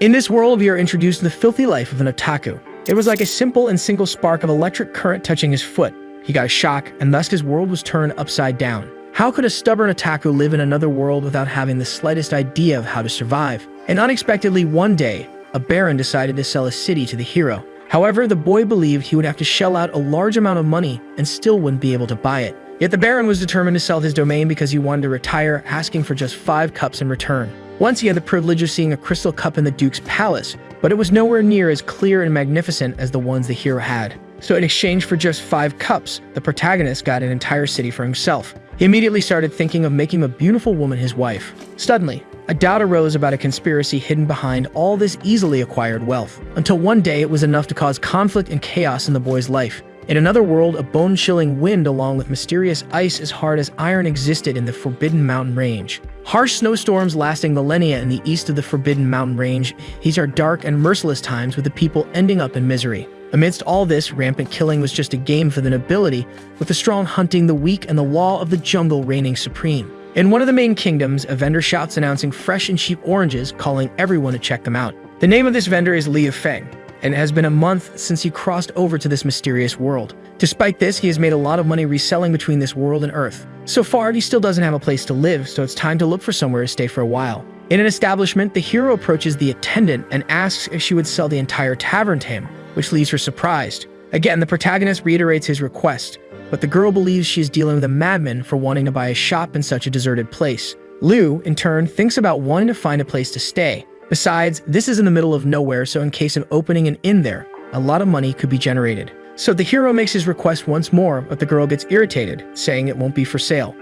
In this world, we are introduced to the filthy life of an otaku. It was like a simple and single spark of electric current touching his foot. He got a shock, and thus his world was turned upside down. How could a stubborn otaku live in another world without having the slightest idea of how to survive? And unexpectedly, one day, a baron decided to sell a city to the hero. However, the boy believed he would have to shell out a large amount of money and still wouldn't be able to buy it. Yet the baron was determined to sell his domain because he wanted to retire, asking for just 5 cups in return. Once he had the privilege of seeing a crystal cup in the Duke's palace, but it was nowhere near as clear and magnificent as the ones the hero had. So in exchange for just 5 cups, the protagonist got an entire city for himself. He immediately started thinking of making a beautiful woman his wife. Suddenly, a doubt arose about a conspiracy hidden behind all this easily acquired wealth, until one day it was enough to cause conflict and chaos in the boy's life. In another world, a bone-chilling wind along with mysterious ice as hard as iron existed in the Forbidden Mountain Range. Harsh snowstorms lasting millennia in the east of the Forbidden Mountain Range, these are dark and merciless times with the people ending up in misery. Amidst all this, rampant killing was just a game for the nobility, with the strong hunting the weak and the law of the jungle reigning supreme. In one of the main kingdoms, a vendor shouts announcing fresh and cheap oranges, calling everyone to check them out. The name of this vendor is Liu Feng, and it has been a month since he crossed over to this mysterious world. Despite this, he has made a lot of money reselling between this world and Earth. So far, he still doesn't have a place to live, so it's time to look for somewhere to stay for a while. In an establishment, the hero approaches the attendant and asks if she would sell the entire tavern to him, which leaves her surprised. Again, the protagonist reiterates his request, but the girl believes she is dealing with a madman for wanting to buy a shop in such a deserted place. Liu, in turn, thinks about wanting to find a place to stay. Besides, this is in the middle of nowhere, so in case of opening an inn there, a lot of money could be generated. So the hero makes his request once more, but the girl gets irritated, saying it won't be for sale.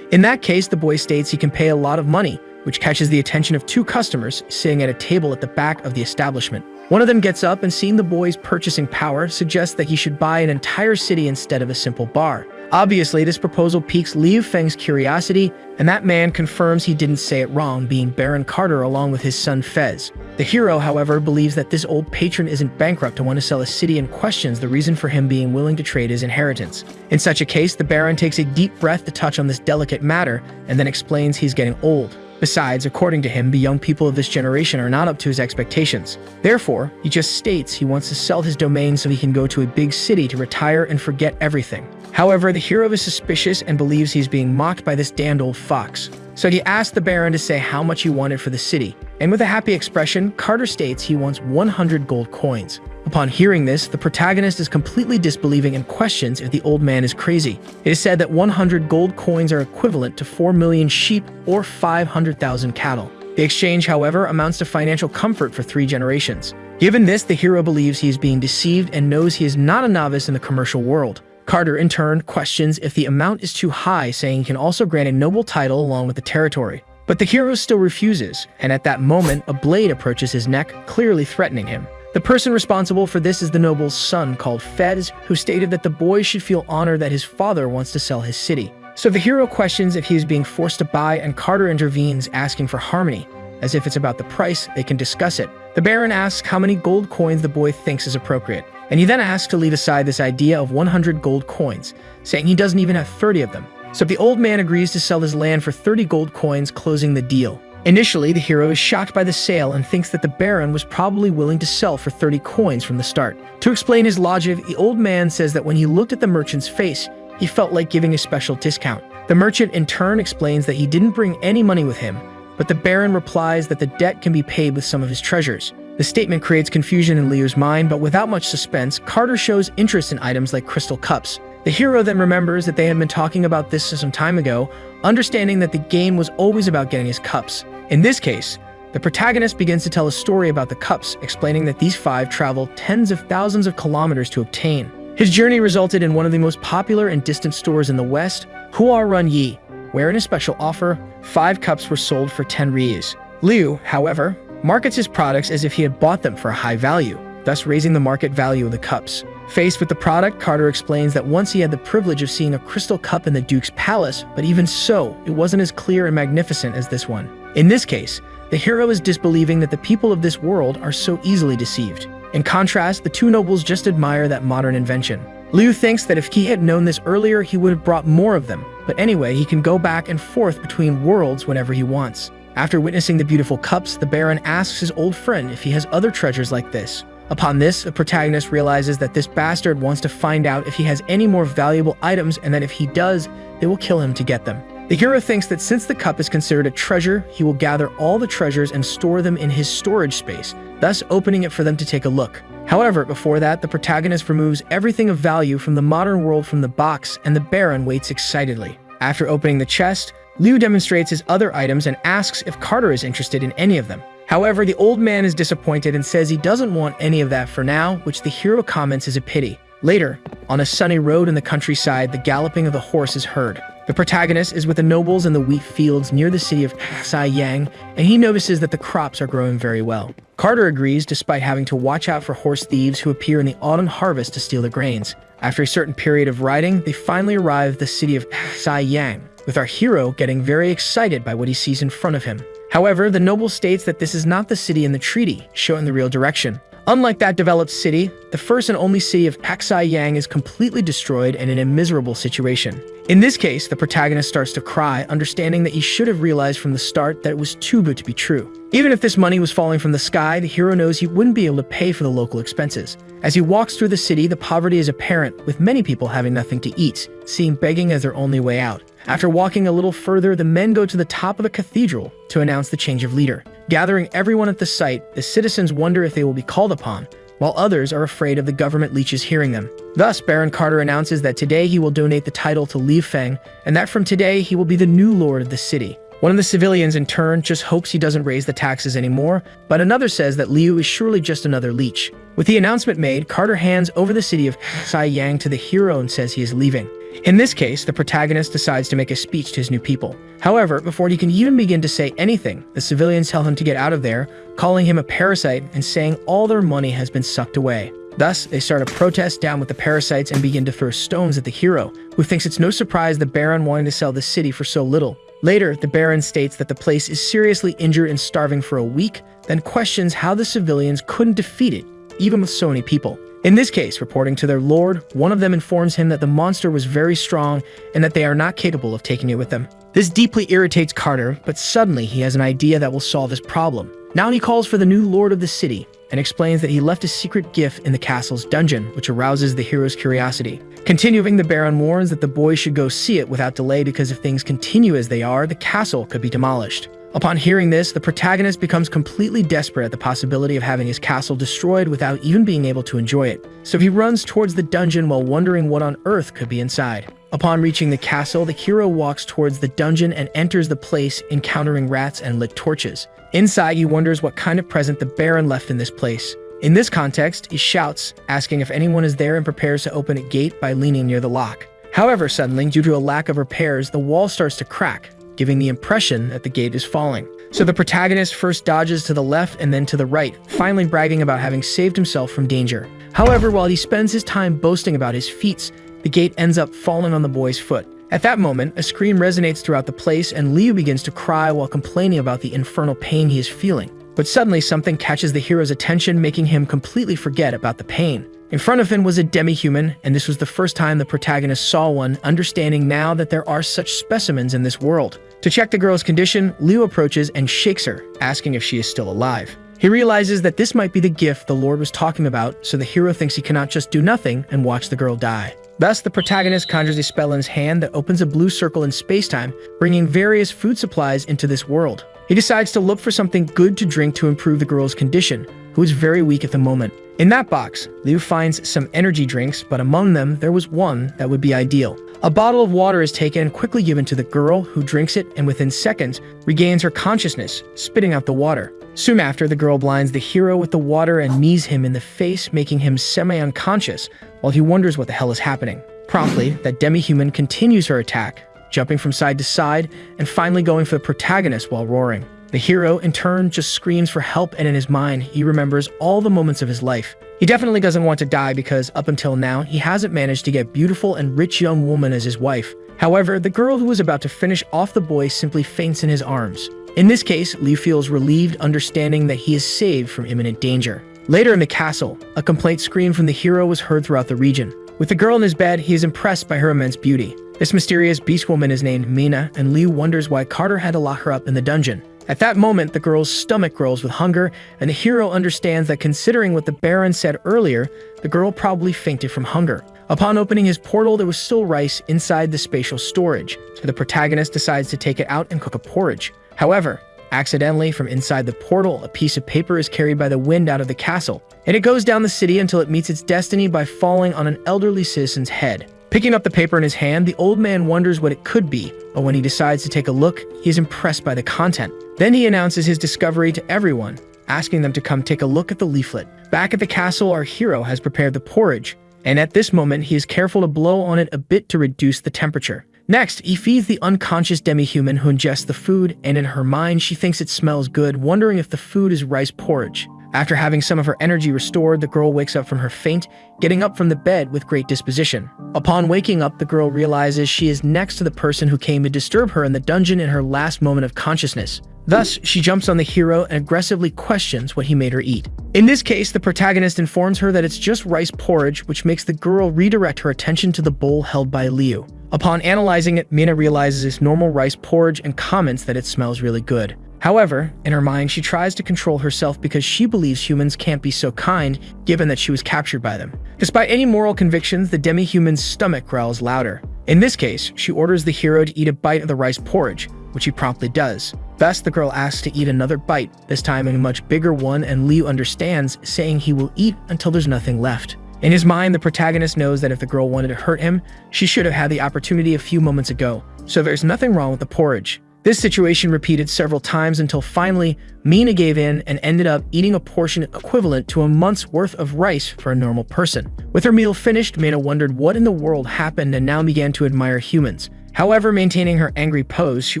In that case, the boy states he can pay a lot of money, which catches the attention of 2 customers sitting at a table at the back of the establishment. One of them gets up and, seeing the boy's purchasing power, suggests that he should buy an entire city instead of a simple bar. Obviously, this proposal piques Liu Feng's curiosity, and that man confirms he didn't say it wrong, being Baron Carter along with his son Fez. The hero, however, believes that this old patron isn't bankrupt to want to sell a city and questions the reason for him being willing to trade his inheritance. In such a case, the Baron takes a deep breath to touch on this delicate matter, and then explains he's getting old. Besides, according to him, the young people of this generation are not up to his expectations. Therefore, he just states he wants to sell his domain so he can go to a big city to retire and forget everything. However, the hero is suspicious and believes he's being mocked by this damned old fox. So he asks the Baron to say how much he wanted for the city, and with a happy expression, Carter states he wants 100 gold coins. Upon hearing this, the protagonist is completely disbelieving and questions if the old man is crazy. It is said that 100 gold coins are equivalent to 4 million sheep or 500,000 cattle. The exchange, however, amounts to financial comfort for 3 generations. Given this, the hero believes he is being deceived and knows he is not a novice in the commercial world. Carter, in turn, questions if the amount is too high, saying he can also grant a noble title along with the territory. But the hero still refuses, and at that moment, a blade approaches his neck, clearly threatening him. The person responsible for this is the noble's son, called Fez, who stated that the boy should feel honored that his father wants to sell his city. So the hero questions if he is being forced to buy, and Carter intervenes, asking for harmony. As if it's about the price, they can discuss it. The Baron asks how many gold coins the boy thinks is appropriate, and he then asks to leave aside this idea of 100 gold coins, saying he doesn't even have 30 of them. So the old man agrees to sell his land for 30 gold coins, closing the deal. Initially, the hero is shocked by the sale and thinks that the Baron was probably willing to sell for 30 coins from the start. To explain his logic, the old man says that when he looked at the merchant's face, he felt like giving a special discount. The merchant in turn explains that he didn't bring any money with him, but the Baron replies that the debt can be paid with some of his treasures. The statement creates confusion in Liu's mind, but without much suspense, Carter shows interest in items like crystal cups. The hero then remembers that they had been talking about this some time ago, understanding that the game was always about getting his cups. In this case, the protagonist begins to tell a story about the cups, explaining that these 5 travel tens of thousands of kilometers to obtain. His journey resulted in one of the most popular and distant stores in the West, Hua Run Yi, where in a special offer, 5 cups were sold for 10 rias. Liu, however, markets his products as if he had bought them for a high value, thus raising the market value of the cups. Faced with the product, Carter explains that once he had the privilege of seeing a crystal cup in the Duke's palace, but even so, it wasn't as clear and magnificent as this one. In this case, the hero is disbelieving that the people of this world are so easily deceived. In contrast, the 2 nobles just admire that modern invention. Liu thinks that if he had known this earlier, he would have brought more of them, but anyway, he can go back and forth between worlds whenever he wants. After witnessing the beautiful cups, the Baron asks his old friend if he has other treasures like this. Upon this, the protagonist realizes that this bastard wants to find out if he has any more valuable items, and that if he does, they will kill him to get them. The hero thinks that since the cup is considered a treasure, he will gather all the treasures and store them in his storage space, thus opening it for them to take a look. However, before that, the protagonist removes everything of value from the modern world from the box, and the Baron waits excitedly. After opening the chest, Liu demonstrates his other items and asks if Carter is interested in any of them. However, the old man is disappointed and says he doesn't want any of that for now, which the hero comments is a pity. Later, on a sunny road in the countryside, the galloping of the horse is heard. The protagonist is with the nobles in the wheat fields near the city of Xianyang, and he notices that the crops are growing very well. Carter agrees despite having to watch out for horse thieves who appear in the autumn harvest to steal the grains. After a certain period of riding, they finally arrive at the city of Xianyang, with our hero getting very excited by what he sees in front of him. However, the noble states that this is not the city in the treaty, showing the real direction. Unlike that developed city, the first and only city of Xianyang is completely destroyed and in a miserable situation. In this case, the protagonist starts to cry, understanding that he should have realized from the start that it was too good to be true. Even if this money was falling from the sky, the hero knows he wouldn't be able to pay for the local expenses. As he walks through the city, the poverty is apparent, with many people having nothing to eat, seeing begging as their only way out. After walking a little further, the men go to the top of a cathedral to announce the change of leader. Gathering everyone at the site, the citizens wonder if they will be called upon, while others are afraid of the government leeches hearing them. Thus, Baron Carter announces that today he will donate the title to Li Feng, and that from today he will be the new lord of the city. One of the civilians in turn just hopes he doesn't raise the taxes anymore, but another says that Liu is surely just another leech. With the announcement made, Carter hands over the city of Xianyang to the hero and says he is leaving. In this case, the protagonist decides to make a speech to his new people. However, before he can even begin to say anything, the civilians tell him to get out of there, calling him a parasite and saying all their money has been sucked away. Thus, they start a protest down with the parasites and begin to throw stones at the hero, who thinks it's no surprise the Baron wanting to sell the city for so little. Later, the Baron states that the place is seriously injured and starving for a week, then questions how the civilians couldn't defeat it, even with so many people. In this case, reporting to their lord, one of them informs him that the monster was very strong and that they are not capable of taking it with them. This deeply irritates Carter, but suddenly he has an idea that will solve his problem. Now he calls for the new lord of the city and explains that he left a secret gift in the castle's dungeon, which arouses the hero's curiosity. Continuing, the Baron warns that the boys should go see it without delay because if things continue as they are, the castle could be demolished. Upon hearing this, the protagonist becomes completely desperate at the possibility of having his castle destroyed without even being able to enjoy it. So he runs towards the dungeon while wondering what on earth could be inside. Upon reaching the castle, the hero walks towards the dungeon and enters the place, encountering rats and lit torches. Inside, he wonders what kind of present the Baron left in this place. In this context, he shouts, asking if anyone is there and prepares to open a gate by leaning near the lock. However, suddenly, due to a lack of repairs, the wall starts to crack, giving the impression that the gate is falling. So the protagonist first dodges to the left and then to the right, finally bragging about having saved himself from danger. However, while he spends his time boasting about his feats, the gate ends up falling on the boy's foot. At that moment, a scream resonates throughout the place and Liu begins to cry while complaining about the infernal pain he is feeling. But suddenly something catches the hero's attention, making him completely forget about the pain. In front of him was a demi-human, and this was the first time the protagonist saw one, understanding now that there are such specimens in this world. To check the girl's condition, Liu approaches and shakes her, asking if she is still alive. He realizes that this might be the gift the Lord was talking about, so the hero thinks he cannot just do nothing and watch the girl die. Thus, the protagonist conjures a spell in his hand that opens a blue circle in space-time, bringing various food supplies into this world. He decides to look for something good to drink to improve the girl's condition, who is very weak at the moment. In that box, Liu finds some energy drinks, but among them, there was one that would be ideal. A bottle of water is taken and quickly given to the girl, who drinks it and within seconds regains her consciousness, spitting out the water. Soon after, the girl blinds the hero with the water and knees him in the face, making him semi-unconscious, while he wonders what the hell is happening. Promptly, that demi-human continues her attack, jumping from side to side, and finally going for the protagonist while roaring. The hero, in turn, just screams for help, and in his mind, he remembers all the moments of his life. He definitely doesn't want to die because, up until now, he hasn't managed to get beautiful and rich young woman as his wife. However, the girl who was about to finish off the boy simply faints in his arms. In this case, Liu feels relieved, understanding that he is saved from imminent danger. Later in the castle, a complaint scream from the hero was heard throughout the region. With the girl in his bed, he is impressed by her immense beauty. This mysterious beast woman is named Mina, and Liu wonders why Carter had to lock her up in the dungeon. At that moment, the girl's stomach grows with hunger, and the hero understands that considering what the Baron said earlier, the girl probably fainted from hunger. Upon opening his portal, there was still rice inside the spatial storage, so the protagonist decides to take it out and cook a porridge. However, accidentally, from inside the portal, a piece of paper is carried by the wind out of the castle, and it goes down the city until it meets its destiny by falling on an elderly citizen's head. Picking up the paper in his hand, the old man wonders what it could be, but when he decides to take a look, he is impressed by the content. Then he announces his discovery to everyone, asking them to come take a look at the leaflet. Back at the castle, our hero has prepared the porridge, and at this moment, he is careful to blow on it a bit to reduce the temperature. Next, he feeds the unconscious demi-human who ingests the food, and in her mind, she thinks it smells good, wondering if the food is rice porridge. After having some of her energy restored, the girl wakes up from her faint, getting up from the bed with great disposition. Upon waking up, the girl realizes she is next to the person who came to disturb her in the dungeon in her last moment of consciousness. Thus, she jumps on the hero and aggressively questions what he made her eat. In this case, the protagonist informs her that it's just rice porridge, which makes the girl redirect her attention to the bowl held by Liu. Upon analyzing it, Mina realizes it's normal rice porridge and comments that it smells really good. However, in her mind, she tries to control herself because she believes humans can't be so kind, given that she was captured by them. Despite any moral convictions, the demi-human's stomach growls louder. In this case, she orders the hero to eat a bite of the rice porridge, which he promptly does. Thus, the girl asks to eat another bite, this time a much bigger one, and Liu understands, saying he will eat until there's nothing left. In his mind, the protagonist knows that if the girl wanted to hurt him, she should have had the opportunity a few moments ago, so there's nothing wrong with the porridge. This situation repeated several times until finally, Mina gave in and ended up eating a portion equivalent to a month's worth of rice for a normal person. With her meal finished, Mina wondered what in the world happened and now began to admire humans. However, maintaining her angry pose, she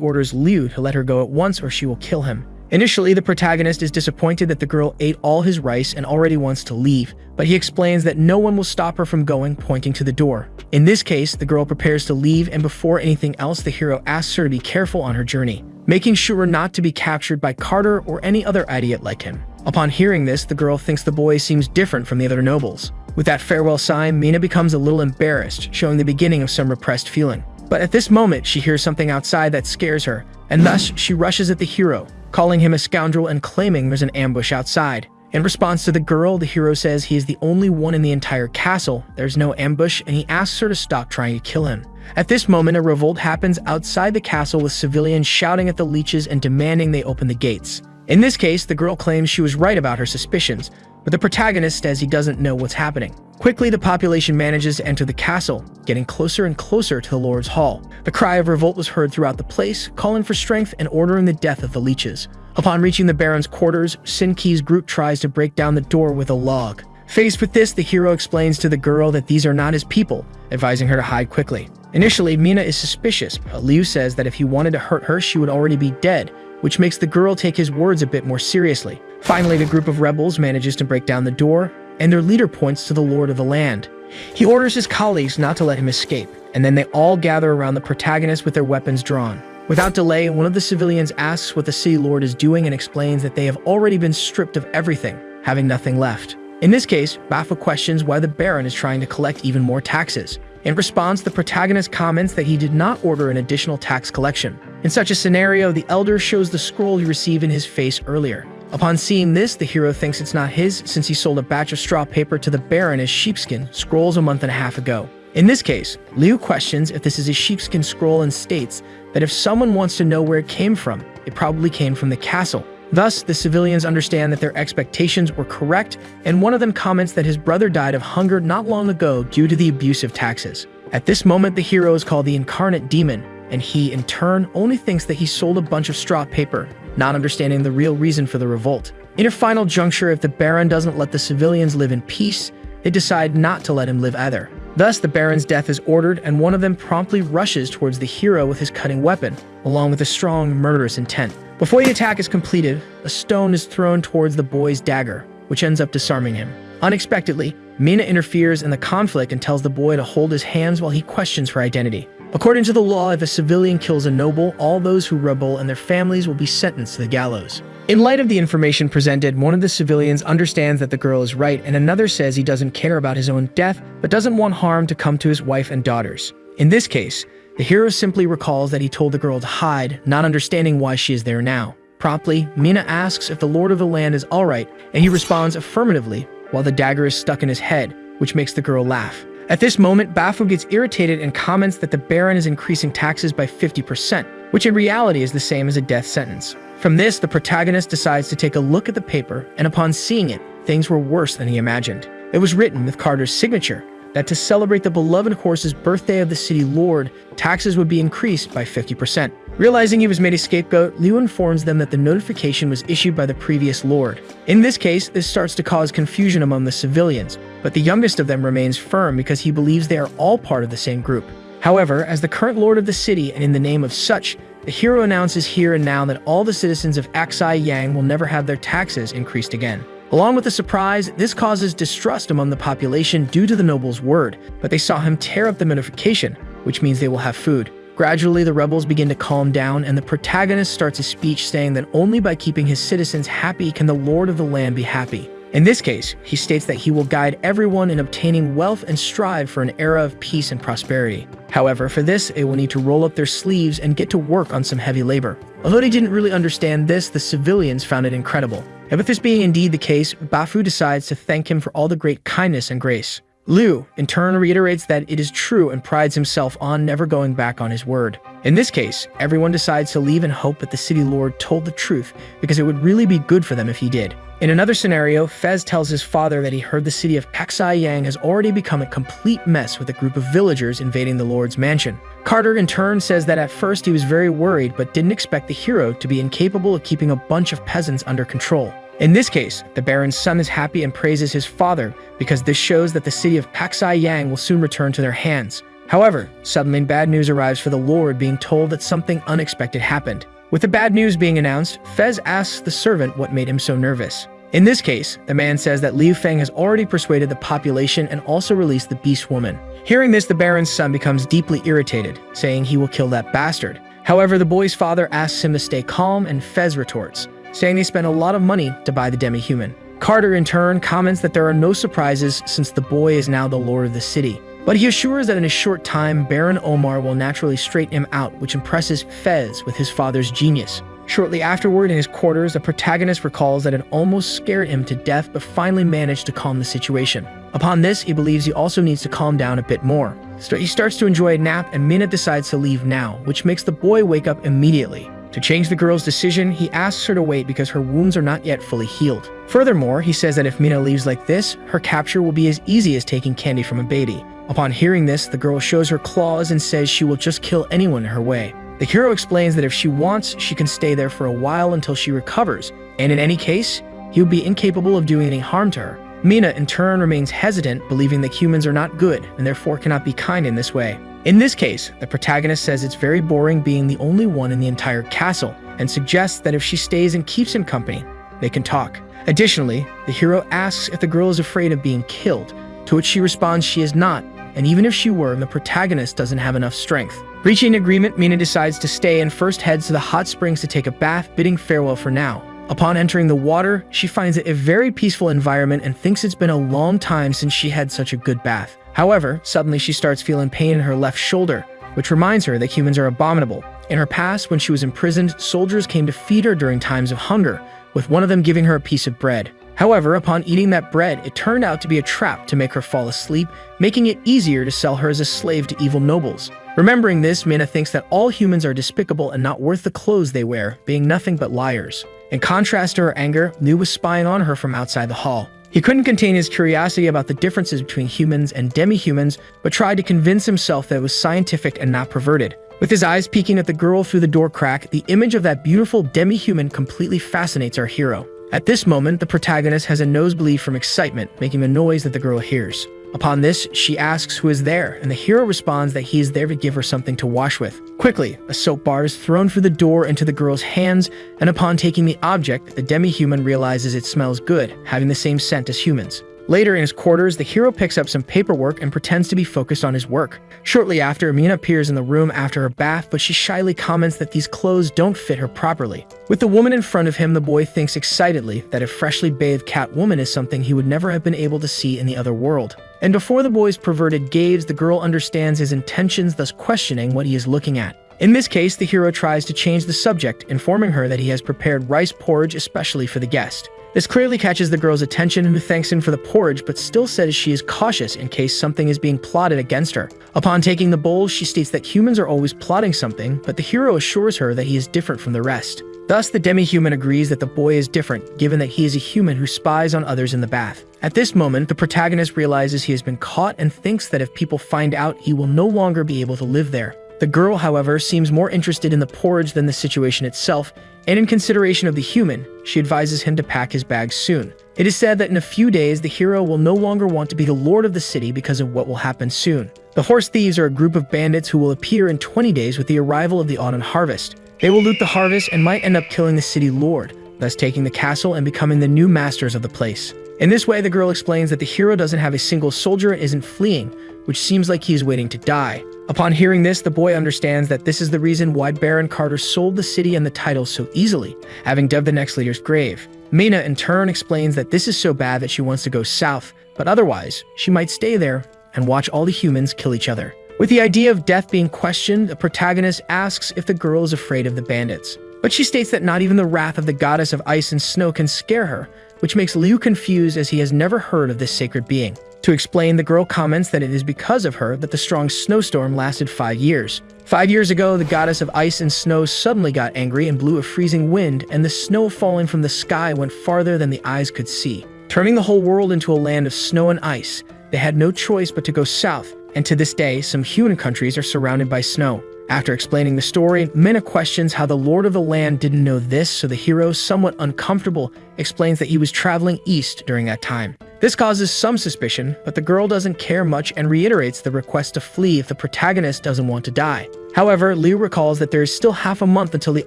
orders Liu to let her go at once or she will kill him. Initially, the protagonist is disappointed that the girl ate all his rice and already wants to leave, but he explains that no one will stop her from going, pointing to the door. In this case, the girl prepares to leave, and before anything else, the hero asks her to be careful on her journey, making sure not to be captured by Carter or any other idiot like him. Upon hearing this, the girl thinks the boy seems different from the other nobles. With that farewell sign, Mina becomes a little embarrassed, showing the beginning of some repressed feeling. But at this moment, she hears something outside that scares her, and thus she rushes at the hero, calling him a scoundrel and claiming there's an ambush outside. In response to the girl, the hero says he is the only one in the entire castle, there's no ambush, and he asks her to stop trying to kill him. At this moment, a revolt happens outside the castle with civilians shouting at the leeches and demanding they open the gates. In this case, the girl claims she was right about her suspicions, but the protagonist says he doesn't know what's happening. Quickly, the population manages to enter the castle, getting closer and closer to the Lord's Hall. The cry of revolt was heard throughout the place, calling for strength and ordering the death of the leeches. Upon reaching the Baron's quarters, Sinki's group tries to break down the door with a log. Faced with this, the hero explains to the girl that these are not his people, advising her to hide quickly. Initially, Mina is suspicious, but Liu says that if he wanted to hurt her, she would already be dead, which makes the girl take his words a bit more seriously. Finally, the group of rebels manages to break down the door, and their leader points to the Lord of the Land. He orders his colleagues not to let him escape, and then they all gather around the protagonist with their weapons drawn. Without delay, one of the civilians asks what the city lord is doing and explains that they have already been stripped of everything, having nothing left. In this case, Bafa questions why the Baron is trying to collect even more taxes. In response, the protagonist comments that he did not order an additional tax collection. In such a scenario, the elder shows the scroll he received in his face earlier. Upon seeing this, the hero thinks it's not his since he sold a batch of straw paper to the Baron as sheepskin scrolls a month and a half ago. In this case, Liu questions if this is a sheepskin scroll and states that if someone wants to know where it came from, it probably came from the castle. Thus, the civilians understand that their expectations were correct, and one of them comments that his brother died of hunger not long ago due to the abusive taxes. At this moment, the hero is called the Incarnate Demon, and he, in turn, only thinks that he sold a bunch of straw paper, not understanding the real reason for the revolt. In a final juncture, if the Baron doesn't let the civilians live in peace, they decide not to let him live either. Thus, the Baron's death is ordered, and one of them promptly rushes towards the hero with his cutting weapon, along with a strong, murderous intent. Before the attack is completed, a stone is thrown towards the boy's dagger, which ends up disarming him. Unexpectedly, Mina interferes in the conflict and tells the boy to hold his hands while he questions her identity. According to the law, if a civilian kills a noble, all those who rebel and their families will be sentenced to the gallows. In light of the information presented, one of the civilians understands that the girl is right, and another says he doesn't care about his own death, but doesn't want harm to come to his wife and daughters. In this case, the hero simply recalls that he told the girl to hide, not understanding why she is there now. Promptly, Mina asks if the lord of the land is alright, and he responds affirmatively, while the dagger is stuck in his head, which makes the girl laugh. At this moment, Bafu gets irritated and comments that the Baron is increasing taxes by 50%, which in reality is the same as a death sentence. From this, the protagonist decides to take a look at the paper, and upon seeing it, things were worse than he imagined. It was written with Carter's signature that to celebrate the beloved horse's birthday of the city lord, taxes would be increased by 50%. Realizing he was made a scapegoat, Liu informs them that the notification was issued by the previous lord. In this case, this starts to cause confusion among the civilians, but the youngest of them remains firm because he believes they are all part of the same group. However, as the current lord of the city and in the name of such, the hero announces here and now that all the citizens of Aksai Yang will never have their taxes increased again. Along with the surprise, this causes distrust among the population due to the noble's word, but they saw him tear up the notification, which means they will have food. Gradually, the rebels begin to calm down, and the protagonist starts a speech saying that only by keeping his citizens happy can the lord of the land be happy. In this case, he states that he will guide everyone in obtaining wealth and strive for an era of peace and prosperity. However, for this, they will need to roll up their sleeves and get to work on some heavy labor. Although they didn't really understand this, the civilians found it incredible. And with this being indeed the case, Bafu decides to thank him for all the great kindness and grace. Liu, in turn, reiterates that it is true and prides himself on never going back on his word. In this case, everyone decides to leave and hope that the city lord told the truth, because it would really be good for them if he did. In another scenario, Fez tells his father that he heard the city of Aksai Yang has already become a complete mess with a group of villagers invading the lord's mansion. Carter, in turn, says that at first he was very worried but didn't expect the hero to be incapable of keeping a bunch of peasants under control. In this case, the Baron's son is happy and praises his father because this shows that the city of Aksai Yang will soon return to their hands. However, suddenly bad news arrives for the lord, being told that something unexpected happened. With the bad news being announced, Fez asks the servant what made him so nervous. In this case, the man says that Liu Feng has already persuaded the population and also released the beast woman. Hearing this, the Baron's son becomes deeply irritated, saying he will kill that bastard. However, the boy's father asks him to stay calm, and Fez retorts, saying they spent a lot of money to buy the demi-human. Carter, in turn, comments that there are no surprises since the boy is now the lord of the city. But he assures that in a short time, Baron Omar will naturally straighten him out, which impresses Fez with his father's genius. Shortly afterward, in his quarters, the protagonist recalls that it almost scared him to death but finally managed to calm the situation. Upon this, he believes he also needs to calm down a bit more. So he starts to enjoy a nap, and Mina decides to leave now, which makes the boy wake up immediately. To change the girl's decision, he asks her to wait because her wounds are not yet fully healed. Furthermore, he says that if Mina leaves like this, her capture will be as easy as taking candy from a baby. Upon hearing this, the girl shows her claws and says she will just kill anyone in her way. The hero explains that if she wants, she can stay there for a while until she recovers, and in any case, he would be incapable of doing any harm to her. Mina, in turn, remains hesitant, believing that humans are not good and therefore cannot be kind in this way. In this case, the protagonist says it's very boring being the only one in the entire castle, and suggests that if she stays and keeps him company, they can talk. Additionally, the hero asks if the girl is afraid of being killed, to which she responds she is not, and even if she were, the protagonist doesn't have enough strength. Reaching an agreement, Mina decides to stay and first heads to the hot springs to take a bath, bidding farewell for now. Upon entering the water, she finds it a very peaceful environment and thinks it's been a long time since she had such a good bath. However, suddenly she starts feeling pain in her left shoulder, which reminds her that humans are abominable. In her past, when she was imprisoned, soldiers came to feed her during times of hunger, with one of them giving her a piece of bread. However, upon eating that bread, it turned out to be a trap to make her fall asleep, making it easier to sell her as a slave to evil nobles. Remembering this, Mina thinks that all humans are despicable and not worth the clothes they wear, being nothing but liars. In contrast to her anger, Liu was spying on her from outside the hall. He couldn't contain his curiosity about the differences between humans and demi-humans, but tried to convince himself that it was scientific and not perverted. With his eyes peeking at the girl through the door crack, the image of that beautiful demi-human completely fascinates our hero. At this moment, the protagonist has a nosebleed from excitement, making a noise that the girl hears. Upon this, she asks who is there, and the hero responds that he is there to give her something to wash with. Quickly, a soap bar is thrown through the door into the girl's hands, and upon taking the object, the demi-human realizes it smells good, having the same scent as humans. Later in his quarters, the hero picks up some paperwork and pretends to be focused on his work. Shortly after, Mina appears in the room after her bath, but she shyly comments that these clothes don't fit her properly. With the woman in front of him, the boy thinks excitedly that a freshly bathed cat woman is something he would never have been able to see in the other world. And before the boy's perverted gaze, the girl understands his intentions, thus questioning what he is looking at. In this case, the hero tries to change the subject, informing her that he has prepared rice porridge especially for the guest. This clearly catches the girl's attention, who thanks him for the porridge but still says she is cautious in case something is being plotted against her. Upon taking the bowl, she states that humans are always plotting something, but the hero assures her that he is different from the rest. Thus, the demi-human agrees that the boy is different, given that he is a human who spies on others in the bath. At this moment, the protagonist realizes he has been caught and thinks that if people find out, he will no longer be able to live there. The girl, however, seems more interested in the porridge than the situation itself, and in consideration of the human, she advises him to pack his bags soon. It is said that in a few days, the hero will no longer want to be the lord of the city because of what will happen soon. The horse thieves are a group of bandits who will appear in 20 days with the arrival of the autumn harvest. They will loot the harvest and might end up killing the city lord, thus taking the castle and becoming the new masters of the place. In this way, the girl explains that the hero doesn't have a single soldier and isn't fleeing, which seems like he is waiting to die. Upon hearing this, the boy understands that this is the reason why Baron Carter sold the city and the title so easily, having dug the next leader's grave. Mina, in turn, explains that this is so bad that she wants to go south, but otherwise, she might stay there and watch all the humans kill each other. With the idea of death being questioned, the protagonist asks if the girl is afraid of the bandits. But she states that not even the wrath of the goddess of ice and snow can scare her, which makes Liu confused as he has never heard of this sacred being. To explain, the girl comments that it is because of her that the strong snowstorm lasted 5 years. 5 years ago, the goddess of ice and snow suddenly got angry and blew a freezing wind, and the snow falling from the sky went farther than the eyes could see, turning the whole world into a land of snow and ice. They had no choice but to go south, and to this day, some human countries are surrounded by snow. After explaining the story, Mina questions how the Lord of the Land didn't know this, so the hero, somewhat uncomfortable, explains that he was traveling east during that time. This causes some suspicion, but the girl doesn't care much and reiterates the request to flee if the protagonist doesn't want to die. However, Liu recalls that there is still half a month until the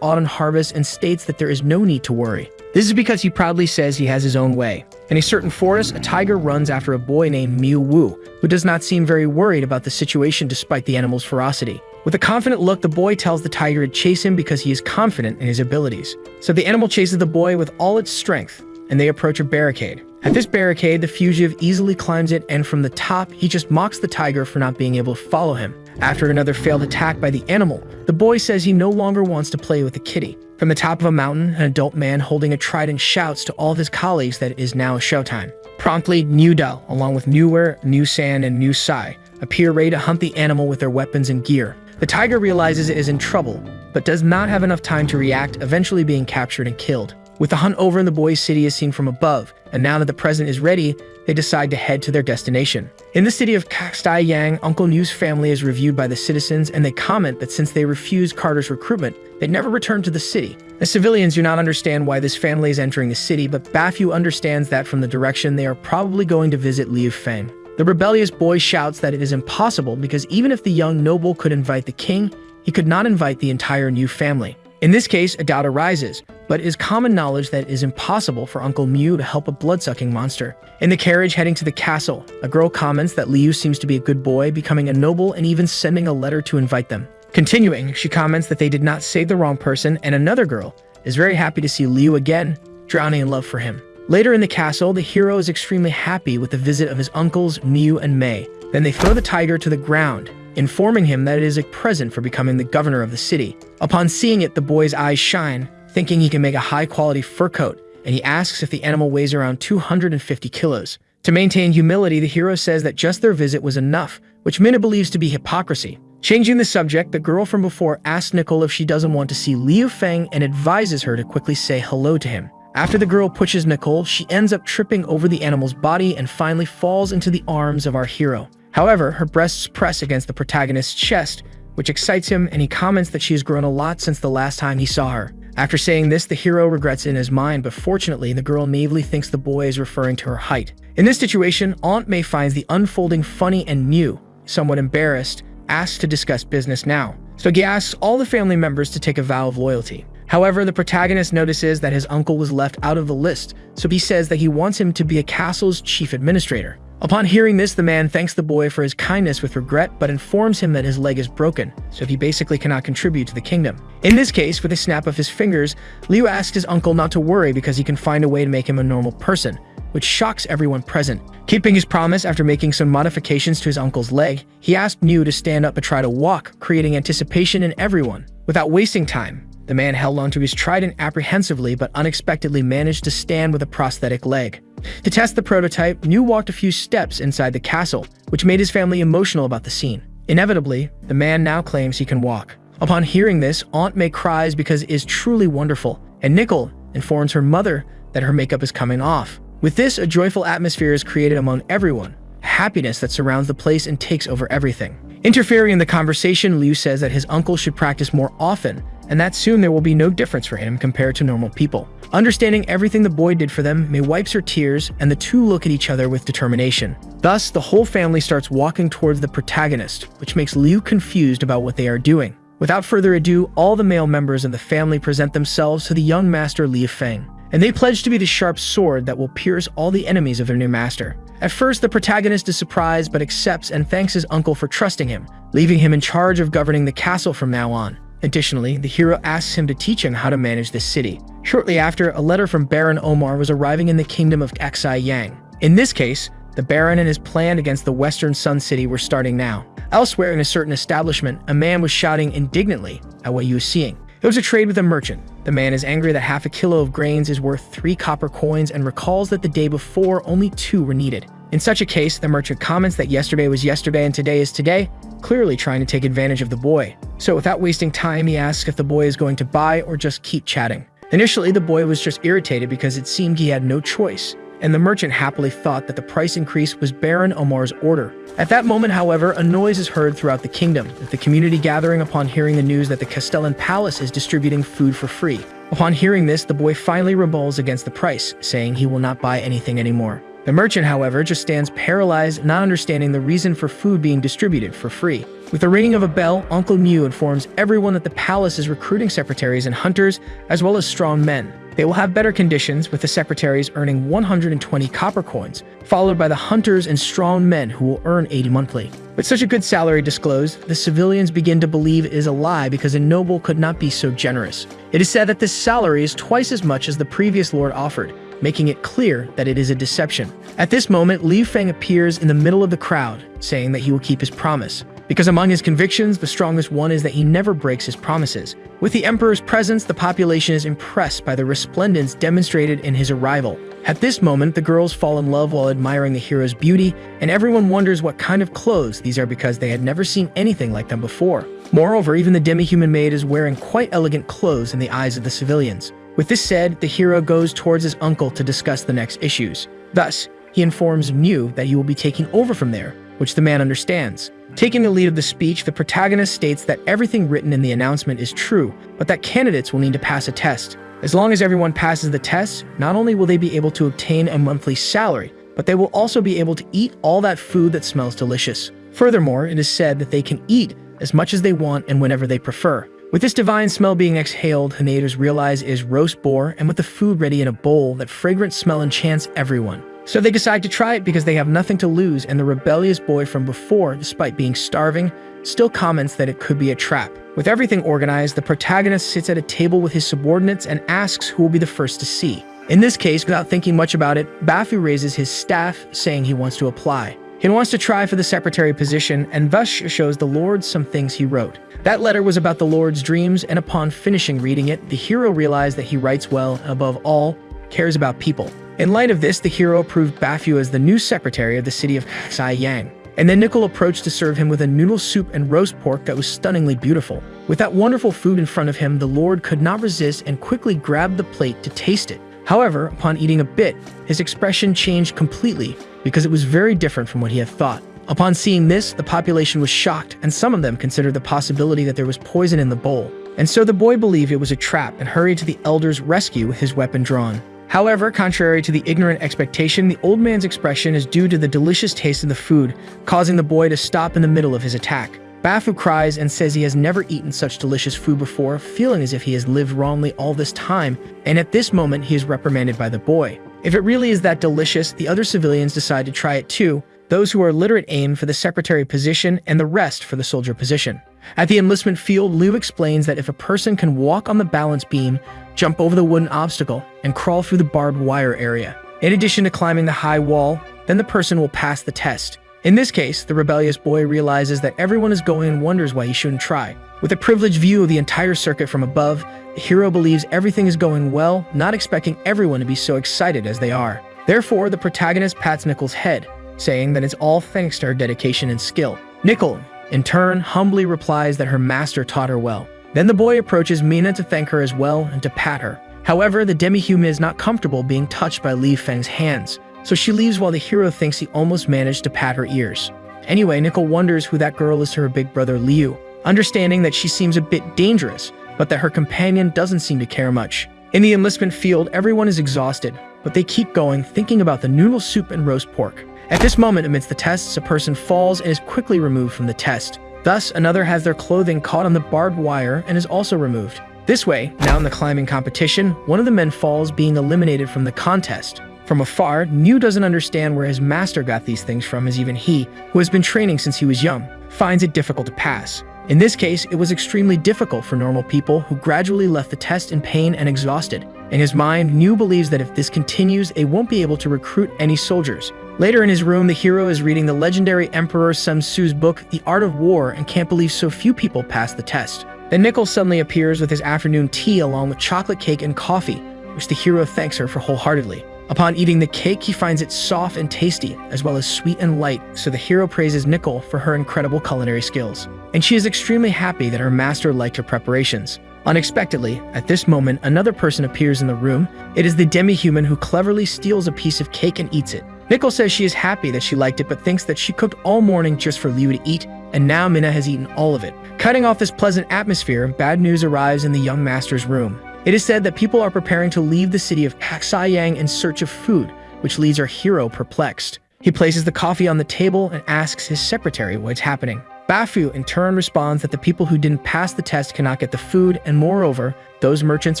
autumn harvest and states that there is no need to worry. This is because he proudly says he has his own way. In a certain forest, a tiger runs after a boy named Miu Wu, who does not seem very worried about the situation despite the animal's ferocity. With a confident look, the boy tells the tiger to chase him because he is confident in his abilities. So the animal chases the boy with all its strength, and they approach a barricade. At this barricade, the fugitive easily climbs it, and from the top, he just mocks the tiger for not being able to follow him. After another failed attack by the animal, the boy says he no longer wants to play with the kitty. From the top of a mountain, an adult man holding a trident shouts to all of his colleagues that it is now showtime. Promptly, New Dal, along with Newer, New San, and New Sai, appear ready to hunt the animal with their weapons and gear. The tiger realizes it is in trouble, but does not have enough time to react, eventually being captured and killed. With the hunt over and the boy's city is seen from above, and now that the present is ready, they decide to head to their destination. In the city of Yang, Uncle New's family is reviewed by the citizens, and they comment that since they refused Carter's recruitment, they never returned to the city. The civilians do not understand why this family is entering the city, but Bafu understands that from the direction they are probably going to visit Liu Feng. The rebellious boy shouts that it is impossible because even if the young noble could invite the king, he could not invite the entire New family. In this case, a doubt arises, but it is common knowledge that it is impossible for Uncle Mew to help a blood-sucking monster. In the carriage heading to the castle, a girl comments that Liu seems to be a good boy, becoming a noble and even sending a letter to invite them. Continuing, she comments that they did not save the wrong person, and another girl is very happy to see Liu again, drowning in love for him. Later in the castle, the hero is extremely happy with the visit of his uncles Mew and Mei. Then they throw the tiger to the ground, informing him that it is a present for becoming the governor of the city. Upon seeing it, the boy's eyes shine, thinking he can make a high-quality fur coat, and he asks if the animal weighs around 250 kilos. To maintain humility, the hero says that just their visit was enough, which Mina believes to be hypocrisy. Changing the subject, the girl from before asks Nicole if she doesn't want to see Liu Feng and advises her to quickly say hello to him. After the girl pushes Nicole, she ends up tripping over the animal's body and finally falls into the arms of our hero. However, her breasts press against the protagonist's chest, which excites him, and he comments that she has grown a lot since the last time he saw her. After saying this, the hero regrets it in his mind, but fortunately, the girl naively thinks the boy is referring to her height. In this situation, Aunt May finds the unfolding funny and New, somewhat embarrassed, asks to discuss business now. So he asks all the family members to take a vow of loyalty. However, the protagonist notices that his uncle was left out of the list, so he says that he wants him to be a castle's chief administrator. Upon hearing this, the man thanks the boy for his kindness with regret, but informs him that his leg is broken, so he basically cannot contribute to the kingdom. In this case, with a snap of his fingers, Liu asks his uncle not to worry because he can find a way to make him a normal person, which shocks everyone present. Keeping his promise after making some modifications to his uncle's leg, he asked Liu to stand up and try to walk, creating anticipation in everyone. Without wasting time, the man held onto his trident apprehensively but unexpectedly managed to stand with a prosthetic leg. To test the prototype, Liu walked a few steps inside the castle, which made his family emotional about the scene. Inevitably, the man now claims he can walk. Upon hearing this, Aunt May cries because it is truly wonderful, and Nickel informs her mother that her makeup is coming off. With this, a joyful atmosphere is created among everyone, happiness that surrounds the place and takes over everything. Interfering in the conversation, Liu says that his uncle should practice more often, and that soon there will be no difference for him compared to normal people. Understanding everything the boy did for them, May wipes her tears, and the two look at each other with determination. Thus, the whole family starts walking towards the protagonist, which makes Liu confused about what they are doing. Without further ado, all the male members of the family present themselves to the young master Liu Feng, and they pledge to be the sharp sword that will pierce all the enemies of their new master. At first, the protagonist is surprised but accepts and thanks his uncle for trusting him, leaving him in charge of governing the castle from now on. Additionally, the hero asks him to teach him how to manage this city. Shortly after, a letter from Baron Omar was arriving in the kingdom of Xi Yang. In this case, the Baron and his plan against the Western Sun City were starting now. Elsewhere in a certain establishment, a man was shouting indignantly at what he was seeing. It was a trade with a merchant. The man is angry that half a kilo of grains is worth 3 copper coins and recalls that the day before only 2 were needed. In such a case, the merchant comments that yesterday was yesterday and today is today, clearly trying to take advantage of the boy. So without wasting time, he asks if the boy is going to buy or just keep chatting. Initially, the boy was just irritated because it seemed he had no choice, and the merchant happily thought that the price increase was Baron Omar's order. At that moment, however, a noise is heard throughout the kingdom, with the community gathering upon hearing the news that the Castellan Palace is distributing food for free. Upon hearing this, the boy finally rebels against the price, saying he will not buy anything anymore. The merchant, however, just stands paralyzed, not understanding the reason for food being distributed for free. With the ringing of a bell, Uncle Mew informs everyone that the palace is recruiting secretaries and hunters, as well as strong men. They will have better conditions, with the secretaries earning 120 copper coins, followed by the hunters and strong men who will earn 80 monthly. With such a good salary disclosed, the civilians begin to believe it is a lie because a noble could not be so generous. It is said that this salary is twice as much as the previous lord offered, making it clear that it is a deception. At this moment, Liu Feng appears in the middle of the crowd, saying that he will keep his promise. Because among his convictions, the strongest one is that he never breaks his promises. With the emperor's presence, the population is impressed by the resplendence demonstrated in his arrival. At this moment, the girls fall in love while admiring the hero's beauty, and everyone wonders what kind of clothes these are because they had never seen anything like them before. Moreover, even the demi-human maid is wearing quite elegant clothes in the eyes of the civilians. With this said, the hero goes towards his uncle to discuss the next issues. Thus, he informs Mew that he will be taking over from there, which the man understands. Taking the lead of the speech, the protagonist states that everything written in the announcement is true, but that candidates will need to pass a test. As long as everyone passes the test, not only will they be able to obtain a monthly salary, but they will also be able to eat all that food that smells delicious. Furthermore, it is said that they can eat as much as they want and whenever they prefer. With this divine smell being exhaled, the natives realize it is roast boar, and with the food ready in a bowl, that fragrant smell enchants everyone. So they decide to try it because they have nothing to lose, and the rebellious boy from before, despite being starving, still comments that it could be a trap. With everything organized, the protagonist sits at a table with his subordinates and asks who will be the first to see. In this case, without thinking much about it, Bafu raises his staff, saying he wants to apply. He wants to try for the secretary position, and thus shows the Lord some things he wrote. That letter was about the Lord's dreams, and upon finishing reading it, the hero realized that he writes well, and above all, cares about people. In light of this, the hero approved Bafu as the new secretary of the city of Xi Yang. And then Nickel approached to serve him with a noodle soup and roast pork that was stunningly beautiful. With that wonderful food in front of him, the Lord could not resist and quickly grabbed the plate to taste it. However, upon eating a bit, his expression changed completely because it was very different from what he had thought. Upon seeing this, the population was shocked, and some of them considered the possibility that there was poison in the bowl. And so the boy believed it was a trap and hurried to the elder's rescue with his weapon drawn. However, contrary to the ignorant expectation, the old man's expression is due to the delicious taste of the food, causing the boy to stop in the middle of his attack. Bafu cries and says he has never eaten such delicious food before, feeling as if he has lived wrongly all this time, and at this moment he is reprimanded by the boy. If it really is that delicious, the other civilians decide to try it too. Those who are literate aim for the secretary position and the rest for the soldier position. At the enlistment field, Liu explains that if a person can walk on the balance beam, jump over the wooden obstacle, and crawl through the barbed wire area, in addition to climbing the high wall, then the person will pass the test. In this case, the rebellious boy realizes that everyone is going and wonders why he shouldn't try. With a privileged view of the entire circuit from above, the hero believes everything is going well, not expecting everyone to be so excited as they are. Therefore, the protagonist pats Nickel's head, saying that it's all thanks to her dedication and skill. Nickel, in turn, humbly replies that her master taught her well. Then the boy approaches Mina to thank her as well and to pat her. However, the demi-human is not comfortable being touched by Li Feng's hands, so she leaves while the hero thinks he almost managed to pat her ears. Anyway, Nickel wonders who that girl is to her big brother Liu, understanding that she seems a bit dangerous, but that her companion doesn't seem to care much. In the enlistment field, everyone is exhausted, but they keep going, thinking about the noodle soup and roast pork. At this moment, amidst the tests, a person falls and is quickly removed from the test. Thus, another has their clothing caught on the barbed wire and is also removed. This way, now in the climbing competition, one of the men falls, being eliminated from the contest. From afar, Liu doesn't understand where his master got these things from, as even he, who has been training since he was young, finds it difficult to pass. In this case, it was extremely difficult for normal people who gradually left the test in pain and exhausted. In his mind, Liu believes that if this continues, they won't be able to recruit any soldiers. Later in his room, the hero is reading the legendary Emperor Sun Tzu's book, The Art of War, and can't believe so few people passed the test. Then Nickel suddenly appears with his afternoon tea along with chocolate cake and coffee, which the hero thanks her for wholeheartedly. Upon eating the cake, he finds it soft and tasty, as well as sweet and light, so the hero praises Nickel for her incredible culinary skills. And she is extremely happy that her master liked her preparations. Unexpectedly, at this moment, another person appears in the room. It is the demi-human who cleverly steals a piece of cake and eats it. Nickel says she is happy that she liked it, but thinks that she cooked all morning just for Liu to eat, and now Mina has eaten all of it. Cutting off this pleasant atmosphere, bad news arrives in the young master's room. It is said that people are preparing to leave the city of Xiyang in search of food, which leaves our hero perplexed. He places the coffee on the table and asks his secretary what's happening. Bafu in turn responds that the people who didn't pass the test cannot get the food, and moreover, those merchants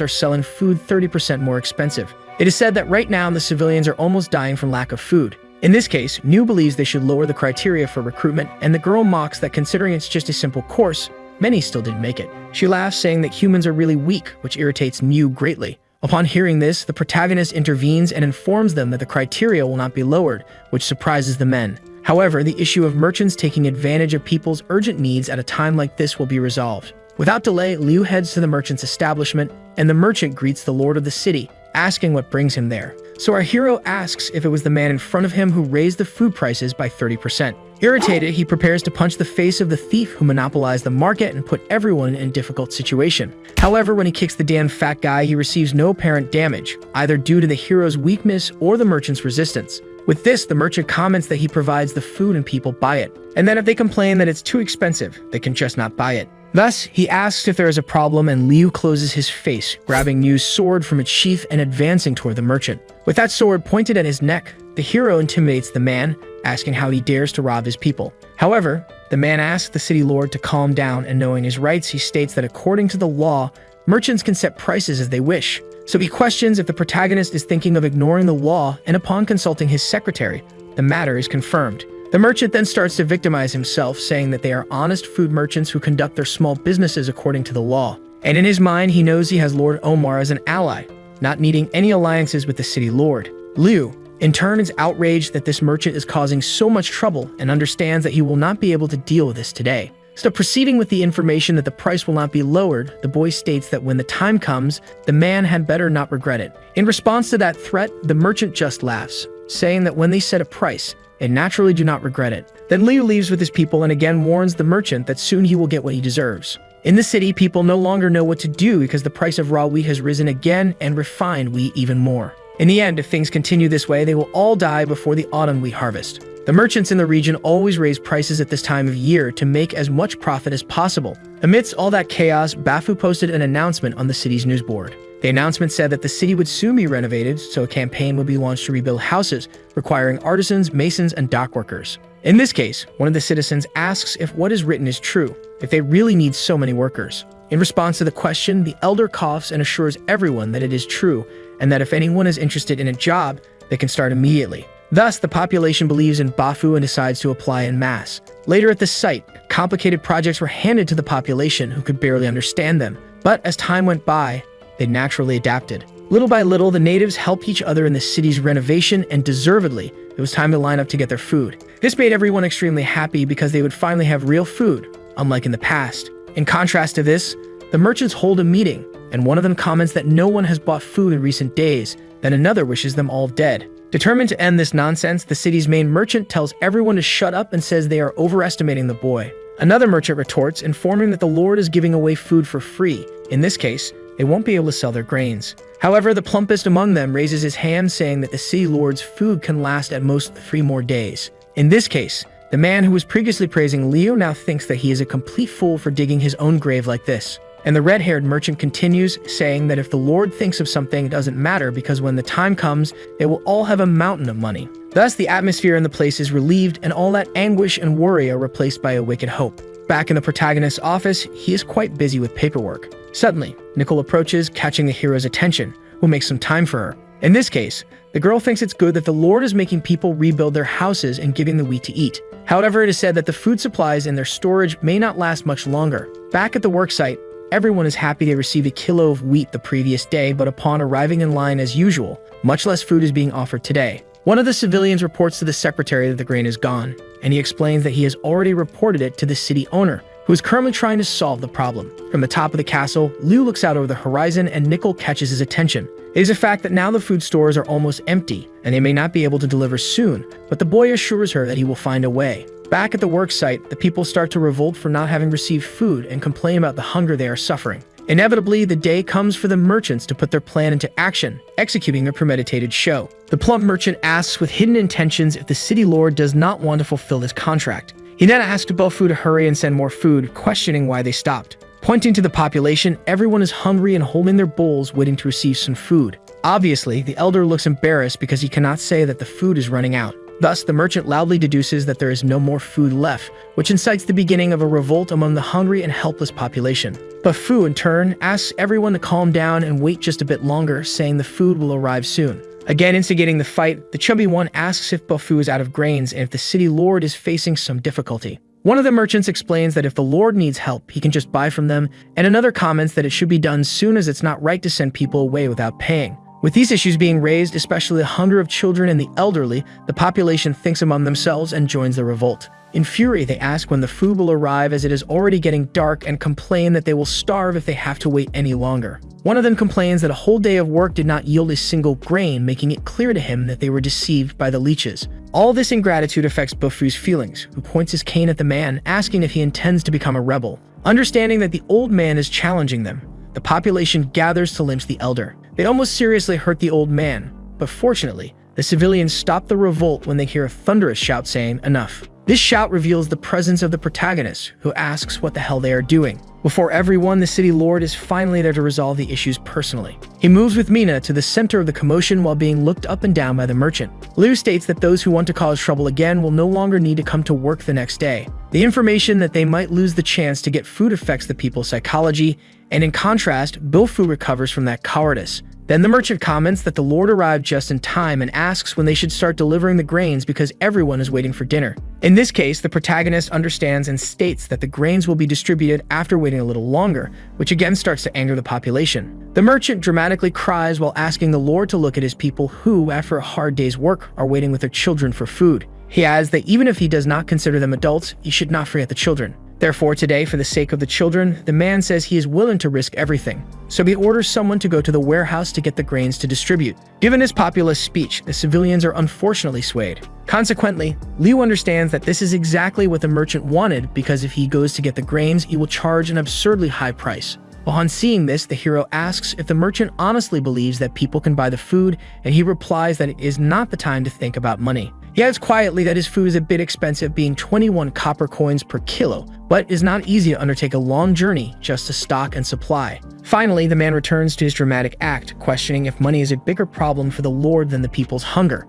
are selling food 30% more expensive. It is said that right now the civilians are almost dying from lack of food. In this case, Liu believes they should lower the criteria for recruitment, and the girl mocks that considering it's just a simple course, many still didn't make it. She laughs, saying that humans are really weak, which irritates Liu greatly. Upon hearing this, the protagonist intervenes and informs them that the criteria will not be lowered, which surprises the men. However, the issue of merchants taking advantage of people's urgent needs at a time like this will be resolved. Without delay, Liu heads to the merchant's establishment, and the merchant greets the lord of the city, asking what brings him there. So our hero asks if it was the man in front of him who raised the food prices by 30%. Irritated, he prepares to punch the face of the thief who monopolized the market and put everyone in a difficult situation. However, when he kicks the damn fat guy, he receives no apparent damage, either due to the hero's weakness or the merchant's resistance. With this, the merchant comments that he provides the food and people buy it, and that if they complain that it's too expensive, they can just not buy it. Thus, he asks if there is a problem, and Liu closes his face, grabbing Liu's sword from its sheath and advancing toward the merchant. With that sword pointed at his neck, the hero intimidates the man, asking how he dares to rob his people. However, the man asks the city lord to calm down, and knowing his rights, he states that according to the law, merchants can set prices as they wish. So he questions if the protagonist is thinking of ignoring the law, and upon consulting his secretary, the matter is confirmed. The merchant then starts to victimize himself, saying that they are honest food merchants who conduct their small businesses according to the law. And in his mind, he knows he has Lord Omar as an ally, not needing any alliances with the city lord. Liu, in turn, is outraged that this merchant is causing so much trouble and understands that he will not be able to deal with this today. So proceeding with the information that the price will not be lowered, the boy states that when the time comes, the man had better not regret it. In response to that threat, the merchant just laughs, saying that when they set a price, they naturally do not regret it. Then Liu leaves with his people and again warns the merchant that soon he will get what he deserves. In the city, people no longer know what to do because the price of raw wheat has risen again and refined wheat even more. In the end, if things continue this way, they will all die before the autumn wheat harvest. The merchants in the region always raise prices at this time of year to make as much profit as possible. Amidst all that chaos, Bafu posted an announcement on the city's news board. The announcement said that the city would soon be renovated, so a campaign would be launched to rebuild houses, requiring artisans, masons, and dock workers. In this case, one of the citizens asks if what is written is true, if they really need so many workers. In response to the question, the elder coughs and assures everyone that it is true, and that if anyone is interested in a job, they can start immediately. Thus, the population believes in Bafu and decides to apply en masse. Later at the site, complicated projects were handed to the population who could barely understand them. But as time went by, they naturally adapted. Little by little, the natives helped each other in the city's renovation, and deservedly, it was time to line up to get their food. This made everyone extremely happy because they would finally have real food, unlike in the past. In contrast to this, the merchants hold a meeting, and one of them comments that no one has bought food in recent days, then another wishes them all dead. Determined to end this nonsense, the city's main merchant tells everyone to shut up and says they are overestimating the boy. Another merchant retorts, informing that the Lord is giving away food for free. In this case, they won't be able to sell their grains. However, the plumpest among them raises his hand, saying that the city lord's food can last at most 3 more days. In this case, the man who was previously praising Leo now thinks that he is a complete fool for digging his own grave like this. And the red-haired merchant continues, saying that if the Lord thinks of something, it doesn't matter because when the time comes, they will all have a mountain of money. Thus, the atmosphere in the place is relieved, and all that anguish and worry are replaced by a wicked hope. Back in the protagonist's office, he is quite busy with paperwork. Suddenly, Nicole approaches, catching the hero's attention, who makes some time for her. In this case, the girl thinks it's good that the Lord is making people rebuild their houses and giving them wheat to eat. However, it is said that the food supplies in their storage may not last much longer. Back at the worksite, everyone is happy they received a kilo of wheat the previous day, but upon arriving in line as usual, much less food is being offered today. One of the civilians reports to the secretary that the grain is gone, and he explains that he has already reported it to the city owner, who is currently trying to solve the problem. From the top of the castle, Liu looks out over the horizon and Nicole catches his attention. It is a fact that now the food stores are almost empty, and they may not be able to deliver soon, but the boy assures her that he will find a way. Back at the work site, the people start to revolt for not having received food and complain about the hunger they are suffering. Inevitably, the day comes for the merchants to put their plan into action, executing their premeditated show. The plump merchant asks with hidden intentions if the city lord does not want to fulfill his contract. He then asks Bafu to hurry and send more food, questioning why they stopped. Pointing to the population, everyone is hungry and holding their bowls, waiting to receive some food. Obviously, the elder looks embarrassed because he cannot say that the food is running out. Thus, the merchant loudly deduces that there is no more food left, which incites the beginning of a revolt among the hungry and helpless population. Bafu, in turn, asks everyone to calm down and wait just a bit longer, saying the food will arrive soon. Again instigating the fight, the chubby one asks if Bafu is out of grains and if the city lord is facing some difficulty. One of the merchants explains that if the lord needs help, he can just buy from them, and another comments that it should be done soon as it's not right to send people away without paying. With these issues being raised, especially the hunger of children and the elderly, the population thinks among themselves and joins the revolt. In fury, they ask when the food will arrive as it is already getting dark and complain that they will starve if they have to wait any longer. One of them complains that a whole day of work did not yield a single grain, making it clear to him that they were deceived by the leeches. All this ingratitude affects Bafu's feelings, who points his cane at the man, asking if he intends to become a rebel. Understanding that the old man is challenging them, the population gathers to lynch the elder. They almost seriously hurt the old man, but fortunately, the civilians stop the revolt when they hear a thunderous shout saying, "Enough." This shout reveals the presence of the protagonist, who asks what the hell they are doing. Before everyone, the city lord is finally there to resolve the issues personally. He moves with Mina to the center of the commotion while being looked up and down by the merchant. Liu states that those who want to cause trouble again will no longer need to come to work the next day. The information that they might lose the chance to get food affects the people's psychology, and in contrast, Bafu recovers from that cowardice. Then the merchant comments that the lord arrived just in time and asks when they should start delivering the grains because everyone is waiting for dinner. In this case, the protagonist understands and states that the grains will be distributed after waiting a little longer, which again starts to anger the population. The merchant dramatically cries while asking the lord to look at his people who, after a hard day's work, are waiting with their children for food. He adds that even if he does not consider them adults, he should not forget the children. Therefore, today, for the sake of the children, the man says he is willing to risk everything. So he orders someone to go to the warehouse to get the grains to distribute. Given his populist speech, the civilians are unfortunately swayed. Consequently, Liu understands that this is exactly what the merchant wanted because if he goes to get the grains, he will charge an absurdly high price. Upon seeing this, the hero asks if the merchant honestly believes that people can buy the food, and he replies that it is not the time to think about money. He adds quietly that his food is a bit expensive, being 21 copper coins per kilo, but it is not easy to undertake a long journey just to stock and supply. Finally, the man returns to his dramatic act, questioning if money is a bigger problem for the lord than the people's hunger.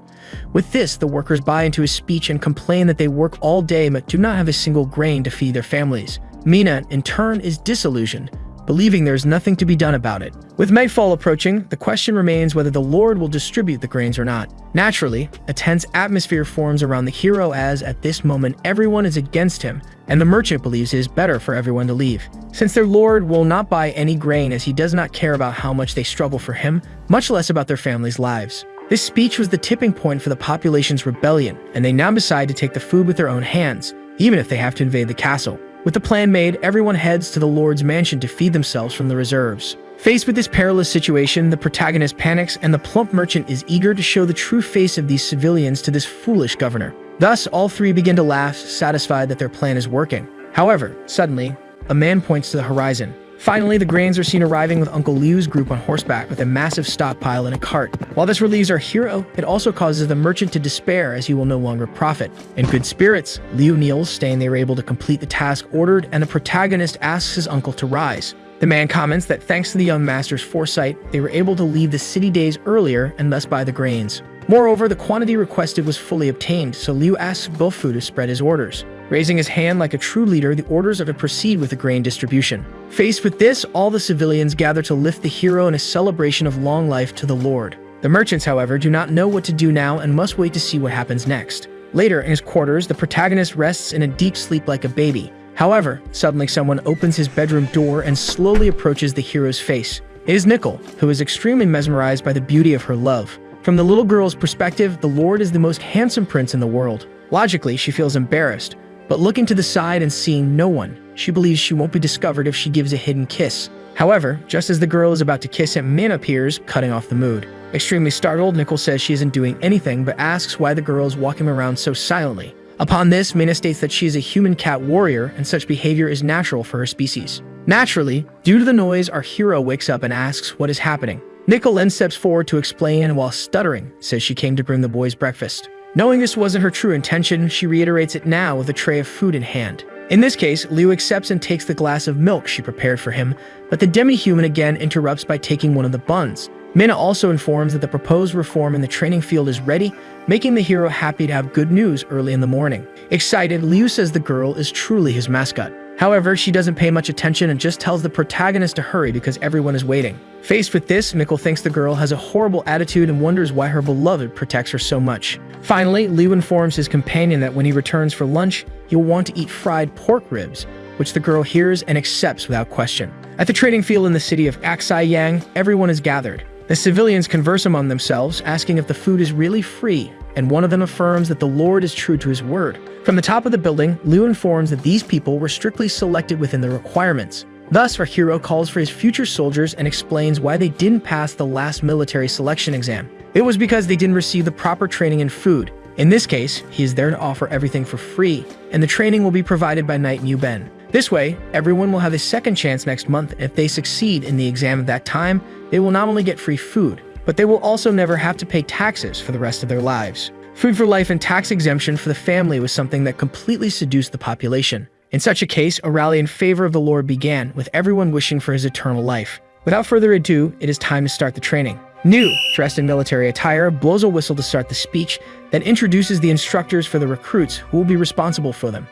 With this, the workers buy into his speech and complain that they work all day but do not have a single grain to feed their families. Mina, in turn, is disillusioned, believing there is nothing to be done about it. With nightfall approaching, the question remains whether the Lord will distribute the grains or not. Naturally, a tense atmosphere forms around the hero as, at this moment, everyone is against him, and the merchant believes it is better for everyone to leave, since their Lord will not buy any grain as he does not care about how much they struggle for him, much less about their families' lives. This speech was the tipping point for the population's rebellion, and they now decide to take the food with their own hands, even if they have to invade the castle. With the plan made, everyone heads to the Lord's mansion to feed themselves from the reserves. Faced with this perilous situation, the protagonist panics, and the plump merchant is eager to show the true face of these civilians to this foolish governor. Thus, all three begin to laugh, satisfied that their plan is working. However, suddenly, a man points to the horizon. Finally, the grains are seen arriving with Uncle Liu's group on horseback with a massive stockpile in a cart. While this relieves our hero, it also causes the merchant to despair as he will no longer profit. In good spirits, Liu kneels, saying they were able to complete the task ordered, and the protagonist asks his uncle to rise. The man comments that thanks to the young master's foresight, they were able to leave the city days earlier and thus buy the grains. Moreover, the quantity requested was fully obtained, so Liu asks Bofu to spread his orders. Raising his hand like a true leader, the orders are to proceed with the grain distribution. Faced with this, all the civilians gather to lift the hero in a celebration of long life to the Lord. The merchants, however, do not know what to do now and must wait to see what happens next. Later, in his quarters, the protagonist rests in a deep sleep like a baby. However, suddenly someone opens his bedroom door and slowly approaches the hero's face. It is Nicole, who is extremely mesmerized by the beauty of her love. From the little girl's perspective, the Lord is the most handsome prince in the world. Logically, she feels embarrassed, but looking to the side and seeing no one, she believes she won't be discovered if she gives a hidden kiss. However, just as the girl is about to kiss him, Min appears, cutting off the mood. Extremely startled, Nicole says she isn't doing anything but asks why the girl is walking around so silently. Upon this, Mina states that she is a human cat warrior and such behavior is natural for her species. Naturally, due to the noise, our hero wakes up and asks what is happening. Nicole then steps forward to explain and while stuttering, says she came to bring the boys breakfast. Knowing this wasn't her true intention, she reiterates it now with a tray of food in hand. In this case, Liu accepts and takes the glass of milk she prepared for him, but the demi-human again interrupts by taking one of the buns. Mina also informs that the proposed reform in the training field is ready, making the hero happy to have good news early in the morning. Excited, Liu says the girl is truly his mascot. However, she doesn't pay much attention and just tells the protagonist to hurry because everyone is waiting. Faced with this, Nicole thinks the girl has a horrible attitude and wonders why her beloved protects her so much. Finally, Liu informs his companion that when he returns for lunch, he'll want to eat fried pork ribs, which the girl hears and accepts without question. At the trading field in the city of Aksai-Yang, everyone is gathered. The civilians converse among themselves, asking if the food is really free, and one of them affirms that the Lord is true to his word. From the top of the building, Liu informs that these people were strictly selected within the requirements. Thus, our hero calls for his future soldiers and explains why they didn't pass the last military selection exam. It was because they didn't receive the proper training in food. In this case, he is there to offer everything for free, and the training will be provided by Knight New Ben. This way, everyone will have a second chance next month. If they succeed in the exam at that time, they will not only get free food, but they will also never have to pay taxes for the rest of their lives. Food for life and tax exemption for the family was something that completely seduced the population. In such a case, a rally in favor of the Lord began, with everyone wishing for his eternal life. Without further ado, it is time to start the training. New, dressed in military attire, blows a whistle to start the speech, then introduces the instructors for the recruits who will be responsible for them.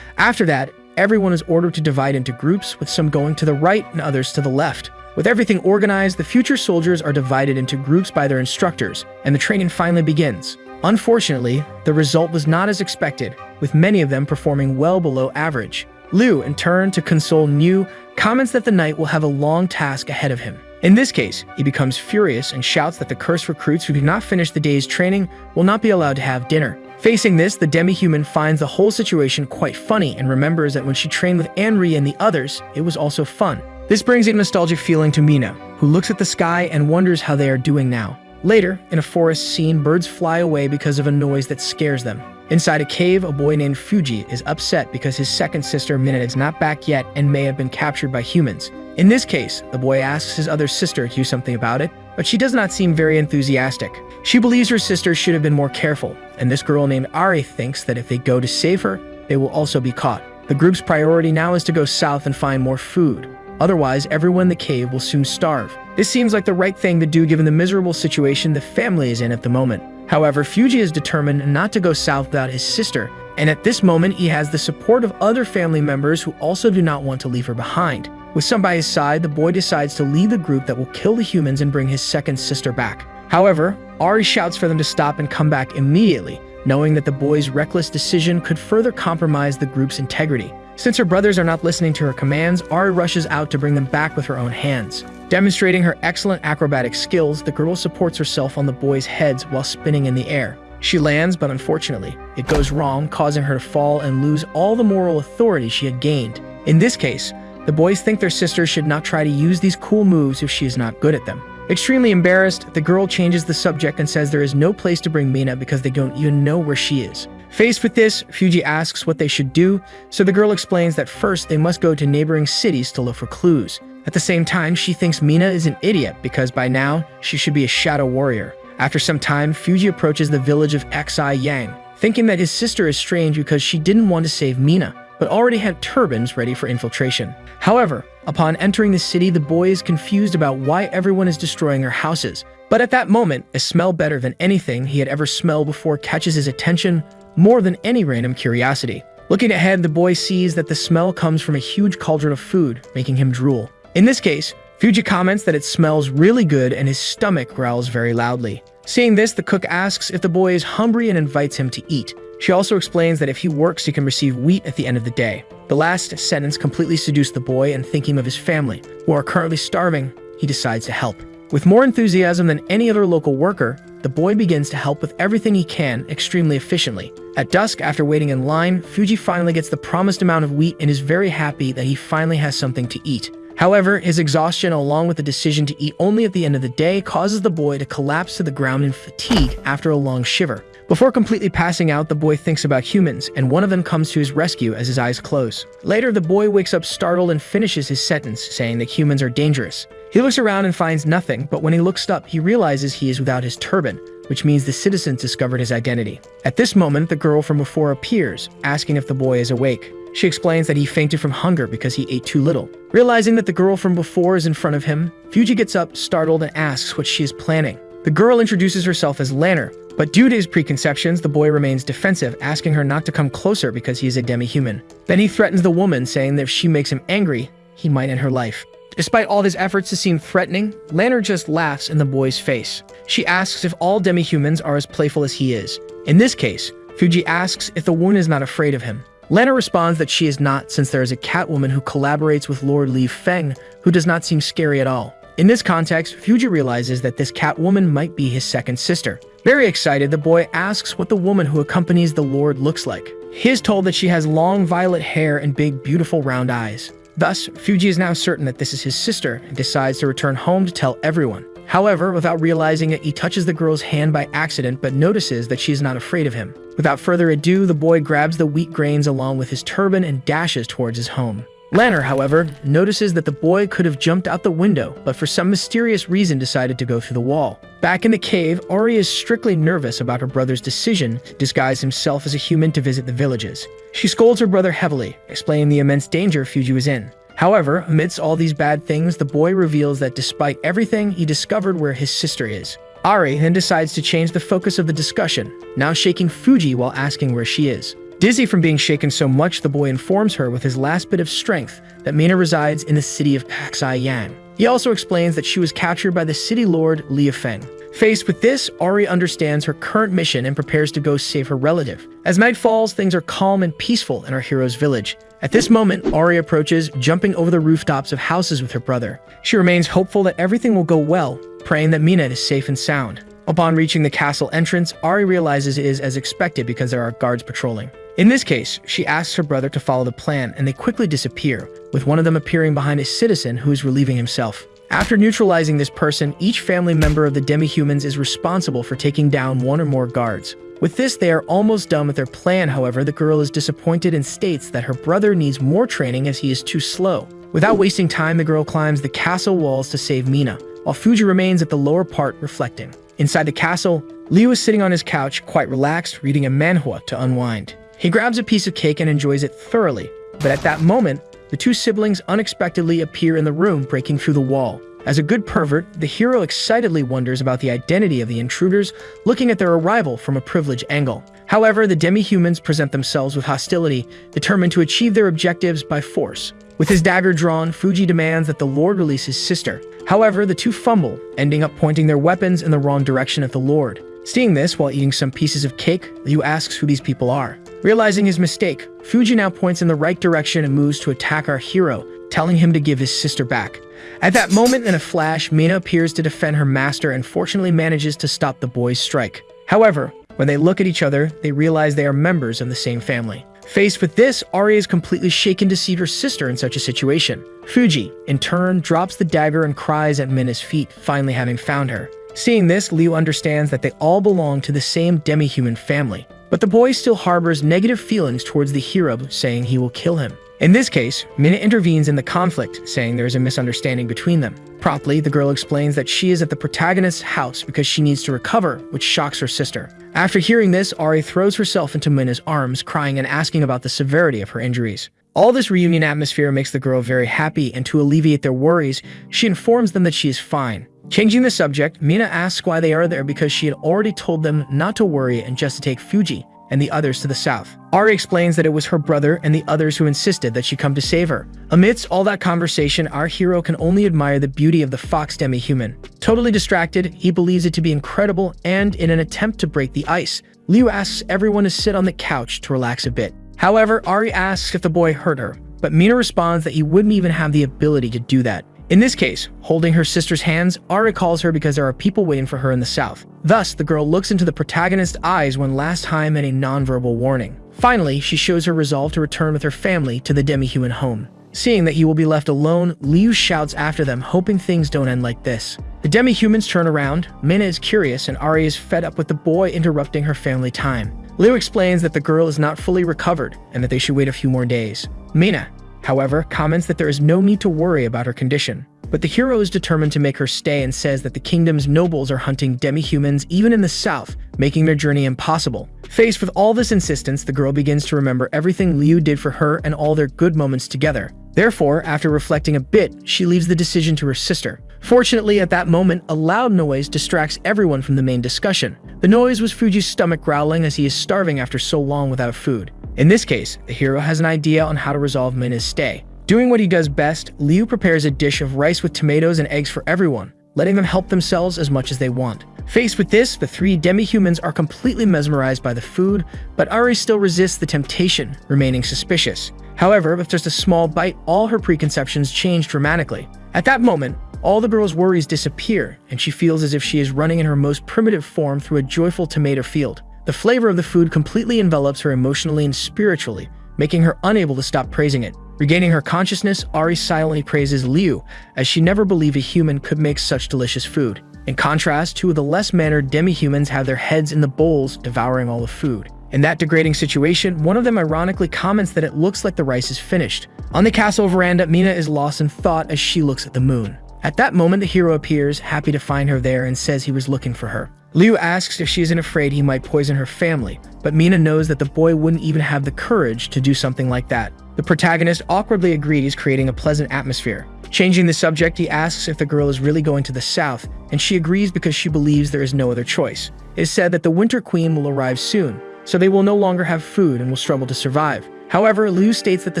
After that, everyone is ordered to divide into groups, with some going to the right and others to the left. With everything organized, the future soldiers are divided into groups by their instructors, and the training finally begins. Unfortunately, the result was not as expected, with many of them performing well below average. Liu, in turn, to console Niu, comments that the knight will have a long task ahead of him. In this case, he becomes furious and shouts that the cursed recruits who do not finish the day's training will not be allowed to have dinner. Facing this, the demi-human finds the whole situation quite funny and remembers that when she trained with Anri and the others, it was also fun. This brings a nostalgic feeling to Mina, who looks at the sky and wonders how they are doing now. Later, in a forest scene, birds fly away because of a noise that scares them. Inside a cave, a boy named Fuji is upset because his second sister Minute is not back yet and may have been captured by humans. In this case, the boy asks his other sister to do something about it, but she does not seem very enthusiastic. She believes her sister should have been more careful, and this girl named Ari thinks that if they go to save her, they will also be caught. The group's priority now is to go south and find more food. Otherwise, everyone in the cave will soon starve. This seems like the right thing to do given the miserable situation the family is in at the moment. However, Fuji is determined not to go south without his sister, and at this moment he has the support of other family members who also do not want to leave her behind. With some by his side, the boy decides to lead the group that will kill the humans and bring his second sister back. However, Ari shouts for them to stop and come back immediately, knowing that the boy's reckless decision could further compromise the group's integrity. Since her brothers are not listening to her commands, Ari rushes out to bring them back with her own hands. Demonstrating her excellent acrobatic skills, the girl supports herself on the boys' heads while spinning in the air. She lands, but unfortunately, it goes wrong, causing her to fall and lose all the moral authority she had gained. In this case, the boys think their sister should not try to use these cool moves if she is not good at them. Extremely embarrassed, the girl changes the subject and says there is no place to bring Mina because they don't even know where she is. Faced with this, Fuji asks what they should do, so the girl explains that first they must go to neighboring cities to look for clues. At the same time, she thinks Mina is an idiot because by now, she should be a shadow warrior. After some time, Fuji approaches the village of Xi Yang, thinking that his sister is strange because she didn't want to save Mina, but already had turbans ready for infiltration. However, upon entering the city, the boy is confused about why everyone is destroying their houses. But at that moment, a smell better than anything he had ever smelled before catches his attention more than any random curiosity. Looking ahead, the boy sees that the smell comes from a huge cauldron of food, making him drool. In this case, Fuji comments that it smells really good and his stomach growls very loudly. Seeing this, the cook asks if the boy is hungry and invites him to eat. She also explains that if he works, he can receive wheat at the end of the day. The last sentence completely seduced the boy, and thinking of his family, who are currently starving, he decides to help. With more enthusiasm than any other local worker, the boy begins to help with everything he can extremely efficiently. At dusk, after waiting in line, Fuji finally gets the promised amount of wheat and is very happy that he finally has something to eat. However, his exhaustion, along with the decision to eat only at the end of the day, causes the boy to collapse to the ground in fatigue after a long shiver. Before completely passing out, the boy thinks about humans, and one of them comes to his rescue as his eyes close. Later, the boy wakes up startled and finishes his sentence, saying that humans are dangerous. He looks around and finds nothing, but when he looks up, he realizes he is without his turban, which means the citizens discovered his identity. At this moment, the girl from before appears, asking if the boy is awake. She explains that he fainted from hunger because he ate too little. Realizing that the girl from before is in front of him, Fuji gets up, startled, and asks what she is planning. The girl introduces herself as Lanner, but due to his preconceptions, the boy remains defensive, asking her not to come closer because he is a demi-human. Then he threatens the woman, saying that if she makes him angry, he might end her life. Despite all his efforts to seem threatening, Lanner just laughs in the boy's face. She asks if all demi-humans are as playful as he is. In this case, Fuji asks if the woman is not afraid of him. Lanner responds that she is not, since there is a catwoman who collaborates with Lord Li Feng, who does not seem scary at all. In this context, Fuji realizes that this catwoman might be his second sister. Very excited, the boy asks what the woman who accompanies the Lord looks like. He is told that she has long violet hair and big, beautiful round eyes. Thus, Fuji is now certain that this is his sister and decides to return home to tell everyone. However, without realizing it, he touches the girl's hand by accident but notices that she is not afraid of him. Without further ado, the boy grabs the wheat grains along with his turban and dashes towards his home. Lanner, however, notices that the boy could have jumped out the window, but for some mysterious reason decided to go through the wall. Back in the cave, Ori is strictly nervous about her brother's decision to disguise himself as a human to visit the villages. She scolds her brother heavily, explaining the immense danger Fuji was in. However, amidst all these bad things, the boy reveals that despite everything, he discovered where his sister is. Ari then decides to change the focus of the discussion, now shaking Fuji while asking where she is. Dizzy from being shaken so much, the boy informs her with his last bit of strength that Mina resides in the city of Xi Yang. He also explains that she was captured by the city lord Li Feng. Faced with this, Ari understands her current mission and prepares to go save her relative. As night falls, things are calm and peaceful in our hero's village. At this moment, Ari approaches, jumping over the rooftops of houses with her brother. She remains hopeful that everything will go well, praying that Mina is safe and sound. Upon reaching the castle entrance, Ari realizes it is as expected because there are guards patrolling. In this case, she asks her brother to follow the plan, and they quickly disappear, with one of them appearing behind a citizen who is relieving himself. After neutralizing this person, each family member of the demi-humans is responsible for taking down one or more guards. With this, they are almost done with their plan. However, the girl is disappointed and states that her brother needs more training as he is too slow. Without wasting time, the girl climbs the castle walls to save Mina, while Fuji remains at the lower part reflecting. Inside the castle, Liu is sitting on his couch, quite relaxed, reading a manhwa to unwind. He grabs a piece of cake and enjoys it thoroughly, but at that moment, the two siblings unexpectedly appear in the room, breaking through the wall. As a good pervert, the hero excitedly wonders about the identity of the intruders, looking at their arrival from a privileged angle. However, the demi-humans present themselves with hostility, determined to achieve their objectives by force. With his dagger drawn, Fuji demands that the Lord release his sister. However, the two fumble, ending up pointing their weapons in the wrong direction at the Lord. Seeing this while eating some pieces of cake, Liu asks who these people are. Realizing his mistake, Fuji now points in the right direction and moves to attack our hero, telling him to give his sister back. At that moment, in a flash, Mina appears to defend her master and fortunately manages to stop the boy's strike. However, when they look at each other, they realize they are members of the same family. Faced with this, Ari is completely shaken to see her sister in such a situation. Fuji, in turn, drops the dagger and cries at Mina's feet, finally having found her. Seeing this, Liu understands that they all belong to the same demi-human family. But the boy still harbors negative feelings towards the hero, saying he will kill him. In this case, Mina intervenes in the conflict, saying there is a misunderstanding between them. Promptly, the girl explains that she is at the protagonist's house because she needs to recover, which shocks her sister. After hearing this, Ari throws herself into Mina's arms, crying and asking about the severity of her injuries. All this reunion atmosphere makes the girl very happy, and to alleviate their worries, she informs them that she is fine. Changing the subject, Mina asks why they are there because she had already told them not to worry and just to take Fuji and the others to the south. Ari explains that it was her brother and the others who insisted that she come to save her. Amidst all that conversation, our hero can only admire the beauty of the fox demi-human. Totally distracted, he believes it to be incredible, and in an attempt to break the ice, Liu asks everyone to sit on the couch to relax a bit. However, Ari asks if the boy hurt her, but Mina responds that he wouldn't even have the ability to do that. In this case, holding her sister's hands, Ari calls her because there are people waiting for her in the south. Thus, the girl looks into the protagonist's eyes one last time in a non-verbal warning. Finally, she shows her resolve to return with her family to the demi-human home. Seeing that he will be left alone, Liu shouts after them, hoping things don't end like this. The demi-humans turn around, Mina is curious, and Ari is fed up with the boy interrupting her family time. Liu explains that the girl is not fully recovered and that they should wait a few more days. Mina, however, comments that there is no need to worry about her condition. But the hero is determined to make her stay and says that the kingdom's nobles are hunting demi-humans even in the south, making their journey impossible. Faced with all this insistence, the girl begins to remember everything Liu did for her and all their good moments together. Therefore, after reflecting a bit, she leaves the decision to her sister. Fortunately, at that moment, a loud noise distracts everyone from the main discussion. The noise was Fuji's stomach growling as he is starving after so long without food. In this case, the hero has an idea on how to resolve Mina's stay. Doing what he does best, Liu prepares a dish of rice with tomatoes and eggs for everyone, letting them help themselves as much as they want. Faced with this, the three demi-humans are completely mesmerized by the food, but Ari still resists the temptation, remaining suspicious. However, with just a small bite, all her preconceptions change dramatically. At that moment, all the girl's worries disappear, and she feels as if she is running in her most primitive form through a joyful tomato field. The flavor of the food completely envelops her emotionally and spiritually, making her unable to stop praising it. Regaining her consciousness, Ari silently praises Liu, as she never believed a human could make such delicious food. In contrast, two of the less mannered demi-humans have their heads in the bowls, devouring all the food. In that degrading situation, one of them ironically comments that it looks like the rice is finished. On the castle veranda, Mina is lost in thought as she looks at the moon. At that moment, the hero appears, happy to find her there, and says he was looking for her. Liu asks if she isn't afraid he might poison her family, but Mina knows that the boy wouldn't even have the courage to do something like that. The protagonist awkwardly agrees, creating a pleasant atmosphere. Changing the subject, he asks if the girl is really going to the south, and she agrees because she believes there is no other choice. It is said that the Winter Queen will arrive soon, so they will no longer have food and will struggle to survive. However, Liu states that the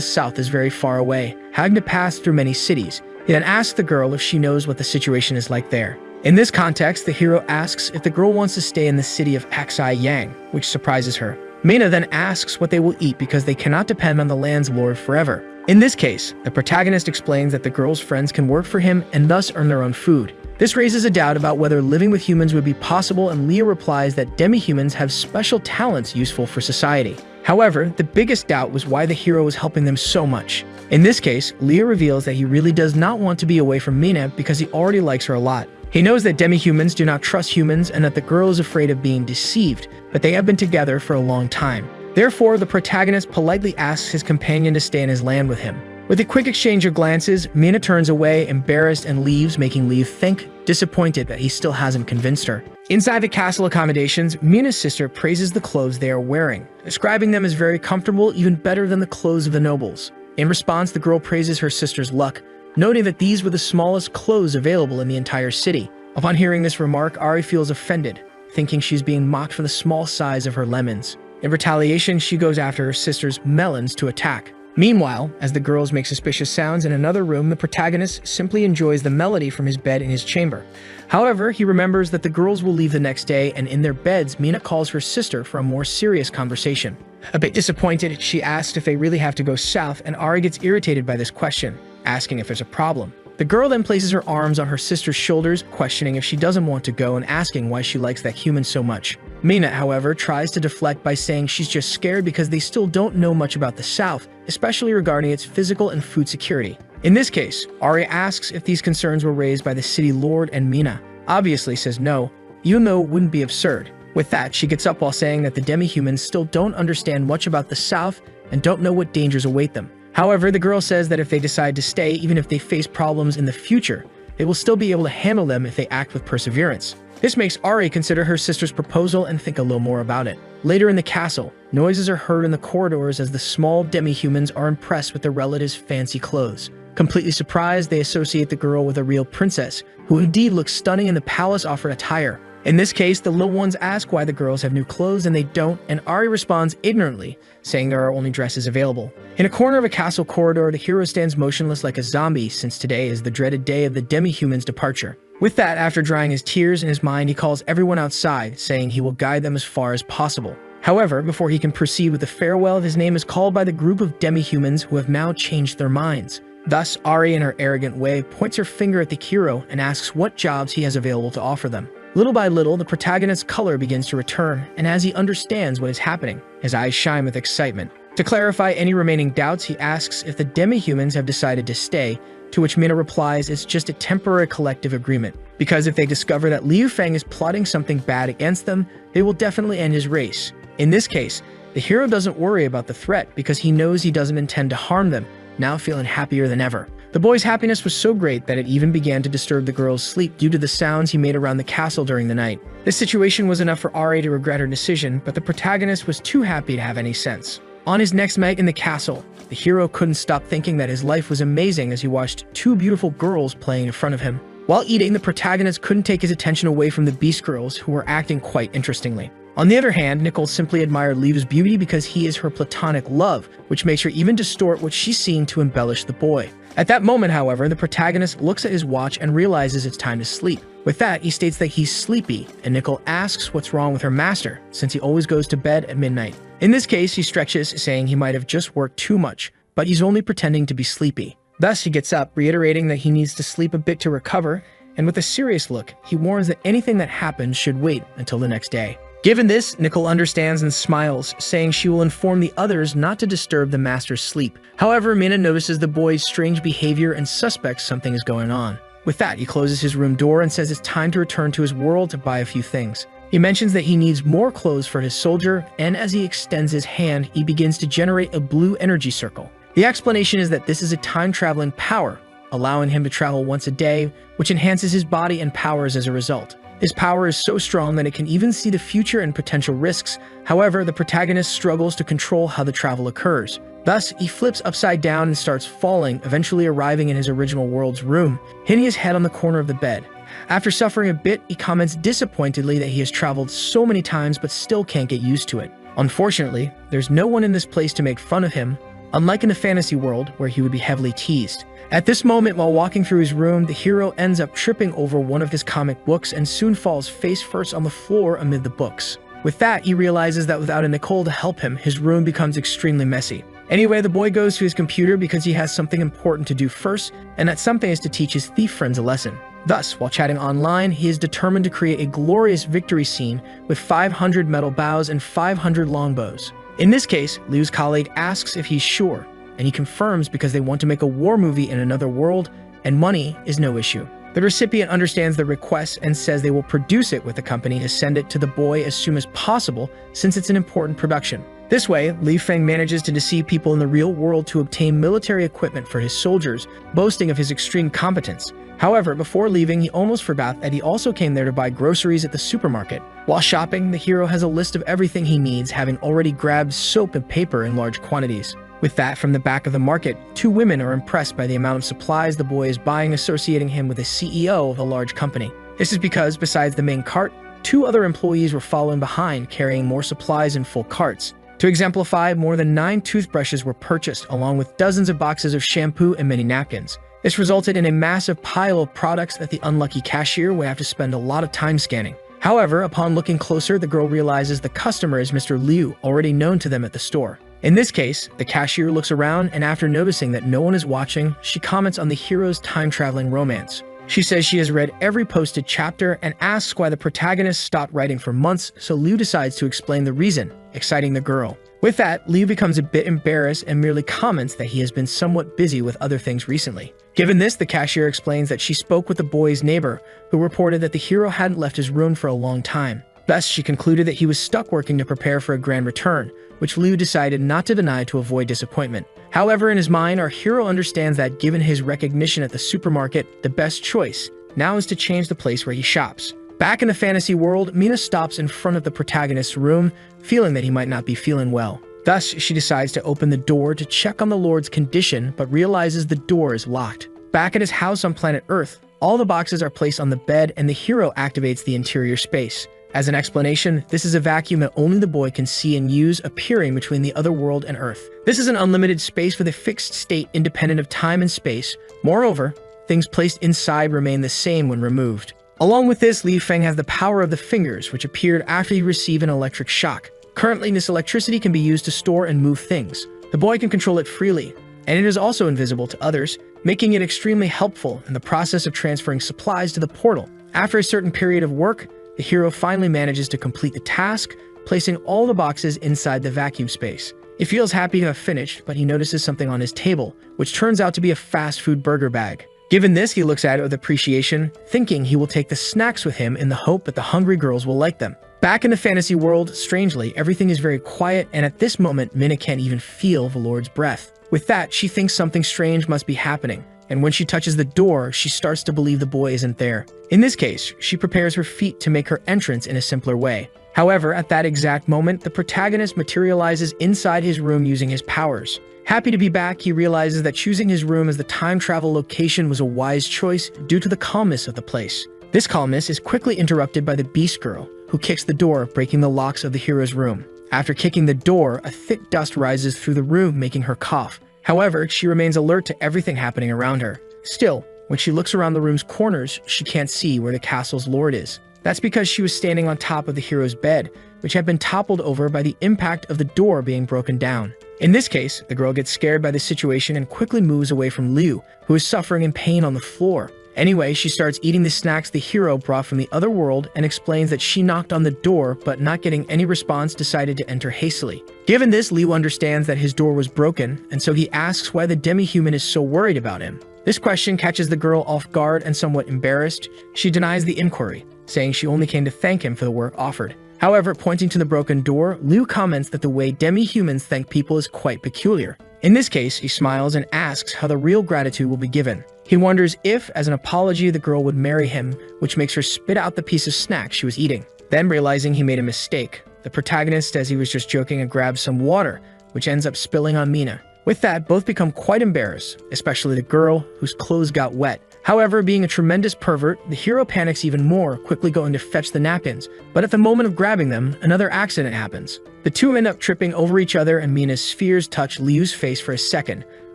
south is very far away, having to pass through many cities. He then asks the girl if she knows what the situation is like there. In this context, the hero asks if the girl wants to stay in the city of Paksai Yang, which surprises her. Mina then asks what they will eat because they cannot depend on the land's lord forever. In this case, the protagonist explains that the girl's friends can work for him and thus earn their own food. This raises a doubt about whether living with humans would be possible, and Leah replies that demi-humans have special talents useful for society. However, the biggest doubt was why the hero was helping them so much. In this case, Leah reveals that he really does not want to be away from Mina because he already likes her a lot. He knows that demi-humans do not trust humans and that the girl is afraid of being deceived, but they have been together for a long time. Therefore, the protagonist politely asks his companion to stay in his land with him. With a quick exchange of glances, Mina turns away, embarrassed, and leaves, making Leah think, disappointed that he still hasn't convinced her. Inside the castle accommodations, Mina's sister praises the clothes they are wearing, describing them as very comfortable, even better than the clothes of the nobles. In response, the girl praises her sister's luck, noting that these were the smallest clothes available in the entire city. Upon hearing this remark, Ari feels offended, thinking she's being mocked for the small size of her lemons. In retaliation, she goes after her sister's melons to attack. Meanwhile, as the girls make suspicious sounds in another room, the protagonist simply enjoys the melody from his bed in his chamber. However, he remembers that the girls will leave the next day, and in their beds, Mina calls her sister for a more serious conversation. A bit disappointed, she asks if they really have to go south, and Ari gets irritated by this question, asking if there's a problem. The girl then places her arms on her sister's shoulders, questioning if she doesn't want to go and asking why she likes that human so much. Mina, however, tries to deflect by saying she's just scared because they still don't know much about the South, especially regarding its physical and food security. In this case, Ari asks if these concerns were raised by the city lord, and Mina obviously says no, even though it wouldn't be absurd. With that, she gets up while saying that the demi-humans still don't understand much about the South and don't know what dangers await them. However, the girl says that if they decide to stay, even if they face problems in the future, they will still be able to handle them if they act with perseverance. This makes Ari consider her sister's proposal and think a little more about it. Later in the castle, noises are heard in the corridors as the small demi-humans are impressed with their relatives' fancy clothes. Completely surprised, they associate the girl with a real princess, who indeed looks stunning in the palace-offered attire. In this case, the little ones ask why the girls have new clothes and they don't, and Ari responds ignorantly, saying there are only dresses available. In a corner of a castle corridor, the hero stands motionless like a zombie, since today is the dreaded day of the demi-human's departure. With that, after drying his tears in his mind, he calls everyone outside, saying he will guide them as far as possible. However, before he can proceed with the farewell, his name is called by the group of demi-humans who have now changed their minds. Thus, Ari, in her arrogant way, points her finger at the hero and asks what jobs he has available to offer them. Little by little, the protagonist's color begins to return, and as he understands what is happening, his eyes shine with excitement. To clarify any remaining doubts, he asks if the demi-humans have decided to stay, to which Mina replies it's just a temporary collective agreement, because if they discover that Liu Feng is plotting something bad against them, they will definitely end his race. In this case, the hero doesn't worry about the threat because he knows he doesn't intend to harm them, now feeling happier than ever. The boy's happiness was so great that it even began to disturb the girl's sleep due to the sounds he made around the castle during the night. This situation was enough for Ari to regret her decision, but the protagonist was too happy to have any sense. On his next night in the castle, the hero couldn't stop thinking that his life was amazing as he watched two beautiful girls playing in front of him. While eating, the protagonist couldn't take his attention away from the beast girls, who were acting quite interestingly. On the other hand, Nicole simply admired Liu's beauty because he is her platonic love, which makes her even distort what she's seen to embellish the boy. At that moment, however, the protagonist looks at his watch and realizes it's time to sleep. With that, he states that he's sleepy, and Nicole asks what's wrong with her master, since he always goes to bed at midnight. In this case, he stretches, saying he might have just worked too much, but he's only pretending to be sleepy. Thus, he gets up, reiterating that he needs to sleep a bit to recover, and with a serious look, he warns that anything that happens should wait until the next day. Given this, Nicole understands and smiles, saying she will inform the others not to disturb the master's sleep. However, Mina notices the boy's strange behavior and suspects something is going on. With that, he closes his room door and says it's time to return to his world to buy a few things. He mentions that he needs more clothes for his soldier, and as he extends his hand, he begins to generate a blue energy circle. The explanation is that this is a time-traveling power, allowing him to travel once a day, which enhances his body and powers as a result. His power is so strong that it can even see the future and potential risks. However, the protagonist struggles to control how the travel occurs. Thus, he flips upside down and starts falling, eventually arriving in his original world's room, hitting his head on the corner of the bed. After suffering a bit, he comments disappointedly that he has traveled so many times but still can't get used to it. Unfortunately, there's no one in this place to make fun of him, unlike in the fantasy world where he would be heavily teased. At this moment, while walking through his room, the hero ends up tripping over one of his comic books and soon falls face first on the floor amid the books. With that, he realizes that without a Nicole to help him, his room becomes extremely messy. Anyway, the boy goes to his computer because he has something important to do first, and that something is to teach his thief friends a lesson. Thus, while chatting online, he is determined to create a glorious victory scene with 500 metal bows and 500 longbows. In this case, Liu's colleague asks if he's sure, and he confirms because they want to make a war movie in another world, and money is no issue. The recipient understands the request and says they will produce it with the company to send it to the boy as soon as possible since it's an important production. This way, Liu Feng manages to deceive people in the real world to obtain military equipment for his soldiers, boasting of his extreme competence. However, before leaving, he almost forgot that he also came there to buy groceries at the supermarket. While shopping, the hero has a list of everything he needs, having already grabbed soap and paper in large quantities. With that, from the back of the market, two women are impressed by the amount of supplies the boy is buying, associating him with the CEO of a large company. This is because, besides the main cart, two other employees were following behind, carrying more supplies in full carts. To exemplify, more than 9 toothbrushes were purchased, along with dozens of boxes of shampoo and many napkins. This resulted in a massive pile of products that the unlucky cashier would have to spend a lot of time scanning. However, upon looking closer, the girl realizes the customer is Mr. Liu, already known to them at the store. In this case, the cashier looks around, and after noticing that no one is watching, she comments on the hero's time-traveling romance. She says she has read every posted chapter and asks why the protagonist stopped writing for months, so Liu decides to explain the reason, exciting the girl. With that, Liu becomes a bit embarrassed and merely comments that he has been somewhat busy with other things recently. Given this, the cashier explains that she spoke with the boy's neighbor, who reported that the hero hadn't left his room for a long time. Thus, she concluded that he was stuck working to prepare for a grand return, which Liu decided not to deny to avoid disappointment. However, in his mind, our hero understands that given his recognition at the supermarket, the best choice now is to change the place where he shops. Back in the fantasy world, Mina stops in front of the protagonist's room, feeling that he might not be feeling well. Thus, she decides to open the door to check on the Lord's condition, but realizes the door is locked. Back at his house on planet Earth, all the boxes are placed on the bed and the hero activates the interior space. As an explanation, this is a vacuum that only the boy can see and use, appearing between the other world and Earth. This is an unlimited space with a fixed state independent of time and space. Moreover, things placed inside remain the same when removed. Along with this, Li Feng has the power of the fingers, which appeared after he received an electric shock. Currently, this electricity can be used to store and move things. The boy can control it freely, and it is also invisible to others, making it extremely helpful in the process of transferring supplies to the portal. After a certain period of work, the hero finally manages to complete the task, placing all the boxes inside the vacuum space. He feels happy to have finished, but he notices something on his table, which turns out to be a fast food burger bag. Given this, he looks at it with appreciation, thinking he will take the snacks with him in the hope that the hungry girls will like them. Back in the fantasy world, strangely, everything is very quiet, and at this moment, Mina can't even feel the Lord's breath. With that, she thinks something strange must be happening, and when she touches the door, she starts to believe the boy isn't there. In this case, she prepares her feet to make her entrance in a simpler way. However, at that exact moment, the protagonist materializes inside his room using his powers. Happy to be back, he realizes that choosing his room as the time travel location was a wise choice due to the calmness of the place. This calmness is quickly interrupted by the Beast Girl, who kicks the door, breaking the locks of the hero's room. After kicking the door, a thick dust rises through the room, making her cough. However, she remains alert to everything happening around her. Still, when she looks around the room's corners, she can't see where the castle's lord is. That's because she was standing on top of the hero's bed, which had been toppled over by the impact of the door being broken down. In this case, the girl gets scared by the situation and quickly moves away from Liu, who is suffering in pain on the floor. Anyway, she starts eating the snacks the hero brought from the other world and explains that she knocked on the door, but not getting any response, decided to enter hastily. Given this, Liu understands that his door was broken, and so he asks why the demi-human is so worried about him. This question catches the girl off guard and somewhat embarrassed. She denies the inquiry, saying she only came to thank him for the work offered. However, pointing to the broken door, Liu comments that the way demi-humans thank people is quite peculiar. In this case, he smiles and asks how the real gratitude will be given. He wonders if, as an apology, the girl would marry him, which makes her spit out the piece of snack she was eating. Then, realizing he made a mistake, the protagonist says he was just joking and grabs some water, which ends up spilling on Mina. With that, both become quite embarrassed, especially the girl, whose clothes got wet. However, being a tremendous pervert, the hero panics even more, quickly going to fetch the napkins. But at the moment of grabbing them, another accident happens. The two end up tripping over each other, and Mina's spheres touch Liu's face for a second,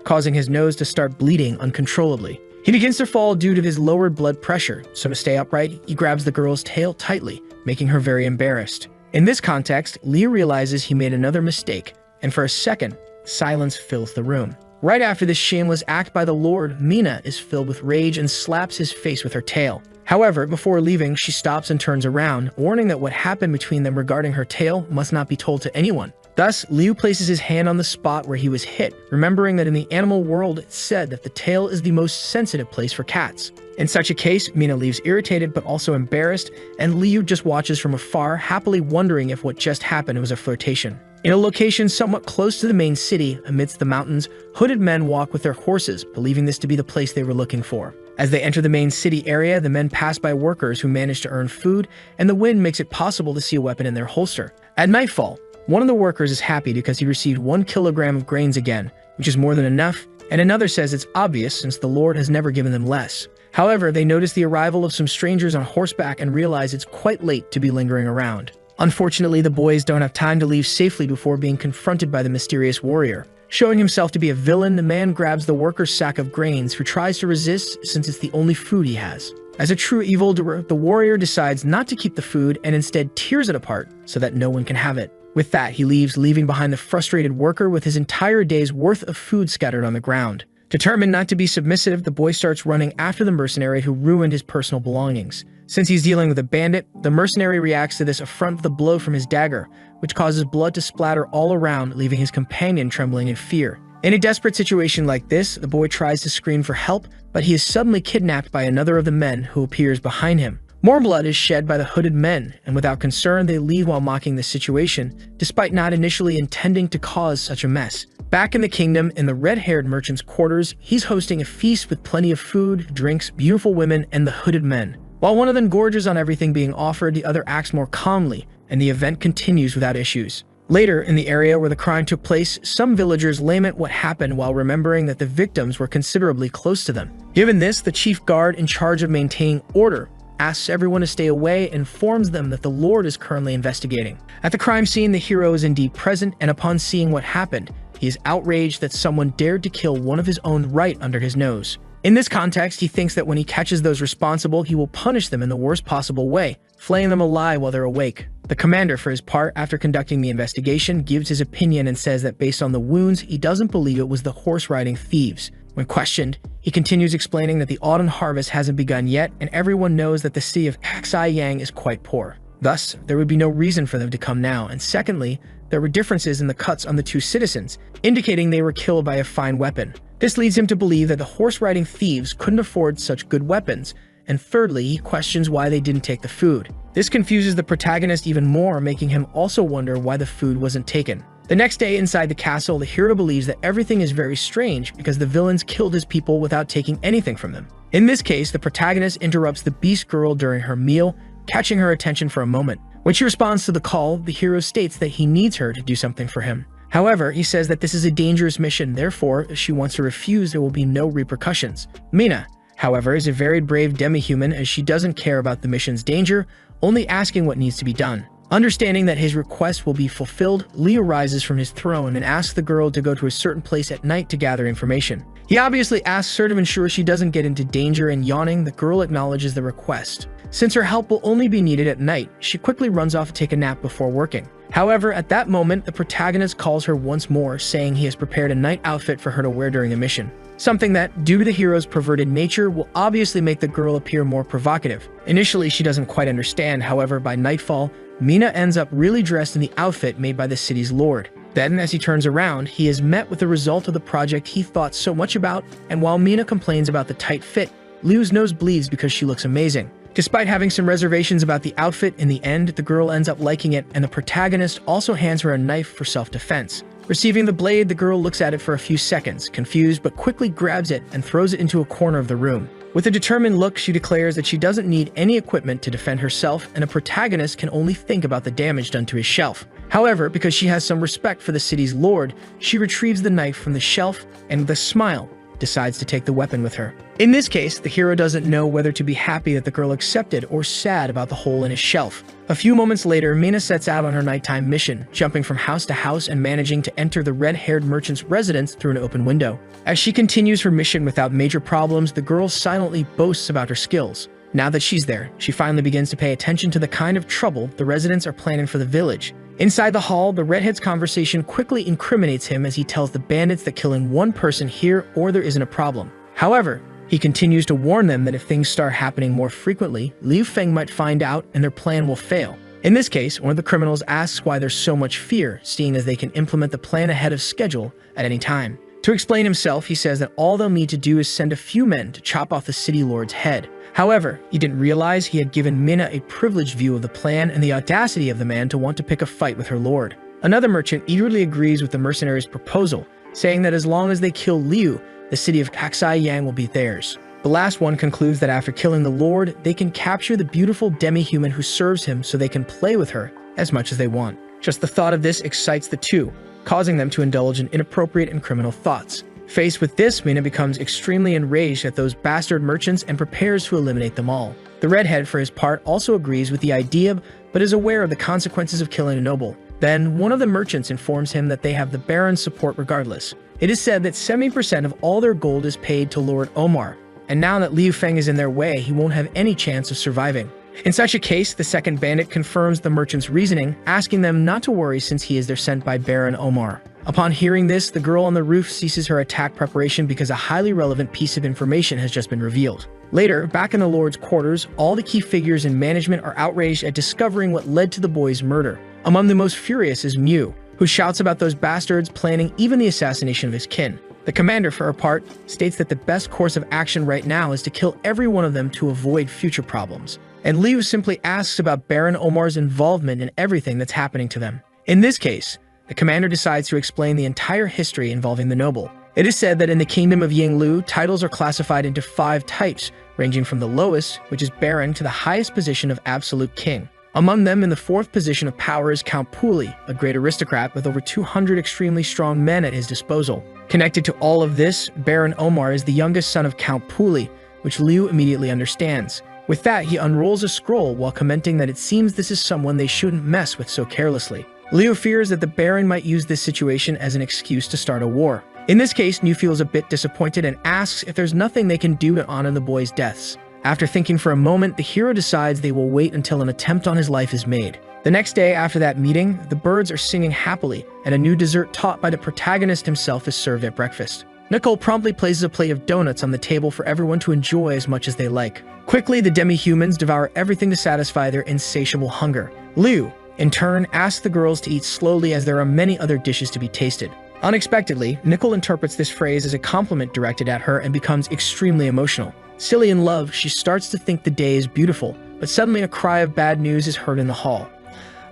causing his nose to start bleeding uncontrollably. He begins to fall due to his lowered blood pressure, so to stay upright, he grabs the girl's tail tightly, making her very embarrassed. In this context, Liu realizes he made another mistake, and for a second, silence fills the room. Right after this shameless act by the Lord, Mina is filled with rage and slaps his face with her tail. However, before leaving, she stops and turns around, warning that what happened between them regarding her tail must not be told to anyone. Thus, Liu places his hand on the spot where he was hit, remembering that in the animal world it's said that the tail is the most sensitive place for cats. In such a case, Mina leaves irritated but also embarrassed, and Liu just watches from afar, happily wondering if what just happened was a flirtation. In a location somewhat close to the main city, amidst the mountains, hooded men walk with their horses, believing this to be the place they were looking for. As they enter the main city area, the men pass by workers who manage to earn food, and the wind makes it possible to see a weapon in their holster. At nightfall, one of the workers is happy because he received 1 kilogram of grains again, which is more than enough, and another says it's obvious since the Lord has never given them less. However, they notice the arrival of some strangers on horseback and realize it's quite late to be lingering around. Unfortunately, the boys don't have time to leave safely before being confronted by the mysterious warrior. Showing himself to be a villain, the man grabs the worker's sack of grains, who tries to resist since it's the only food he has. As a true evildoer, the warrior decides not to keep the food and instead tears it apart so that no one can have it. With that, he leaves, leaving behind the frustrated worker with his entire day's worth of food scattered on the ground. Determined not to be submissive, the boy starts running after the mercenary who ruined his personal belongings. Since he's dealing with a bandit, the mercenary reacts to this affront with a blow from his dagger, which causes blood to splatter all around, leaving his companion trembling in fear. In a desperate situation like this, the boy tries to scream for help, but he is suddenly kidnapped by another of the men who appears behind him. More blood is shed by the hooded men, and without concern, they leave while mocking the situation, despite not initially intending to cause such a mess. Back in the kingdom, in the red-haired merchant's quarters, he's hosting a feast with plenty of food, drinks, beautiful women, and the hooded men. While one of them gorges on everything being offered, the other acts more calmly, and the event continues without issues. Later, in the area where the crime took place, some villagers lament what happened while remembering that the victims were considerably close to them. Given this, the chief guard in charge of maintaining order asks everyone to stay away and informs them that the Lord is currently investigating. At the crime scene, the hero is indeed present, and upon seeing what happened, he is outraged that someone dared to kill one of his own right under his nose. In this context, he thinks that when he catches those responsible, he will punish them in the worst possible way, flaying them alive while they're awake. The commander, for his part, after conducting the investigation, gives his opinion and says that based on the wounds, he doesn't believe it was the horse-riding thieves. When questioned, he continues explaining that the autumn harvest hasn't begun yet, and everyone knows that the city of Yang is quite poor. Thus, there would be no reason for them to come now, and secondly, there were differences in the cuts on the two citizens, indicating they were killed by a fine weapon. This leads him to believe that the horse-riding thieves couldn't afford such good weapons, and thirdly, he questions why they didn't take the food. This confuses the protagonist even more, making him also wonder why the food wasn't taken. The next day, inside the castle, the hero believes that everything is very strange because the villains killed his people without taking anything from them. In this case, the protagonist interrupts the beast girl during her meal, catching her attention for a moment. When she responds to the call, the hero states that he needs her to do something for him. However, he says that this is a dangerous mission, therefore, if she wants to refuse, there will be no repercussions. Mina, however, is a very brave demi-human as she doesn't care about the mission's danger, only asking what needs to be done. Understanding that his request will be fulfilled, Leo rises from his throne and asks the girl to go to a certain place at night to gather information. He obviously asks her to ensure she doesn't get into danger, and yawning, the girl acknowledges the request. Since her help will only be needed at night, she quickly runs off to take a nap before working. However, at that moment, the protagonist calls her once more, saying he has prepared a night outfit for her to wear during the mission. Something that, due to the hero's perverted nature, will obviously make the girl appear more provocative. Initially, she doesn't quite understand, however, by nightfall, Mina ends up really dressed in the outfit made by the city's lord. Then, as he turns around, he is met with the result of the project he thought so much about, and while Mina complains about the tight fit, Liu's nose bleeds because she looks amazing. Despite having some reservations about the outfit, in the end, the girl ends up liking it, and the protagonist also hands her a knife for self-defense. Receiving the blade, the girl looks at it for a few seconds, confused, but quickly grabs it and throws it into a corner of the room. With a determined look, she declares that she doesn't need any equipment to defend herself, and a protagonist can only think about the damage done to his shelf. However, because she has some respect for the city's lord, she retrieves the knife from the shelf and, with a smile, decides to take the weapon with her. In this case, the hero doesn't know whether to be happy that the girl accepted or sad about the hole in his shelf. A few moments later, Mina sets out on her nighttime mission, jumping from house to house and managing to enter the red-haired merchant's residence through an open window. As she continues her mission without major problems, the girl silently boasts about her skills. Now that she's there, she finally begins to pay attention to the kind of trouble the residents are planning for the village. Inside the hall, the redhead's conversation quickly incriminates him as he tells the bandits that killing one person here or there isn't a problem. However, he continues to warn them that if things start happening more frequently, Liu Feng might find out and their plan will fail. In this case, one of the criminals asks why there's so much fear, seeing as they can implement the plan ahead of schedule at any time. To explain himself, he says that all they'll need to do is send a few men to chop off the city lord's head. However, he didn't realize he had given Mina a privileged view of the plan and the audacity of the man to want to pick a fight with her lord. Another merchant eagerly agrees with the mercenary's proposal, saying that as long as they kill Liu, the city of Yang will be theirs. The last one concludes that after killing the lord, they can capture the beautiful demi-human who serves him so they can play with her as much as they want. Just the thought of this excites the two, causing them to indulge in inappropriate and criminal thoughts. Faced with this, Mina becomes extremely enraged at those bastard merchants and prepares to eliminate them all. The redhead, for his part, also agrees with the idea, but is aware of the consequences of killing a noble. Then, one of the merchants informs him that they have the Baron's support regardless. It is said that 70% of all their gold is paid to Lord Omar, and now that Liu Feng is in their way, he won't have any chance of surviving. In such a case, the second bandit confirms the merchant's reasoning, asking them not to worry since he is there sent by Baron Omar. Upon hearing this, the girl on the roof ceases her attack preparation because a highly relevant piece of information has just been revealed. Later, back in the Lord's quarters, all the key figures in management are outraged at discovering what led to the boy's murder. Among the most furious is Mew, who shouts about those bastards planning even the assassination of his kin. The commander, for her part, states that the best course of action right now is to kill every one of them to avoid future problems. And Liu simply asks about Baron Omar's involvement in everything that's happening to them. In this case, the commander decides to explain the entire history involving the noble. It is said that in the kingdom of Yinglu, titles are classified into 5 types, ranging from the lowest, which is Baron, to the highest position of absolute king. Among them, in the 4th position of power is Count Puli, a great aristocrat with over 200 extremely strong men at his disposal. Connected to all of this, Baron Omar is the youngest son of Count Puli, which Liu immediately understands. With that, he unrolls a scroll while commenting that it seems this is someone they shouldn't mess with so carelessly. Liu fears that the Baron might use this situation as an excuse to start a war. In this case, Liu feels a bit disappointed and asks if there's nothing they can do to honor the boys' deaths. After thinking for a moment, the hero decides they will wait until an attempt on his life is made. The next day after that meeting, the birds are singing happily, and a new dessert taught by the protagonist himself is served at breakfast. Nicole promptly places a plate of donuts on the table for everyone to enjoy as much as they like. Quickly, the demi-humans devour everything to satisfy their insatiable hunger. Liu, in turn, asks the girls to eat slowly as there are many other dishes to be tasted. Unexpectedly, Nicole interprets this phrase as a compliment directed at her and becomes extremely emotional. Silly in love, she starts to think the day is beautiful, but suddenly a cry of bad news is heard in the hall.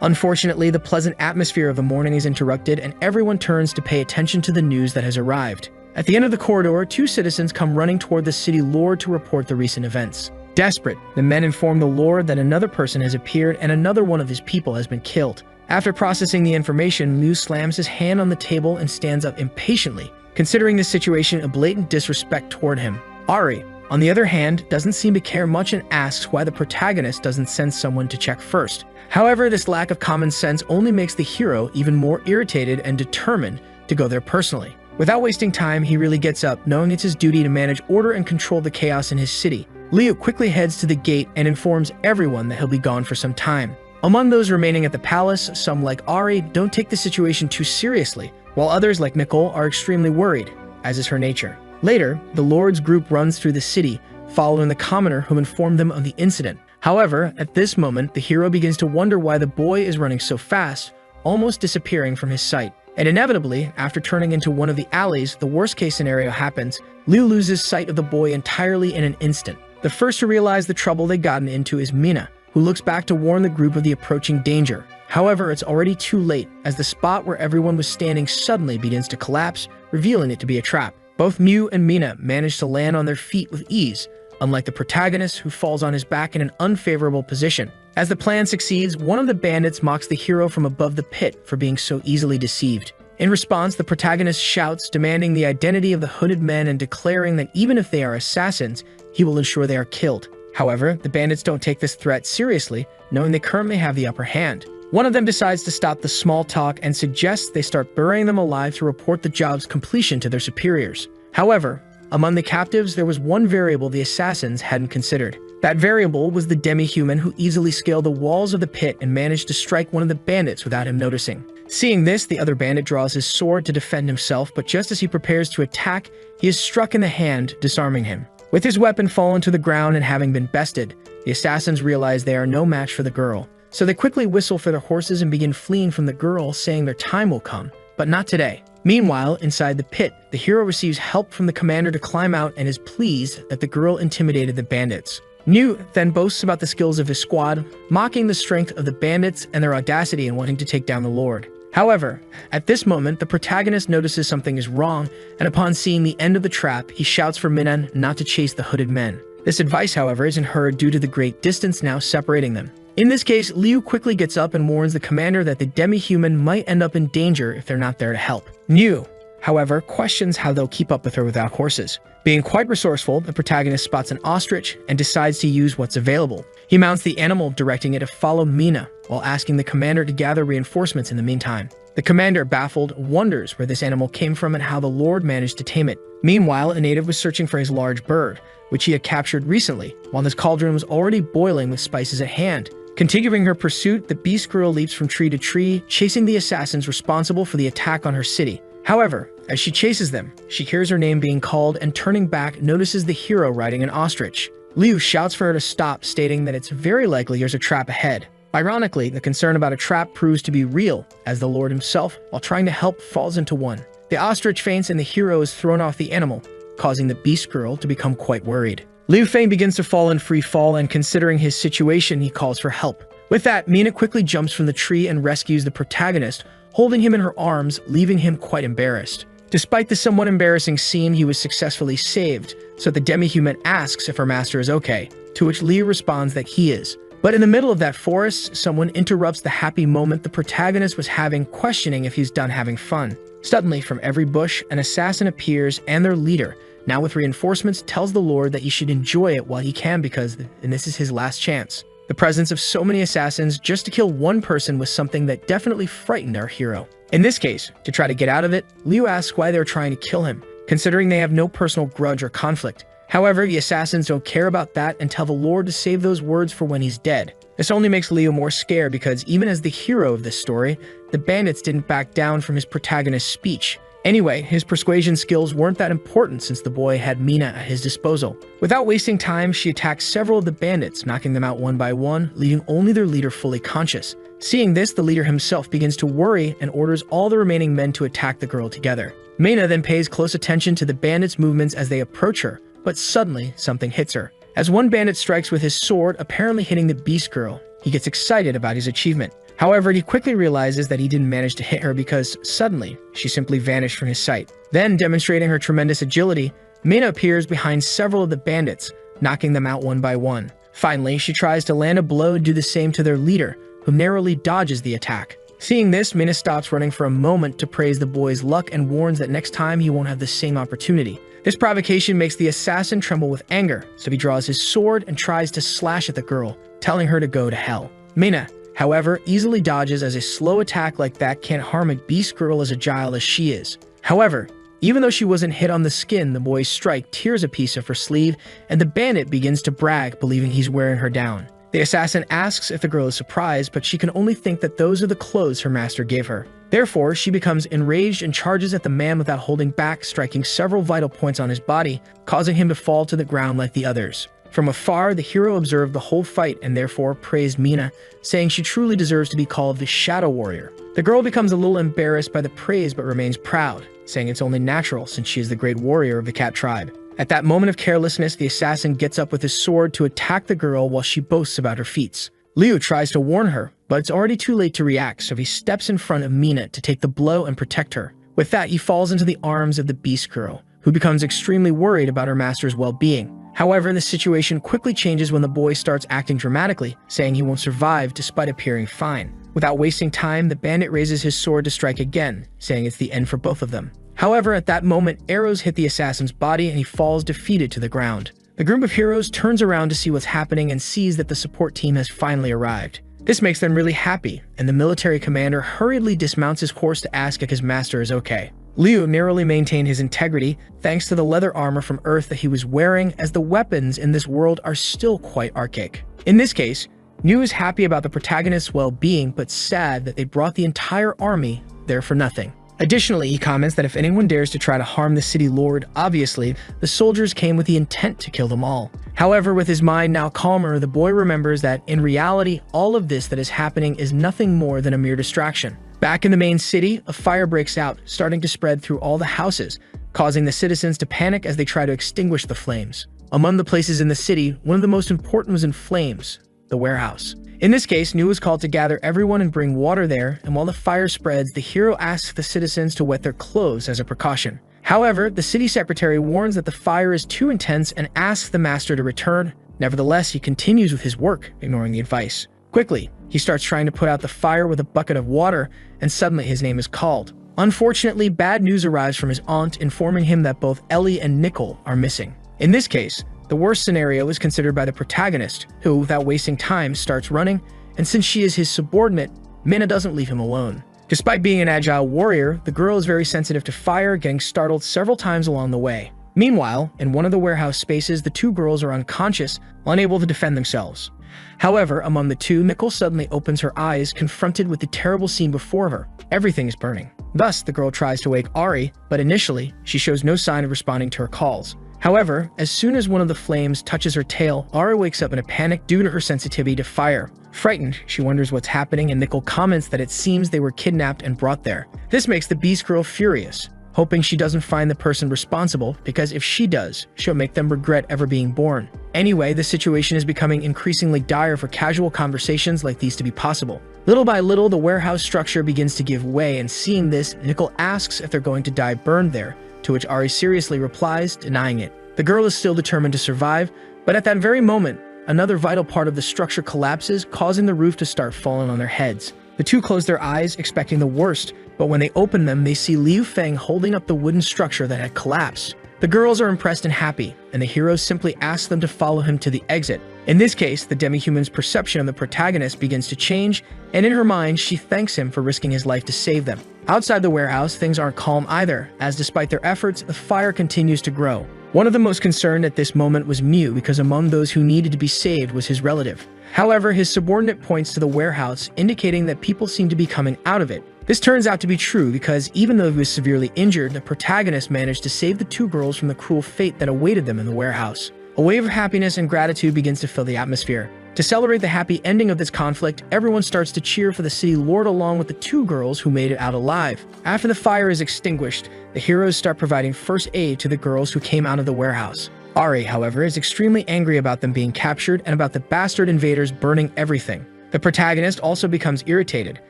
Unfortunately, the pleasant atmosphere of the morning is interrupted and everyone turns to pay attention to the news that has arrived. At the end of the corridor, 2 citizens come running toward the city lord to report the recent events. Desperate, the men inform the lord that another person has appeared and another one of his people has been killed. After processing the information, Liu slams his hand on the table and stands up impatiently, considering this situation a blatant disrespect toward him. Ari, on the other hand, doesn't seem to care much and asks why the protagonist doesn't send someone to check first. However, this lack of common sense only makes the hero even more irritated and determined to go there personally. Without wasting time, he really gets up, knowing it's his duty to manage order and control the chaos in his city. Liu quickly heads to the gate and informs everyone that he'll be gone for some time. Among those remaining at the palace, some like Ari don't take the situation too seriously, while others like Nicole are extremely worried, as is her nature. Later, the Lord's group runs through the city, following the commoner who informed them of the incident. However, at this moment, the hero begins to wonder why the boy is running so fast, almost disappearing from his sight. And inevitably, after turning into one of the alleys, the worst-case scenario happens. Liu loses sight of the boy entirely in an instant. The first to realize the trouble they've gotten into is Mina, who looks back to warn the group of the approaching danger. However, it's already too late, as the spot where everyone was standing suddenly begins to collapse, revealing it to be a trap. Both Mew and Mina manage to land on their feet with ease, unlike the protagonist who falls on his back in an unfavorable position. As the plan succeeds, one of the bandits mocks the hero from above the pit for being so easily deceived. In response, the protagonist shouts, demanding the identity of the hooded men and declaring that even if they are assassins, he will ensure they are killed. However, the bandits don't take this threat seriously, knowing they currently have the upper hand. One of them decides to stop the small talk and suggests they start burying them alive to report the job's completion to their superiors. However, among the captives, there was one variable the assassins hadn't considered. That variable was the demi-human who easily scaled the walls of the pit and managed to strike one of the bandits without him noticing. Seeing this, the other bandit draws his sword to defend himself, but just as he prepares to attack, he is struck in the hand, disarming him. With his weapon fallen to the ground and having been bested, the assassins realize they are no match for the girl. So they quickly whistle for their horses and begin fleeing from the girl, saying their time will come, but not today. Meanwhile, inside the pit, the hero receives help from the commander to climb out and is pleased that the girl intimidated the bandits. New then boasts about the skills of his squad, mocking the strength of the bandits and their audacity in wanting to take down the Lord. However, at this moment, the protagonist notices something is wrong, and upon seeing the end of the trap, he shouts for Minan not to chase the hooded men. This advice, however, isn't heard due to the great distance now separating them. In this case, Liu quickly gets up and warns the commander that the demi-human might end up in danger if they're not there to help. New, however, questions how they'll keep up with her without horses. Being quite resourceful, the protagonist spots an ostrich and decides to use what's available. He mounts the animal, directing it to follow Mina, while asking the commander to gather reinforcements in the meantime. The commander, baffled, wonders where this animal came from and how the lord managed to tame it. Meanwhile, a native was searching for his large bird, which he had captured recently, while his cauldron was already boiling with spices at hand. Continuing her pursuit, the beast girl leaps from tree to tree, chasing the assassins responsible for the attack on her city. However, as she chases them, she hears her name being called and turning back notices the hero riding an ostrich. Liu shouts for her to stop, stating that it's very likely there's a trap ahead. Ironically, the concern about a trap proves to be real, as the lord himself, while trying to help, falls into one. The ostrich faints and the hero is thrown off the animal, causing the beast girl to become quite worried. Liu Feng begins to fall in free fall, and considering his situation, he calls for help. With that, Mina quickly jumps from the tree and rescues the protagonist, holding him in her arms, leaving him quite embarrassed. Despite the somewhat embarrassing scene, he was successfully saved, so the demi-human asks if her master is okay, to which Liu responds that he is. But in the middle of that forest, someone interrupts the happy moment the protagonist was having, questioning if he's done having fun. Suddenly, from every bush, an assassin appears, and their leader, now with reinforcements, tells the lord that he should enjoy it while he can because this is his last chance. The presence of so many assassins just to kill one person was something that definitely frightened our hero. In this case, to try to get out of it, Liu asks why they're trying to kill him, considering they have no personal grudge or conflict. However, the assassins don't care about that and tell the lord to save those words for when he's dead. This only makes Liu more scared because even as the hero of this story, the bandits didn't back down from his protagonist's speech. Anyway, his persuasion skills weren't that important since the boy had Mina at his disposal. Without wasting time, she attacks several of the bandits, knocking them out one by one, leaving only their leader fully conscious. Seeing this, the leader himself begins to worry and orders all the remaining men to attack the girl together. Mina then pays close attention to the bandits' movements as they approach her, but suddenly, something hits her. As one bandit strikes with his sword, apparently hitting the beast girl, he gets excited about his achievement. However, he quickly realizes that he didn't manage to hit her because, suddenly, she simply vanished from his sight. Then, demonstrating her tremendous agility, Mina appears behind several of the bandits, knocking them out one by one. Finally, she tries to land a blow and do the same to their leader, who narrowly dodges the attack. Seeing this, Mina stops running for a moment to praise the boy's luck and warns that next time he won't have the same opportunity. This provocation makes the assassin tremble with anger, so he draws his sword and tries to slash at the girl, telling her to go to hell. Mina, however, easily dodges as a slow attack like that can't harm a beast girl as agile as she is. However, even though she wasn't hit on the skin, the boy's strike tears a piece of her sleeve, and the bandit begins to brag, believing he's wearing her down. The assassin asks if the girl is surprised, but she can only think that those are the clothes her master gave her. Therefore, she becomes enraged and charges at the man without holding back, striking several vital points on his body, causing him to fall to the ground like the others. From afar, the hero observed the whole fight and therefore praised Mina, saying she truly deserves to be called the Shadow Warrior. The girl becomes a little embarrassed by the praise but remains proud, saying it's only natural since she is the great warrior of the cat tribe. At that moment of carelessness, the assassin gets up with his sword to attack the girl while she boasts about her feats. Liu tries to warn her, but it's already too late to react, so he steps in front of Mina to take the blow and protect her. With that, he falls into the arms of the beast girl, who becomes extremely worried about her master's well-being. However, the situation quickly changes when the boy starts acting dramatically, saying he won't survive despite appearing fine. Without wasting time, the bandit raises his sword to strike again, saying it's the end for both of them. However, at that moment, arrows hit the assassin's body and he falls defeated to the ground. The group of heroes turns around to see what's happening and sees that the support team has finally arrived. This makes them really happy, and the military commander hurriedly dismounts his horse to ask if his master is okay. Liu narrowly maintained his integrity thanks to the leather armor from Earth that he was wearing, as the weapons in this world are still quite archaic. In this case, Liu is happy about the protagonist's well-being but sad that they brought the entire army there for nothing. Additionally, he comments that if anyone dares to try to harm the city lord, obviously, the soldiers came with the intent to kill them all. However, with his mind now calmer, the boy remembers that, in reality, all of this that is happening is nothing more than a mere distraction. Back in the main city, a fire breaks out, starting to spread through all the houses, causing the citizens to panic as they try to extinguish the flames. Among the places in the city, one of the most important was in flames, the warehouse. In this case, Nu was called to gather everyone and bring water there, and while the fire spreads, the hero asks the citizens to wet their clothes as a precaution. However, the city secretary warns that the fire is too intense and asks the master to return. Nevertheless, he continues with his work, ignoring the advice. Quickly, he starts trying to put out the fire with a bucket of water, and suddenly his name is called. Unfortunately, bad news arrives from his aunt informing him that both Ellie and Nicole are missing. In this case, the worst scenario is considered by the protagonist, who, without wasting time, starts running, and since she is his subordinate, Mina doesn't leave him alone. Despite being an agile warrior, the girl is very sensitive to fire, getting startled several times along the way. Meanwhile, in one of the warehouse spaces, the two girls are unconscious, unable to defend themselves. However, among the two, Nicole suddenly opens her eyes, confronted with the terrible scene before her. Everything is burning. Thus, the girl tries to wake Ari, but initially, she shows no sign of responding to her calls. However, as soon as one of the flames touches her tail, Ari wakes up in a panic due to her sensitivity to fire. Frightened, she wonders what's happening, and Nicole comments that it seems they were kidnapped and brought there. This makes the Beast Girl furious, hoping she doesn't find the person responsible, because if she does, she'll make them regret ever being born. Anyway, the situation is becoming increasingly dire for casual conversations like these to be possible. Little by little, the warehouse structure begins to give way, and seeing this, Nicole asks if they're going to die burned there, to which Ari seriously replies, denying it. The girl is still determined to survive, but at that very moment, another vital part of the structure collapses, causing the roof to start falling on their heads. The two close their eyes, expecting the worst, but when they open them, they see Liu Feng holding up the wooden structure that had collapsed. The girls are impressed and happy, and the hero simply asks them to follow him to the exit. In this case, the demi-human's perception of the protagonist begins to change, and in her mind, she thanks him for risking his life to save them. Outside the warehouse, things aren't calm either, as despite their efforts, the fire continues to grow. One of the most concerned at this moment was Mew, because among those who needed to be saved was his relative. However, his subordinate points to the warehouse, indicating that people seem to be coming out of it. This turns out to be true because even though he was severely injured, the protagonist managed to save the two girls from the cruel fate that awaited them in the warehouse. A wave of happiness and gratitude begins to fill the atmosphere. To celebrate the happy ending of this conflict, everyone starts to cheer for the city lord along with the two girls who made it out alive. After the fire is extinguished, the heroes start providing first aid to the girls who came out of the warehouse. Ari, however, is extremely angry about them being captured and about the bastard invaders burning everything. The protagonist also becomes irritated,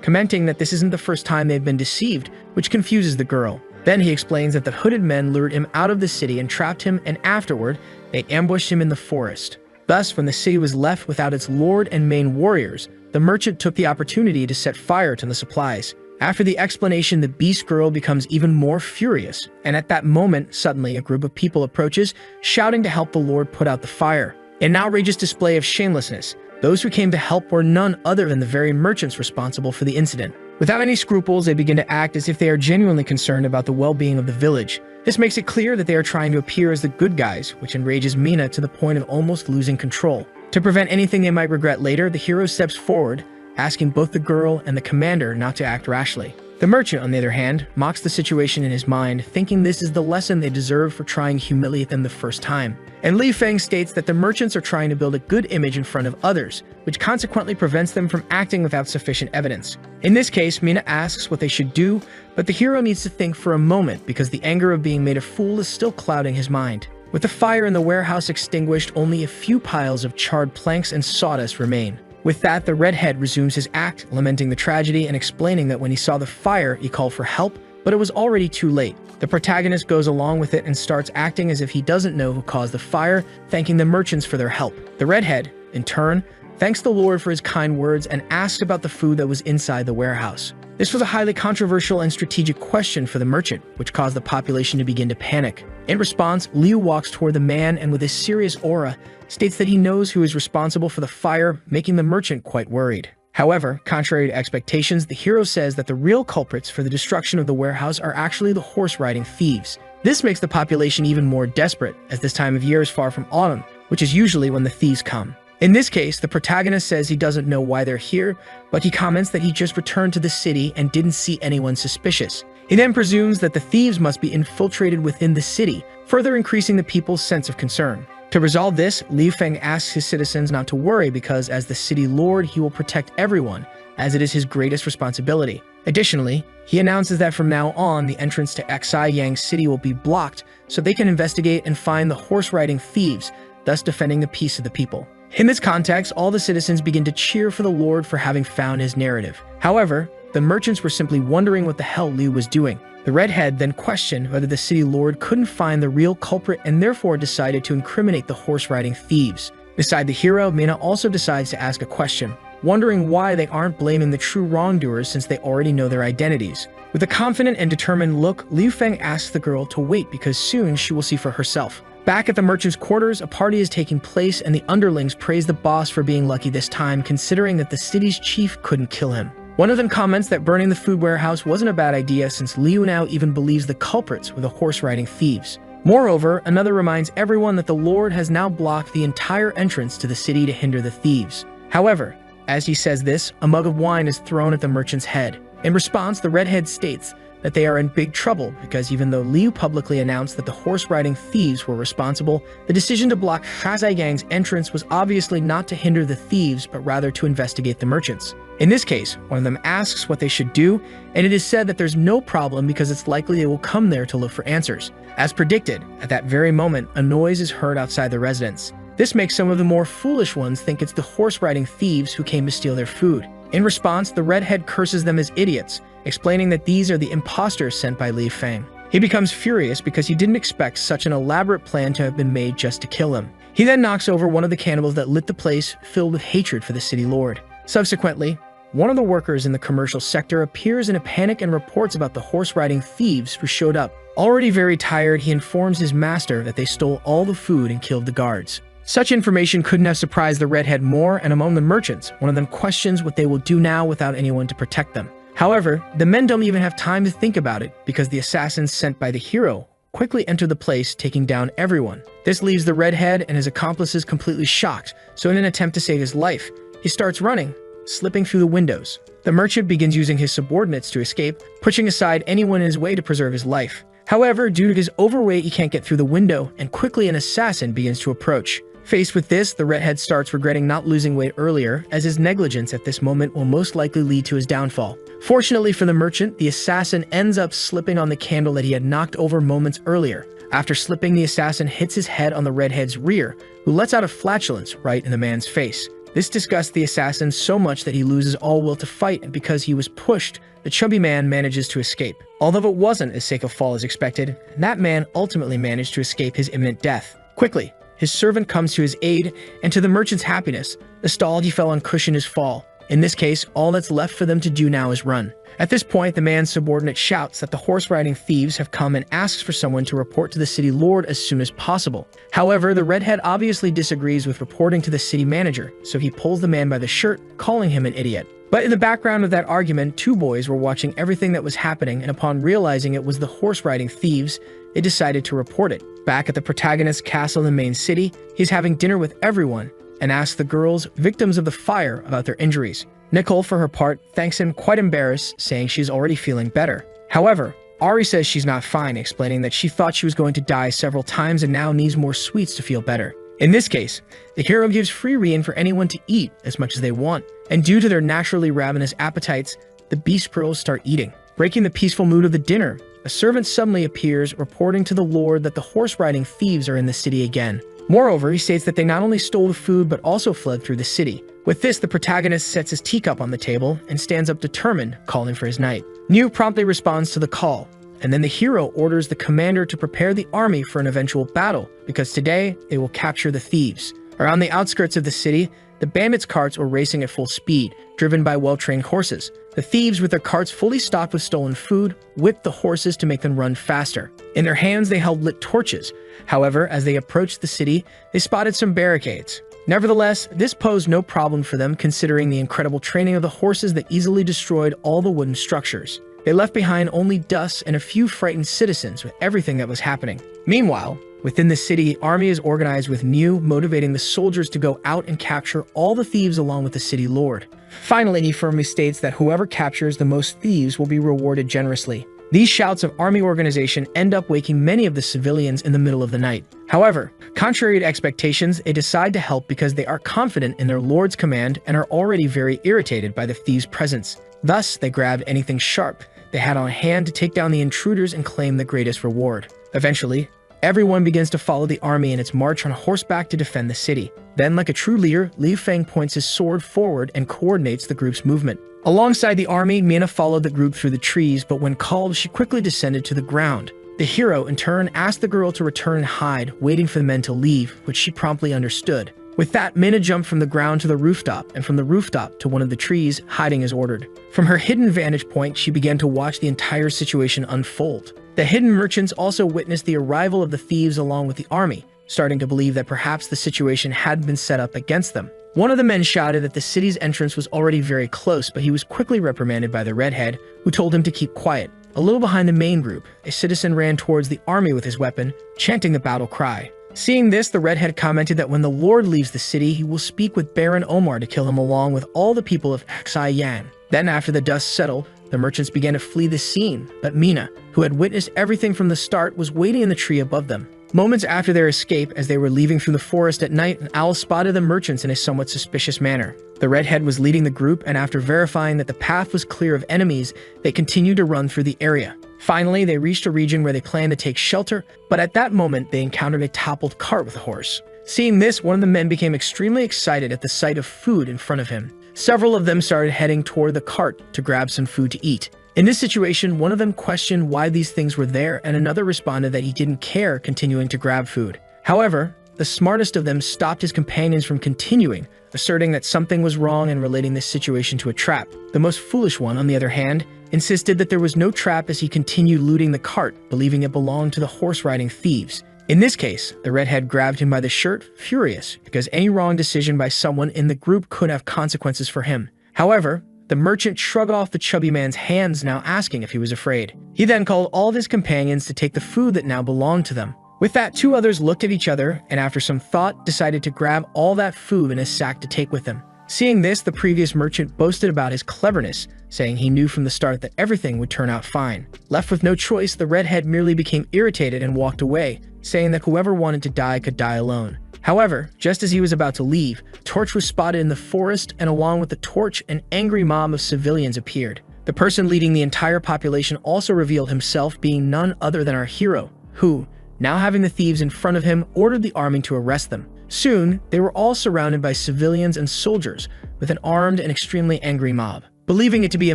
commenting that this isn't the first time they've been deceived, which confuses the girl. Then he explains that the hooded men lured him out of the city and trapped him, and afterward, they ambushed him in the forest. Thus, when the city was left without its lord and main warriors, the merchant took the opportunity to set fire to the supplies. After the explanation, the Beast Girl becomes even more furious, and at that moment, suddenly a group of people approaches, shouting to help the lord put out the fire. In an outrageous display of shamelessness, those who came to help were none other than the very merchants responsible for the incident. Without any scruples, they begin to act as if they are genuinely concerned about the well-being of the village. This makes it clear that they are trying to appear as the good guys, which enrages Mina to the point of almost losing control. To prevent anything they might regret later, the hero steps forward, asking both the girl and the commander not to act rashly. The merchant, on the other hand, mocks the situation in his mind, thinking this is the lesson they deserve for trying to humiliate them the first time. And Li Feng states that the merchants are trying to build a good image in front of others, which consequently prevents them from acting without sufficient evidence. In this case, Mina asks what they should do, but the hero needs to think for a moment because the anger of being made a fool is still clouding his mind. With the fire in the warehouse extinguished, only a few piles of charred planks and sawdust remain. With that, the redhead resumes his act, lamenting the tragedy and explaining that when he saw the fire, he called for help, but it was already too late. The protagonist goes along with it and starts acting as if he doesn't know who caused the fire, thanking the merchants for their help. The redhead, in turn, thanks the Lord for his kind words and asks about the food that was inside the warehouse. This was a highly controversial and strategic question for the merchant, which caused the population to begin to panic. In response, Liu walks toward the man and with a serious aura, states that he knows who is responsible for the fire, making the merchant quite worried. However, contrary to expectations, the hero says that the real culprits for the destruction of the warehouse are actually the horse-riding thieves. This makes the population even more desperate, as this time of year is far from autumn, which is usually when the thieves come. In this case, the protagonist says he doesn't know why they're here, but he comments that he just returned to the city and didn't see anyone suspicious. He then presumes that the thieves must be infiltrated within the city, further increasing the people's sense of concern. To resolve this, Liu Feng asks his citizens not to worry because as the city lord, he will protect everyone, as it is his greatest responsibility. Additionally, he announces that from now on, the entrance to Xi Yang City will be blocked so they can investigate and find the horse-riding thieves, thus defending the peace of the people. In this context, all the citizens begin to cheer for the Lord for having found his narrative. However, the merchants were simply wondering what the hell Liu was doing. The redhead then questioned whether the city lord couldn't find the real culprit and therefore decided to incriminate the horse-riding thieves. Beside the hero, Mina also decides to ask a question, wondering why they aren't blaming the true wrongdoers since they already know their identities. With a confident and determined look, Liu Feng asks the girl to wait because soon she will see for herself. Back at the merchant's quarters, a party is taking place and the underlings praise the boss for being lucky this time, considering that the city's chief couldn't kill him. One of them comments that burning the food warehouse wasn't a bad idea since Liu now even believes the culprits were the horse-riding thieves. Moreover, another reminds everyone that the Lord has now blocked the entire entrance to the city to hinder the thieves. However, as he says this, a mug of wine is thrown at the merchant's head. In response, the redhead states that they are in big trouble because even though Liu publicly announced that the horse-riding thieves were responsible, the decision to block Shazai Gang's entrance was obviously not to hinder the thieves but rather to investigate the merchants. In this case, one of them asks what they should do, and it is said that there's no problem because it's likely they will come there to look for answers. As predicted, at that very moment, a noise is heard outside the residence. This makes some of the more foolish ones think it's the horse-riding thieves who came to steal their food. In response, the redhead curses them as idiots, explaining that these are the imposters sent by Liu Feng. He becomes furious because he didn't expect such an elaborate plan to have been made just to kill him. He then knocks over one of the candles that lit the place, filled with hatred for the city lord. Subsequently, one of the workers in the commercial sector appears in a panic and reports about the horse-riding thieves who showed up. Already very tired, he informs his master that they stole all the food and killed the guards. Such information couldn't have surprised the redhead more, and among the merchants, one of them questions what they will do now without anyone to protect them. However, the men don't even have time to think about it because the assassins sent by the hero quickly enter the place, taking down everyone. This leaves the redhead and his accomplices completely shocked, so in an attempt to save his life, he starts running, slipping through the windows. The merchant begins using his subordinates to escape, pushing aside anyone in his way to preserve his life. However, due to his overweight, he can't get through the window, and quickly an assassin begins to approach. Faced with this, the redhead starts regretting not losing weight earlier, as his negligence at this moment will most likely lead to his downfall. Fortunately for the merchant, the assassin ends up slipping on the candle that he had knocked over moments earlier. After slipping, the assassin hits his head on the redhead's rear, who lets out a flatulence right in the man's face. This disgusts the assassin so much that he loses all will to fight, and because he was pushed, the chubby man manages to escape. Although it wasn't as safe a fall as expected, that man ultimately managed to escape his imminent death. Quickly, his servant comes to his aid, and to the merchant's happiness, the stall he fell on cushioned his fall. In this case, all that's left for them to do now is run. At this point, the man's subordinate shouts that the horse-riding thieves have come and asks for someone to report to the city lord as soon as possible. However, the redhead obviously disagrees with reporting to the city manager, so he pulls the man by the shirt, calling him an idiot. But in the background of that argument, two boys were watching everything that was happening, and upon realizing it was the horse-riding thieves, they decided to report it. Back at the protagonist's castle in the main city, he's having dinner with everyone and asks the girls, victims of the fire, about their injuries. Nicole, for her part, thanks him, quite embarrassed, saying she's already feeling better. However, Ari says she's not fine, explaining that she thought she was going to die several times and now needs more sweets to feel better. In this case, the hero gives free rein for anyone to eat as much as they want, and due to their naturally ravenous appetites, the beast pearls start eating. Breaking the peaceful mood of the dinner, a servant suddenly appears, reporting to the lord that the horse-riding thieves are in the city again. Moreover, he states that they not only stole the food but also fled through the city. With this, the protagonist sets his teacup on the table and stands up determined, calling for his knight. Niu promptly responds to the call, and then the hero orders the commander to prepare the army for an eventual battle, because today they will capture the thieves. Around the outskirts of the city, the bandits' carts were racing at full speed, driven by well-trained horses. The thieves, with their carts fully stocked with stolen food, whipped the horses to make them run faster. In their hands, they held lit torches. However, as they approached the city, they spotted some barricades. Nevertheless, this posed no problem for them, considering the incredible training of the horses that easily destroyed all the wooden structures. They left behind only dust and a few frightened citizens with everything that was happening. Meanwhile, within the city, the army is organized with Niu motivating the soldiers to go out and capture all the thieves along with the city lord. Finally, he firmly states that whoever captures the most thieves will be rewarded generously. These shouts of army organization end up waking many of the civilians in the middle of the night. However, contrary to expectations, they decide to help because they are confident in their lord's command and are already very irritated by the thieves' presence. Thus, they grabbed anything sharp they had on hand to take down the intruders and claim the greatest reward. Eventually, everyone begins to follow the army in its march on horseback to defend the city. Then, like a true leader, Liu Feng points his sword forward and coordinates the group's movement. Alongside the army, Mina followed the group through the trees, but when called, she quickly descended to the ground. The hero, in turn, asked the girl to return and hide, waiting for the men to leave, which she promptly understood. With that, Mina jumped from the ground to the rooftop, and from the rooftop to one of the trees, hiding as ordered. From her hidden vantage point, she began to watch the entire situation unfold. The hidden merchants also witnessed the arrival of the thieves along with the army, starting to believe that perhaps the situation had been set up against them. One of the men shouted that the city's entrance was already very close, but he was quickly reprimanded by the redhead, who told him to keep quiet. A little behind the main group, a citizen ran towards the army with his weapon, chanting the battle cry. Seeing this, the redhead commented that when the Lord leaves the city, he will speak with Baron Omar to kill him along with all the people of Aksai Yan. Then, after the dust settled, the merchants began to flee the scene, but Mina, who had witnessed everything from the start, was waiting in the tree above them. Moments after their escape, as they were leaving through the forest at night, an owl spotted the merchants in a somewhat suspicious manner. The redhead was leading the group, and after verifying that the path was clear of enemies, they continued to run through the area. Finally, they reached a region where they planned to take shelter, but at that moment, they encountered a toppled cart with a horse. Seeing this, one of the men became extremely excited at the sight of food in front of him. Several of them started heading toward the cart to grab some food to eat. In this situation, one of them questioned why these things were there, and another responded that he didn't care, continuing to grab food. However, the smartest of them stopped his companions from continuing, asserting that something was wrong and relating this situation to a trap. The most foolish one, on the other hand, insisted that there was no trap as he continued looting the cart, believing it belonged to the horse-riding thieves. In this case, the redhead grabbed him by the shirt, furious, because any wrong decision by someone in the group could have consequences for him. However, the merchant shrugged off the chubby man's hands, now asking if he was afraid. He then called all of his companions to take the food that now belonged to them. With that, two others looked at each other, and after some thought, decided to grab all that food in a sack to take with them. Seeing this, the previous merchant boasted about his cleverness, saying he knew from the start that everything would turn out fine. Left with no choice, the redhead merely became irritated and walked away, saying that whoever wanted to die could die alone. However, just as he was about to leave, Torch was spotted in the forest, and along with the torch, an angry mob of civilians appeared. The person leading the entire population also revealed himself being none other than our hero, who, now having the thieves in front of him, ordered the army to arrest them. Soon, they were all surrounded by civilians and soldiers, with an armed and extremely angry mob. Believing it to be a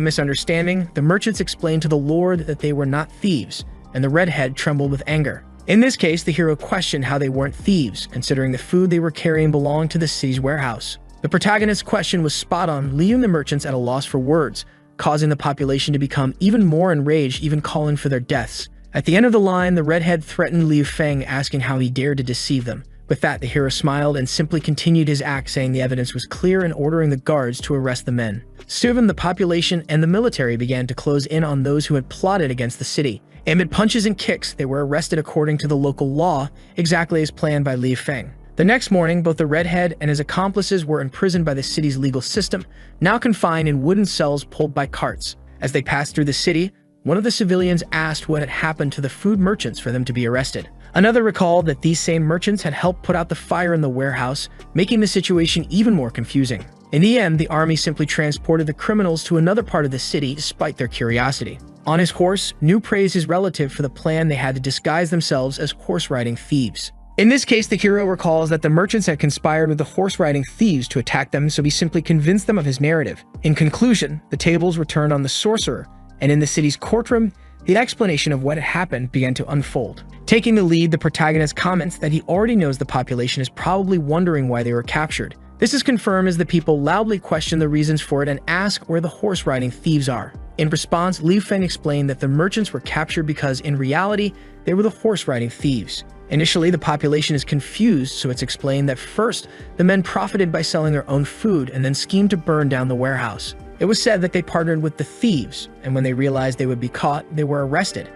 misunderstanding, the merchants explained to the Lord that they were not thieves, and the redhead trembled with anger. In this case, the hero questioned how they weren't thieves, considering the food they were carrying belonged to the city's warehouse. The protagonist's question was spot on, leaving the merchants at a loss for words, causing the population to become even more enraged, even calling for their deaths. At the end of the line, the redhead threatened Liu Feng, asking how he dared to deceive them. With that, the hero smiled and simply continued his act, saying the evidence was clear and ordering the guards to arrest the men. Soon, the population and the military began to close in on those who had plotted against the city. Amid punches and kicks, they were arrested according to the local law, exactly as planned by Liu Feng. The next morning, both the redhead and his accomplices were imprisoned by the city's legal system, now confined in wooden cells pulled by carts. As they passed through the city, one of the civilians asked what had happened to the food merchants for them to be arrested. Another recalled that these same merchants had helped put out the fire in the warehouse, making the situation even more confusing. In the end, the army simply transported the criminals to another part of the city despite their curiosity. On his horse, Nu praised his relative for the plan they had to disguise themselves as horse-riding thieves. In this case, the hero recalls that the merchants had conspired with the horse-riding thieves to attack them, so he simply convinced them of his narrative. In conclusion, the tables were turned on the sorcerer, and in the city's courtroom, the explanation of what had happened began to unfold. Taking the lead, the protagonist comments that he already knows the population is probably wondering why they were captured. This is confirmed as the people loudly question the reasons for it and ask where the horse-riding thieves are. In response, Liu Feng explained that the merchants were captured because, in reality, they were the horse-riding thieves. Initially, the population is confused, so it's explained that first, the men profited by selling their own food and then schemed to burn down the warehouse. It was said that they partnered with the thieves, and when they realized they would be caught, they were arrested.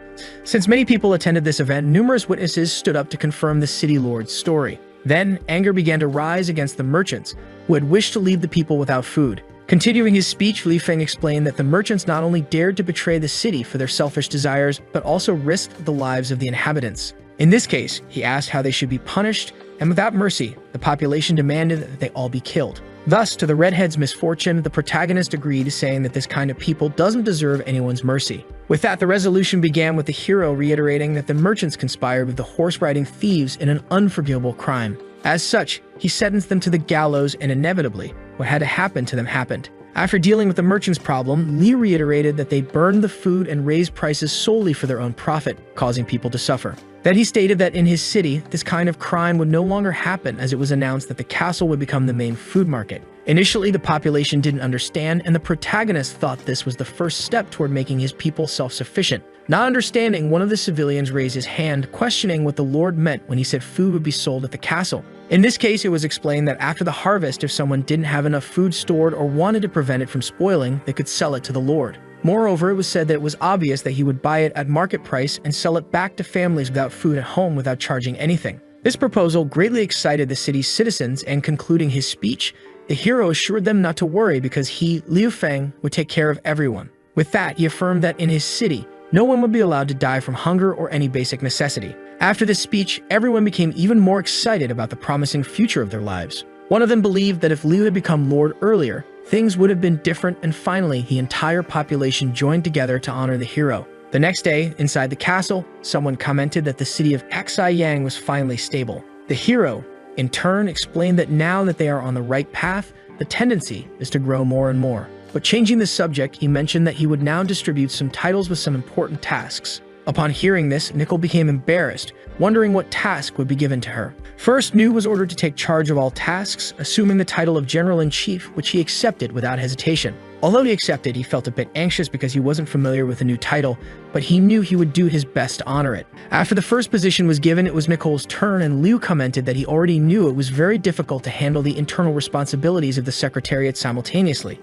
Since many people attended this event, numerous witnesses stood up to confirm the city lord's story. Then, anger began to rise against the merchants, who had wished to leave the people without food. Continuing his speech, Liu Feng explained that the merchants not only dared to betray the city for their selfish desires, but also risked the lives of the inhabitants. In this case, he asked how they should be punished, and without mercy, the population demanded that they all be killed. Thus, to the redhead's misfortune, the protagonist agreed, saying that this kind of people doesn't deserve anyone's mercy. With that, the resolution began with the hero reiterating that the merchants conspired with the horse-riding thieves in an unforgivable crime. As such, he sentenced them to the gallows, and inevitably, what had to happen to them happened. After dealing with the merchants' problem, Lee reiterated that they burned the food and raised prices solely for their own profit, causing people to suffer. Then he stated that in his city, this kind of crime would no longer happen as it was announced that the castle would become the main food market. Initially, the population didn't understand, and the protagonist thought this was the first step toward making his people self-sufficient. Not understanding, one of the civilians raised his hand, questioning what the Lord meant when he said food would be sold at the castle. In this case, it was explained that after the harvest, if someone didn't have enough food stored or wanted to prevent it from spoiling, they could sell it to the Lord. Moreover, it was said that it was obvious that he would buy it at market price and sell it back to families without food at home without charging anything. This proposal greatly excited the city's citizens, and concluding his speech, the hero assured them not to worry because he, Liu Feng, would take care of everyone. With that, he affirmed that in his city, no one would be allowed to die from hunger or any basic necessity. After this speech, everyone became even more excited about the promising future of their lives. One of them believed that if Liu had become Lord earlier, things would have been different, and finally, the entire population joined together to honor the hero. The next day, inside the castle, someone commented that the city of Yang was finally stable. The hero, in turn, explained that now that they are on the right path, the tendency is to grow more and more. But changing the subject, he mentioned that he would now distribute some titles with some important tasks. Upon hearing this, Nicole became embarrassed, wondering what task would be given to her. First, Nu was ordered to take charge of all tasks, assuming the title of General-in-Chief, which he accepted without hesitation. Although he accepted, he felt a bit anxious because he wasn't familiar with the new title, but he knew he would do his best to honor it. After the first position was given, it was Nicole's turn, and Liu commented that he already knew it was very difficult to handle the internal responsibilities of the Secretariat simultaneously.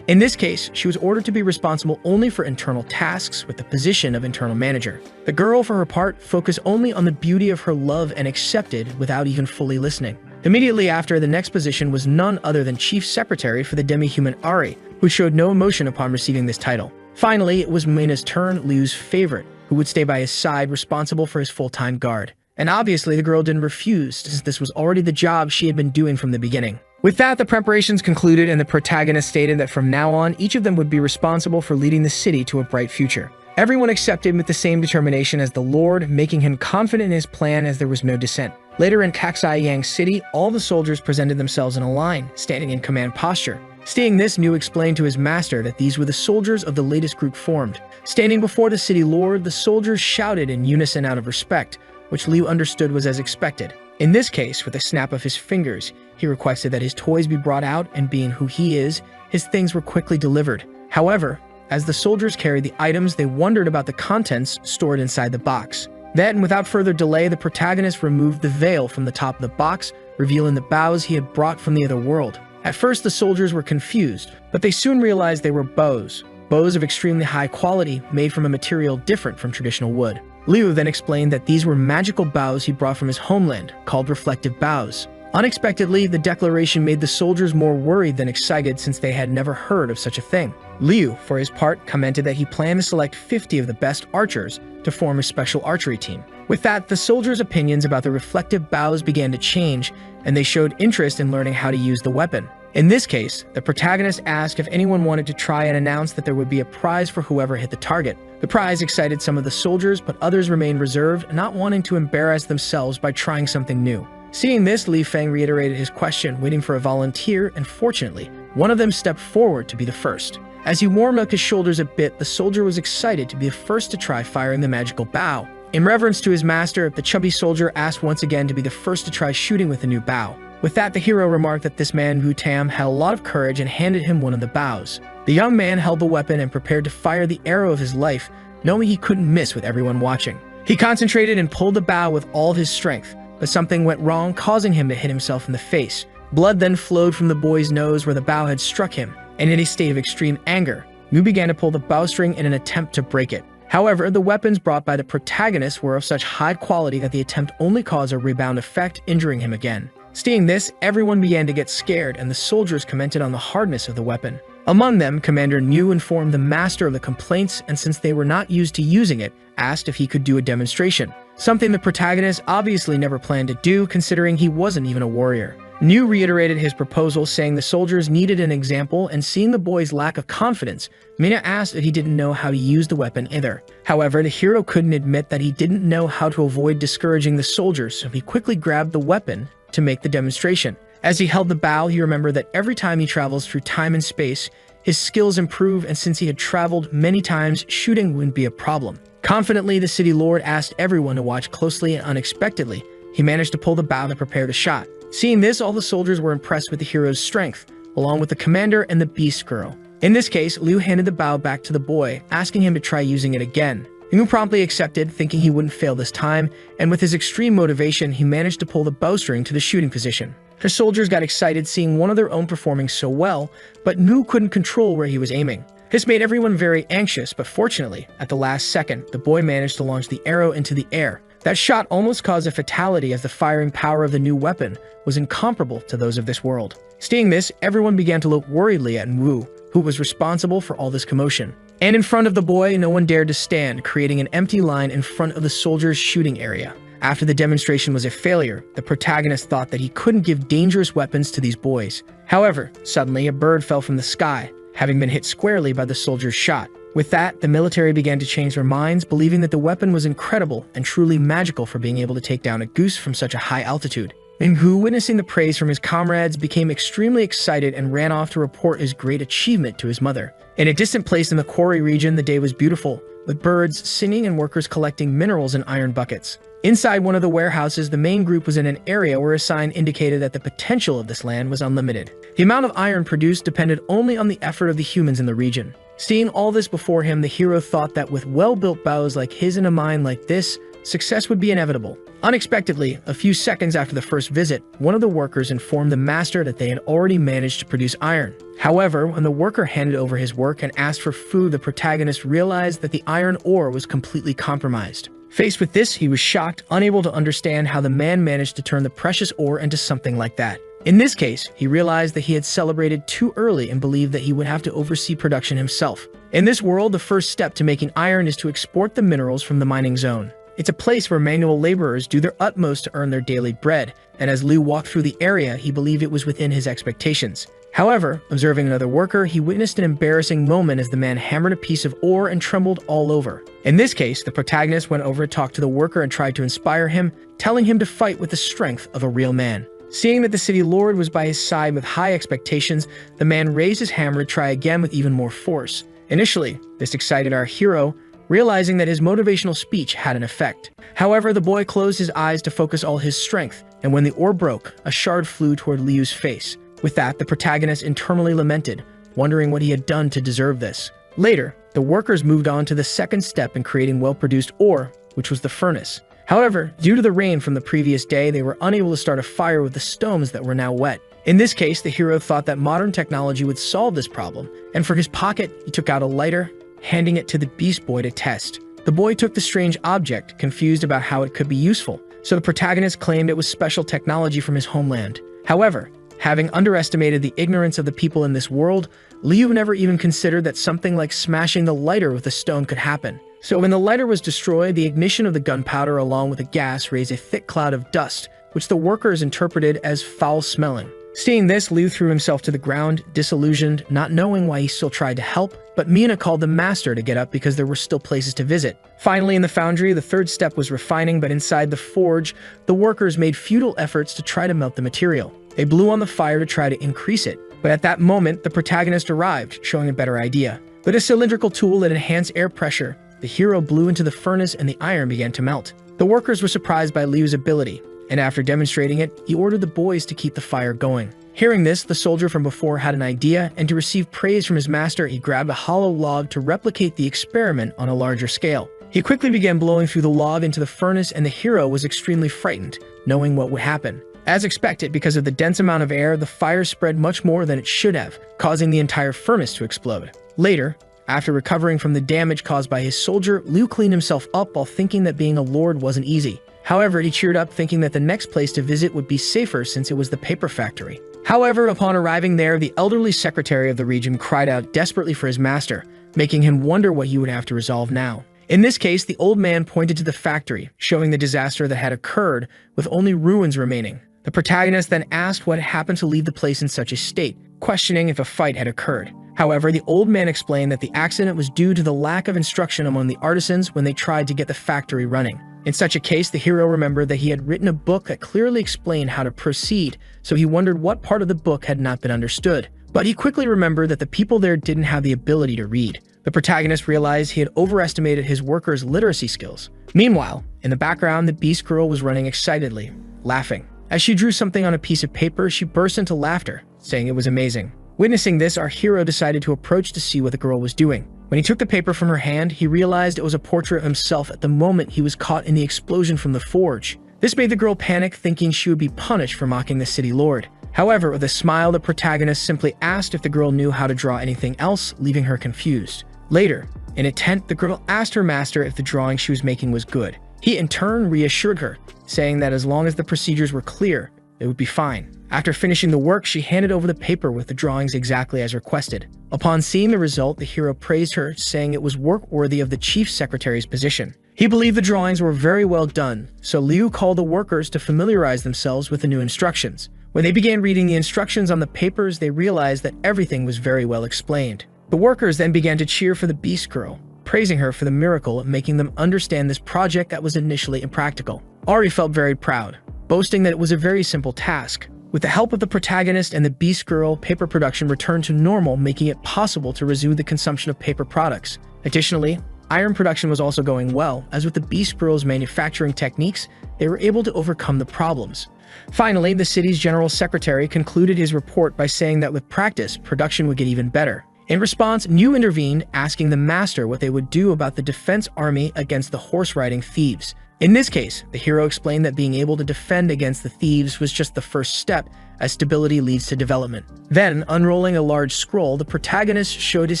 In this case, she was ordered to be responsible only for internal tasks with the position of internal manager. The girl, for her part, focused only on the beauty of her love and accepted without even fully listening. Immediately after, the next position was none other than Chief Secretary for the demi-human Ari, who showed no emotion upon receiving this title. Finally, it was Mina's turn, Liu's favorite, who would stay by his side, responsible for his full-time guard. And obviously, the girl didn't refuse, since this was already the job she had been doing from the beginning. With that, the preparations concluded, and the protagonist stated that from now on, each of them would be responsible for leading the city to a bright future. Everyone accepted with the same determination as the Lord, making him confident in his plan as there was no dissent. Later in Yang City, all the soldiers presented themselves in a line, standing in command posture. Seeing this, Nu explained to his master that these were the soldiers of the latest group formed. Standing before the city lord, the soldiers shouted in unison out of respect, which Liu understood was as expected. In this case, with a snap of his fingers, he requested that his toys be brought out, and being who he is, his things were quickly delivered. However, as the soldiers carried the items, they wondered about the contents stored inside the box. Then, without further delay, the protagonist removed the veil from the top of the box, revealing the bows he had brought from the other world. At first, the soldiers were confused, but they soon realized they were bows of extremely high quality, made from a material different from traditional wood. Liu then explained that these were magical bows he brought from his homeland, called reflective bows. Unexpectedly, the declaration made the soldiers more worried than excited, since they had never heard of such a thing. Liu, for his part, commented that he planned to select 50 of the best archers to form a special archery team. With that, the soldiers' opinions about the reflective bows began to change, and they showed interest in learning how to use the weapon. In this case, the protagonist asked if anyone wanted to try, and announced that there would be a prize for whoever hit the target. The prize excited some of the soldiers, but others remained reserved, not wanting to embarrass themselves by trying something new. Seeing this, Li Feng reiterated his question, waiting for a volunteer, and fortunately, one of them stepped forward to be the first. As he warmed up his shoulders a bit, the soldier was excited to be the first to try firing the magical bow. In reverence to his master, the chubby soldier asked once again to be the first to try shooting with the new bow. With that, the hero remarked that this man, Wu Tam, had a lot of courage and handed him one of the bows. The young man held the weapon and prepared to fire the arrow of his life, knowing he couldn't miss with everyone watching. He concentrated and pulled the bow with all of his strength, but something went wrong, causing him to hit himself in the face. Blood then flowed from the boy's nose where the bow had struck him, and in a state of extreme anger, Mu began to pull the bowstring in an attempt to break it. However, the weapons brought by the protagonist were of such high quality that the attempt only caused a rebound effect, injuring him again. Seeing this, everyone began to get scared, and the soldiers commented on the hardness of the weapon. Among them, Commander Nu informed the master of the complaints, and since they were not used to using it, asked if he could do a demonstration, something the protagonist obviously never planned to do, considering he wasn't even a warrior. Nu reiterated his proposal, saying the soldiers needed an example, and seeing the boy's lack of confidence, Mina asked if he didn't know how to use the weapon either. However, the hero couldn't admit that he didn't know how to avoid discouraging the soldiers, so he quickly grabbed the weapon to make the demonstration. As he held the bow, he remembered that every time he travels through time and space, his skills improve, and since he had traveled many times, shooting wouldn't be a problem. Confidently, the city lord asked everyone to watch closely, and unexpectedly, he managed to pull the bow and prepared a shot. Seeing this, all the soldiers were impressed with the hero's strength, along with the commander and the beast girl. In this case, Liu handed the bow back to the boy, asking him to try using it again. Liu promptly accepted, thinking he wouldn't fail this time, and with his extreme motivation, he managed to pull the bowstring to the shooting position. The soldiers got excited seeing one of their own performing so well, but Liu couldn't control where he was aiming. This made everyone very anxious, but fortunately, at the last second, the boy managed to launch the arrow into the air. That shot almost caused a fatality, as the firing power of the new weapon was incomparable to those of this world. Seeing this, everyone began to look worriedly at Wu, who was responsible for all this commotion. And in front of the boy, no one dared to stand, creating an empty line in front of the soldiers' shooting area. After the demonstration was a failure, the protagonist thought that he couldn't give dangerous weapons to these boys. However, suddenly a bird fell from the sky, having been hit squarely by the soldier's shot. With that, the military began to change their minds, believing that the weapon was incredible and truly magical for being able to take down a goose from such a high altitude. And Hu, witnessing the praise from his comrades, became extremely excited and ran off to report his great achievement to his mother. In a distant place in the quarry region, the day was beautiful, with birds singing and workers collecting minerals in iron buckets. Inside one of the warehouses, the main group was in an area where a sign indicated that the potential of this land was unlimited. The amount of iron produced depended only on the effort of the humans in the region. Seeing all this before him, the hero thought that with well-built bows like his in a mine like this, success would be inevitable. Unexpectedly, a few seconds after the first visit, one of the workers informed the master that they had already managed to produce iron. However, when the worker handed over his work and asked for food, the protagonist realized that the iron ore was completely compromised. Faced with this, he was shocked, unable to understand how the man managed to turn the precious ore into something like that. In this case, he realized that he had celebrated too early and believed that he would have to oversee production himself. In this world, the first step to making iron is to export the minerals from the mining zone. It's a place where manual laborers do their utmost to earn their daily bread, and as Liu walked through the area, he believed it was within his expectations. However, observing another worker, he witnessed an embarrassing moment as the man hammered a piece of ore and trembled all over. In this case, the protagonist went over to talk to the worker and tried to inspire him, telling him to fight with the strength of a real man. Seeing that the city lord was by his side with high expectations, the man raised his hammer to try again with even more force. Initially, this excited our hero, realizing that his motivational speech had an effect. However, the boy closed his eyes to focus all his strength, and when the ore broke, a shard flew toward Liu's face. With that, the protagonist internally lamented, wondering what he had done to deserve this. Later, the workers moved on to the second step in creating well-produced ore, which was the furnace. However, due to the rain from the previous day, they were unable to start a fire with the stones that were now wet. In this case, the hero thought that modern technology would solve this problem, and for his pocket, he took out a lighter, handing it to the beast boy to test. The boy took the strange object, confused about how it could be useful, so the protagonist claimed it was special technology from his homeland. However, having underestimated the ignorance of the people in this world, Liu never even considered that something like smashing the lighter with a stone could happen. So when the lighter was destroyed, the ignition of the gunpowder along with the gas raised a thick cloud of dust, which the workers interpreted as foul-smelling. Seeing this, Liu threw himself to the ground, disillusioned, not knowing why he still tried to help, but Mina called the master to get up because there were still places to visit. Finally, in the foundry, the third step was refining, but inside the forge, the workers made futile efforts to try to melt the material. They blew on the fire to try to increase it, but at that moment, the protagonist arrived, showing a better idea. With a cylindrical tool that enhanced air pressure, the hero blew into the furnace and the iron began to melt. The workers were surprised by Liu's ability, and after demonstrating it, he ordered the boys to keep the fire going. Hearing this, the soldier from before had an idea, and to receive praise from his master, he grabbed a hollow log to replicate the experiment on a larger scale. He quickly began blowing through the log into the furnace, and the hero was extremely frightened, knowing what would happen. As expected, because of the dense amount of air, the fire spread much more than it should have, causing the entire furnace to explode. Later, after recovering from the damage caused by his soldier, Liu cleaned himself up while thinking that being a lord wasn't easy. However, he cheered up thinking that the next place to visit would be safer since it was the paper factory. However, upon arriving there, the elderly secretary of the region cried out desperately for his master, making him wonder what he would have to resolve now. In this case, the old man pointed to the factory, showing the disaster that had occurred, with only ruins remaining. The protagonist then asked what had happened to leave the place in such a state, questioning if a fight had occurred. However, the old man explained that the accident was due to the lack of instruction among the artisans when they tried to get the factory running. In such a case, the hero remembered that he had written a book that clearly explained how to proceed, so he wondered what part of the book had not been understood. But he quickly remembered that the people there didn't have the ability to read. The protagonist realized he had overestimated his worker's literacy skills. Meanwhile, in the background, the beast girl was running excitedly, laughing. As she drew something on a piece of paper, she burst into laughter, saying it was amazing. Witnessing this, our hero decided to approach to see what the girl was doing. When he took the paper from her hand, he realized it was a portrait of himself at the moment he was caught in the explosion from the forge. This made the girl panic, thinking she would be punished for mocking the city lord. However, with a smile, the protagonist simply asked if the girl knew how to draw anything else, leaving her confused. Later, in a tent, the girl asked her master if the drawing she was making was good. He in turn reassured her, saying that as long as the procedures were clear, it would be fine. After finishing the work, she handed over the paper with the drawings exactly as requested. Upon seeing the result, the hero praised her, saying it was work worthy of the chief secretary's position. He believed the drawings were very well done, so Liu called the workers to familiarize themselves with the new instructions. When they began reading the instructions on the papers, they realized that everything was very well explained. The workers then began to cheer for the beast girl, praising her for the miracle of making them understand this project that was initially impractical. Ari felt very proud, boasting that it was a very simple task. With the help of the protagonist and the beast girl, paper production returned to normal, making it possible to resume the consumption of paper products. Additionally, iron production was also going well, as with the beast girl's manufacturing techniques, they were able to overcome the problems. Finally, the city's general secretary concluded his report by saying that with practice, production would get even better. In response, Niu intervened, asking the master what they would do about the defense army against the horse-riding thieves. In this case, the hero explained that being able to defend against the thieves was just the first step, as stability leads to development. Then, unrolling a large scroll, the protagonist showed his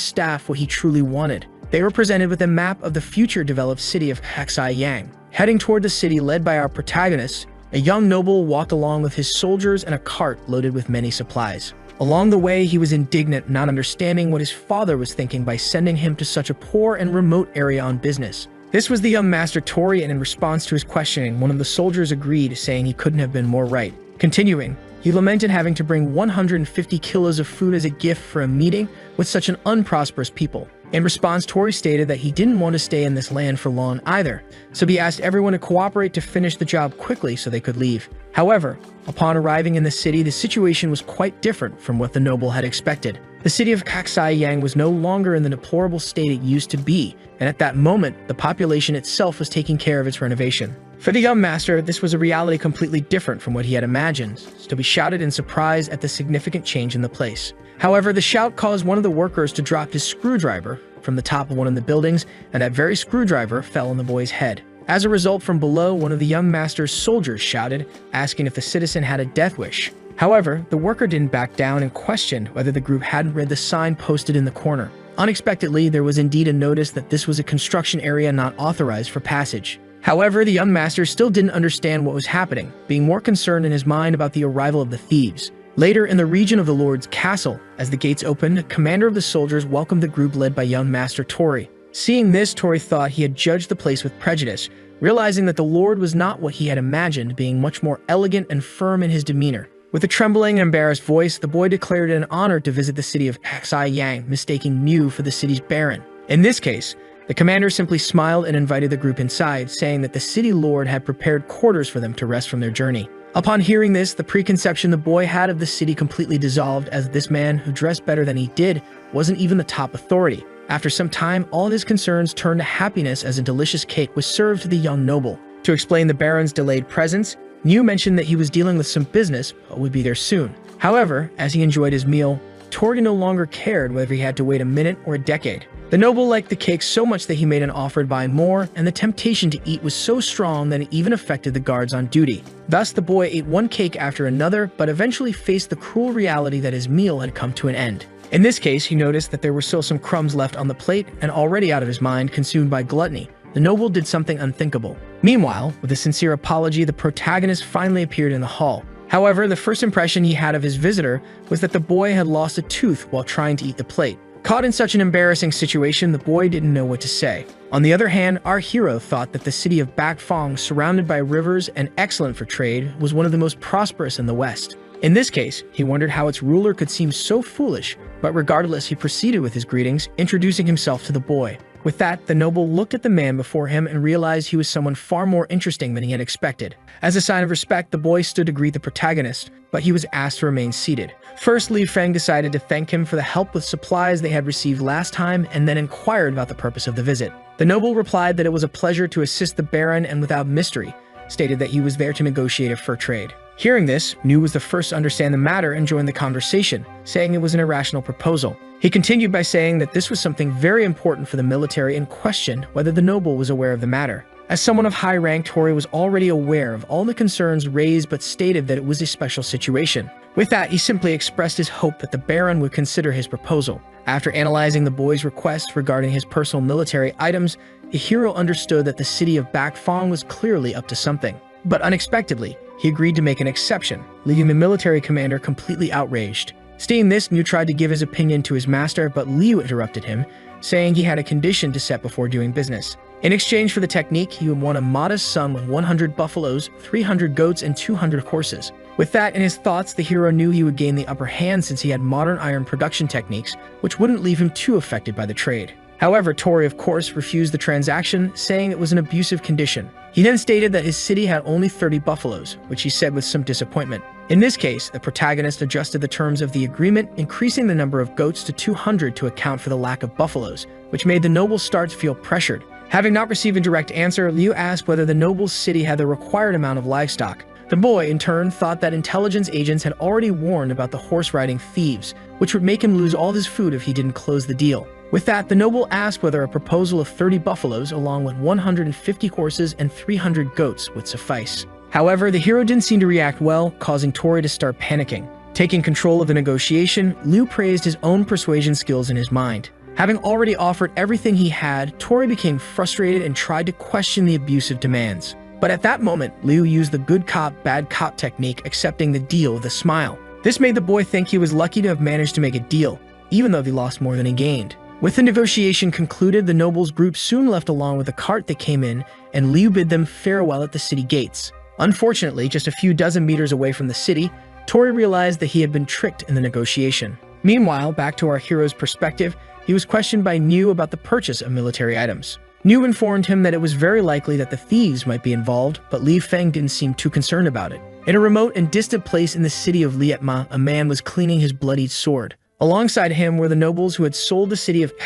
staff what he truly wanted. They were presented with a map of the future developed city of Kaxai-Yang. Heading toward the city led by our protagonist, a young noble walked along with his soldiers and a cart loaded with many supplies. Along the way, he was indignant, not understanding what his father was thinking by sending him to such a poor and remote area on business. This was the young master Tori, and in response to his questioning, one of the soldiers agreed, saying he couldn't have been more right. Continuing, he lamented having to bring 150 kilos of food as a gift for a meeting with such an unprosperous people. In response, Tori stated that he didn't want to stay in this land for long either, so he asked everyone to cooperate to finish the job quickly so they could leave. However, upon arriving in the city, the situation was quite different from what the noble had expected. The city of Kaxai-Yang was no longer in the deplorable state it used to be, and at that moment, the population itself was taking care of its renovation. For the young master, this was a reality completely different from what he had imagined, so he shouted in surprise at the significant change in the place. However, the shout caused one of the workers to drop his screwdriver from the top of one of the buildings, and that very screwdriver fell on the boy's head. As a result, from below, one of the young master's soldiers shouted, asking if the citizen had a death wish. However, the worker didn't back down and questioned whether the group hadn't read the sign posted in the corner. Unexpectedly, there was indeed a notice that this was a construction area not authorized for passage. However, the young master still didn't understand what was happening, being more concerned in his mind about the arrival of the thieves. Later, in the region of the Lord's castle, as the gates opened, commander of the soldiers welcomed the group led by young master Tori. Seeing this, Tori thought he had judged the place with prejudice, realizing that the Lord was not what he had imagined, being much more elegant and firm in his demeanor. With a trembling and embarrassed voice, the boy declared it an honor to visit the city of Kaxai-Yang, mistaking Niu for the city's baron. In this case, the commander simply smiled and invited the group inside, saying that the city lord had prepared quarters for them to rest from their journey. Upon hearing this, the preconception the boy had of the city completely dissolved, as this man, who dressed better than he did, wasn't even the top authority. After some time, all of his concerns turned to happiness as a delicious cake was served to the young noble. To explain the baron's delayed presence, Niu mentioned that he was dealing with some business, but would be there soon. However, as he enjoyed his meal, Tori no longer cared whether he had to wait a minute or a decade. The noble liked the cake so much that he made an offer to buy more, and the temptation to eat was so strong that it even affected the guards on duty. Thus, the boy ate one cake after another, but eventually faced the cruel reality that his meal had come to an end. In this case, he noticed that there were still some crumbs left on the plate, and already out of his mind, consumed by gluttony, the noble did something unthinkable. Meanwhile, with a sincere apology, the protagonist finally appeared in the hall. However, the first impression he had of his visitor was that the boy had lost a tooth while trying to eat the plate. Caught in such an embarrassing situation, the boy didn't know what to say. On the other hand, our hero thought that the city of Bakfong, surrounded by rivers and excellent for trade, was one of the most prosperous in the West. In this case, he wondered how its ruler could seem so foolish, but regardless, he proceeded with his greetings, introducing himself to the boy. With that, the noble looked at the man before him and realized he was someone far more interesting than he had expected. As a sign of respect, the boy stood to greet the protagonist, but he was asked to remain seated. First, Liu Feng decided to thank him for the help with supplies they had received last time and then inquired about the purpose of the visit. The noble replied that it was a pleasure to assist the baron and without mystery, stated that he was there to negotiate a fur trade. Hearing this, Liu was the first to understand the matter and joined the conversation, saying it was an irrational proposal. He continued by saying that this was something very important for the military and questioned whether the noble was aware of the matter. As someone of high rank, Tori was already aware of all the concerns raised but stated that it was a special situation. With that, he simply expressed his hope that the baron would consider his proposal. After analyzing the boy's request regarding his personal military items, the hero understood that the city of Bakfang was clearly up to something. But unexpectedly, he agreed to make an exception, leaving the military commander completely outraged. Seeing this, Liu tried to give his opinion to his master, but Liu interrupted him, saying he had a condition to set before doing business. In exchange for the technique, he would want a modest sum of 100 buffaloes, 300 goats, and 200 horses. With that in his thoughts, the hero knew he would gain the upper hand since he had modern iron production techniques, which wouldn't leave him too affected by the trade. However, Tori, of course, refused the transaction, saying it was an abusive condition. He then stated that his city had only 30 buffaloes, which he said with some disappointment. In this case, the protagonist adjusted the terms of the agreement, increasing the number of goats to 200 to account for the lack of buffaloes, which made the noble start to feel pressured. Having not received a direct answer, Liu asked whether the noble's city had the required amount of livestock. The boy, in turn, thought that intelligence agents had already warned about the horse-riding thieves, which would make him lose all his food if he didn't close the deal. With that, the noble asked whether a proposal of 30 buffaloes along with 150 horses and 300 goats would suffice. However, the hero didn't seem to react well, causing Tori to start panicking. Taking control of the negotiation, Liu praised his own persuasion skills in his mind. Having already offered everything he had, Tori became frustrated and tried to question the abusive demands. But at that moment, Liu used the good cop, bad cop technique, accepting the deal with a smile. This made the boy think he was lucky to have managed to make a deal, even though he lost more than he gained. With the negotiation concluded, the nobles group soon left along with the cart that came in, and Liu bid them farewell at the city gates. Unfortunately, just a few dozen meters away from the city, Tori realized that he had been tricked in the negotiation. Meanwhile, back to our hero's perspective, he was questioned by Niu about the purchase of military items. Niu informed him that it was very likely that the thieves might be involved, but Li Feng didn't seem too concerned about it. In a remote and distant place in the city of Lietma, a man was cleaning his bloodied sword. Alongside him were the nobles who had sold the city of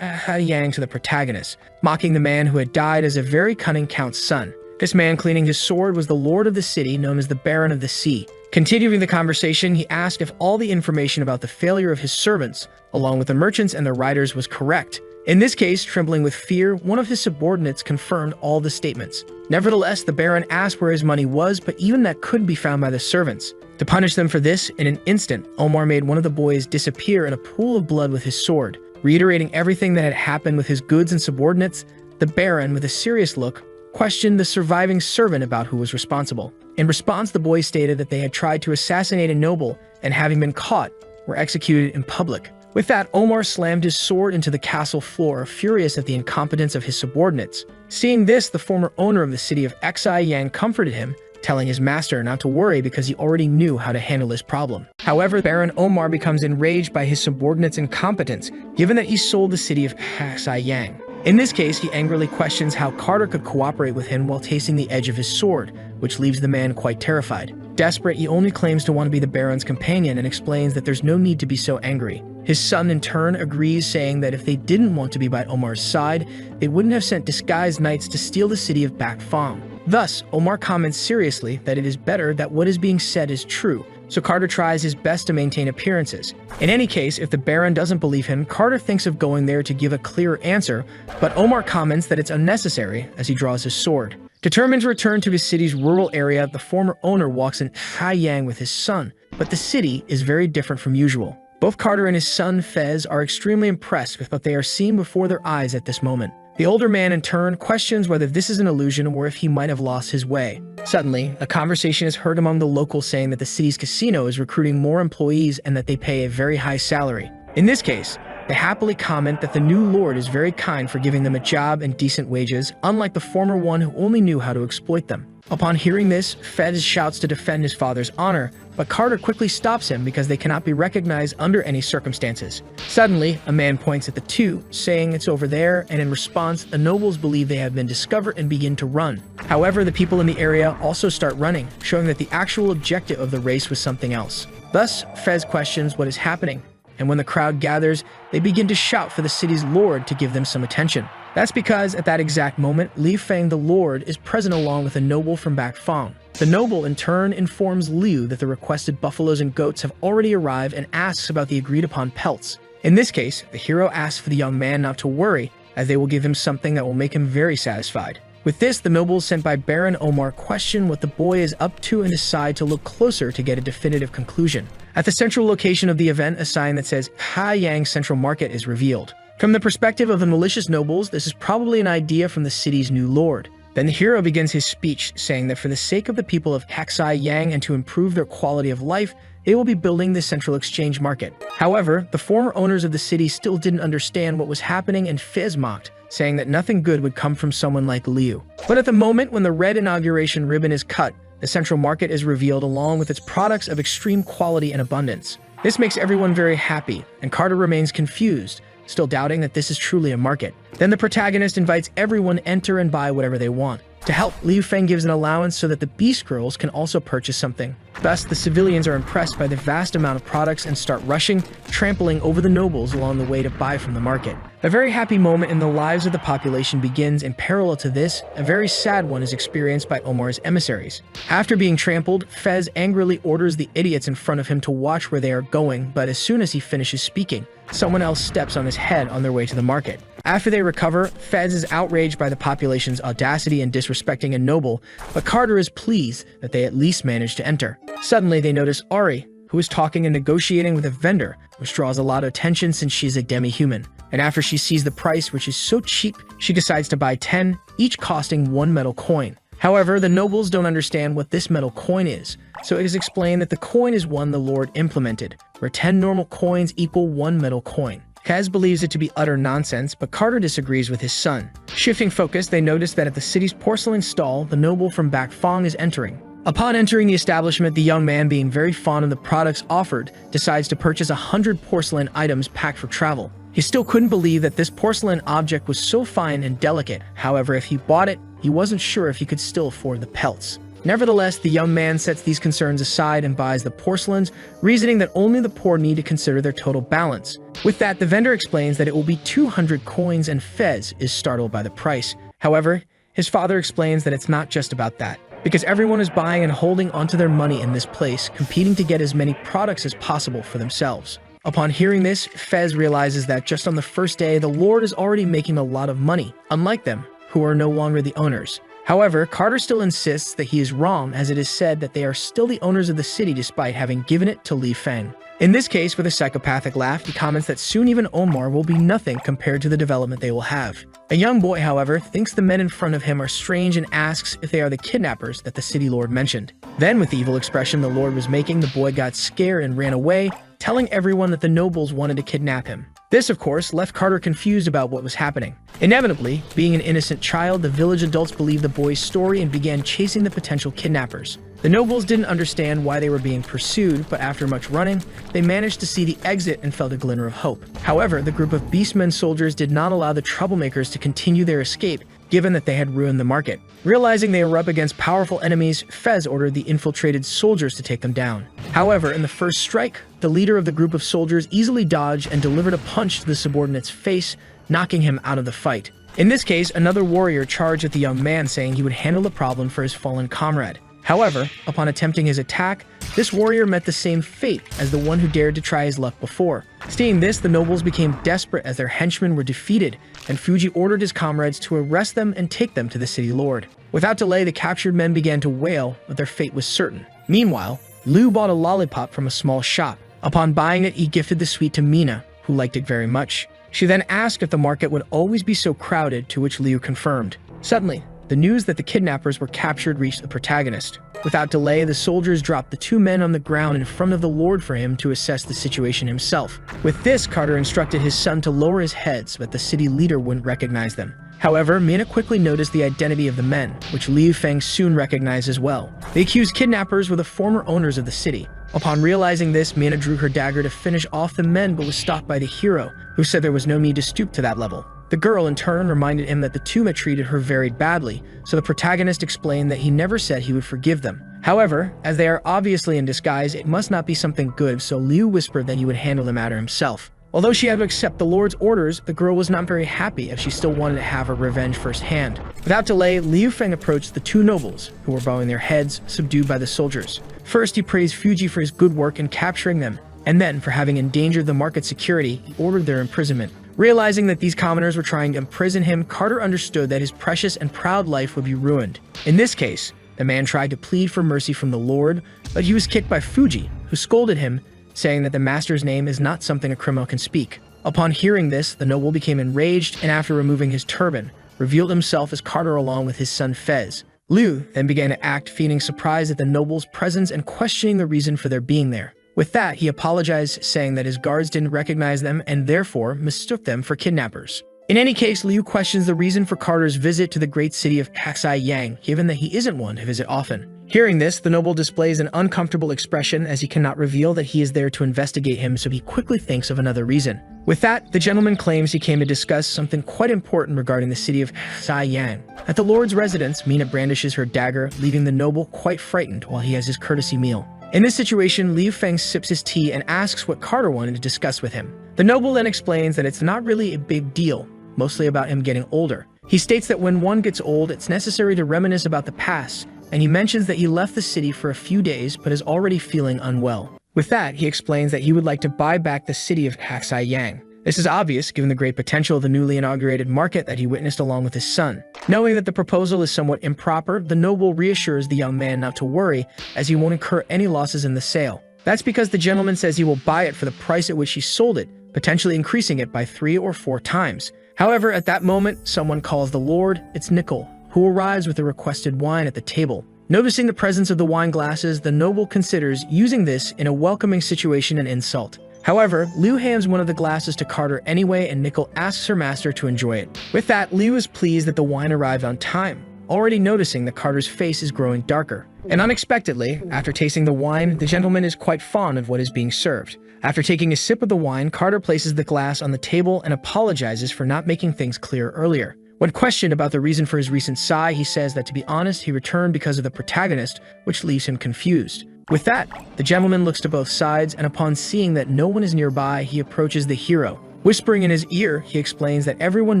Haiyang to the protagonist, mocking the man who had died as a very cunning count's son. This man cleaning his sword was the lord of the city, known as the Baron of the Sea. Continuing the conversation, he asked if all the information about the failure of his servants, along with the merchants and their riders, was correct. In this case, trembling with fear, one of his subordinates confirmed all the statements. Nevertheless, the Baron asked where his money was, but even that couldn't be found by the servants. To punish them for this, in an instant, Omar made one of the boys disappear in a pool of blood with his sword. Reiterating everything that had happened with his goods and subordinates, the Baron, with a serious look, questioned the surviving servant about who was responsible. In response, the boys stated that they had tried to assassinate a noble and, having been caught, were executed in public. With that, Omar slammed his sword into the castle floor, furious at the incompetence of his subordinates. Seeing this, the former owner of the city of Xi Yang comforted him, telling his master not to worry because he already knew how to handle this problem. However, Baron Omar becomes enraged by his subordinates' incompetence, given that he sold the city of Xi Yang. In this case, he angrily questions how Carter could cooperate with him while tasting the edge of his sword, which leaves the man quite terrified. Desperate, he only claims to want to be the Baron's companion and explains that there's no need to be so angry. His son, in turn, agrees, saying that if they didn't want to be by Omar's side, they wouldn't have sent disguised knights to steal the city of Bakfang. Thus, Omar comments seriously that it is better that what is being said is true, so Carter tries his best to maintain appearances. In any case, if the Baron doesn't believe him, Carter thinks of going there to give a clearer answer, but Omar comments that it's unnecessary as he draws his sword. Determined to return to his city's rural area, the former owner walks in Haiyang with his son, but the city is very different from usual. Both Carter and his son Fez are extremely impressed with what they are seeing before their eyes at this moment. The older man, in turn, questions whether this is an illusion or if he might have lost his way. Suddenly, a conversation is heard among the locals saying that the city's casino is recruiting more employees and that they pay a very high salary. In this case, they happily comment that the new lord is very kind for giving them a job and decent wages, unlike the former one who only knew how to exploit them. Upon hearing this, Fez shouts to defend his father's honor, but Carter quickly stops him because they cannot be recognized under any circumstances. Suddenly, a man points at the two, saying it's over there, and in response, the nobles believe they have been discovered and begin to run. However, the people in the area also start running, showing that the actual objective of the race was something else. Thus, Fez questions what is happening, and when the crowd gathers, they begin to shout for the city's lord to give them some attention. That's because at that exact moment, Li Feng the Lord is present along with a noble from Back Fong. The noble in turn informs Liu that the requested buffaloes and goats have already arrived and asks about the agreed upon pelts. In this case, the hero asks for the young man not to worry, as they will give him something that will make him very satisfied. With this, the nobles sent by Baron Omar question what the boy is up to and decide to look closer to get a definitive conclusion. At the central location of the event, a sign that says Haiyang Central Market is revealed. From the perspective of the malicious nobles, this is probably an idea from the city's new lord. Then the hero begins his speech, saying that for the sake of the people of Haxai Yang and to improve their quality of life, they will be building the central exchange market. However, the former owners of the city still didn't understand what was happening and Fez mocked, saying that nothing good would come from someone like Liu. But at the moment when the red inauguration ribbon is cut, the central market is revealed along with its products of extreme quality and abundance. This makes everyone very happy, and Carter remains confused, still doubting that this is truly a market. Then the protagonist invites everyone to enter and buy whatever they want. To help, Liu Feng gives an allowance so that the Beast Girls can also purchase something. Thus, the civilians are impressed by the vast amount of products and start rushing, trampling over the nobles along the way to buy from the market. A very happy moment in the lives of the population begins, and parallel to this, a very sad one is experienced by Omar's emissaries. After being trampled, Fez angrily orders the idiots in front of him to watch where they are going, but as soon as he finishes speaking, someone else steps on his head on their way to the market. After they recover, Fez is outraged by the population's audacity and disrespecting a noble, but Carter is pleased that they at least managed to enter. Suddenly, they notice Ari, who is talking and negotiating with a vendor, which draws a lot of attention since she's a demi-human. And after she sees the price, which is so cheap, she decides to buy 10, each costing 1 metal coin. However, the nobles don't understand what this metal coin is, so it is explained that the coin is one the Lord implemented, where 10 normal coins equal 1 metal coin. Kaz believes it to be utter nonsense, but Carter disagrees with his son. Shifting focus, they notice that at the city's porcelain stall, the noble from Back Fong is entering. Upon entering the establishment, the young man, being very fond of the products offered, decides to purchase 100 porcelain items packed for travel. He still couldn't believe that this porcelain object was so fine and delicate. However, if he bought it, he wasn't sure if he could still afford the pelts. Nevertheless, the young man sets these concerns aside and buys the porcelains, reasoning that only the poor need to consider their total balance. With that, the vendor explains that it will be 200 coins, and Fez is startled by the price. However, his father explains that it's not just about that, because everyone is buying and holding onto their money in this place, competing to get as many products as possible for themselves. Upon hearing this, Fez realizes that just on the first day, the Lord is already making a lot of money, unlike them, who are no longer the owners. However, Carter still insists that he is wrong, as it is said that they are still the owners of the city despite having given it to Li Feng. In this case, with a psychopathic laugh, he comments that soon even Omar will be nothing compared to the development they will have. A young boy, however, thinks the men in front of him are strange and asks if they are the kidnappers that the city lord mentioned. Then, with the evil expression the lord was making, the boy got scared and ran away, telling everyone that the nobles wanted to kidnap him. This, of course, left Carter confused about what was happening. Inevitably, being an innocent child, the village adults believed the boy's story and began chasing the potential kidnappers. The nobles didn't understand why they were being pursued, but after much running, they managed to see the exit and felt a glimmer of hope. However, the group of beastmen soldiers did not allow the troublemakers to continue their escape, given that they had ruined the market. Realizing they were up against powerful enemies, Fez ordered the infiltrated soldiers to take them down. However, in the first strike, the leader of the group of soldiers easily dodged and delivered a punch to the subordinate's face, knocking him out of the fight. In this case, another warrior charged at the young man, saying he would handle the problem for his fallen comrade. However, upon attempting his attack, this warrior met the same fate as the one who dared to try his luck before. Seeing this, the nobles became desperate as their henchmen were defeated, and Fuji ordered his comrades to arrest them and take them to the city lord. Without delay, the captured men began to wail, but their fate was certain. Meanwhile, Liu bought a lollipop from a small shop. Upon buying it, he gifted the sweet to Mina, who liked it very much. She then asked if the market would always be so crowded, to which Liu confirmed. Suddenly, the news that the kidnappers were captured reached the protagonist. Without delay, the soldiers dropped the two men on the ground in front of the Lord for him to assess the situation himself. With this, Carter instructed his son to lower his head so that the city leader wouldn't recognize them. However, Mina quickly noticed the identity of the men, which Liu Feng soon recognized as well. The accused kidnappers were the former owners of the city. Upon realizing this, Mina drew her dagger to finish off the men but was stopped by the hero, who said there was no need to stoop to that level. The girl, in turn, reminded him that the two had treated her very badly, so the protagonist explained that he never said he would forgive them. However, as they are obviously in disguise, it must not be something good, so Liu whispered that he would handle the matter himself. Although she had to accept the Lord's orders, the girl was not very happy as she still wanted to have her revenge firsthand. Without delay, Liu Feng approached the two nobles, who were bowing their heads, subdued by the soldiers. First, he praised Fuji for his good work in capturing them, and then, for having endangered the market security, he ordered their imprisonment. Realizing that these commoners were trying to imprison him, Carter understood that his precious and proud life would be ruined. In this case, the man tried to plead for mercy from the Lord, but he was kicked by Fuji, who scolded him, saying that the master's name is not something a criminal can speak. Upon hearing this, the noble became enraged and after removing his turban, revealed himself as Carter along with his son Fez. Liu then began to act, feigning surprise at the noble's presence and questioning the reason for their being there. With that, he apologized, saying that his guards didn't recognize them and therefore mistook them for kidnappers. In any case, Liu questions the reason for Carter's visit to the great city of Yang, given that he isn't one to visit often. Hearing this, the noble displays an uncomfortable expression as he cannot reveal that he is there to investigate him, so he quickly thinks of another reason. With that, the gentleman claims he came to discuss something quite important regarding the city of Yang. At the Lord's residence, Mina brandishes her dagger, leaving the noble quite frightened while he has his courtesy meal. In this situation, Liu Feng sips his tea and asks what Carter wanted to discuss with him. The noble then explains that it's not really a big deal, mostly about him getting older. He states that when one gets old, it's necessary to reminisce about the past, and he mentions that he left the city for a few days but is already feeling unwell. With that, he explains that he would like to buy back the city of Yang. This is obvious given the great potential of the newly inaugurated market that he witnessed along with his son. Knowing that the proposal is somewhat improper, the noble reassures the young man not to worry, as he won't incur any losses in the sale. That's because the gentleman says he will buy it for the price at which he sold it, potentially increasing it by 3 or 4 times. However, at that moment, someone calls the Lord. It's Nickel, who arrives with the requested wine at the table. Noticing the presence of the wine glasses, the noble considers using this in a welcoming situation and insult. However, Liu hands one of the glasses to Carter anyway, and Nickel asks her master to enjoy it. With that, Liu is pleased that the wine arrived on time, already noticing that Carter's face is growing darker. And unexpectedly, after tasting the wine, the gentleman is quite fond of what is being served. After taking a sip of the wine, Carter places the glass on the table and apologizes for not making things clear earlier. When questioned about the reason for his recent sigh, he says that to be honest, he returned because of the protagonist, which leaves him confused. With that, the gentleman looks to both sides, and upon seeing that no one is nearby, he approaches the hero. Whispering in his ear, he explains that everyone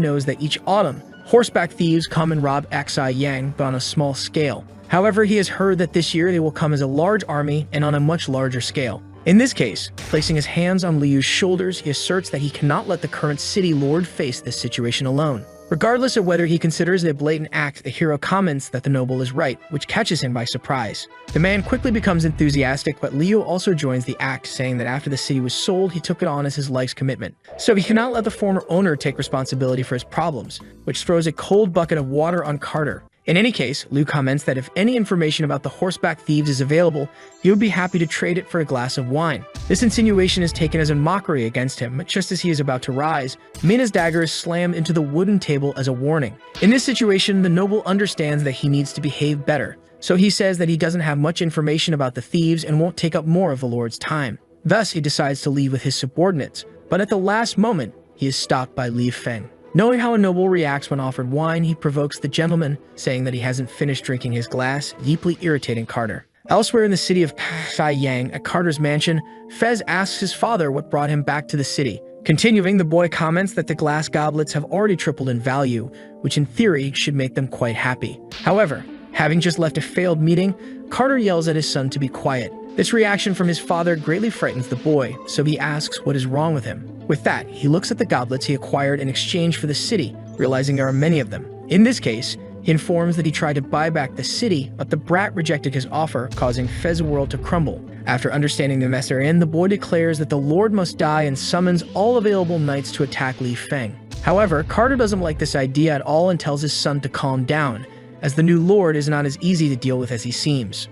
knows that each autumn, horseback thieves come and rob Yang, but on a small scale. However, he has heard that this year they will come as a large army and on a much larger scale. In this case, placing his hands on Liu's shoulders, he asserts that he cannot let the current city lord face this situation alone. Regardless of whether he considers it a blatant act, the hero comments that the noble is right, which catches him by surprise. The man quickly becomes enthusiastic, but Liu also joins the act, saying that after the city was sold, he took it on as his life's commitment. So he cannot let the former owner take responsibility for his problems, which throws a cold bucket of water on Carter. In any case, Liu comments that if any information about the horseback thieves is available, he would be happy to trade it for a glass of wine. This insinuation is taken as a mockery against him, but just as he is about to rise, Mina's dagger is slammed into the wooden table as a warning. In this situation, the noble understands that he needs to behave better, so he says that he doesn't have much information about the thieves and won't take up more of the Lord's time. Thus, he decides to leave with his subordinates, but at the last moment, he is stopped by Liu Feng. Knowing how a noble reacts when offered wine, he provokes the gentleman, saying that he hasn't finished drinking his glass, deeply irritating Carter. Elsewhere in the city of Yang, at Carter's mansion, Fez asks his father what brought him back to the city. Continuing, the boy comments that the glass goblets have already tripled in value, which in theory should make them quite happy. However, having just left a failed meeting, Carter yells at his son to be quiet. This reaction from his father greatly frightens the boy, so he asks what is wrong with him. With that, he looks at the goblets he acquired in exchange for the city, realizing there are many of them. In this case, he informs that he tried to buy back the city, but the brat rejected his offer, causing Fez's world to crumble. After understanding the mess they're in, the boy declares that the Lord must die and summons all available knights to attack Liu Feng. However, Carter doesn't like this idea at all and tells his son to calm down, as the new lord is not as easy to deal with as he seems.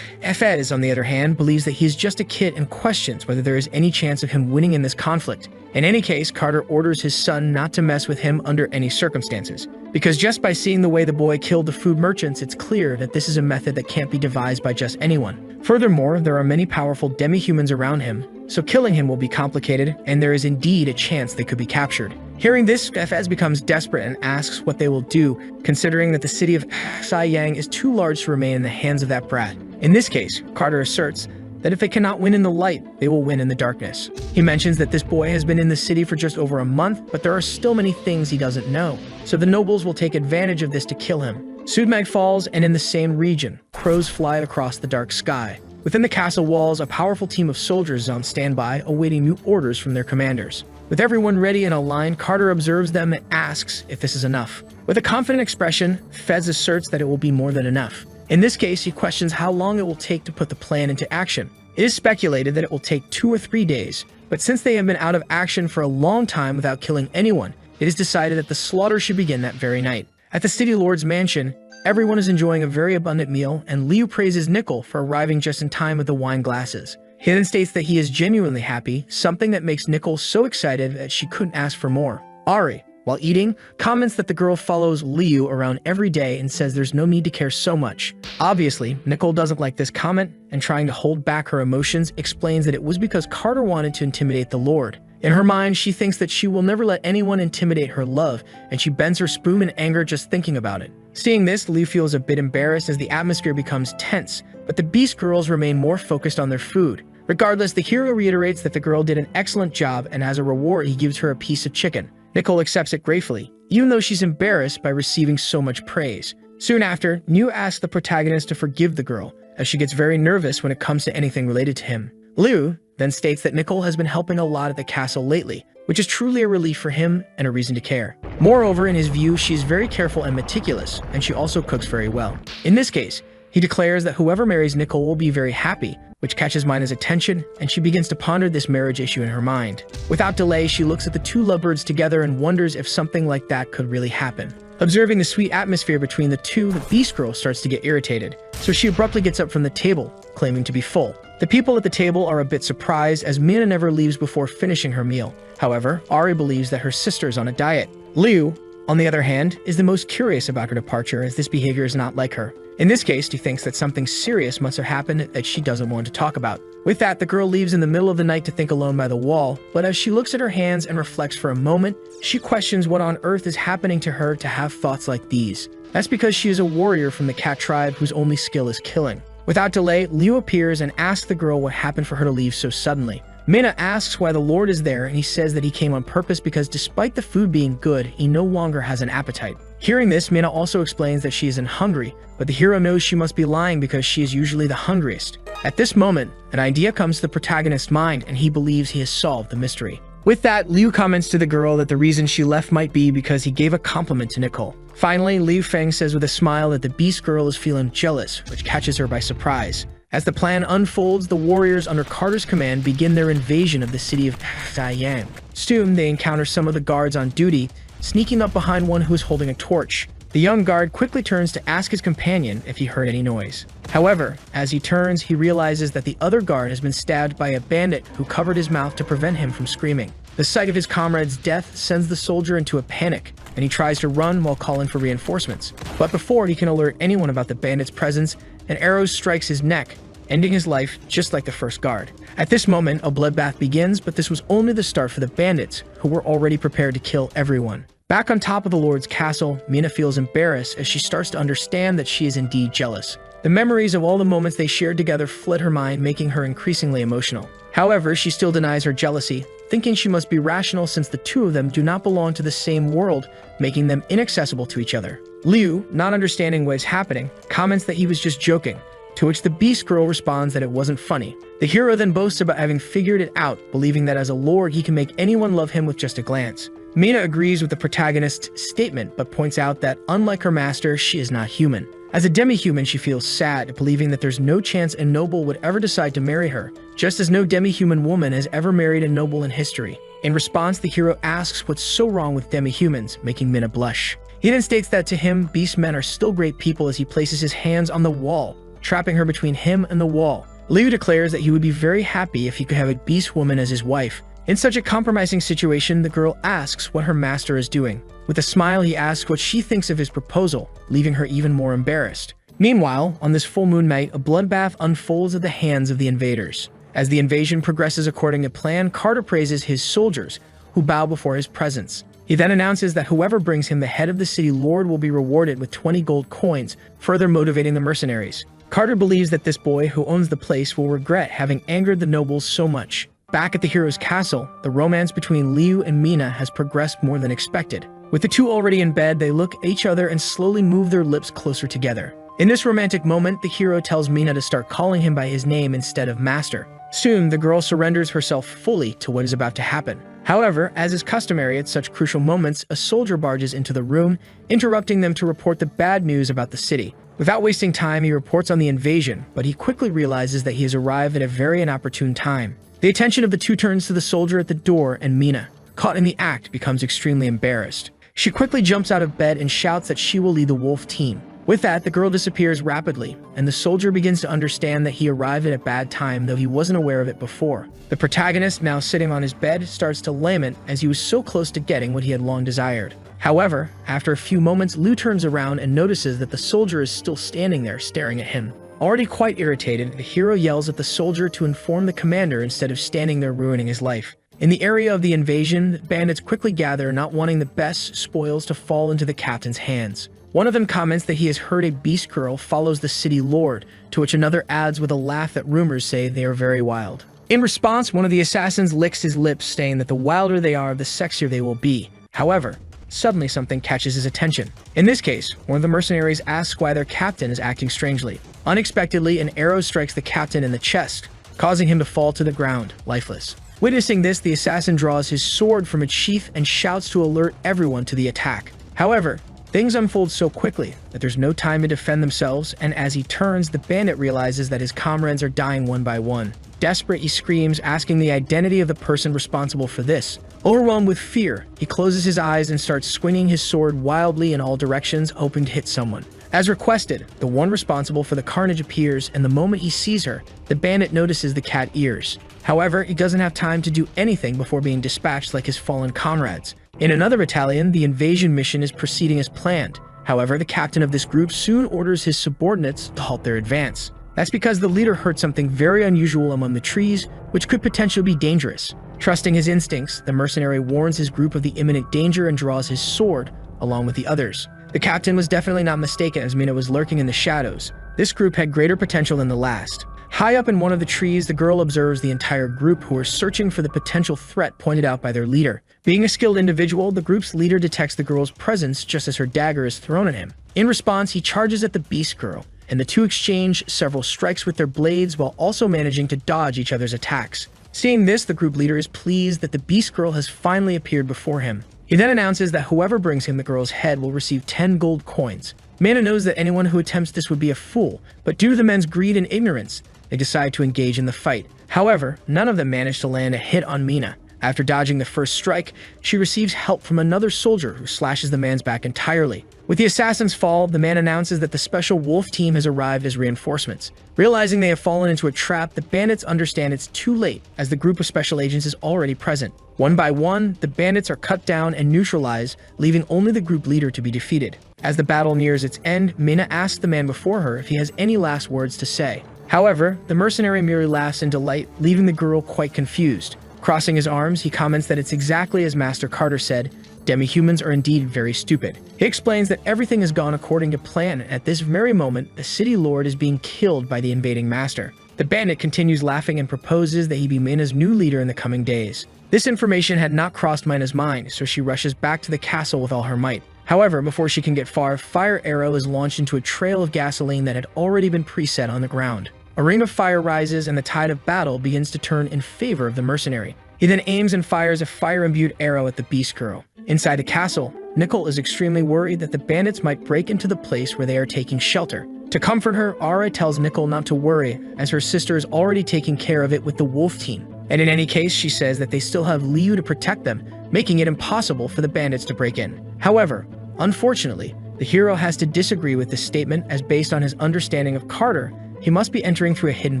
Fez, on the other hand, believes that he is just a kid and questions whether there is any chance of him winning in this conflict. In any case, Carter orders his son not to mess with him under any circumstances, because just by seeing the way the boy killed the food merchants, it's clear that this is a method that can't be devised by just anyone. Furthermore, there are many powerful demi-humans around him, so killing him will be complicated, and there is indeed a chance they could be captured. Hearing this, Fez becomes desperate and asks what they will do, considering that the city of Saiyang is too large to remain in the hands of that brat. In this case, Carter asserts that if they cannot win in the light, they will win in the darkness. He mentions that this boy has been in the city for just over a month, but there are still many things he doesn't know, so the nobles will take advantage of this to kill him. Sudmag falls, and in the same region, crows fly across the dark sky. Within the castle walls, a powerful team of soldiers is on standby, awaiting new orders from their commanders. With everyone ready in a line, Carter observes them and asks if this is enough. With a confident expression, Fez asserts that it will be more than enough. In this case, he questions how long it will take to put the plan into action. It is speculated that it will take 2 or 3 days, but since they have been out of action for a long time without killing anyone, it is decided that the slaughter should begin that very night. At the city lord's mansion, everyone is enjoying a very abundant meal, and Liu praises Nickel for arriving just in time with the wine glasses. He then states that he is genuinely happy, something that makes Nickel so excited that she couldn't ask for more. Ari, while eating, comments that the girl follows Liu around every day and says there's no need to care so much. Obviously, Nicole doesn't like this comment, and trying to hold back her emotions, explains that it was because Carter wanted to intimidate the Lord. In her mind, she thinks that she will never let anyone intimidate her love, and she bends her spoon in anger just thinking about it. Seeing this, Liu feels a bit embarrassed as the atmosphere becomes tense, but the Beast Girls remain more focused on their food. Regardless, the hero reiterates that the girl did an excellent job, and as a reward, he gives her a piece of chicken. Nicole accepts it gratefully, even though she's embarrassed by receiving so much praise. Soon after, Niu asks the protagonist to forgive the girl, as she gets very nervous when it comes to anything related to him. Liu then states that Nicole has been helping a lot at the castle lately, which is truly a relief for him and a reason to care. Moreover, in his view, she is very careful and meticulous, and she also cooks very well. In this case, he declares that whoever marries Nicole will be very happy, which catches Mina's attention, and she begins to ponder this marriage issue in her mind. Without delay, she looks at the two lovebirds together and wonders if something like that could really happen. Observing the sweet atmosphere between the two, the Beast Girl starts to get irritated, so she abruptly gets up from the table, claiming to be full. The people at the table are a bit surprised as Mina never leaves before finishing her meal. However, Ari believes that her sister is on a diet. Liu, on the other hand, is the most curious about her departure, as this behavior is not like her. In this case, he thinks that something serious must have happened that she doesn't want to talk about. With that, the girl leaves in the middle of the night to think alone by the wall, but as she looks at her hands and reflects for a moment, she questions what on earth is happening to her to have thoughts like these. That's because she is a warrior from the cat tribe whose only skill is killing. Without delay, Liu appears and asks the girl what happened for her to leave so suddenly. Mina asks why the Lord is there, and he says that he came on purpose because despite the food being good, he no longer has an appetite. Hearing this, Mina also explains that she isn't hungry, but the hero knows she must be lying because she is usually the hungriest. At this moment, an idea comes to the protagonist's mind, and he believes he has solved the mystery. With that, Liu comments to the girl that the reason she left might be because he gave a compliment to Nicole. Finally, Liu Feng says with a smile that the Beast Girl is feeling jealous, which catches her by surprise. As the plan unfolds, the warriors under Carter's command begin their invasion of the city of Saiyang. Soon, they encounter some of the guards on duty, sneaking up behind one who is holding a torch. The young guard quickly turns to ask his companion if he heard any noise. However, as he turns, he realizes that the other guard has been stabbed by a bandit who covered his mouth to prevent him from screaming. The sight of his comrade's death sends the soldier into a panic, and he tries to run while calling for reinforcements. But before he can alert anyone about the bandit's presence, an arrow strikes his neck, ending his life just like the first guard. At this moment, a bloodbath begins, but this was only the start for the bandits, who were already prepared to kill everyone. Back on top of the Lord's castle, Mina feels embarrassed as she starts to understand that she is indeed jealous. The memories of all the moments they shared together flood her mind, making her increasingly emotional. However, she still denies her jealousy, thinking she must be rational since the two of them do not belong to the same world, making them inaccessible to each other. Liu, not understanding what is happening, comments that he was just joking, to which the Beast Girl responds that it wasn't funny. The hero then boasts about having figured it out, believing that as a lord he can make anyone love him with just a glance. Mina agrees with the protagonist's statement, but points out that unlike her master, she is not human. As a demi-human, she feels sad, believing that there's no chance a noble would ever decide to marry her, just as no demi-human woman has ever married a noble in history. In response, the hero asks what's so wrong with demi-humans, making Mina blush. He then states that to him, beast men are still great people as he places his hands on the wall, trapping her between him and the wall. Liu declares that he would be very happy if he could have a beast woman as his wife. In such a compromising situation, the girl asks what her master is doing. With a smile, he asks what she thinks of his proposal, leaving her even more embarrassed. Meanwhile, on this full moon night, a bloodbath unfolds at the hands of the invaders. As the invasion progresses according to plan, Carter praises his soldiers, who bow before his presence. He then announces that whoever brings him the head of the city lord will be rewarded with 20 gold coins, further motivating the mercenaries. Carter believes that this boy who owns the place will regret having angered the nobles so much. Back at the hero's castle, the romance between Liu and Mina has progressed more than expected. With the two already in bed, they look at each other and slowly move their lips closer together. In this romantic moment, the hero tells Mina to start calling him by his name instead of master. Soon, the girl surrenders herself fully to what is about to happen. However, as is customary at such crucial moments, a soldier barges into the room, interrupting them to report the bad news about the city. Without wasting time, he reports on the invasion, but he quickly realizes that he has arrived at a very inopportune time. The attention of the two turns to the soldier at the door, and Mina, caught in the act, becomes extremely embarrassed. She quickly jumps out of bed and shouts that she will lead the wolf team. With that, the girl disappears rapidly, and the soldier begins to understand that he arrived at a bad time, though he wasn't aware of it before. The protagonist, now sitting on his bed, starts to lament as he was so close to getting what he had long desired. However, after a few moments, Liu turns around and notices that the soldier is still standing there staring at him. Already quite irritated, the hero yells at the soldier to inform the commander instead of standing there ruining his life. In the area of the invasion, the bandits quickly gather, not wanting the best spoils to fall into the captain's hands. One of them comments that he has heard a beast girl follows the city lord, to which another adds with a laugh that rumors say they are very wild. In response, one of the assassins licks his lips, saying that the wilder they are, the sexier they will be. However, suddenly something catches his attention. In this case, one of the mercenaries asks why their captain is acting strangely. Unexpectedly, an arrow strikes the captain in the chest, causing him to fall to the ground, lifeless. Witnessing this, the assassin draws his sword from its sheath and shouts to alert everyone to the attack. However, things unfold so quickly that there's no time to defend themselves, and as he turns, the bandit realizes that his comrades are dying one by one. Desperate, he screams, asking the identity of the person responsible for this. Overwhelmed with fear, he closes his eyes and starts swinging his sword wildly in all directions, hoping to hit someone. As requested, the one responsible for the carnage appears, and the moment he sees her, the bandit notices the cat ears. However, he doesn't have time to do anything before being dispatched like his fallen comrades. In another battalion, the invasion mission is proceeding as planned. However, the captain of this group soon orders his subordinates to halt their advance. That's because the leader heard something very unusual among the trees, which could potentially be dangerous. Trusting his instincts, the mercenary warns his group of the imminent danger and draws his sword, along with the others. The captain was definitely not mistaken, as Mina was lurking in the shadows. This group had greater potential than the last. High up in one of the trees, the girl observes the entire group who are searching for the potential threat pointed out by their leader. Being a skilled individual, the group's leader detects the girl's presence just as her dagger is thrown at him. In response, he charges at the beast girl, and the two exchange several strikes with their blades while also managing to dodge each other's attacks. Seeing this, the group leader is pleased that the beast girl has finally appeared before him. He then announces that whoever brings him the girl's head will receive 10 gold coins. Mana knows that anyone who attempts this would be a fool, but due to the men's greed and ignorance, they decide to engage in the fight. However, none of them manage to land a hit on Mina. After dodging the first strike, she receives help from another soldier who slashes the man's back entirely. With the assassin's fall, the man announces that the special wolf team has arrived as reinforcements. Realizing they have fallen into a trap, the bandits understand it's too late, as the group of special agents is already present. One by one, the bandits are cut down and neutralized, leaving only the group leader to be defeated. As the battle nears its end, Mina asks the man before her if he has any last words to say. However, the mercenary merely laughs in delight, leaving the girl quite confused. Crossing his arms, he comments that it's exactly as Master Carter said, demi-humans are indeed very stupid. He explains that everything has gone according to plan, and at this very moment, the city lord is being killed by the invading master. The bandit continues laughing and proposes that he be Mina's new leader in the coming days. This information had not crossed Mina's mind, so she rushes back to the castle with all her might. However, before she can get far, fire arrow is launched into a trail of gasoline that had already been preset on the ground. A ring of fire rises and the tide of battle begins to turn in favor of the mercenary. He then aims and fires a fire-imbued arrow at the beast girl. Inside the castle, Nicole is extremely worried that the bandits might break into the place where they are taking shelter. To comfort her, Ara tells Nicole not to worry, as her sister is already taking care of it with the wolf team. And in any case, she says that they still have Liu to protect them, making it impossible for the bandits to break in. However, Unfortunately, the hero has to disagree with this statement, as based on his understanding of Carter, he must be entering through a hidden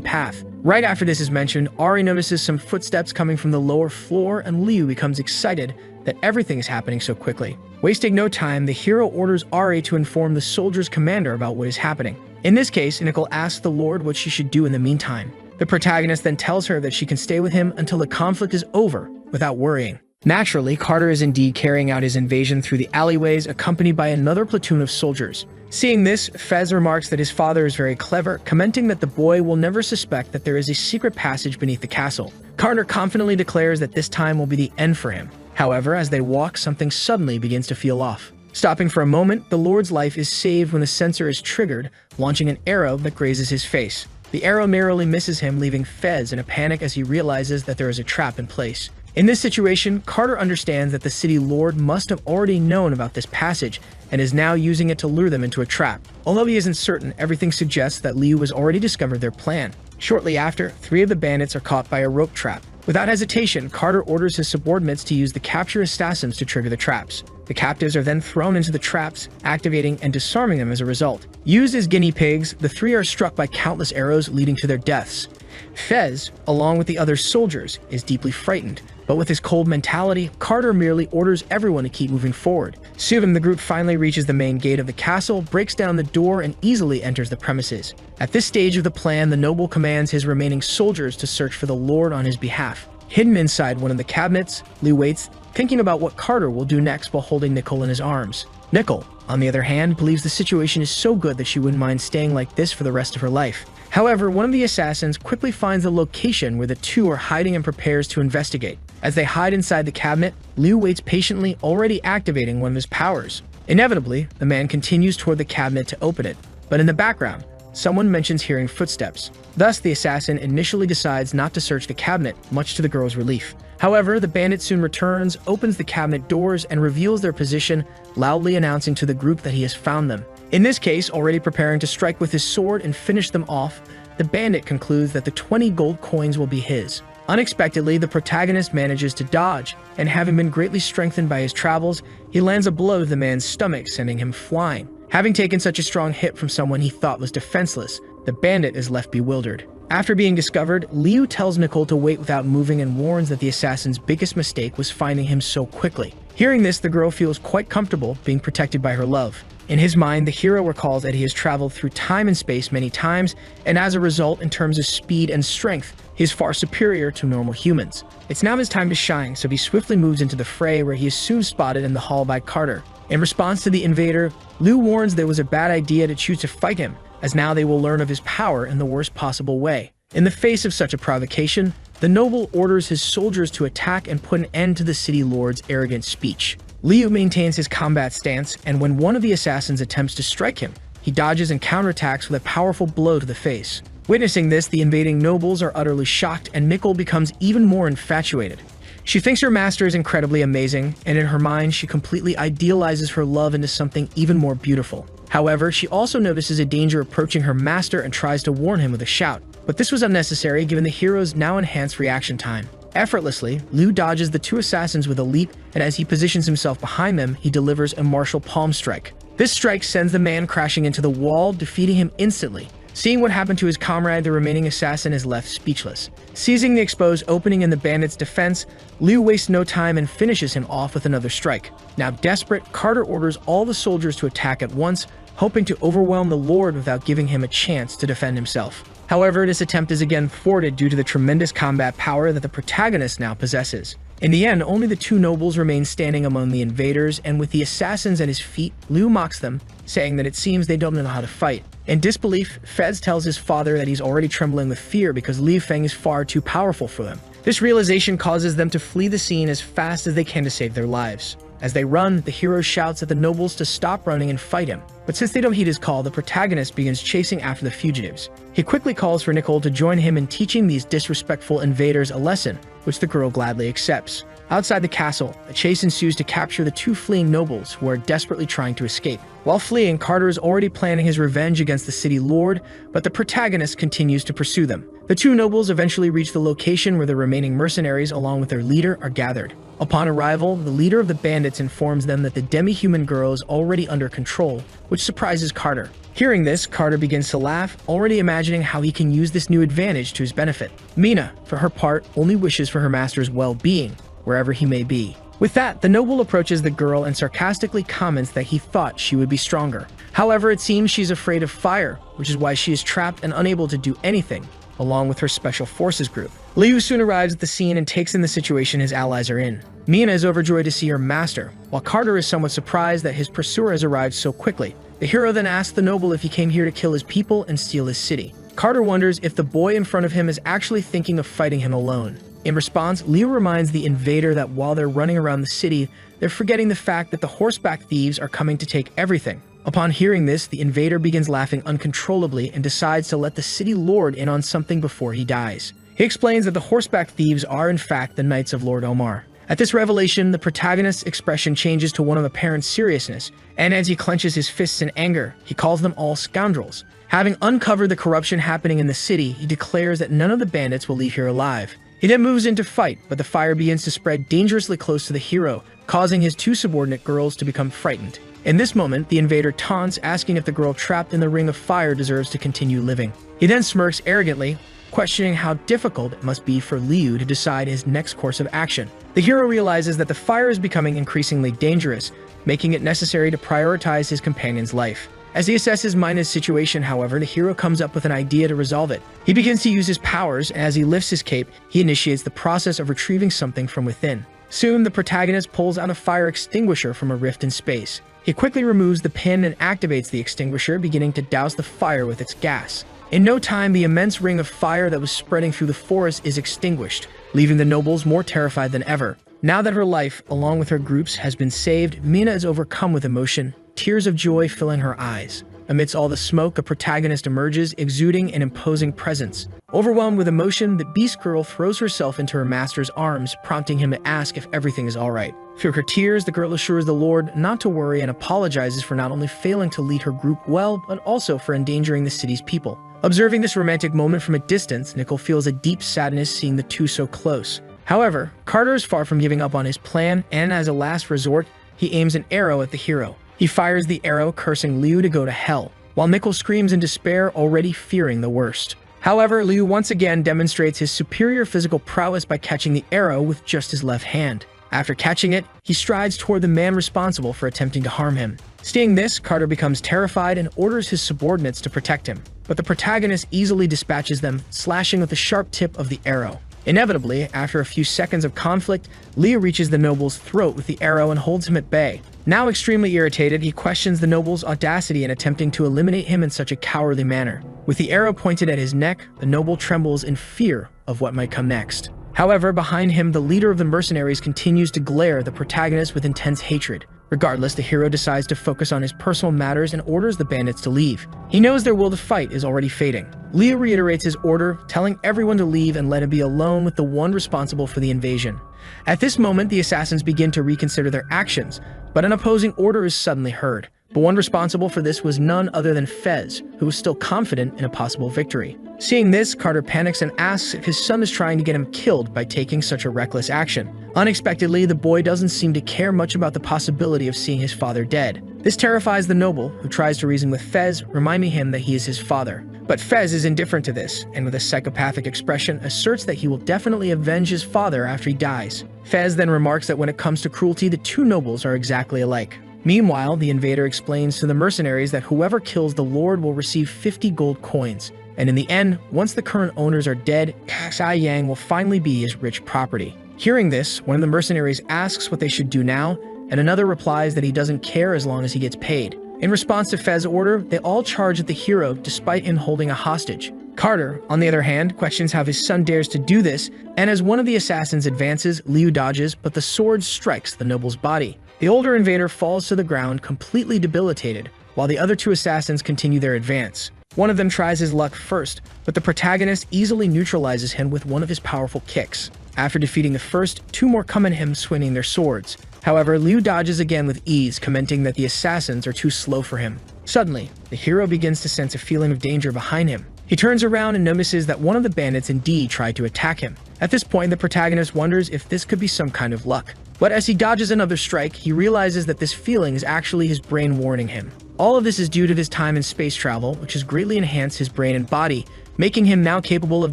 path. Right after this is mentioned, Ari notices some footsteps coming from the lower floor, and Liu becomes excited that everything is happening so quickly. Wasting no time, the hero orders Ari to inform the soldier's commander about what is happening. In this case, Nicole asks the Lord what she should do in the meantime. The protagonist then tells her that she can stay with him until the conflict is over without worrying. Naturally, Carter is indeed carrying out his invasion through the alleyways, accompanied by another platoon of soldiers. Seeing this, Fez remarks that his father is very clever, commenting that the boy will never suspect that there is a secret passage beneath the castle. Carter confidently declares that this time will be the end for him. However, as they walk, something suddenly begins to feel off. Stopping for a moment, the Lord's life is saved when the sensor is triggered, launching an arrow that grazes his face. The arrow narrowly misses him, leaving Fez in a panic as he realizes that there is a trap in place. In this situation, Carter understands that the city lord must have already known about this passage and is now using it to lure them into a trap. Although he isn't certain, everything suggests that Liu has already discovered their plan. Shortly after, 3 of the bandits are caught by a rope trap. Without hesitation, Carter orders his subordinates to use the capture assassins to trigger the traps. The captives are then thrown into the traps, activating and disarming them as a result. Used as guinea pigs, the 3 are struck by countless arrows, leading to their deaths. Fez, along with the other soldiers, is deeply frightened, but with his cold mentality, Carter merely orders everyone to keep moving forward. Soon, the group finally reaches the main gate of the castle, breaks down the door, and easily enters the premises. At this stage of the plan, the noble commands his remaining soldiers to search for the Lord on his behalf. Hidden inside one of the cabinets, Liu waits, thinking about what Carter will do next while holding Nicole in his arms. Nicole, on the other hand, believes the situation is so good that she wouldn't mind staying like this for the rest of her life. However, one of the assassins quickly finds the location where the 2 are hiding and prepares to investigate. As they hide inside the cabinet, Liu waits patiently, already activating one of his powers. Inevitably, the man continues toward the cabinet to open it, but in the background, someone mentions hearing footsteps. Thus, the assassin initially decides not to search the cabinet, much to the girl's relief. However, the bandit soon returns, opens the cabinet doors, and reveals their position, loudly announcing to the group that he has found them. In this case, already preparing to strike with his sword and finish them off, the bandit concludes that the 20 gold coins will be his. Unexpectedly, the protagonist manages to dodge, and having been greatly strengthened by his travels, he lands a blow to the man's stomach, sending him flying. Having taken such a strong hit from someone he thought was defenseless, the bandit is left bewildered. After being discovered, Liu tells Nicole to wait without moving and warns that the assassin's biggest mistake was finding him so quickly. Hearing this, the girl feels quite comfortable being protected by her love. In his mind, the hero recalls that he has traveled through time and space many times, and as a result, in terms of speed and strength, he is far superior to normal humans. It's now his time to shine, so he swiftly moves into the fray, where he is soon spotted in the hall by Carter. In response to the invader, Liu warns there was a bad idea to choose to fight him, as now they will learn of his power in the worst possible way. In the face of such a provocation, the noble orders his soldiers to attack and put an end to the city lord's arrogant speech. Liu maintains his combat stance, and when one of the assassins attempts to strike him, he dodges and counterattacks with a powerful blow to the face. Witnessing this, the invading nobles are utterly shocked, and Nicole becomes even more infatuated. She thinks her master is incredibly amazing, and in her mind, she completely idealizes her love into something even more beautiful. However, she also notices a danger approaching her master and tries to warn him with a shout. But this was unnecessary given the hero's now enhanced reaction time. Effortlessly, Liu dodges the 2 assassins with a leap, and as he positions himself behind them, he delivers a martial palm strike. This strike sends the man crashing into the wall, defeating him instantly. Seeing what happened to his comrade, the remaining assassin is left speechless. Seizing the exposed opening in the bandit's defense, Liu wastes no time and finishes him off with another strike. Now desperate, Carter orders all the soldiers to attack at once, hoping to overwhelm the Lord without giving him a chance to defend himself. However, this attempt is again thwarted due to the tremendous combat power that the protagonist now possesses. In the end, only the 2 nobles remain standing among the invaders, and with the assassins at his feet, Liu mocks them, saying that it seems they don't know how to fight. In disbelief, Fez tells his father that he's already trembling with fear because Li Feng is far too powerful for them. This realization causes them to flee the scene as fast as they can to save their lives. As they run, the hero shouts at the nobles to stop running and fight him. But since they don't heed his call, the protagonist begins chasing after the fugitives. He quickly calls for Nicole to join him in teaching these disrespectful invaders a lesson, which the girl gladly accepts. Outside the castle, a chase ensues to capture the 2 fleeing nobles who are desperately trying to escape. While fleeing, Carter is already planning his revenge against the city lord, but the protagonist continues to pursue them. The two nobles eventually reach the location where the remaining mercenaries along with their leader are gathered. Upon arrival, the leader of the bandits informs them that the demi-human girl is already under control, which surprises Carter. Hearing this, Carter begins to laugh, already imagining how he can use this new advantage to his benefit. Mina, for her part, only wishes for her master's well-being, wherever he may be. With that, the noble approaches the girl and sarcastically comments that he thought she would be stronger. However, it seems she's afraid of fire, which is why she is trapped and unable to do anything, along with her special forces group. Liu soon arrives at the scene and takes in the situation his allies are in. Mina is overjoyed to see her master, while Carter is somewhat surprised that his pursuer has arrived so quickly. The hero then asks the noble if he came here to kill his people and steal his city. Carter wonders if the boy in front of him is actually thinking of fighting him alone. In response, Liu reminds the invader that while they're running around the city, they're forgetting the fact that the horseback thieves are coming to take everything. Upon hearing this, the invader begins laughing uncontrollably and decides to let the city lord in on something before he dies. He explains that the horseback thieves are in fact the Knights of Lord Omar. At this revelation, the protagonist's expression changes to one of apparent seriousness, and as he clenches his fists in anger, he calls them all scoundrels. Having uncovered the corruption happening in the city, he declares that none of the bandits will leave here alive. He then moves in to fight, but the fire begins to spread dangerously close to the hero, causing his two subordinate girls to become frightened. In this moment, the invader taunts, asking if the girl trapped in the ring of fire deserves to continue living. He then smirks arrogantly, questioning how difficult it must be for Liu to decide his next course of action. The hero realizes that the fire is becoming increasingly dangerous, making it necessary to prioritize his companion's life. As he assesses Mina's situation, however, the hero comes up with an idea to resolve it. He begins to use his powers, and as he lifts his cape, he initiates the process of retrieving something from within. Soon, the protagonist pulls out a fire extinguisher from a rift in space. He quickly removes the pin and activates the extinguisher, beginning to douse the fire with its gas. In no time, the immense ring of fire that was spreading through the forest is extinguished, leaving the nobles more terrified than ever. Now that her life, along with her group's, has been saved, Mina is overcome with emotion, tears of joy filling her eyes. Amidst all the smoke, a protagonist emerges, exuding an imposing presence. Overwhelmed with emotion, the Beast Girl throws herself into her master's arms, prompting him to ask if everything is alright. Through her tears, the girl assures the Lord not to worry and apologizes for not only failing to lead her group well, but also for endangering the city's people. Observing this romantic moment from a distance, Nickel feels a deep sadness seeing the two so close. However, Carter is far from giving up on his plan, and as a last resort, he aims an arrow at the hero. He fires the arrow, cursing Liu to go to hell, while Nickel screams in despair, already fearing the worst. However, Liu once again demonstrates his superior physical prowess by catching the arrow with just his left hand. After catching it, he strides toward the man responsible for attempting to harm him. Seeing this, Carter becomes terrified and orders his subordinates to protect him, but the protagonist easily dispatches them, slashing with the sharp tip of the arrow. Inevitably, after a few seconds of conflict, Liu reaches the noble's throat with the arrow and holds him at bay. Now extremely irritated, he questions the noble's audacity in attempting to eliminate him in such a cowardly manner. With the arrow pointed at his neck, the noble trembles in fear of what might come next. However, behind him, the leader of the mercenaries continues to glare at the protagonist with intense hatred. Regardless, the hero decides to focus on his personal matters and orders the bandits to leave. He knows their will to fight is already fading. Liu reiterates his order, telling everyone to leave and let him be alone with the one responsible for the invasion. At this moment, the assassins begin to reconsider their actions, but an opposing order is suddenly heard. But one responsible for this was none other than Fez, who was still confident in a possible victory. Seeing this, Carter panics and asks if his son is trying to get him killed by taking such a reckless action. Unexpectedly, the boy doesn't seem to care much about the possibility of seeing his father dead. This terrifies the noble, who tries to reason with Fez, reminding him that he is his father. But Fez is indifferent to this, and with a psychopathic expression, asserts that he will definitely avenge his father after he dies. Fez then remarks that when it comes to cruelty, the two nobles are exactly alike. Meanwhile, the invader explains to the mercenaries that whoever kills the Lord will receive 50 gold coins, and in the end, once the current owners are dead, Xia Yang will finally be his rich property. Hearing this, one of the mercenaries asks what they should do now, and another replies that he doesn't care as long as he gets paid. In response to Fez's order, they all charge at the hero despite him holding a hostage. Carter, on the other hand, questions how his son dares to do this, and as one of the assassins advances, Liu dodges, but the sword strikes the noble's body. The older invader falls to the ground, completely debilitated, while the other two assassins continue their advance. One of them tries his luck first, but the protagonist easily neutralizes him with one of his powerful kicks. After defeating the first, two more come at him swinging their swords. However, Liu dodges again with ease, commenting that the assassins are too slow for him. Suddenly, the hero begins to sense a feeling of danger behind him. He turns around and notices that one of the bandits indeed tried to attack him. At this point, the protagonist wonders if this could be some kind of luck. But as he dodges another strike, he realizes that this feeling is actually his brain warning him. All of this is due to his time in space travel, which has greatly enhanced his brain and body, making him now capable of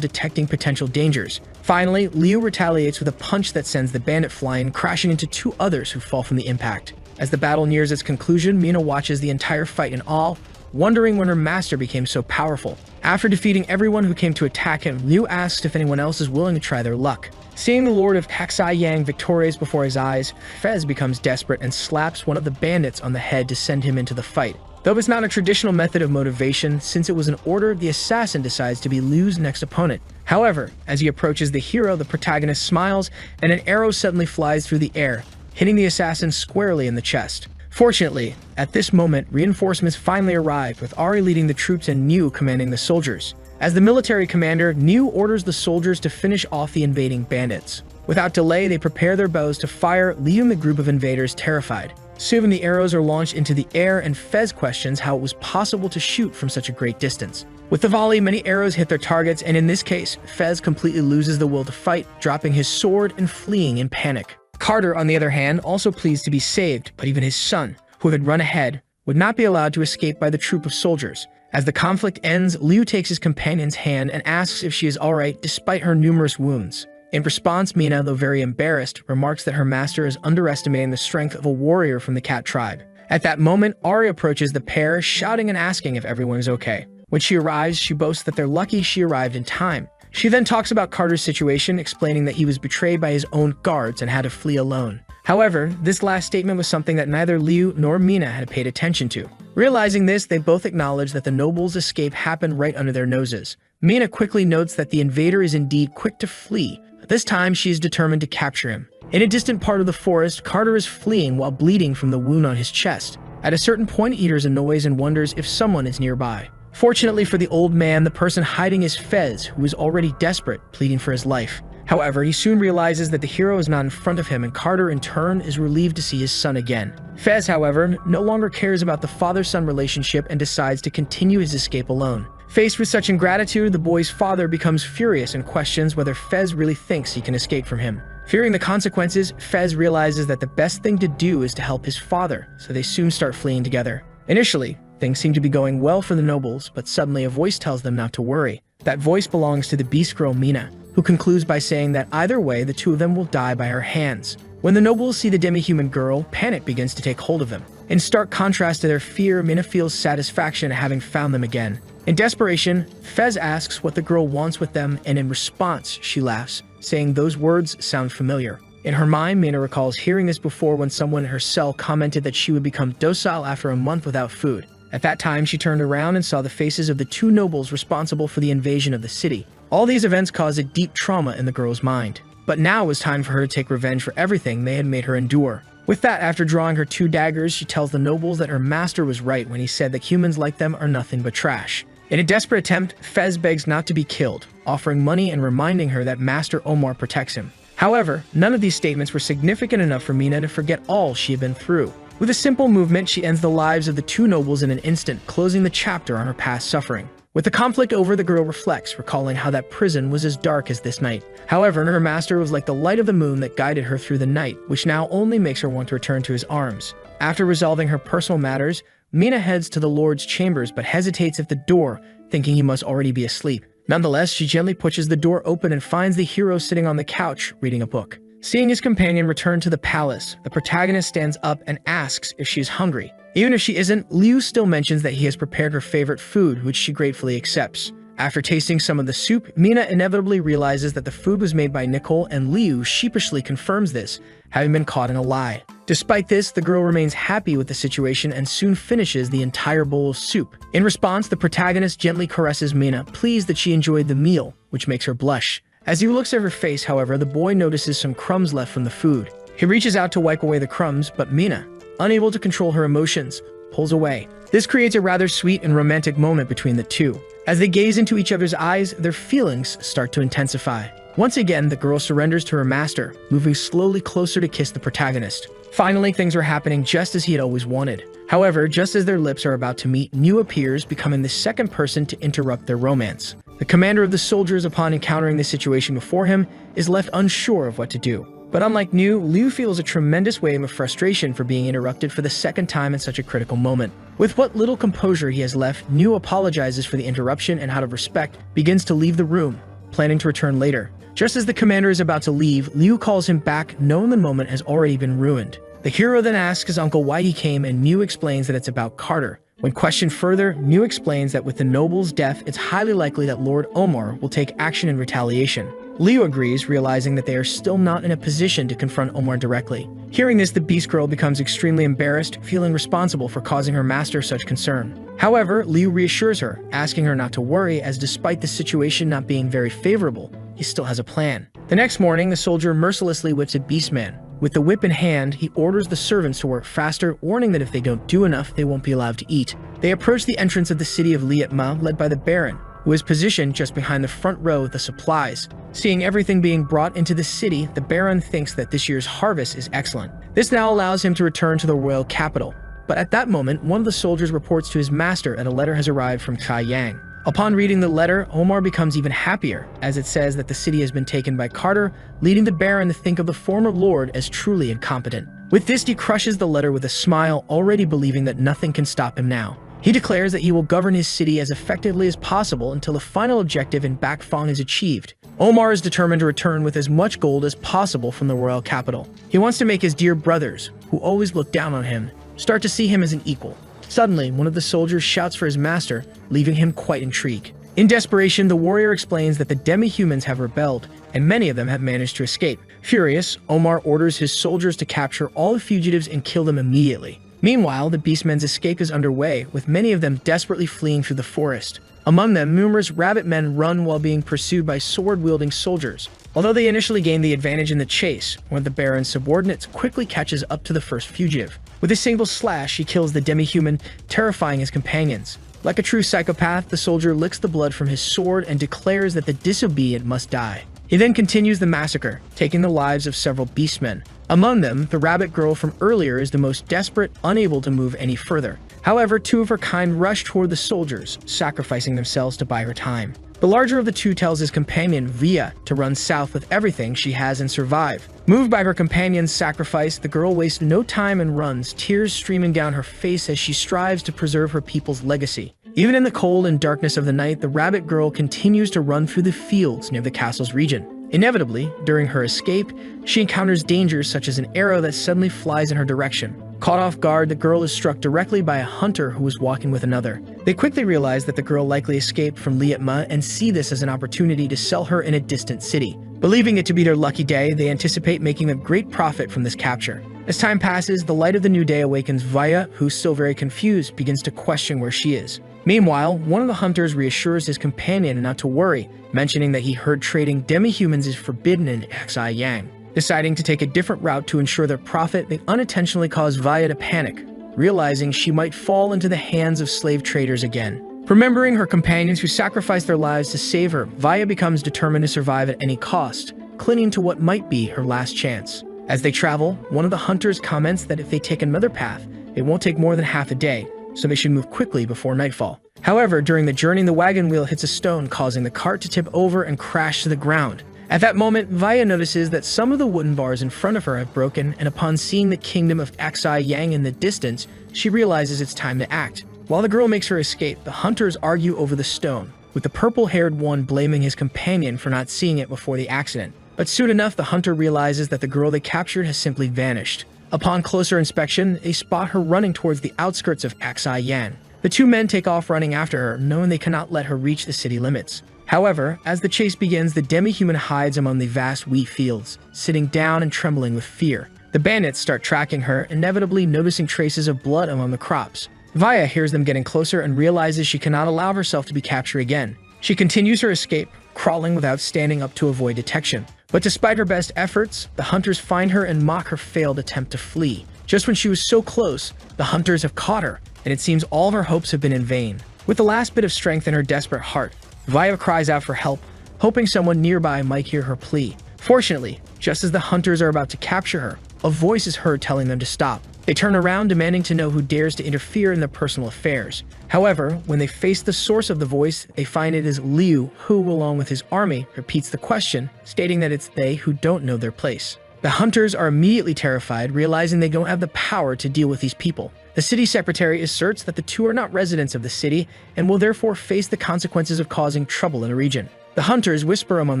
detecting potential dangers. Finally, Liu retaliates with a punch that sends the bandit flying, crashing into two others who fall from the impact. As the battle nears its conclusion, Mina watches the entire fight in awe, wondering when her master became so powerful. After defeating everyone who came to attack him, Liu asks if anyone else is willing to try their luck. Seeing the Lord of Taxai Yang victorious before his eyes, Fez becomes desperate and slaps one of the bandits on the head to send him into the fight. Though it's not a traditional method of motivation, since it was an order, the assassin decides to be Liu's next opponent. However, as he approaches the hero, the protagonist smiles and an arrow suddenly flies through the air, hitting the assassin squarely in the chest. Fortunately, at this moment, reinforcements finally arrived, with Ari leading the troops and Niu commanding the soldiers. As the military commander, Niu orders the soldiers to finish off the invading bandits. Without delay, they prepare their bows to fire, leaving the group of invaders terrified. Soon the arrows are launched into the air, and Fez questions how it was possible to shoot from such a great distance. With the volley, many arrows hit their targets, and in this case, Fez completely loses the will to fight, dropping his sword and fleeing in panic. Carter, on the other hand, also pleads to be saved, but even his son, who had run ahead, would not be allowed to escape by the troop of soldiers. As the conflict ends, Liu takes his companion's hand and asks if she is alright despite her numerous wounds. In response, Mina, though very embarrassed, remarks that her master is underestimating the strength of a warrior from the cat tribe. At that moment, Ari approaches the pair, shouting and asking if everyone is okay. When she arrives, she boasts that they're lucky she arrived in time. She then talks about Carter's situation, explaining that he was betrayed by his own guards and had to flee alone. However, this last statement was something that neither Liu nor Mina had paid attention to. Realizing this, they both acknowledge that the noble's escape happened right under their noses. Mina quickly notes that the invader is indeed quick to flee, but this time she is determined to capture him. In a distant part of the forest, Carter is fleeing while bleeding from the wound on his chest. At a certain point, he hears a noise and wonders if someone is nearby. Fortunately for the old man, the person hiding is Fez, who is already desperate, pleading for his life. However, he soon realizes that the hero is not in front of him, and Carter, in turn, is relieved to see his son again. Fez, however, no longer cares about the father-son relationship and decides to continue his escape alone. Faced with such ingratitude, the boy's father becomes furious and questions whether Fez really thinks he can escape from him. Fearing the consequences, Fez realizes that the best thing to do is to help his father, so they soon start fleeing together. Initially, things seem to be going well for the nobles, but suddenly a voice tells them not to worry. That voice belongs to the beast girl Mina, who concludes by saying that either way, the two of them will die by her hands. When the nobles see the demi-human girl, panic begins to take hold of them. In stark contrast to their fear, Mina feels satisfaction at having found them again. In desperation, Fez asks what the girl wants with them, and in response, she laughs, saying those words sound familiar. In her mind, Mina recalls hearing this before when someone in her cell commented that she would become docile after a month without food. At that time, she turned around and saw the faces of the two nobles responsible for the invasion of the city. All these events caused a deep trauma in the girl's mind. But now it was time for her to take revenge for everything they had made her endure. With that, after drawing her two daggers, she tells the nobles that her master was right when he said that humans like them are nothing but trash. In a desperate attempt, Fez begs not to be killed, offering money and reminding her that Master Omar protects him. However, none of these statements were significant enough for Mina to forget all she had been through. With a simple movement, she ends the lives of the two nobles in an instant, closing the chapter on her past suffering. With the conflict over, the girl reflects, recalling how that prison was as dark as this night. However, her master was like the light of the moon that guided her through the night, which now only makes her want to return to his arms. After resolving her personal matters, Mina heads to the Lord's chambers but hesitates at the door, thinking he must already be asleep. Nonetheless, she gently pushes the door open and finds the hero sitting on the couch, reading a book. Seeing his companion return to the palace, the protagonist stands up and asks if she is hungry. Even if she isn't, Liu still mentions that he has prepared her favorite food, which she gratefully accepts. After tasting some of the soup, Mina inevitably realizes that the food was made by Nicole, and Liu sheepishly confirms this, having been caught in a lie. Despite this, the girl remains happy with the situation and soon finishes the entire bowl of soup. In response, the protagonist gently caresses Mina, pleased that she enjoyed the meal, which makes her blush. As he looks at her face, however, the boy notices some crumbs left from the food. He reaches out to wipe away the crumbs, but Mina, unable to control her emotions, pulls away. This creates a rather sweet and romantic moment between the two. As they gaze into each other's eyes, their feelings start to intensify. Once again, the girl surrenders to her master, moving slowly closer to kiss the protagonist. Finally, things are happening just as he had always wanted. However, just as their lips are about to meet, New appears, becoming the second person to interrupt their romance. The commander of the soldiers, upon encountering the situation before him, is left unsure of what to do. But unlike New, Liu feels a tremendous wave of frustration for being interrupted for the second time in such a critical moment. With what little composure he has left, New apologizes for the interruption and out of respect, begins to leave the room, planning to return later. Just as the commander is about to leave, Liu calls him back, knowing the moment has already been ruined. The hero then asks his uncle why he came, and New explains that it's about Carter. When questioned further, New explains that with the noble's death, it's highly likely that Lord Omar will take action in retaliation. Liu agrees, realizing that they are still not in a position to confront Omar directly. Hearing this, the Beast Girl becomes extremely embarrassed, feeling responsible for causing her master such concern. However, Liu reassures her, asking her not to worry, as despite the situation not being very favorable, he still has a plan. The next morning, the soldier mercilessly whips at Beastman. With the whip in hand, he orders the servants to work faster, warning that if they don't do enough, they won't be allowed to eat. They approach the entrance of the city of Liatma, led by the Baron, who is positioned just behind the front row with the supplies. Seeing everything being brought into the city, the Baron thinks that this year's harvest is excellent. This now allows him to return to the royal capital. But at that moment, one of the soldiers reports to his master that a letter has arrived from Kai Yang. Upon reading the letter, Omar becomes even happier, as it says that the city has been taken by Carter, leading the Baron to think of the former lord as truly incompetent. With this, he crushes the letter with a smile, already believing that nothing can stop him now. He declares that he will govern his city as effectively as possible until the final objective in Bakfang is achieved. Omar is determined to return with as much gold as possible from the royal capital. He wants to make his dear brothers, who always look down on him, start to see him as an equal. Suddenly, one of the soldiers shouts for his master, leaving him quite intrigued. In desperation, the warrior explains that the demi-humans have rebelled, and many of them have managed to escape. Furious, Omar orders his soldiers to capture all the fugitives and kill them immediately. Meanwhile, the Beastmen's escape is underway, with many of them desperately fleeing through the forest. Among them, numerous rabbit men run while being pursued by sword-wielding soldiers. Although they initially gain the advantage in the chase, one of the Baron's subordinates quickly catches up to the first fugitive. With a single slash, he kills the demi-human, terrifying his companions. Like a true psychopath, the soldier licks the blood from his sword and declares that the disobedient must die. He then continues the massacre, taking the lives of several beastmen. Among them, the rabbit girl from earlier is the most desperate, unable to move any further. However, two of her kind rush toward the soldiers, sacrificing themselves to buy her time. The larger of the two tells his companion, Via, to run south with everything she has and survive. Moved by her companion's sacrifice, the girl wastes no time and runs, tears streaming down her face as she strives to preserve her people's legacy. Even in the cold and darkness of the night, the rabbit girl continues to run through the fields near the castle's region. Inevitably, during her escape, she encounters dangers such as an arrow that suddenly flies in her direction. Caught off guard, the girl is struck directly by a hunter who was walking with another. They quickly realize that the girl likely escaped from Liatma and see this as an opportunity to sell her in a distant city. Believing it to be their lucky day, they anticipate making a great profit from this capture. As time passes, the light of the new day awakens Vaya, who, still very confused, begins to question where she is. Meanwhile, one of the hunters reassures his companion not to worry, mentioning that he heard trading demi-humans is forbidden in Xi Yang. Deciding to take a different route to ensure their profit, they unintentionally cause Vaya to panic, realizing she might fall into the hands of slave traders again. Remembering her companions who sacrificed their lives to save her, Vaya becomes determined to survive at any cost, clinging to what might be her last chance. As they travel, one of the hunters comments that if they take another path, it won't take more than half a day, so they should move quickly before nightfall. However, during the journey, the wagon wheel hits a stone, causing the cart to tip over and crash to the ground. At that moment, Vaya notices that some of the wooden bars in front of her have broken, and upon seeing the kingdom of Xi Yang in the distance, she realizes it's time to act. While the girl makes her escape, the hunters argue over the stone, with the purple-haired one blaming his companion for not seeing it before the accident. But soon enough, the hunter realizes that the girl they captured has simply vanished. Upon closer inspection, they spot her running towards the outskirts of Xi Yang. The two men take off running after her, knowing they cannot let her reach the city limits. However, as the chase begins, the demi-human hides among the vast wheat fields, sitting down and trembling with fear. The bandits start tracking her, inevitably noticing traces of blood among the crops. Vaya hears them getting closer and realizes she cannot allow herself to be captured again. She continues her escape, crawling without standing up to avoid detection. But despite her best efforts, the hunters find her and mock her failed attempt to flee. Just when she was so close, the hunters have caught her, and it seems all of her hopes have been in vain. With the last bit of strength in her desperate heart, Vaya cries out for help, hoping someone nearby might hear her plea. Fortunately, just as the hunters are about to capture her, a voice is heard telling them to stop. They turn around demanding to know who dares to interfere in their personal affairs. However, when they face the source of the voice, they find it is Liu who, along with his army, repeats the question, stating that it's they who don't know their place. The hunters are immediately terrified, realizing they don't have the power to deal with these people. The city secretary asserts that the two are not residents of the city and will therefore face the consequences of causing trouble in the region. The hunters whisper among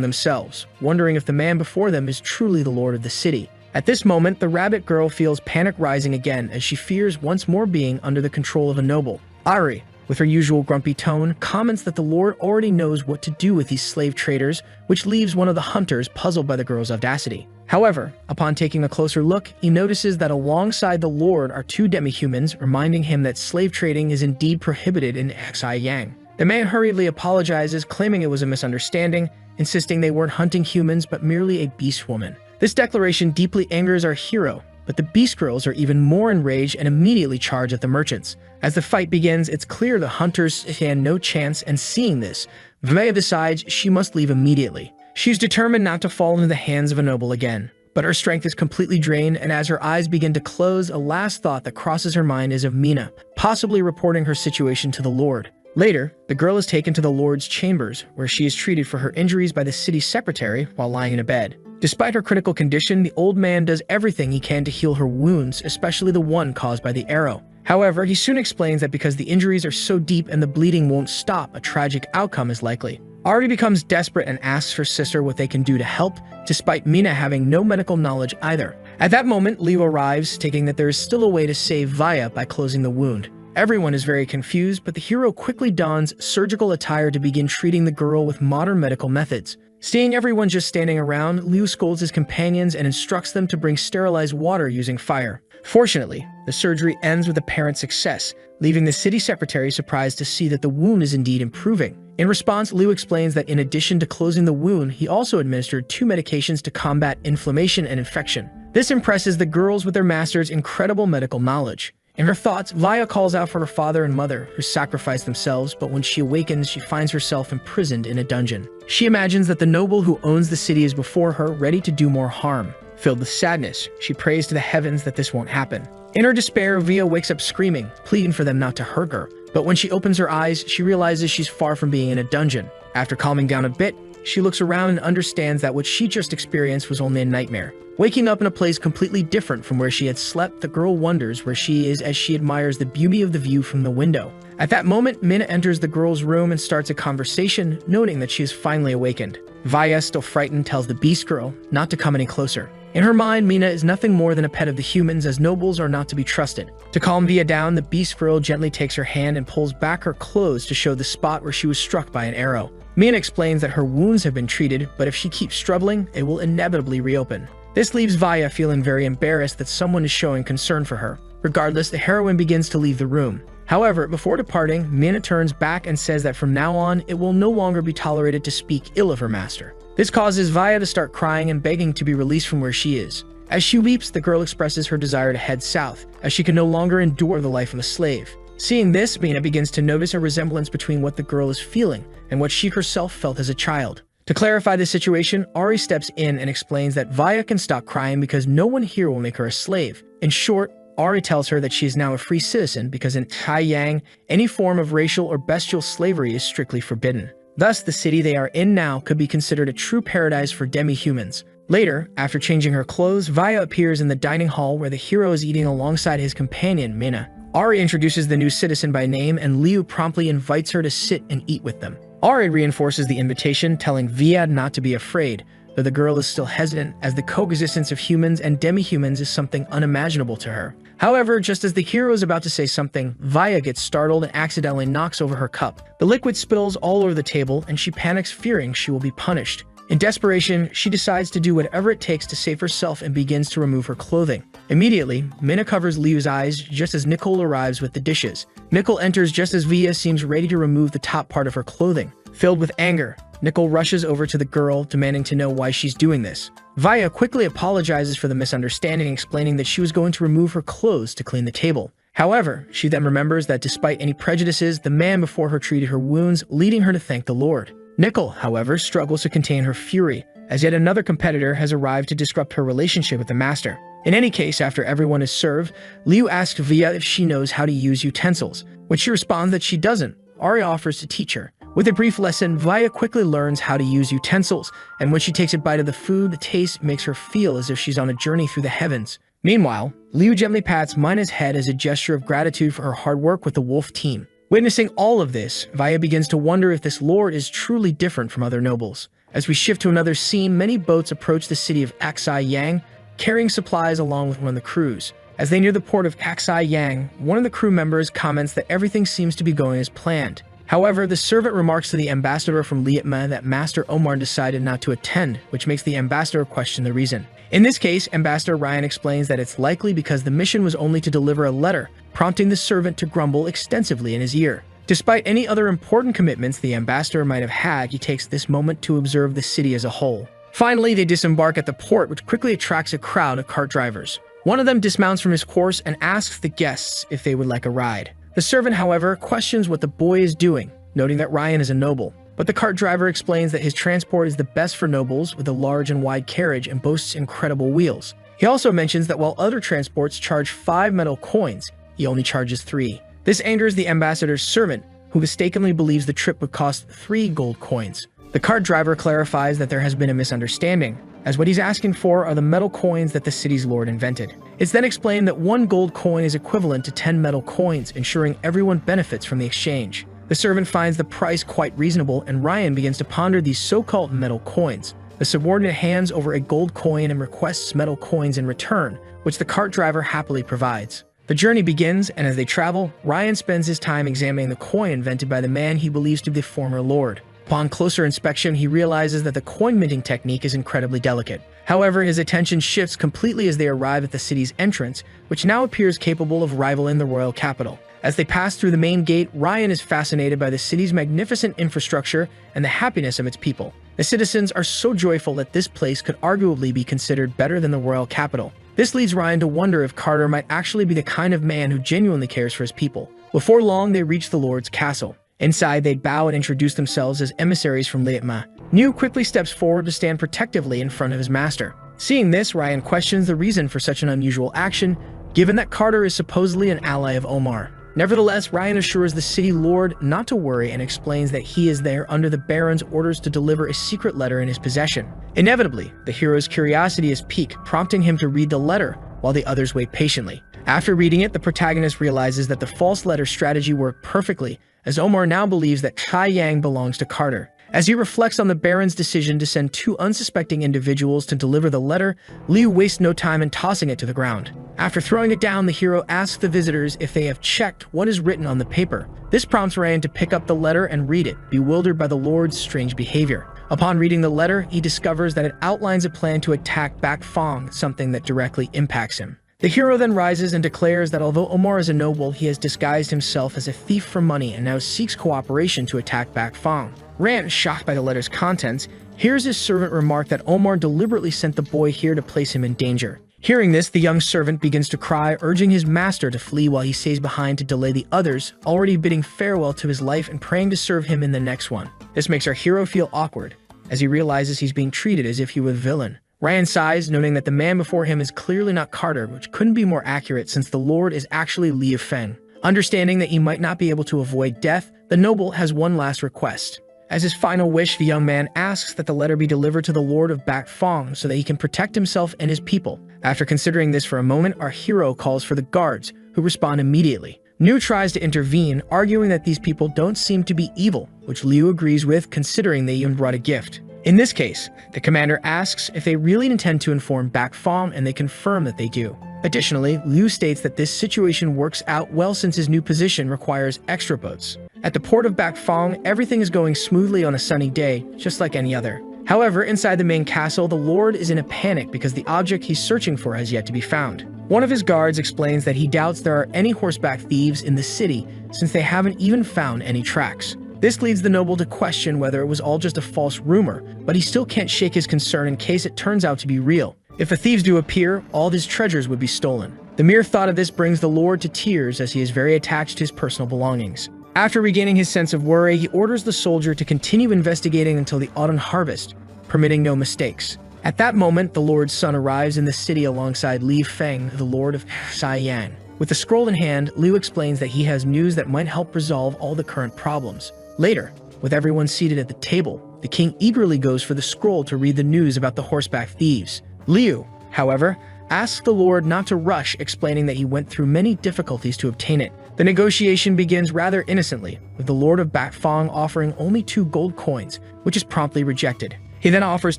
themselves, wondering if the man before them is truly the lord of the city. At this moment, the rabbit girl feels panic rising again as she fears once more being under the control of a noble. Ari, with her usual grumpy tone, comments that the lord already knows what to do with these slave traders, which leaves one of the hunters puzzled by the girl's audacity. However, upon taking a closer look, he notices that alongside the lord are two demi-humans, reminding him that slave trading is indeed prohibited in Xiyang. The man hurriedly apologizes, claiming it was a misunderstanding, insisting they weren't hunting humans but merely a beast woman. This declaration deeply angers our hero, but the beast girls are even more enraged and immediately charge at the merchants. As the fight begins, it's clear the hunters stand no chance, and seeing this, Vaya decides she must leave immediately. She's determined not to fall into the hands of a noble again, but her strength is completely drained, and as her eyes begin to close, a last thought that crosses her mind is of Mina, possibly reporting her situation to the lord. Later, the girl is taken to the lord's chambers, where she is treated for her injuries by the city secretary while lying in a bed. Despite her critical condition, the old man does everything he can to heal her wounds, especially the one caused by the arrow. However, he soon explains that because the injuries are so deep and the bleeding won't stop, a tragic outcome is likely. Ari becomes desperate and asks her sister what they can do to help, despite Mina having no medical knowledge either. At that moment, Liu arrives, stating that there is still a way to save Vaya by closing the wound. Everyone is very confused, but the hero quickly dons surgical attire to begin treating the girl with modern medical methods. Seeing everyone just standing around, Liu scolds his companions and instructs them to bring sterilized water using fire. Fortunately, the surgery ends with apparent success, leaving the city secretary surprised to see that the wound is indeed improving. In response, Liu explains that in addition to closing the wound, he also administered 2 medications to combat inflammation and infection. This impresses the girls with their master's incredible medical knowledge. In her thoughts, Vaya calls out for her father and mother, who sacrificed themselves, but when she awakens, she finds herself imprisoned in a dungeon. She imagines that the noble who owns the city is before her, ready to do more harm. Filled with sadness, she prays to the heavens that this won't happen. In her despair, Via wakes up screaming, pleading for them not to hurt her. But when she opens her eyes, she realizes she's far from being in a dungeon. After calming down a bit, she looks around and understands that what she just experienced was only a nightmare. Waking up in a place completely different from where she had slept, the girl wonders where she is as she admires the beauty of the view from the window. At that moment, Mina enters the girl's room and starts a conversation, noting that she is finally awakened. Vaya, still frightened, tells the beast girl not to come any closer. In her mind, Mina is nothing more than a pet of the humans, as nobles are not to be trusted. To calm Via down, the beast girl gently takes her hand and pulls back her clothes to show the spot where she was struck by an arrow. Mina explains that her wounds have been treated, but if she keeps struggling, it will inevitably reopen. This leaves Vaya feeling very embarrassed that someone is showing concern for her. Regardless, the heroine begins to leave the room. However, before departing, Mina turns back and says that from now on, it will no longer be tolerated to speak ill of her master. This causes Vaya to start crying and begging to be released from where she is. As she weeps, the girl expresses her desire to head south, as she can no longer endure the life of a slave. Seeing this, Mina begins to notice a resemblance between what the girl is feeling and what she herself felt as a child. To clarify the situation, Ari steps in and explains that Vaya can stop crying because no one here will make her a slave. In short, Ari tells her that she is now a free citizen because in Taiyang, any form of racial or bestial slavery is strictly forbidden. Thus, the city they are in now could be considered a true paradise for demi-humans. Later, after changing her clothes, Vaya appears in the dining hall where the hero is eating alongside his companion, Mina. Ari introduces the new citizen by name, and Liu promptly invites her to sit and eat with them. Ari reinforces the invitation, telling Via not to be afraid, though the girl is still hesitant, as the coexistence of humans and demi-humans is something unimaginable to her. However, just as the hero is about to say something, Vaya gets startled and accidentally knocks over her cup. The liquid spills all over the table, and she panics, fearing she will be punished. In desperation, she decides to do whatever it takes to save herself and begins to remove her clothing. Immediately, Mina covers Liu's eyes just as Nicole arrives with the dishes. Nicole enters just as Via seems ready to remove the top part of her clothing. Filled with anger, Nicole rushes over to the girl, demanding to know why she's doing this. Vaya quickly apologizes for the misunderstanding, explaining that she was going to remove her clothes to clean the table. However, she then remembers that despite any prejudices, the man before her treated her wounds, leading her to thank the Lord. Nicole, however, struggles to contain her fury, as yet another competitor has arrived to disrupt her relationship with the master. In any case, after everyone is served, Liu asks Via if she knows how to use utensils. When she responds that she doesn't, Ari offers to teach her. With a brief lesson, Via quickly learns how to use utensils, and when she takes a bite of the food, the taste makes her feel as if she's on a journey through the heavens. Meanwhile, Liu gently pats Mina's head as a gesture of gratitude for her hard work with the wolf team. Witnessing all of this, Via begins to wonder if this lord is truly different from other nobles. As we shift to another scene, many boats approach the city of Aksai Yang, carrying supplies along with one of the crews. As they near the port of Aksai Yang, one of the crew members comments that everything seems to be going as planned. However, the servant remarks to the ambassador from Liatma that Master Omar decided not to attend, which makes the ambassador question the reason. In this case, Ambassador Ryan explains that it's likely because the mission was only to deliver a letter, prompting the servant to grumble extensively in his ear. Despite any other important commitments the ambassador might have had, he takes this moment to observe the city as a whole. Finally, they disembark at the port, which quickly attracts a crowd of cart drivers. One of them dismounts from his horse and asks the guests if they would like a ride. The servant, however, questions what the boy is doing, noting that Ryan is a noble. But the cart driver explains that his transport is the best for nobles with a large and wide carriage and boasts incredible wheels. He also mentions that while other transports charge 5 metal coins, he only charges 3. This angers the ambassador's servant, who mistakenly believes the trip would cost 3 gold coins. The cart driver clarifies that there has been a misunderstanding, as what he's asking for are the metal coins that the city's lord invented. It's then explained that 1 gold coin is equivalent to 10 metal coins, ensuring everyone benefits from the exchange. The servant finds the price quite reasonable, and Ryan begins to ponder these so-called metal coins. The subordinate hands over a gold coin and requests metal coins in return, which the cart driver happily provides. The journey begins, and as they travel, Ryan spends his time examining the coin invented by the man he believes to be the former lord. Upon closer inspection, he realizes that the coin minting technique is incredibly delicate. However, his attention shifts completely as they arrive at the city's entrance, which now appears capable of rivaling the royal capital. As they pass through the main gate, Ryan is fascinated by the city's magnificent infrastructure and the happiness of its people. The citizens are so joyful that this place could arguably be considered better than the royal capital. This leads Ryan to wonder if Carter might actually be the kind of man who genuinely cares for his people. Before long, they reach the lord's castle. Inside, they bow and introduce themselves as emissaries from Liatma. Niu quickly steps forward to stand protectively in front of his master. Seeing this, Ryan questions the reason for such an unusual action, given that Carter is supposedly an ally of Omar. Nevertheless, Ryan assures the city lord not to worry and explains that he is there under the Baron's orders to deliver a secret letter in his possession. Inevitably, the hero's curiosity is piqued, prompting him to read the letter while the others wait patiently. After reading it, the protagonist realizes that the false letter strategy worked perfectly, as Omar now believes that Kai Yang belongs to Carter. As he reflects on the Baron's decision to send 2 unsuspecting individuals to deliver the letter, Liu wastes no time in tossing it to the ground. After throwing it down, the hero asks the visitors if they have checked what is written on the paper. This prompts Ryan to pick up the letter and read it, bewildered by the Lord's strange behavior. Upon reading the letter, he discovers that it outlines a plan to attack Bak Fong, something that directly impacts him. The hero then rises and declares that although Omar is a noble, he has disguised himself as a thief for money and now seeks cooperation to attack Bak Fong. Rand, shocked by the letter's contents, hears his servant remark that Omar deliberately sent the boy here to place him in danger. Hearing this, the young servant begins to cry, urging his master to flee while he stays behind to delay the others, already bidding farewell to his life and praying to serve him in the next one. This makes our hero feel awkward, as he realizes he's being treated as if he were a villain. Ryan sighs, noting that the man before him is clearly not Carter, which couldn't be more accurate since the Lord is actually Li Feng. Understanding that he might not be able to avoid death, the noble has one last request. As his final wish, the young man asks that the letter be delivered to the Lord of Bak Fong so that he can protect himself and his people. After considering this for a moment, our hero calls for the guards, who respond immediately. Niu tries to intervene, arguing that these people don't seem to be evil, which Liu agrees with considering they even brought a gift. In this case, the commander asks if they really intend to inform Bak Fong, and they confirm that they do. Additionally, Liu states that this situation works out well since his new position requires extra boats. At the port of Bak Fong, everything is going smoothly on a sunny day, just like any other. However, inside the main castle, the Lord is in a panic because the object he's searching for has yet to be found. One of his guards explains that he doubts there are any horseback thieves in the city since they haven't even found any tracks. This leads the noble to question whether it was all just a false rumor, but he still can't shake his concern in case it turns out to be real. If the thieves do appear, all his treasures would be stolen. The mere thought of this brings the Lord to tears as he is very attached to his personal belongings. After regaining his sense of worry, he orders the soldier to continue investigating until the autumn harvest, permitting no mistakes. At that moment, the Lord's son arrives in the city alongside Li Feng, the Lord of Xi'an. With the scroll in hand, Liu explains that he has news that might help resolve all the current problems. Later, with everyone seated at the table, the king eagerly goes for the scroll to read the news about the horseback thieves. Liu, however, asks the Lord not to rush, explaining that he went through many difficulties to obtain it. The negotiation begins rather innocently, with the Lord of Bakfang offering only 2 gold coins, which is promptly rejected. He then offers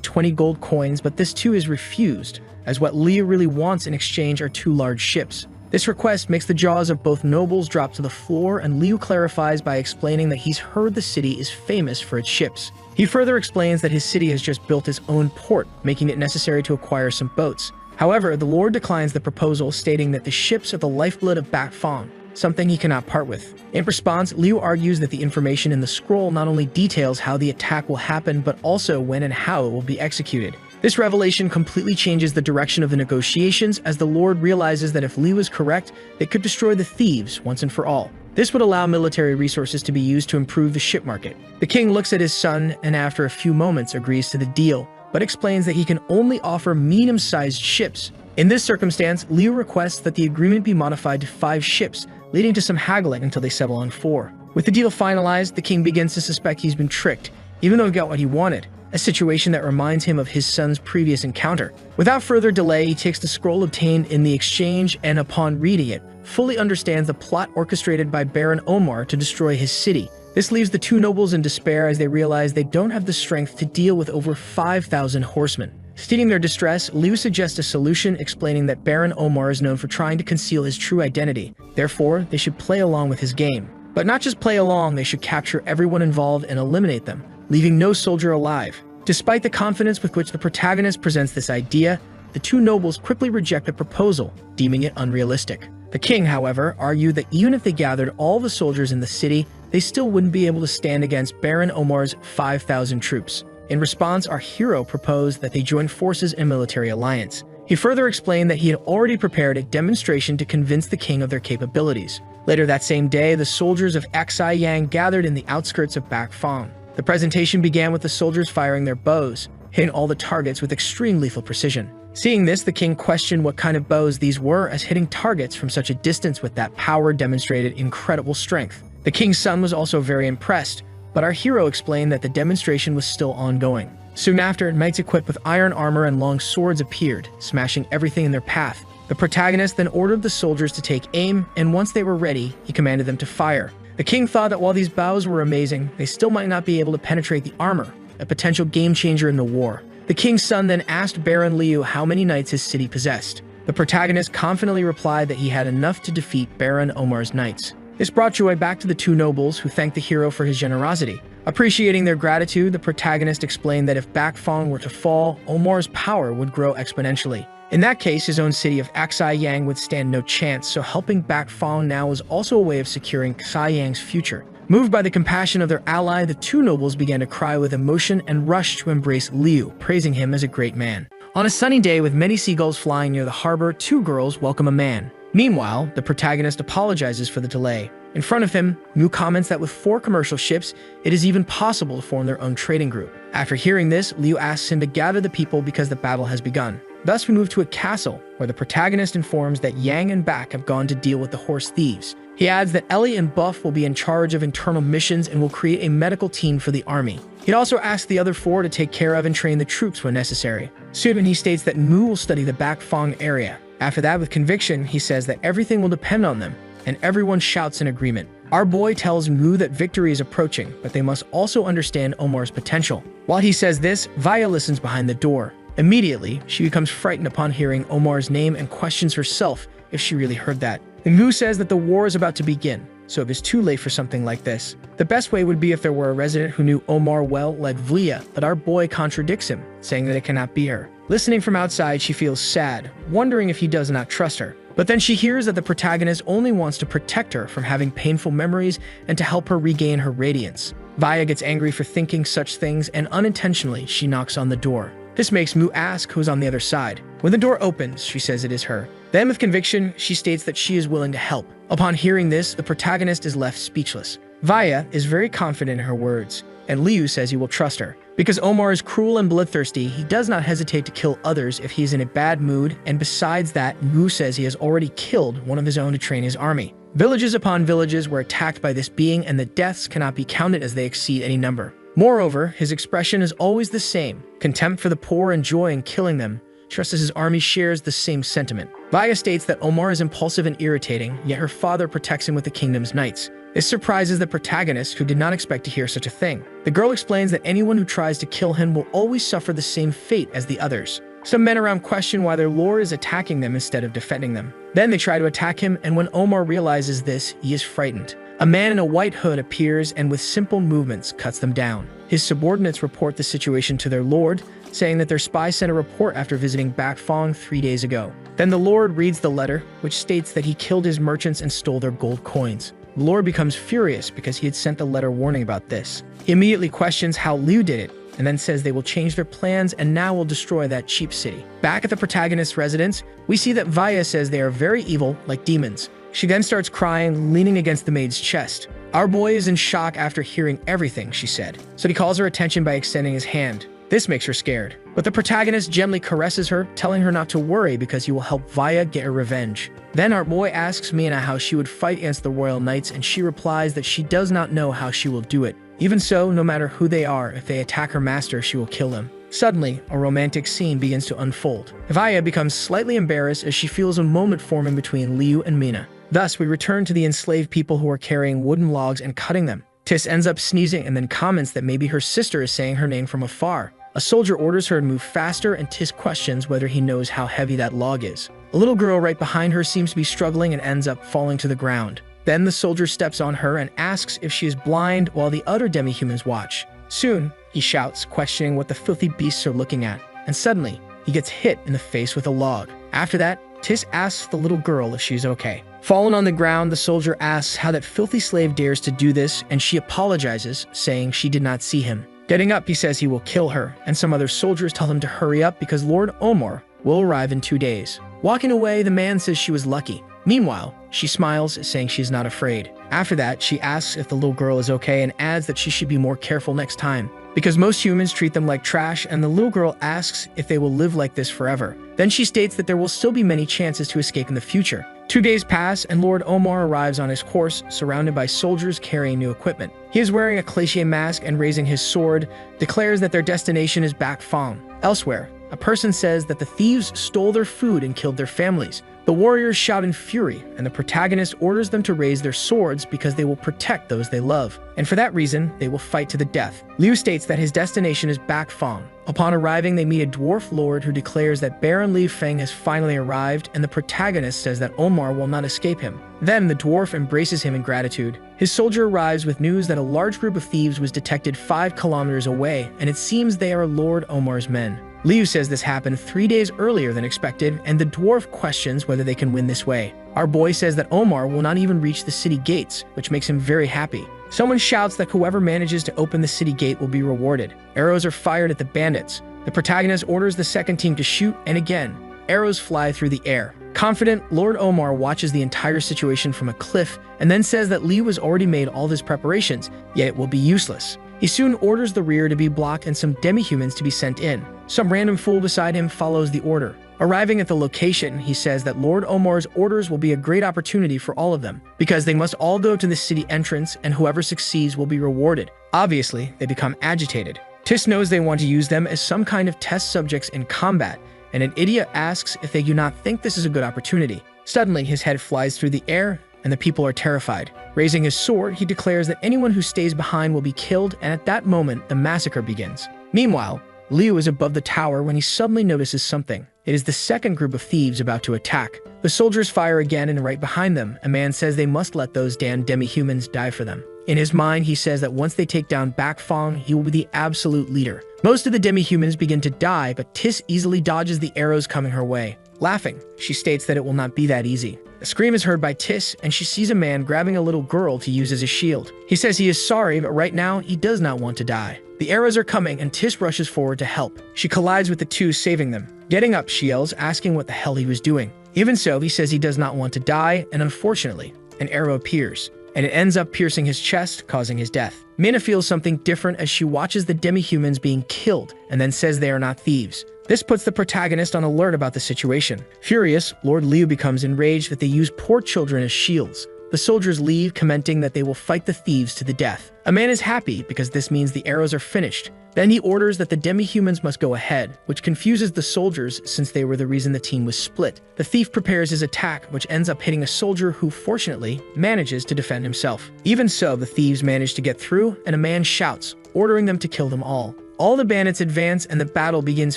20 gold coins, but this too is refused, as what Liu really wants in exchange are 2 large ships. This request makes the jaws of both nobles drop to the floor, and Liu clarifies by explaining that he's heard the city is famous for its ships. He further explains that his city has just built its own port, making it necessary to acquire some boats. However, the Lord declines the proposal, stating that the ships are the lifeblood of Bakfang, something he cannot part with. In response, Liu argues that the information in the scroll not only details how the attack will happen, but also when and how it will be executed. This revelation completely changes the direction of the negotiations, as the Lord realizes that if Liu is correct, they could destroy the thieves once and for all. This would allow military resources to be used to improve the ship market. The king looks at his son and after a few moments agrees to the deal, but explains that he can only offer medium-sized ships. In this circumstance, Liu requests that the agreement be modified to 5 ships, leading to some haggling until they settle on 4. With the deal finalized, the king begins to suspect he's been tricked, even though he got what he wanted, a situation that reminds him of his son's previous encounter. Without further delay, he takes the scroll obtained in the exchange and, upon reading it, fully understands the plot orchestrated by Baron Omar to destroy his city. This leaves the 2 nobles in despair as they realize they don't have the strength to deal with over 5,000 horsemen. Stating their distress, Liu suggests a solution, explaining that Baron Omar is known for trying to conceal his true identity. Therefore, they should play along with his game. But not just play along, they should capture everyone involved and eliminate them, leaving no soldier alive. Despite the confidence with which the protagonist presents this idea, the 2 nobles quickly reject the proposal, deeming it unrealistic. The king, however, argued that even if they gathered all the soldiers in the city, they still wouldn't be able to stand against Baron Omar's 5,000 troops. In response, our hero proposed that they join forces in a military alliance. He further explained that he had already prepared a demonstration to convince the king of their capabilities. Later that same day, the soldiers of Xi'an gathered in the outskirts of Bakfang. The presentation began with the soldiers firing their bows, hitting all the targets with extreme lethal precision. Seeing this, the king questioned what kind of bows these were, as hitting targets from such a distance with that power demonstrated incredible strength. The king's son was also very impressed, but our hero explained that the demonstration was still ongoing. Soon after, knights equipped with iron armor and long swords appeared, smashing everything in their path. The protagonist then ordered the soldiers to take aim, and once they were ready, he commanded them to fire. The king thought that while these bows were amazing, they still might not be able to penetrate the armor, a potential game changer in the war. The king's son then asked Baron Liu how many knights his city possessed. The protagonist confidently replied that he had enough to defeat Baron Omar's knights. This brought joy back to the 2 nobles, who thanked the hero for his generosity. Appreciating their gratitude, the protagonist explained that if Bakfang were to fall, Omar's power would grow exponentially. In that case, his own city of Xi'an would stand no chance, so helping Bakfang now was also a way of securing Xi'an's future. Moved by the compassion of their ally, the 2 nobles began to cry with emotion and rushed to embrace Liu, praising him as a great man. On a sunny day with many seagulls flying near the harbor, 2 girls welcome a man. Meanwhile, the protagonist apologizes for the delay. In front of him, Mu comments that with 4 commercial ships, it is even possible to form their own trading group. After hearing this, Liu asks him to gather the people because the battle has begun. Thus, we move to a castle, where the protagonist informs that Yang and Bak have gone to deal with the horse thieves. He adds that Ellie and Buff will be in charge of internal missions and will create a medical team for the army. He'd also ask the other 4 to take care of and train the troops when necessary. Soon, he states that Mu will study the Bakfang area. After that, with conviction, he says that everything will depend on them, and everyone shouts in agreement. Our boy tells Mu that victory is approaching, but they must also understand Omar's potential. While he says this, Vaya listens behind the door. Immediately, she becomes frightened upon hearing Omar's name and questions herself if she really heard that. Mu says that the war is about to begin, so it is too late for something like this. The best way would be if there were a resident who knew Omar well, like Vlia, but our boy contradicts him, saying that it cannot be her. Listening from outside, she feels sad, wondering if he does not trust her. But then she hears that the protagonist only wants to protect her from having painful memories and to help her regain her radiance. Vaya gets angry for thinking such things, and unintentionally, she knocks on the door. This makes Mu ask who's on the other side. When the door opens, she says it is her. Then, with conviction, she states that she is willing to help. Upon hearing this, the protagonist is left speechless. Vaya is very confident in her words, and Liu says he will trust her. Because Omar is cruel and bloodthirsty, he does not hesitate to kill others if he is in a bad mood, and besides that, Wu says he has already killed one of his own to train his army. Villages upon villages were attacked by this being, and the deaths cannot be counted as they exceed any number. Moreover, his expression is always the same: contempt for the poor and joy in killing them, just as his army shares the same sentiment. Vaya states that Omar is impulsive and irritating, yet her father protects him with the kingdom's knights. This surprises the protagonist, who did not expect to hear such a thing. The girl explains that anyone who tries to kill him will always suffer the same fate as the others. Some men around question why their lord is attacking them instead of defending them. Then they try to attack him, and when Omar realizes this, he is frightened. A man in a white hood appears and with simple movements cuts them down. His subordinates report the situation to their lord, saying that their spy sent a report after visiting Bakfong 3 days ago. Then the lord reads the letter, which states that he killed his merchants and stole their gold coins. The lord becomes furious because he had sent the letter warning about this. He immediately questions how Liu did it, and then says they will change their plans and now will destroy that cheap city. Back at the protagonist's residence, we see that Vaya says they are very evil, like demons. She then starts crying, leaning against the maid's chest. Our boy is in shock after hearing everything, she said, so he calls her attention by extending his hand. This makes her scared, but the protagonist gently caresses her, telling her not to worry because he will help Vaya get her revenge. Then our boy asks Mina how she would fight against the royal knights, and she replies that she does not know how she will do it. Even so, no matter who they are, if they attack her master, she will kill them. Suddenly, a romantic scene begins to unfold. Vaya becomes slightly embarrassed as she feels a moment forming between Liu and Mina. Thus, we return to the enslaved people who are carrying wooden logs and cutting them. Tis ends up sneezing and then comments that maybe her sister is saying her name from afar. A soldier orders her to move faster, and Tis questions whether he knows how heavy that log is. A little girl right behind her seems to be struggling and ends up falling to the ground. Then the soldier steps on her and asks if she is blind while the other demi-humans watch. Soon, he shouts, questioning what the filthy beasts are looking at, and suddenly, he gets hit in the face with a log. After that, Tis asks the little girl if she's okay. Fallen on the ground, the soldier asks how that filthy slave dares to do this, and she apologizes, saying she did not see him. Getting up, he says he will kill her, and some other soldiers tell him to hurry up because Lord Omar will arrive in 2 days. Walking away, the man says she was lucky. Meanwhile, she smiles, saying she is not afraid. After that, she asks if the little girl is okay and adds that she should be more careful next time, because most humans treat them like trash, and the little girl asks if they will live like this forever. Then she states that there will still be many chances to escape in the future. 2 days pass, and Lord Omar arrives on his horse, surrounded by soldiers carrying new equipment. He is wearing a cliché mask and raising his sword, declares that their destination is Bakfong. Elsewhere, a person says that the thieves stole their food and killed their families. The warriors shout in fury, and the protagonist orders them to raise their swords because they will protect those they love. And for that reason, they will fight to the death. Liu states that his destination is Bakfong. Upon arriving, they meet a dwarf lord who declares that Baron Li Feng has finally arrived, and the protagonist says that Omar will not escape him. Then the dwarf embraces him in gratitude. His soldier arrives with news that a large group of thieves was detected 5 kilometers away, and it seems they are Lord Omar's men. Liu says this happened 3 days earlier than expected, and the dwarf questions whether they can win this way. Our boy says that Omar will not even reach the city gates, which makes him very happy. Someone shouts that whoever manages to open the city gate will be rewarded. Arrows are fired at the bandits. The protagonist orders the second team to shoot, and again, arrows fly through the air. Confident, Lord Omar watches the entire situation from a cliff and then says that Liu has already made all of his preparations, yet it will be useless. He soon orders the rear to be blocked and some demi-humans to be sent in. Some random fool beside him follows the order. Arriving at the location, he says that Lord Omar's orders will be a great opportunity for all of them, because they must all go to the city entrance and whoever succeeds will be rewarded. Obviously, they become agitated. Tis knows they want to use them as some kind of test subjects in combat, and an idiot asks if they do not think this is a good opportunity. Suddenly, his head flies through the air, and the people are terrified. Raising his sword, he declares that anyone who stays behind will be killed, and at that moment, the massacre begins. Meanwhile, Liu is above the tower when he suddenly notices something. It is the second group of thieves about to attack. The soldiers fire again, and right behind them, a man says they must let those damn demi-humans die for them. In his mind, he says that once they take down Bakfong, he will be the absolute leader. Most of the demi-humans begin to die, but Tis easily dodges the arrows coming her way. Laughing, she states that it will not be that easy. A scream is heard by Tis, and she sees a man grabbing a little girl to use as a shield. He says he is sorry, but right now, he does not want to die. The arrows are coming, and Tis rushes forward to help. She collides with the two, saving them. Getting up, she yells, asking what the hell he was doing. Even so, he says he does not want to die, and unfortunately, an arrow appears. and it ends up piercing his chest, causing his death. Mina feels something different as she watches the demi-humans being killed and then says they are not thieves. This puts the protagonist on alert about the situation. Furious, Lord Liu becomes enraged that they use poor children as shields. The soldiers leave, commenting that they will fight the thieves to the death. A man is happy because this means the arrows are finished. Then he orders that the demi-humans must go ahead, which confuses the soldiers since they were the reason the team was split. The thief prepares his attack, which ends up hitting a soldier who, fortunately, manages to defend himself. Even so, the thieves manage to get through, and a man shouts, ordering them to kill them all. All the bandits advance and the battle begins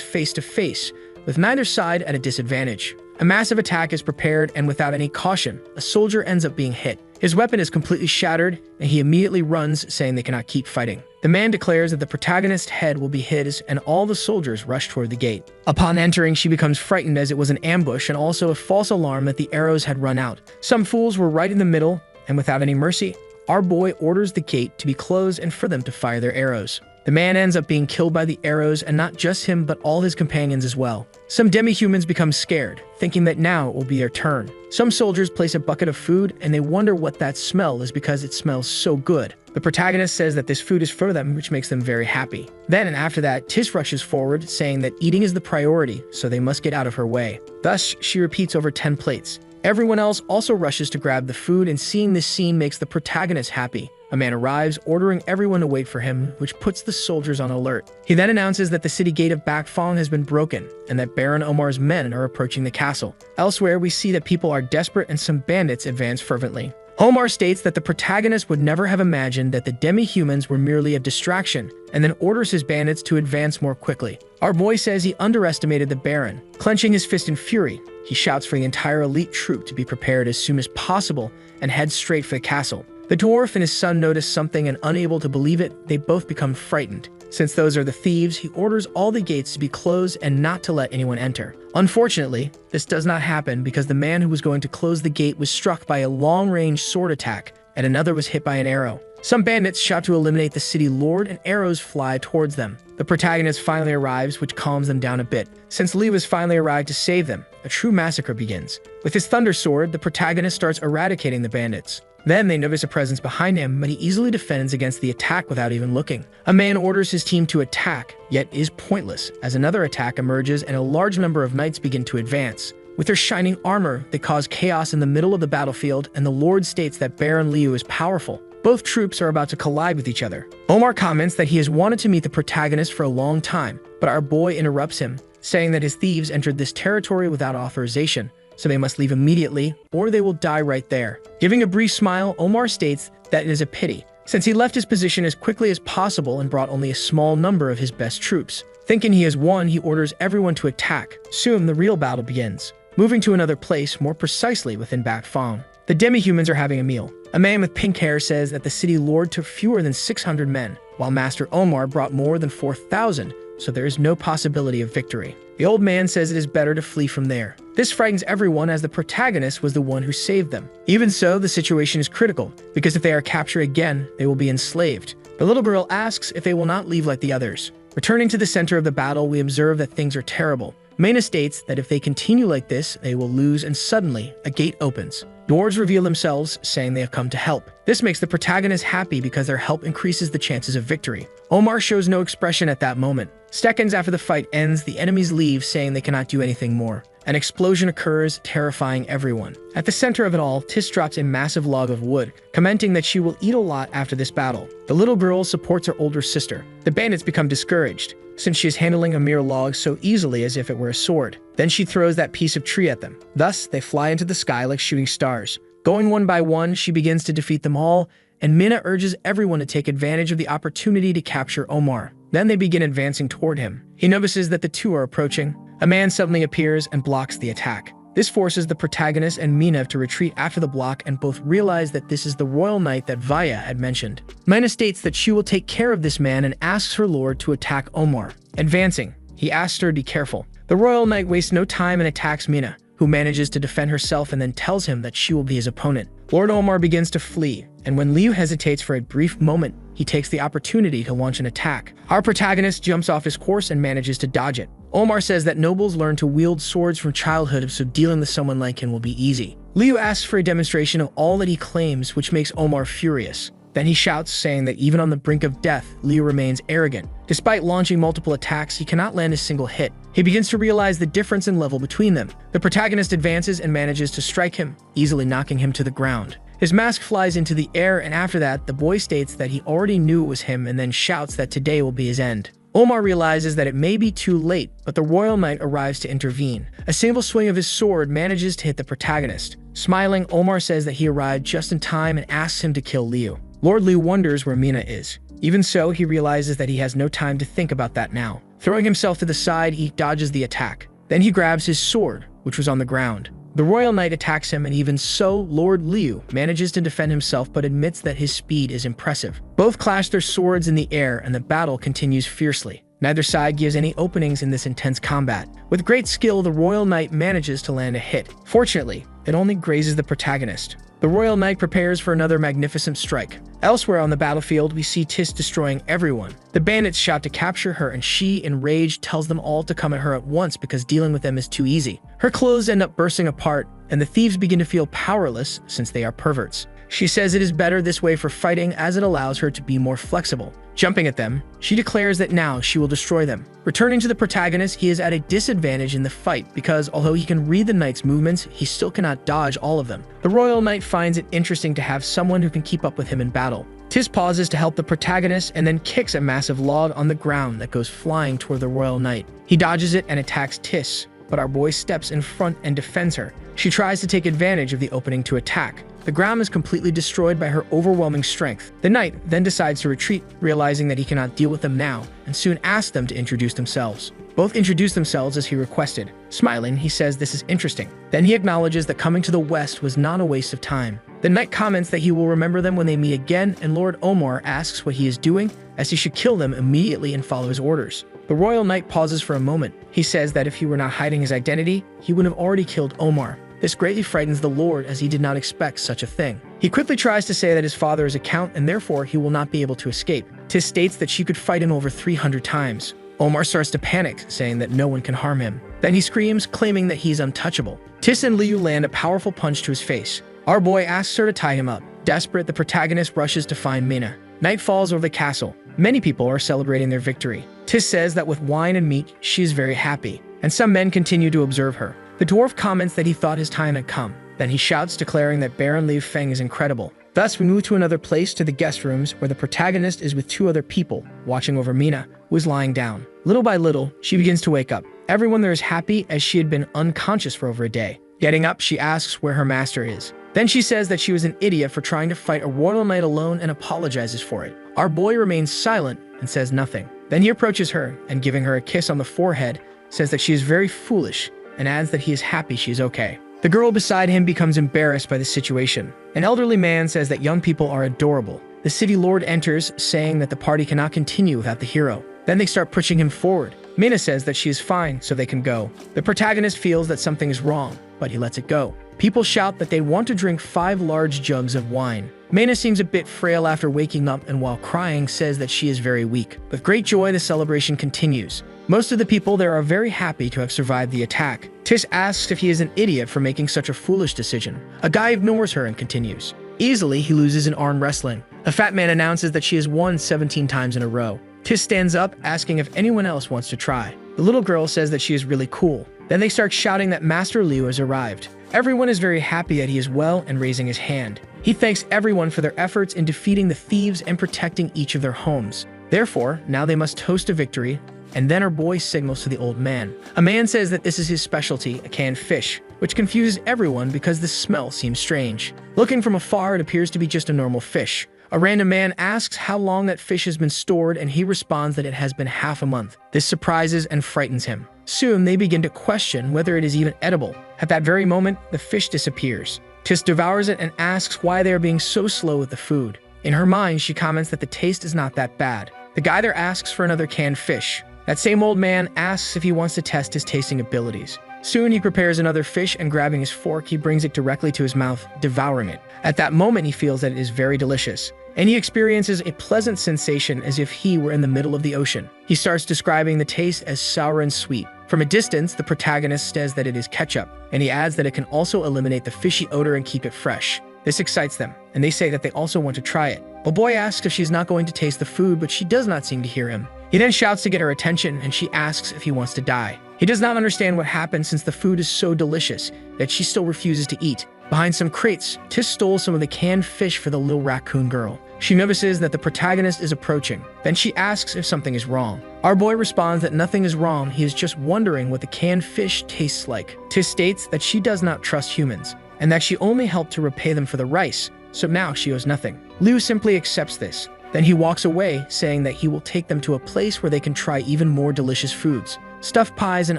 face to face, with neither side at a disadvantage. A massive attack is prepared, and without any caution, a soldier ends up being hit. His weapon is completely shattered, and he immediately runs, saying they cannot keep fighting. The man declares that the protagonist's head will be his, and all the soldiers rush toward the gate. Upon entering, she becomes frightened as it was an ambush and also a false alarm that the arrows had run out. Some fools were right in the middle, and without any mercy, our boy orders the gate to be closed and for them to fire their arrows. The man ends up being killed by the arrows, and not just him, but all his companions as well. Some demi-humans become scared, thinking that now it will be their turn. Some soldiers place a bucket of food, and they wonder what that smell is because it smells so good. The protagonist says that this food is for them, which makes them very happy. Then and after that, Tis rushes forward, saying that eating is the priority, so they must get out of her way. Thus, she repeats over 10 plates. Everyone else also rushes to grab the food, and seeing this scene makes the protagonist happy. A man arrives, ordering everyone to wait for him, which puts the soldiers on alert. He then announces that the city gate of Bakfong has been broken, and that Baron Omar's men are approaching the castle. Elsewhere, we see that people are desperate and some bandits advance fervently. Omar states that the protagonist would never have imagined that the demi-humans were merely a distraction, and then orders his bandits to advance more quickly. Our boy says he underestimated the Baron. Clenching his fist in fury, he shouts for the entire elite troop to be prepared as soon as possible and heads straight for the castle. The dwarf and his son notice something, and unable to believe it, they both become frightened. Since those are the thieves, he orders all the gates to be closed and not to let anyone enter. Unfortunately, this does not happen because the man who was going to close the gate was struck by a long-range sword attack, and another was hit by an arrow. Some bandits shout to eliminate the city lord, and arrows fly towards them. The protagonist finally arrives, which calms them down a bit. Since Liu has finally arrived to save them, a true massacre begins. With his thunder sword, the protagonist starts eradicating the bandits. Then they notice a presence behind him, but he easily defends against the attack without even looking. A man orders his team to attack, yet is pointless, as another attack emerges and a large number of knights begin to advance. With their shining armor, they cause chaos in the middle of the battlefield, and the Lord states that Baron Liu is powerful. Both troops are about to collide with each other. Omar comments that he has wanted to meet the protagonist for a long time, but our boy interrupts him, saying that his thieves entered this territory without authorization, so they must leave immediately, or they will die right there. Giving a brief smile, Omar states that it is a pity, since he left his position as quickly as possible and brought only a small number of his best troops. Thinking he has won, he orders everyone to attack. Soon, the real battle begins, moving to another place, more precisely within Bakfong. The demi-humans are having a meal. A man with pink hair says that the city lord took fewer than 600 men, while Master Omar brought more than 4,000, so there is no possibility of victory. The old man says it is better to flee from there. This frightens everyone as the protagonist was the one who saved them. Even so, the situation is critical, because if they are captured again, they will be enslaved. The little girl asks if they will not leave like the others. Returning to the center of the battle, we observe that things are terrible. Maina states that if they continue like this, they will lose, and suddenly, a gate opens. Dwarves reveal themselves, saying they have come to help. This makes the protagonist happy because their help increases the chances of victory. Omar shows no expression at that moment. Seconds after the fight ends, the enemies leave, saying they cannot do anything more. An explosion occurs, terrifying everyone. At the center of it all, Tis drops a massive log of wood, commenting that she will eat a lot after this battle. The little girl supports her older sister. The bandits become discouraged, since she is handling a mere log so easily as if it were a sword. Then she throws that piece of tree at them. Thus, they fly into the sky like shooting stars. Going one by one, she begins to defeat them all, and Mina urges everyone to take advantage of the opportunity to capture Omar. Then they begin advancing toward him. He notices that the two are approaching. A man suddenly appears and blocks the attack. This forces the protagonist and Mina to retreat after the block, and both realize that this is the royal knight that Vaya had mentioned. Mina states that she will take care of this man and asks her lord to attack Omar. Advancing, he asks her to be careful. The royal knight wastes no time and attacks Mina, who manages to defend herself and then tells him that she will be his opponent. Lord Omar begins to flee, and when Liu hesitates for a brief moment, he takes the opportunity to launch an attack. Our protagonist jumps off his horse and manages to dodge it. Omar says that nobles learn to wield swords from childhood, so dealing with someone like him will be easy. Liu asks for a demonstration of all that he claims, which makes Omar furious. Then he shouts, saying that even on the brink of death, Liu remains arrogant. Despite launching multiple attacks, he cannot land a single hit. He begins to realize the difference in level between them. The protagonist advances and manages to strike him, easily knocking him to the ground. His mask flies into the air, and after that, the boy states that he already knew it was him and then shouts that today will be his end. Omar realizes that it may be too late, but the royal knight arrives to intervene. A single swing of his sword manages to hit the protagonist. Smiling, Omar says that he arrived just in time and asks him to kill Liu. Lord Liu wonders where Mina is. Even so, he realizes that he has no time to think about that now. Throwing himself to the side, he dodges the attack. Then he grabs his sword, which was on the ground. The royal knight attacks him, and even so, Lord Liu manages to defend himself but admits that his speed is impressive. Both clash their swords in the air, and the battle continues fiercely. Neither side gives any openings in this intense combat. With great skill, the royal knight manages to land a hit. Fortunately, it only grazes the protagonist. The royal knight prepares for another magnificent strike. Elsewhere on the battlefield, we see Tis destroying everyone. The bandits shout to capture her, and she, enraged, tells them all to come at her at once because dealing with them is too easy. Her clothes end up bursting apart, and the thieves begin to feel powerless since they are perverts. She says it is better this way for fighting as it allows her to be more flexible. Jumping at them, she declares that now she will destroy them. Returning to the protagonist, he is at a disadvantage in the fight because although he can read the knight's movements, he still cannot dodge all of them. The royal knight finds it interesting to have someone who can keep up with him in battle. Tis pauses to help the protagonist and then kicks a massive log on the ground that goes flying toward the royal knight. He dodges it and attacks Tis, but our boy steps in front and defends her. She tries to take advantage of the opening to attack. The ground is completely destroyed by her overwhelming strength. The knight then decides to retreat, realizing that he cannot deal with them now, and soon asks them to introduce themselves. Both introduce themselves as he requested. Smiling, he says this is interesting. Then he acknowledges that coming to the west was not a waste of time. The knight comments that he will remember them when they meet again, and Lord Omar asks what he is doing, as he should kill them immediately and follow his orders. The royal knight pauses for a moment. He says that if he were not hiding his identity, he would have already killed Omar. This greatly frightens the Lord, as he did not expect such a thing. He quickly tries to say that his father is a count and therefore he will not be able to escape. Tis states that she could fight him over 300 times. Omar starts to panic, saying that no one can harm him. Then he screams, claiming that he's untouchable. Tis and Liu land a powerful punch to his face. Our boy asks her to tie him up. Desperate, the protagonist rushes to find Mina. Night falls over the castle. Many people are celebrating their victory. Tis says that with wine and meat, she is very happy, and some men continue to observe her. The dwarf comments that he thought his time had come. Then he shouts, declaring that Baron Liu Feng is incredible. Thus, we move to another place, to the guest rooms, where the protagonist is with two other people, watching over Mina, who is lying down. Little by little, she begins to wake up. Everyone there is happy, as she had been unconscious for over a day. Getting up, she asks where her master is. Then she says that she was an idiot for trying to fight a royal knight alone and apologizes for it. Our boy remains silent and says nothing. Then he approaches her and, giving her a kiss on the forehead, says that she is very foolish and adds that he is happy she is okay. The girl beside him becomes embarrassed by the situation. An elderly man says that young people are adorable. The city lord enters, saying that the party cannot continue without the hero. Then they start pushing him forward. Mina says that she is fine, so they can go. The protagonist feels that something is wrong, but he lets it go. People shout that they want to drink 5 large jugs of wine. Mina seems a bit frail after waking up, and while crying says that she is very weak. With great joy, the celebration continues. Most of the people there are very happy to have survived the attack. Tis asks if he is an idiot for making such a foolish decision. A guy ignores her and continues. Easily, he loses in arm wrestling. A fat man announces that she has won 17 times in a row. Tis stands up, asking if anyone else wants to try. The little girl says that she is really cool. Then they start shouting that Master Liu has arrived. Everyone is very happy that he is well and raising his hand. He thanks everyone for their efforts in defeating the thieves and protecting each of their homes. Therefore, now they must toast a victory, and then our boy signals to the old man. A man says that this is his specialty, a canned fish, which confuses everyone because the smell seems strange. Looking from afar, it appears to be just a normal fish. A random man asks how long that fish has been stored, and he responds that it has been half a month. This surprises and frightens him. Soon, they begin to question whether it is even edible. At that very moment, the fish disappears. Tis devours it and asks why they are being so slow with the food. In her mind, she comments that the taste is not that bad. The guy there asks for another canned fish. That same old man asks if he wants to test his tasting abilities. Soon he prepares another fish and grabbing his fork, he brings it directly to his mouth, devouring it. At that moment, he feels that it is very delicious, and he experiences a pleasant sensation as if he were in the middle of the ocean. He starts describing the taste as sour and sweet. From a distance, the protagonist says that it is ketchup, and he adds that it can also eliminate the fishy odor and keep it fresh. This excites them, and they say that they also want to try it. The boy asks if she's not going to taste the food, but she does not seem to hear him. He then shouts to get her attention, and she asks if he wants to die. He does not understand what happened since the food is so delicious that she still refuses to eat. Behind some crates, Tis stole some of the canned fish for the little raccoon girl. She notices that the protagonist is approaching. Then she asks if something is wrong. Our boy responds that nothing is wrong, he is just wondering what the canned fish tastes like. Tis states that she does not trust humans, and that she only helped to repay them for the rice, so now she owes nothing. Liu simply accepts this. Then he walks away, saying that he will take them to a place where they can try even more delicious foods, stuffed pies and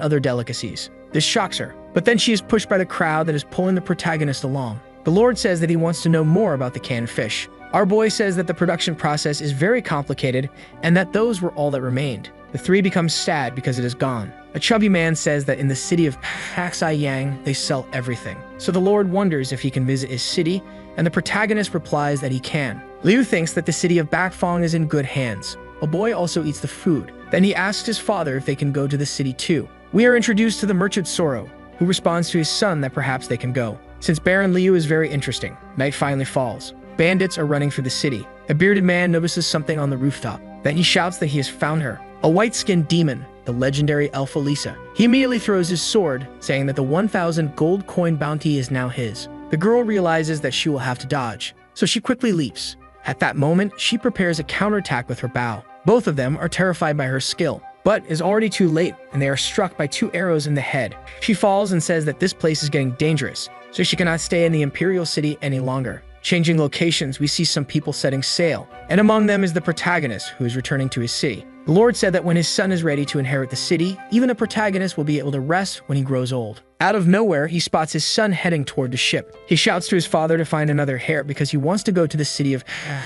other delicacies. This shocks her, but then she is pushed by the crowd that is pulling the protagonist along. The Lord says that he wants to know more about the canned fish. Our boy says that the production process is very complicated and that those were all that remained. The three become sad because it is gone. A chubby man says that in the city of Paxai they sell everything. So the Lord wonders if he can visit his city, and the protagonist replies that he can. Liu thinks that the city of Bakfong is in good hands. A boy also eats the food. Then he asks his father if they can go to the city too. We are introduced to the merchant Soro, who responds to his son that perhaps they can go. Since Baron Liu is very interesting, night finally falls. Bandits are running through the city. A bearded man notices something on the rooftop. Then he shouts that he has found her. A white-skinned demon, the legendary Elf Elisa. He immediately throws his sword, saying that the 1,000 gold coin bounty is now his. The girl realizes that she will have to dodge, so she quickly leaps. At that moment, she prepares a counterattack with her bow. Both of them are terrified by her skill, but is already too late, and they are struck by 2 arrows in the head. She falls and says that this place is getting dangerous, so she cannot stay in the Imperial City any longer. Changing locations, we see some people setting sail, and among them is the protagonist, who is returning to his city. The Lord said that when his son is ready to inherit the city, even a protagonist will be able to rest when he grows old. Out of nowhere, he spots his son heading toward the ship. He shouts to his father to find another heir because he wants to go to the city of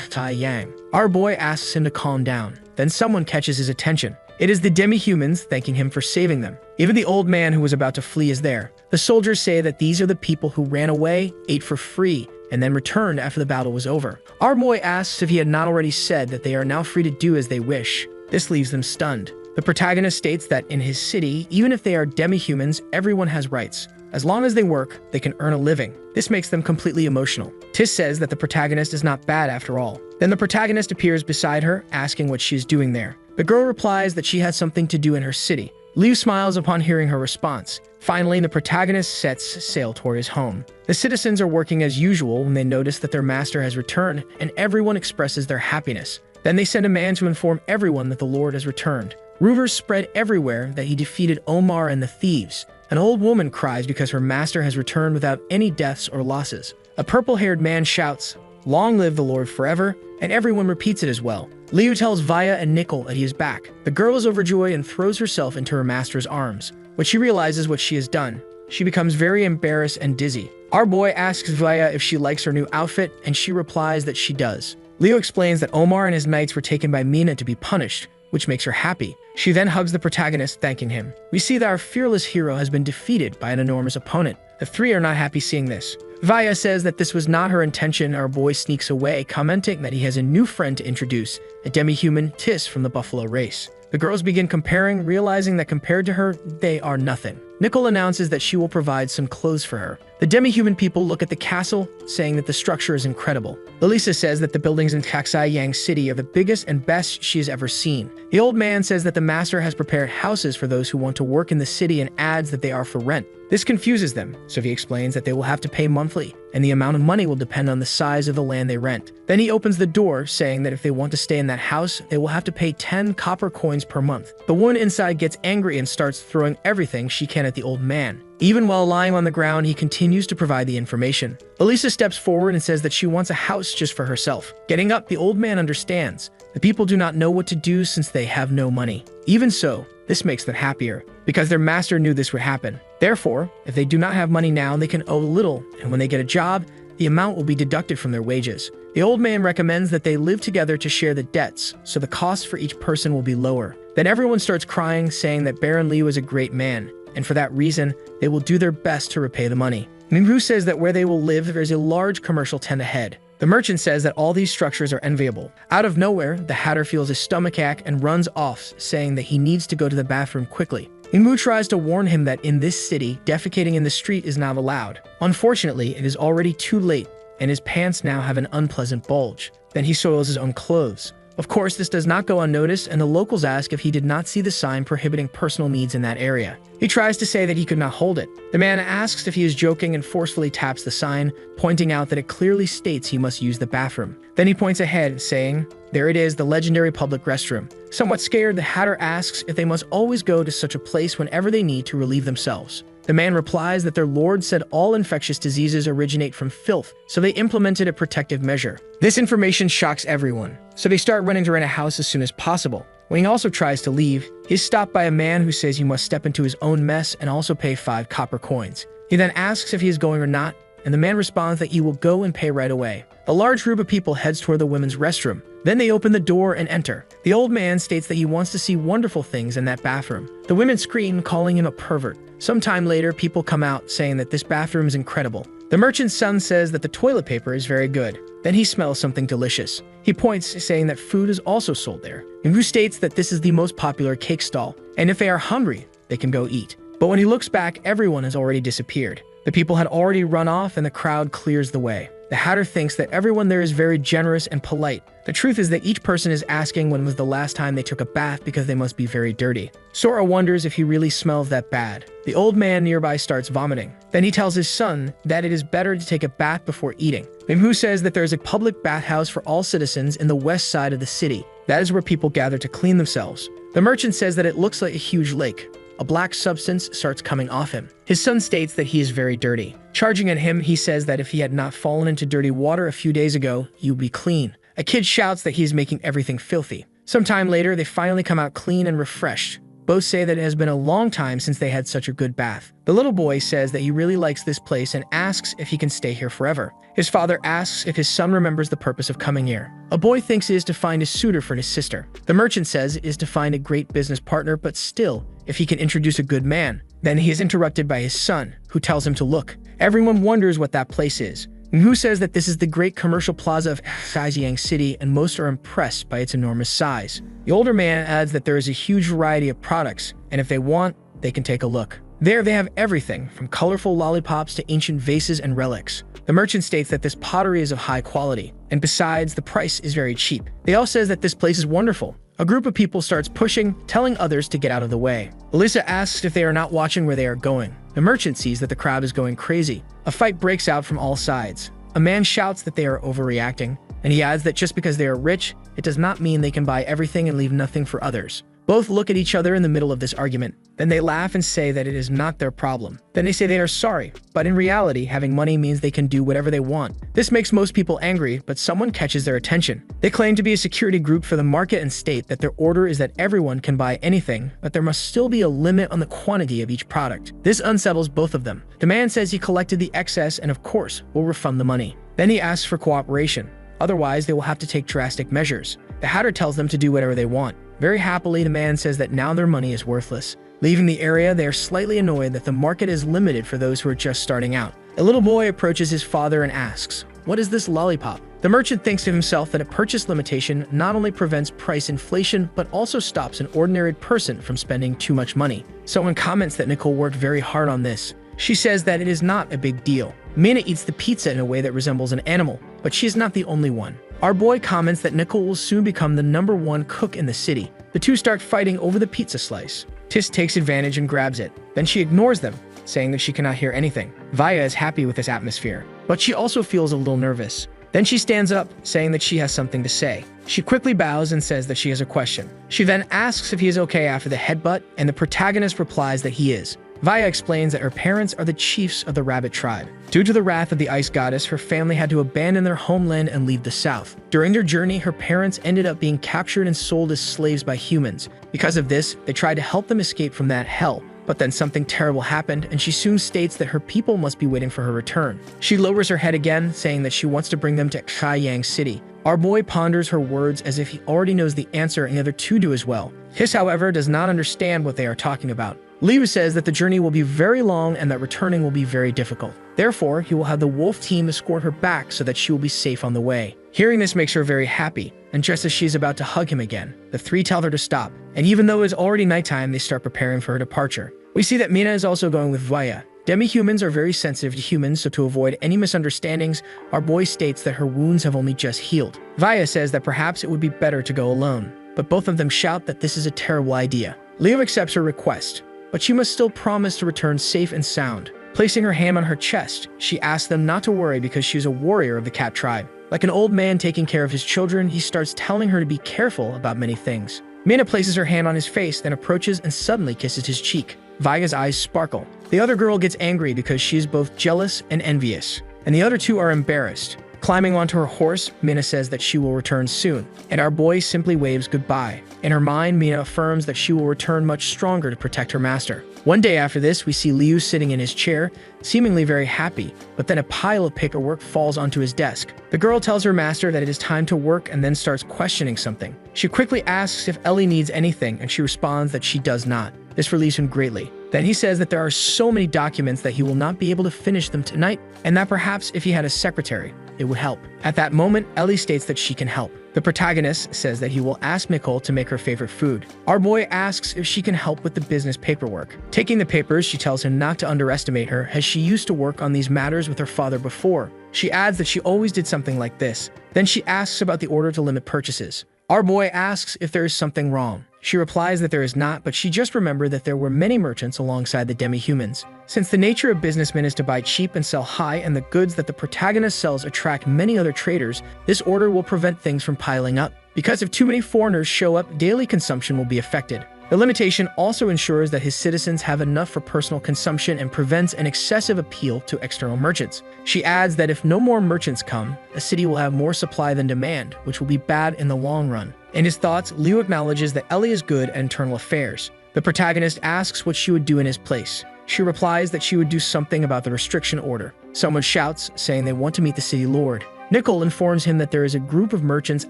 Taiyang. Our boy asks him to calm down. Then someone catches his attention. It is the demi-humans thanking him for saving them. Even the old man who was about to flee is there. The soldiers say that these are the people who ran away, ate for free, and then returned after the battle was over. Our boy asks if he had not already said that they are now free to do as they wish. This leaves them stunned. The protagonist states that in his city, even if they are demi-humans, everyone has rights. As long as they work, they can earn a living. This makes them completely emotional. Tis says that the protagonist is not bad after all. Then the protagonist appears beside her, asking what she is doing there. The girl replies that she has something to do in her city. Liu smiles upon hearing her response. Finally, the protagonist sets sail toward his home. The citizens are working as usual when they notice that their master has returned, and everyone expresses their happiness. Then they send a man to inform everyone that the Lord has returned. Rumors spread everywhere that he defeated Omar and the thieves. An old woman cries because her master has returned without any deaths or losses. A purple-haired man shouts, "Long live the Lord forever," and everyone repeats it as well. Liu tells Vaya and Nickel that he is back. The girl is overjoyed and throws herself into her master's arms. When she realizes what she has done, she becomes very embarrassed and dizzy. Our boy asks Vaya if she likes her new outfit, and she replies that she does. Leo explains that Omar and his knights were taken by Mina to be punished, which makes her happy. She then hugs the protagonist, thanking him. We see that our fearless hero has been defeated by an enormous opponent. The three are not happy seeing this. Vaya says that this was not her intention. Our boy sneaks away, commenting that he has a new friend to introduce, a demi-human, Tis from the Buffalo race. The girls begin comparing, realizing that compared to her, they are nothing. Nicole announces that she will provide some clothes for her. The demi-human people look at the castle, saying that the structure is incredible. Elisa says that the buildings in Taxai City are the biggest and best she has ever seen. The old man says that the master has prepared houses for those who want to work in the city and adds that they are for rent. This confuses them, so he explains that they will have to pay monthly, and the amount of money will depend on the size of the land they rent. Then he opens the door, saying that if they want to stay in that house, they will have to pay 10 copper coins per month. The woman inside gets angry and starts throwing everything she can at the old man. Even while lying on the ground, he continues to provide the information. Elisa steps forward and says that she wants a house just for herself. Getting up, the old man understands. The people do not know what to do since they have no money. Even so, this makes them happier, because their master knew this would happen. Therefore, if they do not have money now, they can owe little, and when they get a job, the amount will be deducted from their wages. The old man recommends that they live together to share the debts, so the cost for each person will be lower. Then everyone starts crying, saying that Baron Lee was a great man, and for that reason, they will do their best to repay the money. Minhu says that where they will live, there is a large commercial tent ahead. The merchant says that all these structures are enviable. Out of nowhere, the Hatter feels a stomachache and runs off, saying that he needs to go to the bathroom quickly. Minhu tries to warn him that in this city, defecating in the street is not allowed. Unfortunately, it is already too late, and his pants now have an unpleasant bulge. Then he soils his own clothes. Of course, this does not go unnoticed, and the locals ask if he did not see the sign prohibiting personal needs in that area. He tries to say that he could not hold it. The man asks if he is joking and forcefully taps the sign, pointing out that it clearly states he must use the bathroom. Then he points ahead, saying, "There it is, the legendary public restroom." Somewhat scared, the Hatter asks if they must always go to such a place whenever they need to relieve themselves. The man replies that their lord said all infectious diseases originate from filth, so they implemented a protective measure. This information shocks everyone, so they start running to rent a house as soon as possible. When he also tries to leave, he is stopped by a man who says he must step into his own mess and also pay 5 copper coins. He then asks if he is going or not, and the man responds that he will go and pay right away. A large group of people heads toward the women's restroom. Then they open the door and enter. The old man states that he wants to see wonderful things in that bathroom. The women scream, calling him a pervert. Sometime later, people come out saying that this bathroom is incredible. The merchant's son says that the toilet paper is very good. Then he smells something delicious. He points, saying that food is also sold there. Minhu states that this is the most popular cake stall, and if they are hungry, they can go eat. But when he looks back, everyone has already disappeared. The people had already run off, and the crowd clears the way. The Hatter thinks that everyone there is very generous and polite. The truth is that each person is asking when was the last time they took a bath because they must be very dirty. Sora wonders if he really smells that bad. The old man nearby starts vomiting. Then he tells his son that it is better to take a bath before eating. Minhu says that there is a public bathhouse for all citizens in the west side of the city. That is where people gather to clean themselves. The merchant says that it looks like a huge lake. A black substance starts coming off him. His son states that he is very dirty. Charging at him, he says that if he had not fallen into dirty water a few days ago, he would be clean. A kid shouts that he is making everything filthy. Sometime later, they finally come out clean and refreshed. Both say that it has been a long time since they had such a good bath. The little boy says that he really likes this place and asks if he can stay here forever. His father asks if his son remembers the purpose of coming here. A boy thinks it is to find a suitor for his sister. The merchant says it is to find a great business partner, but still, if he can introduce a good man. Then he is interrupted by his son, who tells him to look. Everyone wonders what that place is. Minhu says that this is the great commercial plaza of Xijiang City, and most are impressed by its enormous size. The older man adds that there is a huge variety of products, and if they want, they can take a look. There they have everything, from colorful lollipops to ancient vases and relics. The merchant states that this pottery is of high quality, and besides, the price is very cheap. They all says that this place is wonderful. A group of people starts pushing, telling others to get out of the way. Alyssa asks if they are not watching where they are going. The merchant sees that the crowd is going crazy. A fight breaks out from all sides. A man shouts that they are overreacting, and he adds that just because they are rich, it does not mean they can buy everything and leave nothing for others. Both look at each other in the middle of this argument. Then they laugh and say that it is not their problem. Then they say they are sorry, but in reality, having money means they can do whatever they want. This makes most people angry, but someone catches their attention. They claim to be a security group for the market and state that their order is that everyone can buy anything, but there must still be a limit on the quantity of each product. This unsettles both of them. The man says he collected the excess and of course will refund the money. Then he asks for cooperation. Otherwise, they will have to take drastic measures. The Hatter tells them to do whatever they want. Very happily, the man says that now their money is worthless. Leaving the area, they are slightly annoyed that the market is limited for those who are just starting out. A little boy approaches his father and asks, "What is this lollipop?" The merchant thinks to himself that a purchase limitation not only prevents price inflation, but also stops an ordinary person from spending too much money. Someone comments that Nicole worked very hard on this. She says that it is not a big deal. Mina eats the pizza in a way that resembles an animal, but she is not the only one. Our boy comments that Nicole will soon become the #1 cook in the city. The two start fighting over the pizza slice. Tis takes advantage and grabs it. Then she ignores them, saying that she cannot hear anything. Vaya is happy with this atmosphere, but she also feels a little nervous. Then she stands up, saying that she has something to say. She quickly bows and says that she has a question. She then asks if he is okay after the headbutt, and the protagonist replies that he is. Vaya explains that her parents are the chiefs of the rabbit tribe. Due to the wrath of the ice goddess, her family had to abandon their homeland and leave the south. During their journey, her parents ended up being captured and sold as slaves by humans. Because of this, they tried to help them escape from that hell, But then something terrible happened, and she soon states that her people must be waiting for her return. She lowers her head again, saying that she wants to bring them to Chaiyang City. Our boy ponders her words as if he already knows the answer, and the other two do as well. Hiss, however, does not understand what they are talking about. Liu says that the journey will be very long and that returning will be very difficult. Therefore, he will have the wolf team escort her back so that she will be safe on the way. Hearing this makes her very happy, and just as she is about to hug him again, the three tell her to stop. And even though it's already nighttime, they start preparing for her departure. We see that Mina is also going with Vaya. Demi-humans are very sensitive to humans, so to avoid any misunderstandings, our boy states that her wounds have only just healed. Vaya says that perhaps it would be better to go alone, but both of them shout that this is a terrible idea. Leo accepts her request, but she must still promise to return safe and sound. Placing her hand on her chest, she asks them not to worry because she is a warrior of the cat tribe. Like an old man taking care of his children, he starts telling her to be careful about many things. Mina places her hand on his face, then approaches and suddenly kisses his cheek. Vaya's eyes sparkle. The other girl gets angry because she is both jealous and envious, and the other two are embarrassed. Climbing onto her horse, Mina says that she will return soon, and our boy simply waves goodbye. In her mind, Mina affirms that she will return much stronger to protect her master. One day after this, we see Liu sitting in his chair, seemingly very happy, but then a pile of paperwork falls onto his desk. The girl tells her master that it is time to work and then starts questioning something. She quickly asks if Ellie needs anything, and she responds that she does not. This relieves him greatly. Then he says that there are so many documents that he will not be able to finish them tonight, and that perhaps if he had a secretary, it would help. At that moment, Ellie states that she can help. The protagonist says that he will ask Nicole to make her favorite food. Our boy asks if she can help with the business paperwork. Taking the papers, she tells him not to underestimate her, as she used to work on these matters with her father before. She adds that she always did something like this. Then she asks about the order to limit purchases. Our boy asks if there is something wrong. She replies that there is not, but she just remembered that there were many merchants alongside the demi-humans. Since the nature of businessmen is to buy cheap and sell high, and the goods that the protagonist sells attract many other traders, this order will prevent things from piling up. Because if too many foreigners show up, daily consumption will be affected. The limitation also ensures that his citizens have enough for personal consumption and prevents an excessive appeal to external merchants. She adds that if no more merchants come, a city will have more supply than demand, which will be bad in the long run. In his thoughts, Liu acknowledges that Ellie is good at internal affairs. The protagonist asks what she would do in his place. She replies that she would do something about the restriction order. Someone shouts, saying they want to meet the city lord. Nicole informs him that there is a group of merchants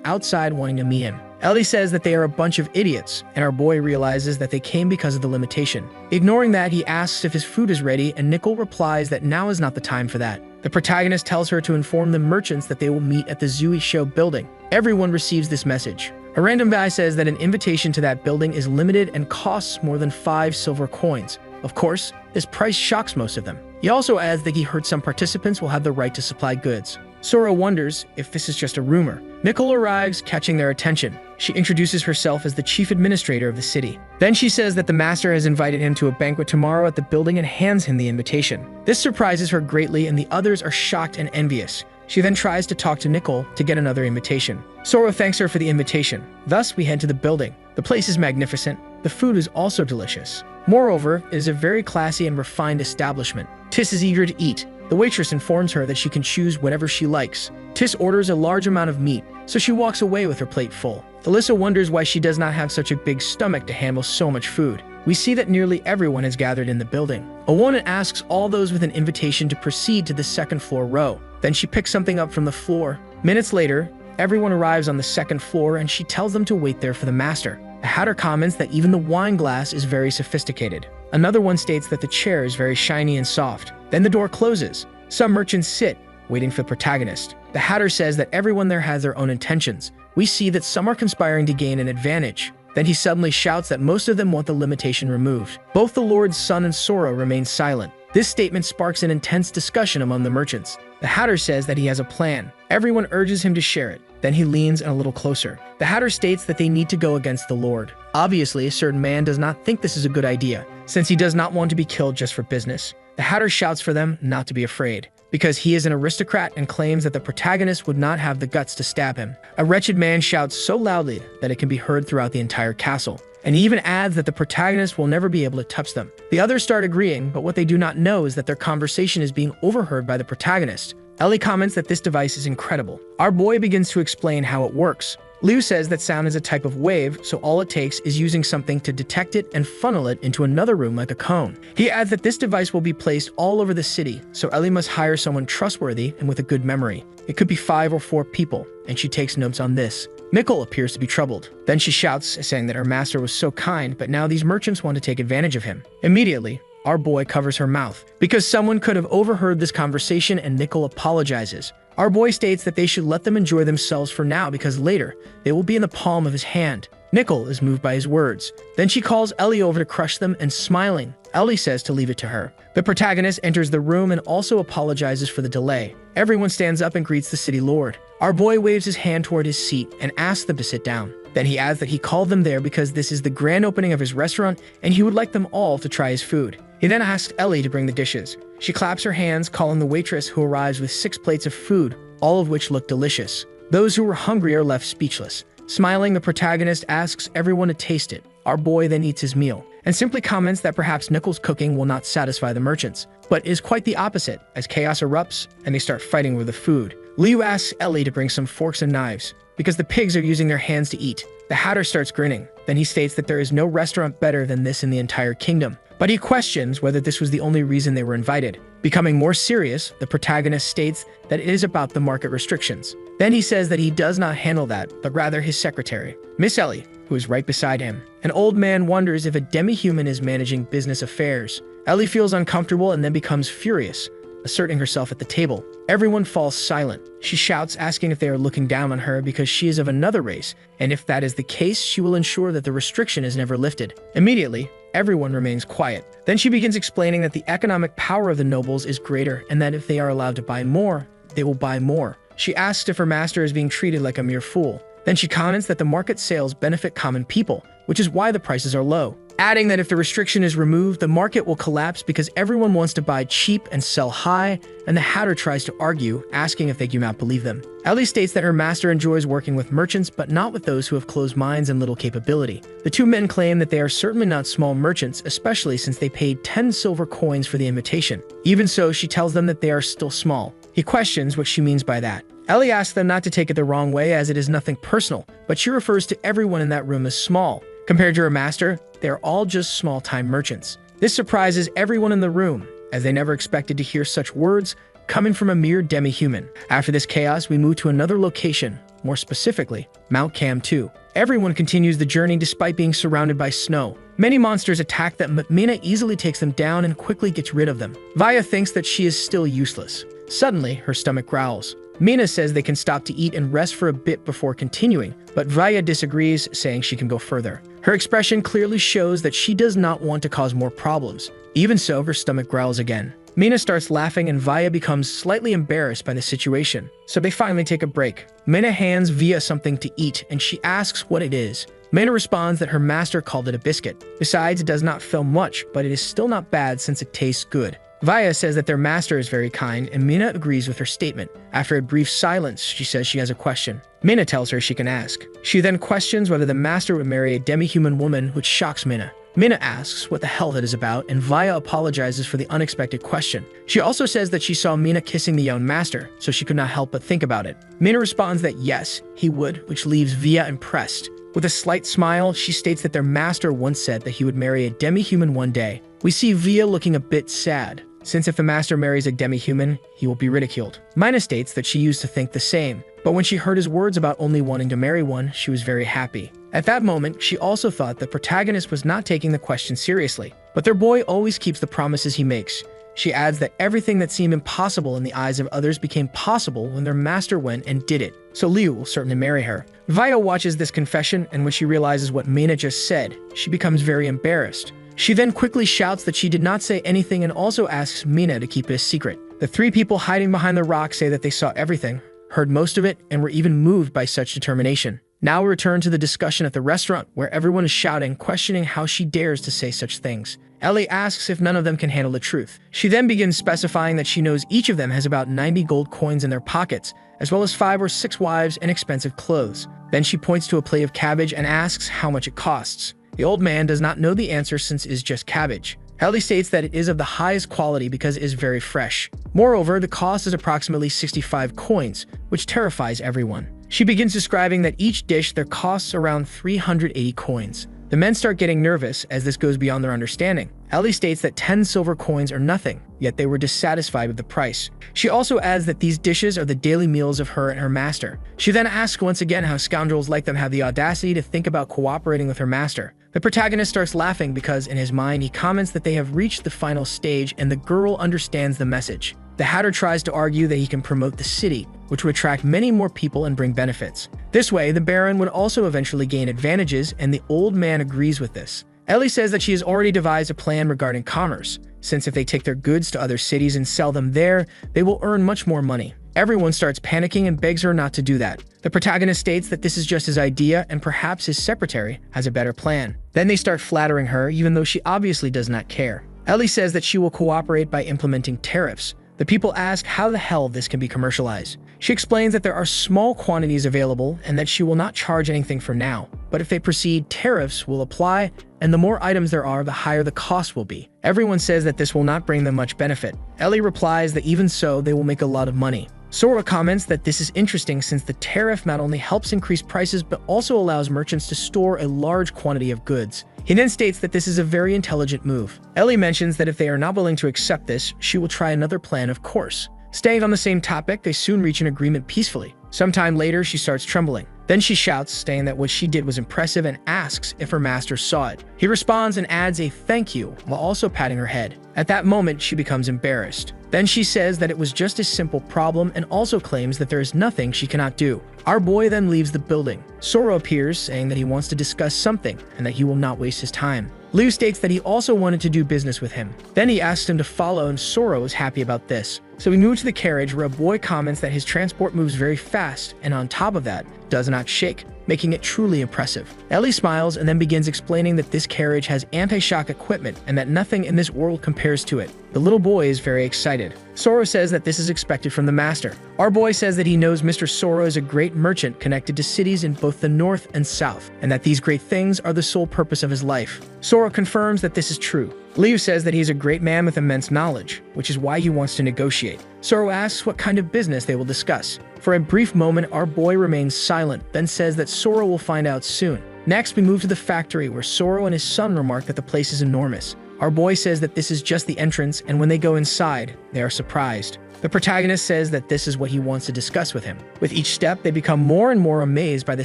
outside wanting to meet him. Ellie says that they are a bunch of idiots, and our boy realizes that they came because of the limitation. Ignoring that, he asks if his food is ready, and Nicole replies that now is not the time for that. The protagonist tells her to inform the merchants that they will meet at the Zui Show building. Everyone receives this message. A random guy says that an invitation to that building is limited and costs more than 5 silver coins. Of course, this price shocks most of them. He also adds that he heard some participants will have the right to supply goods. Sora wonders if this is just a rumor. Nicole arrives, catching their attention. She introduces herself as the chief administrator of the city. Then she says that the master has invited him to a banquet tomorrow at the building and hands him the invitation. This surprises her greatly, and the others are shocked and envious. She then tries to talk to Nicole to get another invitation. Sora thanks her for the invitation. Thus, we head to the building. The place is magnificent. The food is also delicious. Moreover, it is a very classy and refined establishment. Tis is eager to eat. The waitress informs her that she can choose whatever she likes. Tis orders a large amount of meat, so she walks away with her plate full. Alyssa wonders why she does not have such a big stomach to handle so much food. We see that nearly everyone has gathered in the building. Owonan asks all those with an invitation to proceed to the second floor row. Then she picks something up from the floor. Minutes later, everyone arrives on the second floor, and she tells them to wait there for the master. The Hatter comments that even the wine glass is very sophisticated. Another one states that the chair is very shiny and soft. Then the door closes. Some merchants sit, waiting for the protagonist. The Hatter says that everyone there has their own intentions. We see that some are conspiring to gain an advantage. Then he suddenly shouts that most of them want the limitation removed. Both the Lord's son and Sora remain silent. This statement sparks an intense discussion among the merchants. The Hatter says that he has a plan. Everyone urges him to share it. Then he leans in a little closer. The Hatter states that they need to go against the Lord. Obviously, a certain man does not think this is a good idea, since he does not want to be killed just for business. The Hatter shouts for them not to be afraid, because he is an aristocrat and claims that the protagonist would not have the guts to stab him. A wretched man shouts so loudly that it can be heard throughout the entire castle, and he even adds that the protagonist will never be able to touch them. The others start agreeing, but what they do not know is that their conversation is being overheard by the protagonist. Ellie comments that this device is incredible. Our boy begins to explain how it works. Liu says that sound is a type of wave, so all it takes is using something to detect it and funnel it into another room like a cone. He adds that this device will be placed all over the city, so Ellie must hire someone trustworthy and with a good memory. It could be 5 or 4 people, and she takes notes on this. Mikkel appears to be troubled. Then she shouts, saying that her master was so kind, but now these merchants want to take advantage of him. Immediately, our boy covers her mouth, because someone could have overheard this conversation, and Mikkel apologizes. Our boy states that they should let them enjoy themselves for now because later, they will be in the palm of his hand. Mikkel is moved by his words. Then she calls Ellie over to crush them, and smiling, Ellie says to leave it to her. The protagonist enters the room and also apologizes for the delay. Everyone stands up and greets the city lord. Our boy waves his hand toward his seat and asks them to sit down. Then he adds that he called them there because this is the grand opening of his restaurant and he would like them all to try his food. He then asks Ellie to bring the dishes. She claps her hands, calling the waitress, who arrives with 6 plates of food, all of which look delicious. Those who were hungry are left speechless. Smiling, the protagonist asks everyone to taste it. Our boy then eats his meal and simply comments that perhaps Mikkel's cooking will not satisfy the merchants, but is quite the opposite as chaos erupts and they start fighting over the food. Liu asks Ellie to bring some forks and knives because the pigs are using their hands to eat. The Hatter starts grinning. Then he states that there is no restaurant better than this in the entire kingdom. But he questions whether this was the only reason they were invited. Becoming more serious, the protagonist states that it is about the market restrictions. Then he says that he does not handle that, but rather his secretary, Miss Ellie, who is right beside him. An old man wonders if a demi-human is managing business affairs. Ellie feels uncomfortable and then becomes furious, asserting herself at the table. Everyone falls silent. She shouts, asking if they are looking down on her because she is of another race, and if that is the case, she will ensure that the restriction is never lifted. Immediately, everyone remains quiet. Then she begins explaining that the economic power of the nobles is greater and that if they are allowed to buy more, they will buy more. She asks if her master is being treated like a mere fool. Then she comments that the market sales benefit common people, which is why the prices are low, adding that if the restriction is removed, the market will collapse because everyone wants to buy cheap and sell high, and the Hatter tries to argue, asking if they do not believe them. Ellie states that her master enjoys working with merchants, but not with those who have closed minds and little capability. The 2 men claim that they are certainly not small merchants, especially since they paid 10 silver coins for the invitation. Even so, she tells them that they are still small. He questions what she means by that. Ellie asks them not to take it the wrong way as it is nothing personal, but she refers to everyone in that room as small. Compared to her master, they are all just small-time merchants. This surprises everyone in the room, as they never expected to hear such words coming from a mere demi-human. After this chaos, we move to another location, more specifically, Mount Cam 2. Everyone continues the journey despite being surrounded by snow. Many monsters attack them, but Mina easily takes them down and quickly gets rid of them. Vaya thinks that she is still useless. Suddenly, her stomach growls. Mina says they can stop to eat and rest for a bit before continuing, but Vaya disagrees, saying she can go further. Her expression clearly shows that she does not want to cause more problems. Even so, her stomach growls again. Mina starts laughing and Vaya becomes slightly embarrassed by the situation, so they finally take a break. Mina hands Via something to eat and she asks what it is. Mina responds that her master called it a biscuit. Besides, it does not fill much, but it is still not bad since it tastes good. Vaya says that their master is very kind, and Mina agrees with her statement. After a brief silence, she says she has a question. Mina tells her she can ask. She then questions whether the master would marry a demi-human woman, which shocks Mina. Mina asks what the hell that is about, and Vaya apologizes for the unexpected question. She also says that she saw Mina kissing the young master, so she could not help but think about it. Mina responds that yes, he would, which leaves Via impressed. With a slight smile, she states that their master once said that he would marry a demi-human one day. We see Via looking a bit sad, since if the master marries a demi-human, he will be ridiculed. Mina states that she used to think the same, but when she heard his words about only wanting to marry one, she was very happy. At that moment, she also thought the protagonist was not taking the question seriously, but their boy always keeps the promises he makes. She adds that everything that seemed impossible in the eyes of others became possible when their master went and did it, so Liu will certainly marry her. Vaya watches this confession, and when she realizes what Mina just said, she becomes very embarrassed. She then quickly shouts that she did not say anything and also asks Mina to keep it a secret. The 3 people hiding behind the rock say that they saw everything, heard most of it, and were even moved by such determination. Now we return to the discussion at the restaurant, where everyone is shouting, questioning how she dares to say such things. Ellie asks if none of them can handle the truth. She then begins specifying that she knows each of them has about 90 gold coins in their pockets, as well as 5 or 6 wives and expensive clothes. Then she points to a plate of cabbage and asks how much it costs. The old man does not know the answer since it is just cabbage. Ellie states that it is of the highest quality because it is very fresh. Moreover, the cost is approximately 65 coins, which terrifies everyone. She begins describing that each dish there costs around 380 coins. The men start getting nervous as this goes beyond their understanding. Ellie states that 10 silver coins are nothing, yet they were dissatisfied with the price. She also adds that these dishes are the daily meals of her and her master. She then asks once again how scoundrels like them have the audacity to think about cooperating with her master. The protagonist starts laughing because in his mind he comments that they have reached the final stage and the girl understands the message. The Hatter tries to argue that he can promote the city, which would attract many more people and bring benefits. This way, the Baron would also eventually gain advantages, and the old man agrees with this. Ellie says that she has already devised a plan regarding commerce, since if they take their goods to other cities and sell them there, they will earn much more money. Everyone starts panicking and begs her not to do that. The protagonist states that this is just his idea and perhaps his secretary has a better plan. Then they start flattering her, even though she obviously does not care. Ellie says that she will cooperate by implementing tariffs. The people ask how the hell this can be commercialized. She explains that there are small quantities available and that she will not charge anything for now. But if they proceed, tariffs will apply, and the more items there are, the higher the cost will be. Everyone says that this will not bring them much benefit. Ellie replies that even so, they will make a lot of money. Sora comments that this is interesting since the tariff not only helps increase prices but also allows merchants to store a large quantity of goods. He then states that this is a very intelligent move. Ellie mentions that if they are not willing to accept this, she will try another plan, of course. Staying on the same topic, they soon reach an agreement peacefully. Sometime later, she starts trembling. Then she shouts, saying that what she did was impressive and asks if her master saw it. He responds and adds a thank you while also patting her head. At that moment, she becomes embarrassed. Then she says that it was just a simple problem and also claims that there is nothing she cannot do. Our boy then leaves the building. Sora appears, saying that he wants to discuss something and that he will not waste his time. Liu states that he also wanted to do business with him. Then he asks him to follow and Sora is happy about this. So we move to the carriage where a boy comments that his transport moves very fast and on top of that, does not shake, making it truly impressive. Ellie smiles and then begins explaining that this carriage has anti-shock equipment and that nothing in this world compares to it. The little boy is very excited. Sora says that this is expected from the master. Our boy says that he knows Mr. Sora is a great merchant connected to cities in both the north and south, and that these great things are the sole purpose of his life. Sora confirms that this is true. Liu says that he is a great man with immense knowledge, which is why he wants to negotiate. Sora asks what kind of business they will discuss. For a brief moment, our boy remains silent, then says that Sora will find out soon. Next, we move to the factory where Sora and his son remark that the place is enormous. Our boy says that this is just the entrance, and when they go inside, they are surprised. The protagonist says that this is what he wants to discuss with him. With each step, they become more and more amazed by the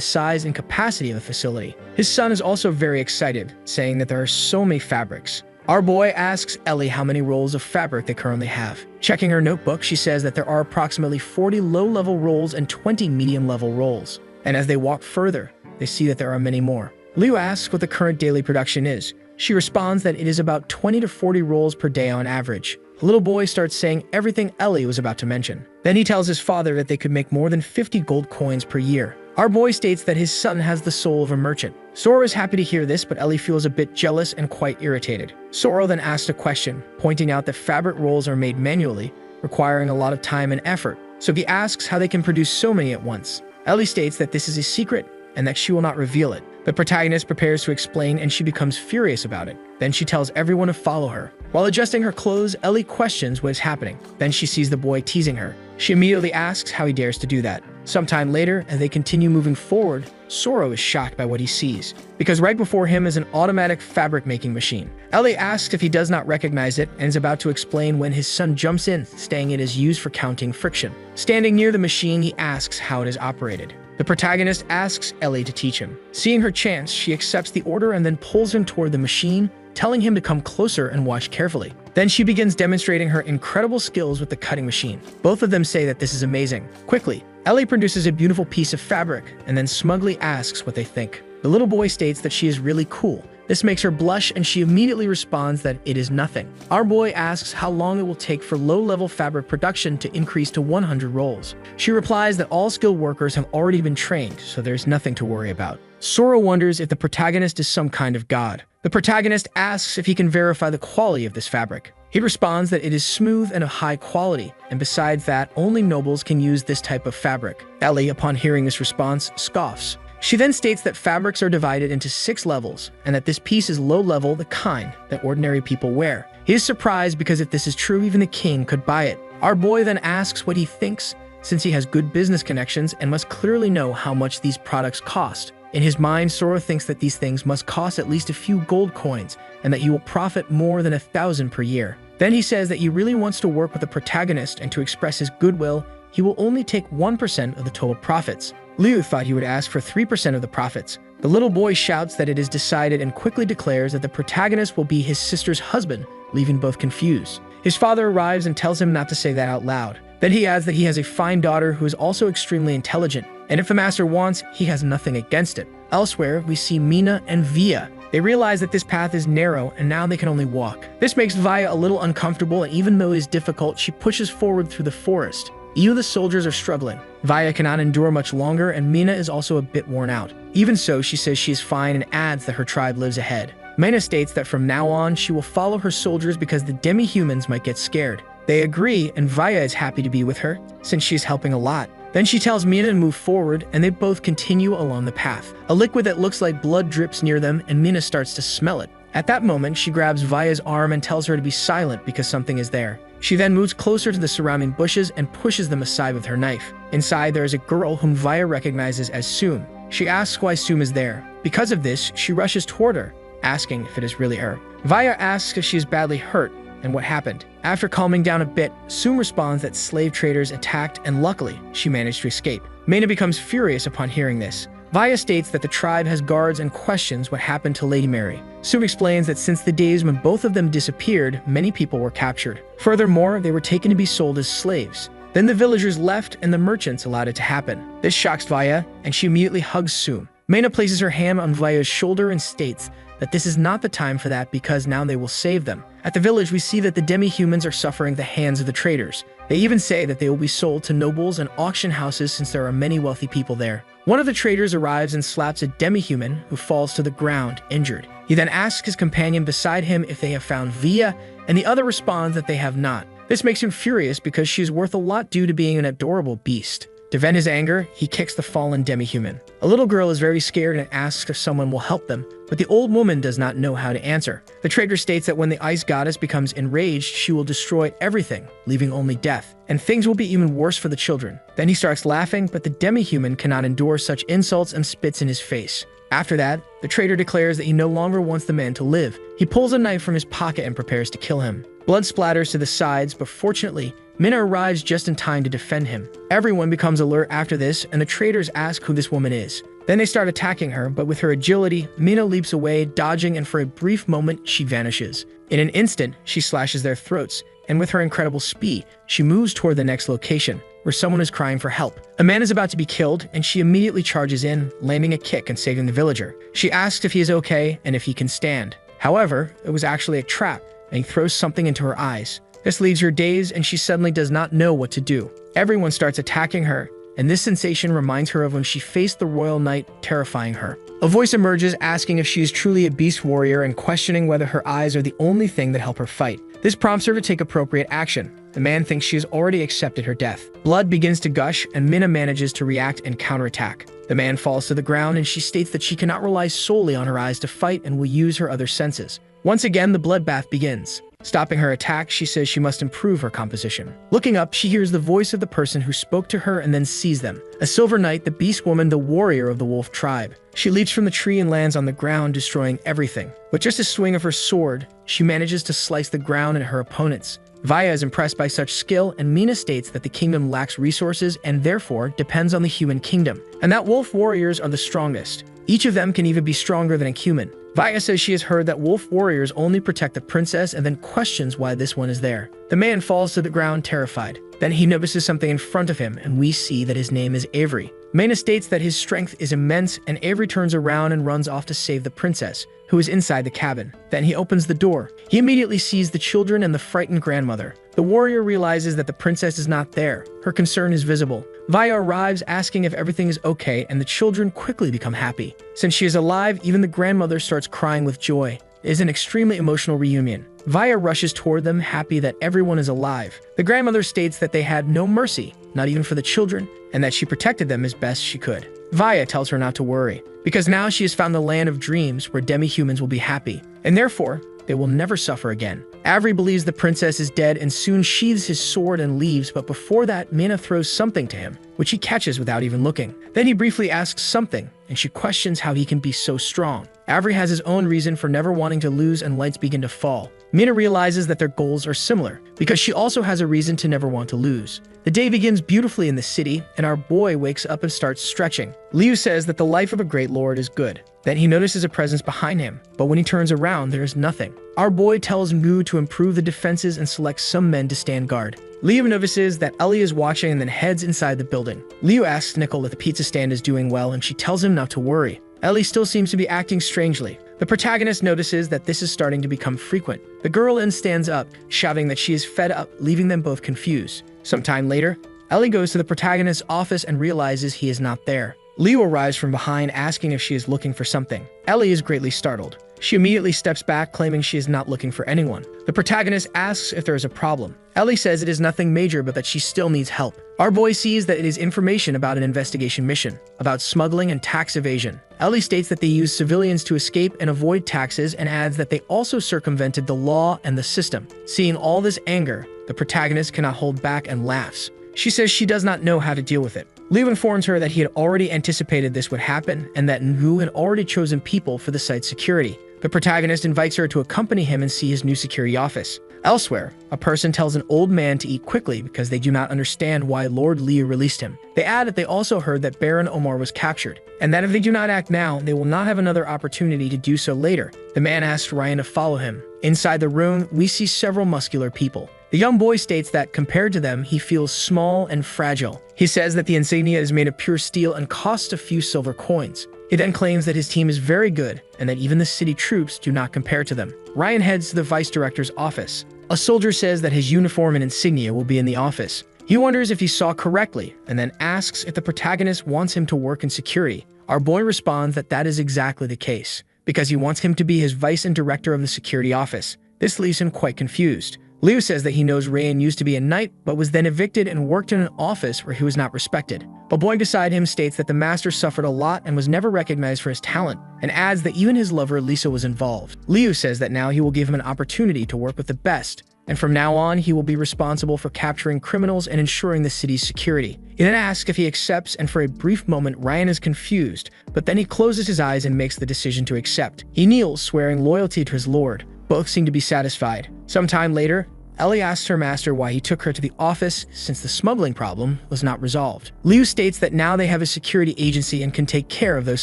size and capacity of the facility. His son is also very excited, saying that there are so many fabrics. Our boy asks Ellie how many rolls of fabric they currently have. Checking her notebook, she says that there are approximately 40 low-level rolls and 20 medium-level rolls. And as they walk further, they see that there are many more. Liu asks what the current daily production is. She responds that it is about 20 to 40 rolls per day on average. The little boy starts saying everything Ellie was about to mention. Then he tells his father that they could make more than 50 gold coins per year. Our boy states that his son has the soul of a merchant. Sora is happy to hear this, but Ellie feels a bit jealous and quite irritated. Sora then asks a question, pointing out that fabric rolls are made manually, requiring a lot of time and effort. So he asks how they can produce so many at once. Ellie states that this is a secret and that she will not reveal it. The protagonist prepares to explain and she becomes furious about it. Then she tells everyone to follow her. While adjusting her clothes, Ellie questions what is happening. Then she sees the boy teasing her. She immediately asks how he dares to do that. Sometime later, as they continue moving forward, Sora is shocked by what he sees, because right before him is an automatic fabric-making machine. Ellie asks if he does not recognize it and is about to explain when his son jumps in, saying it is used for counting friction. Standing near the machine, he asks how it is operated. The protagonist asks Ellie to teach him. Seeing her chance, she accepts the order and then pulls him toward the machine, telling him to come closer and watch carefully. Then she begins demonstrating her incredible skills with the cutting machine. Both of them say that this is amazing. Quickly, Ellie produces a beautiful piece of fabric and then smugly asks what they think. The little boy states that she is really cool. This makes her blush and she immediately responds that it is nothing. Our boy asks how long it will take for low-level fabric production to increase to 100 rolls. She replies that all skilled workers have already been trained, so there's nothing to worry about. Sora wonders if the protagonist is some kind of god. The protagonist asks if he can verify the quality of this fabric. He responds that it is smooth and of high quality, and besides that, only nobles can use this type of fabric. Ellie, upon hearing this response, scoffs. She then states that fabrics are divided into 6 levels, and that this piece is low level, the kind that ordinary people wear. He is surprised because if this is true, even the king could buy it. Our boy then asks what he thinks, since he has good business connections and must clearly know how much these products cost. In his mind, Sora thinks that these things must cost at least a few gold coins and that he will profit more than 1,000 per year. Then he says that he really wants to work with the protagonist, and to express his goodwill, he will only take 1% of the total profits. Liu thought he would ask for 3% of the profits. The little boy shouts that it is decided and quickly declares that the protagonist will be his sister's husband, leaving both confused. His father arrives and tells him not to say that out loud. Then he adds that he has a fine daughter who is also extremely intelligent, and if the master wants, he has nothing against it. Elsewhere, we see Mina and Via. They realize that this path is narrow and now they can only walk. This makes Via a little uncomfortable, and even though it is difficult, she pushes forward through the forest. Even the soldiers are struggling. Via cannot endure much longer, and Mina is also a bit worn out. Even so, she says she is fine and adds that her tribe lives ahead. Mina states that from now on, she will follow her soldiers because the demi-humans might get scared. They agree, and Via is happy to be with her, since she is helping a lot. Then she tells Mina to move forward, and they both continue along the path. A liquid that looks like blood drips near them, and Mina starts to smell it. At that moment, she grabs Via's arm and tells her to be silent because something is there. She then moves closer to the surrounding bushes and pushes them aside with her knife. Inside, there is a girl whom Via recognizes as Sum. She asks why Sum is there. Because of this, she rushes toward her, asking if it is really her. Via asks if she is badly hurt and what happened. After calming down a bit, Sum responds that slave traders attacked, and luckily, she managed to escape. Mina becomes furious upon hearing this. Via states that the tribe has guards and questions what happened to Lady Mary. Sum explains that since the days when both of them disappeared, many people were captured. Furthermore, they were taken to be sold as slaves. Then the villagers left and the merchants allowed it to happen. This shocks Via, and she immediately hugs Sum. Mina places her hand on Via's shoulder and states that this is not the time for that because now they will save them. At the village, we see that the demi-humans are suffering at the hands of the traders. They even say that they will be sold to nobles and auction houses since there are many wealthy people there. One of the traders arrives and slaps a demi-human who falls to the ground, injured. He then asks his companion beside him if they have found Via, and the other responds that they have not. This makes him furious because she is worth a lot due to being an adorable beast. To vent his anger, he kicks the fallen demi-human. A little girl is very scared and asks if someone will help them, but the old woman does not know how to answer. The trader states that when the ice goddess becomes enraged, she will destroy everything, leaving only death, and things will be even worse for the children. Then he starts laughing, but the demi-human cannot endure such insults and spits in his face. After that, the trader declares that he no longer wants the man to live. He pulls a knife from his pocket and prepares to kill him. Blood splatters to the sides, but fortunately, Mina arrives just in time to defend him. Everyone becomes alert after this, and the traders ask who this woman is. Then they start attacking her, but with her agility, Mina leaps away, dodging, and for a brief moment, she vanishes. In an instant, she slashes their throats, and with her incredible speed, she moves toward the next location, where someone is crying for help. A man is about to be killed, and she immediately charges in, landing a kick and saving the villager. She asks if he is okay and if he can stand. However, it was actually a trap, and he throws something into her eyes. This leaves her dazed, and she suddenly does not know what to do. Everyone starts attacking her, and this sensation reminds her of when she faced the royal knight, terrifying her. A voice emerges asking if she is truly a beast warrior and questioning whether her eyes are the only thing that help her fight. This prompts her to take appropriate action. The man thinks she has already accepted her death. Blood begins to gush, and Mina manages to react and counterattack. The man falls to the ground, and she states that she cannot rely solely on her eyes to fight and will use her other senses. Once again, the bloodbath begins. Stopping her attack, she says she must improve her composition. Looking up, she hears the voice of the person who spoke to her and then sees them. A silver knight, the beast woman, the warrior of the wolf tribe. She leaps from the tree and lands on the ground, destroying everything. With just a swing of her sword, she manages to slice the ground and her opponents. Via is impressed by such skill, and Mina states that the kingdom lacks resources and therefore depends on the human kingdom, and that wolf warriors are the strongest. Each of them can even be stronger than a human. Via says she has heard that wolf warriors only protect the princess and then questions why this one is there. The man falls to the ground terrified. Then he notices something in front of him, and we see that his name is Avery. Mina states that his strength is immense, and Avery turns around and runs off to save the princess, who is inside the cabin. Then he opens the door. He immediately sees the children and the frightened grandmother. The warrior realizes that the princess is not there. Her concern is visible. Via arrives asking if everything is okay, and the children quickly become happy. Since she is alive, even the grandmother starts crying with joy. It is an extremely emotional reunion. Via rushes toward them, happy that everyone is alive. The grandmother states that they had no mercy, not even for the children, and that she protected them as best she could. Via tells her not to worry, because now she has found the land of dreams where demi-humans will be happy. And therefore, they will never suffer again. Avery believes the princess is dead and soon sheathes his sword and leaves, but before that, Mina throws something to him, which he catches without even looking. Then he briefly asks something, and she questions how he can be so strong. Avery has his own reason for never wanting to lose, and lights begin to fall. Mina realizes that their goals are similar, because she also has a reason to never want to lose. The day begins beautifully in the city, and our boy wakes up and starts stretching. Liu says that the life of a great lord is good. Then he notices a presence behind him, but when he turns around, there is nothing. Our boy tells Mu to improve the defenses and selects some men to stand guard. Liu notices that Ellie is watching and then heads inside the building. Liu asks Nicole if the pizza stand is doing well, and she tells him not to worry. Ellie still seems to be acting strangely. The protagonist notices that this is starting to become frequent. The girl then stands up, shouting that she is fed up, leaving them both confused. Sometime later, Ellie goes to the protagonist's office and realizes he is not there. Liu arrives from behind, asking if she is looking for something. Ellie is greatly startled. She immediately steps back, claiming she is not looking for anyone. The protagonist asks if there is a problem. Ellie says it is nothing major, but that she still needs help. Our boy sees that it is information about an investigation mission, about smuggling and tax evasion. Ellie states that they use civilians to escape and avoid taxes, and adds that they also circumvented the law and the system. Seeing all this anger, the protagonist cannot hold back and laughs. She says she does not know how to deal with it. Liu informs her that he had already anticipated this would happen, and that Ngu had already chosen people for the site's security. The protagonist invites her to accompany him and see his new security office. Elsewhere, a person tells an old man to eat quickly because they do not understand why Lord Liu released him. They add that they also heard that Baron Omar was captured, and that if they do not act now, they will not have another opportunity to do so later. The man asks Ryan to follow him. Inside the room, we see several muscular people. The young boy states that, compared to them, he feels small and fragile. He says that the insignia is made of pure steel and costs a few silver coins. He then claims that his team is very good, and that even the city troops do not compare to them. Ryan heads to the vice director's office. A soldier says that his uniform and insignia will be in the office. He wonders if he saw correctly, and then asks if the protagonist wants him to work in security. Our boy responds that that is exactly the case, because he wants him to be his vice and director of the security office. This leaves him quite confused. Liu says that he knows Rayan used to be a knight, but was then evicted and worked in an office where he was not respected. A boy beside him states that the master suffered a lot and was never recognized for his talent, and adds that even his lover Lisa was involved. Liu says that now he will give him an opportunity to work with the best, and from now on he will be responsible for capturing criminals and ensuring the city's security. He then asks if he accepts, and for a brief moment Ryan is confused, but then he closes his eyes and makes the decision to accept. He kneels, swearing loyalty to his lord. Both seem to be satisfied. Sometime later, Ellie asks her master why he took her to the office since the smuggling problem was not resolved. Liu states that now they have a security agency and can take care of those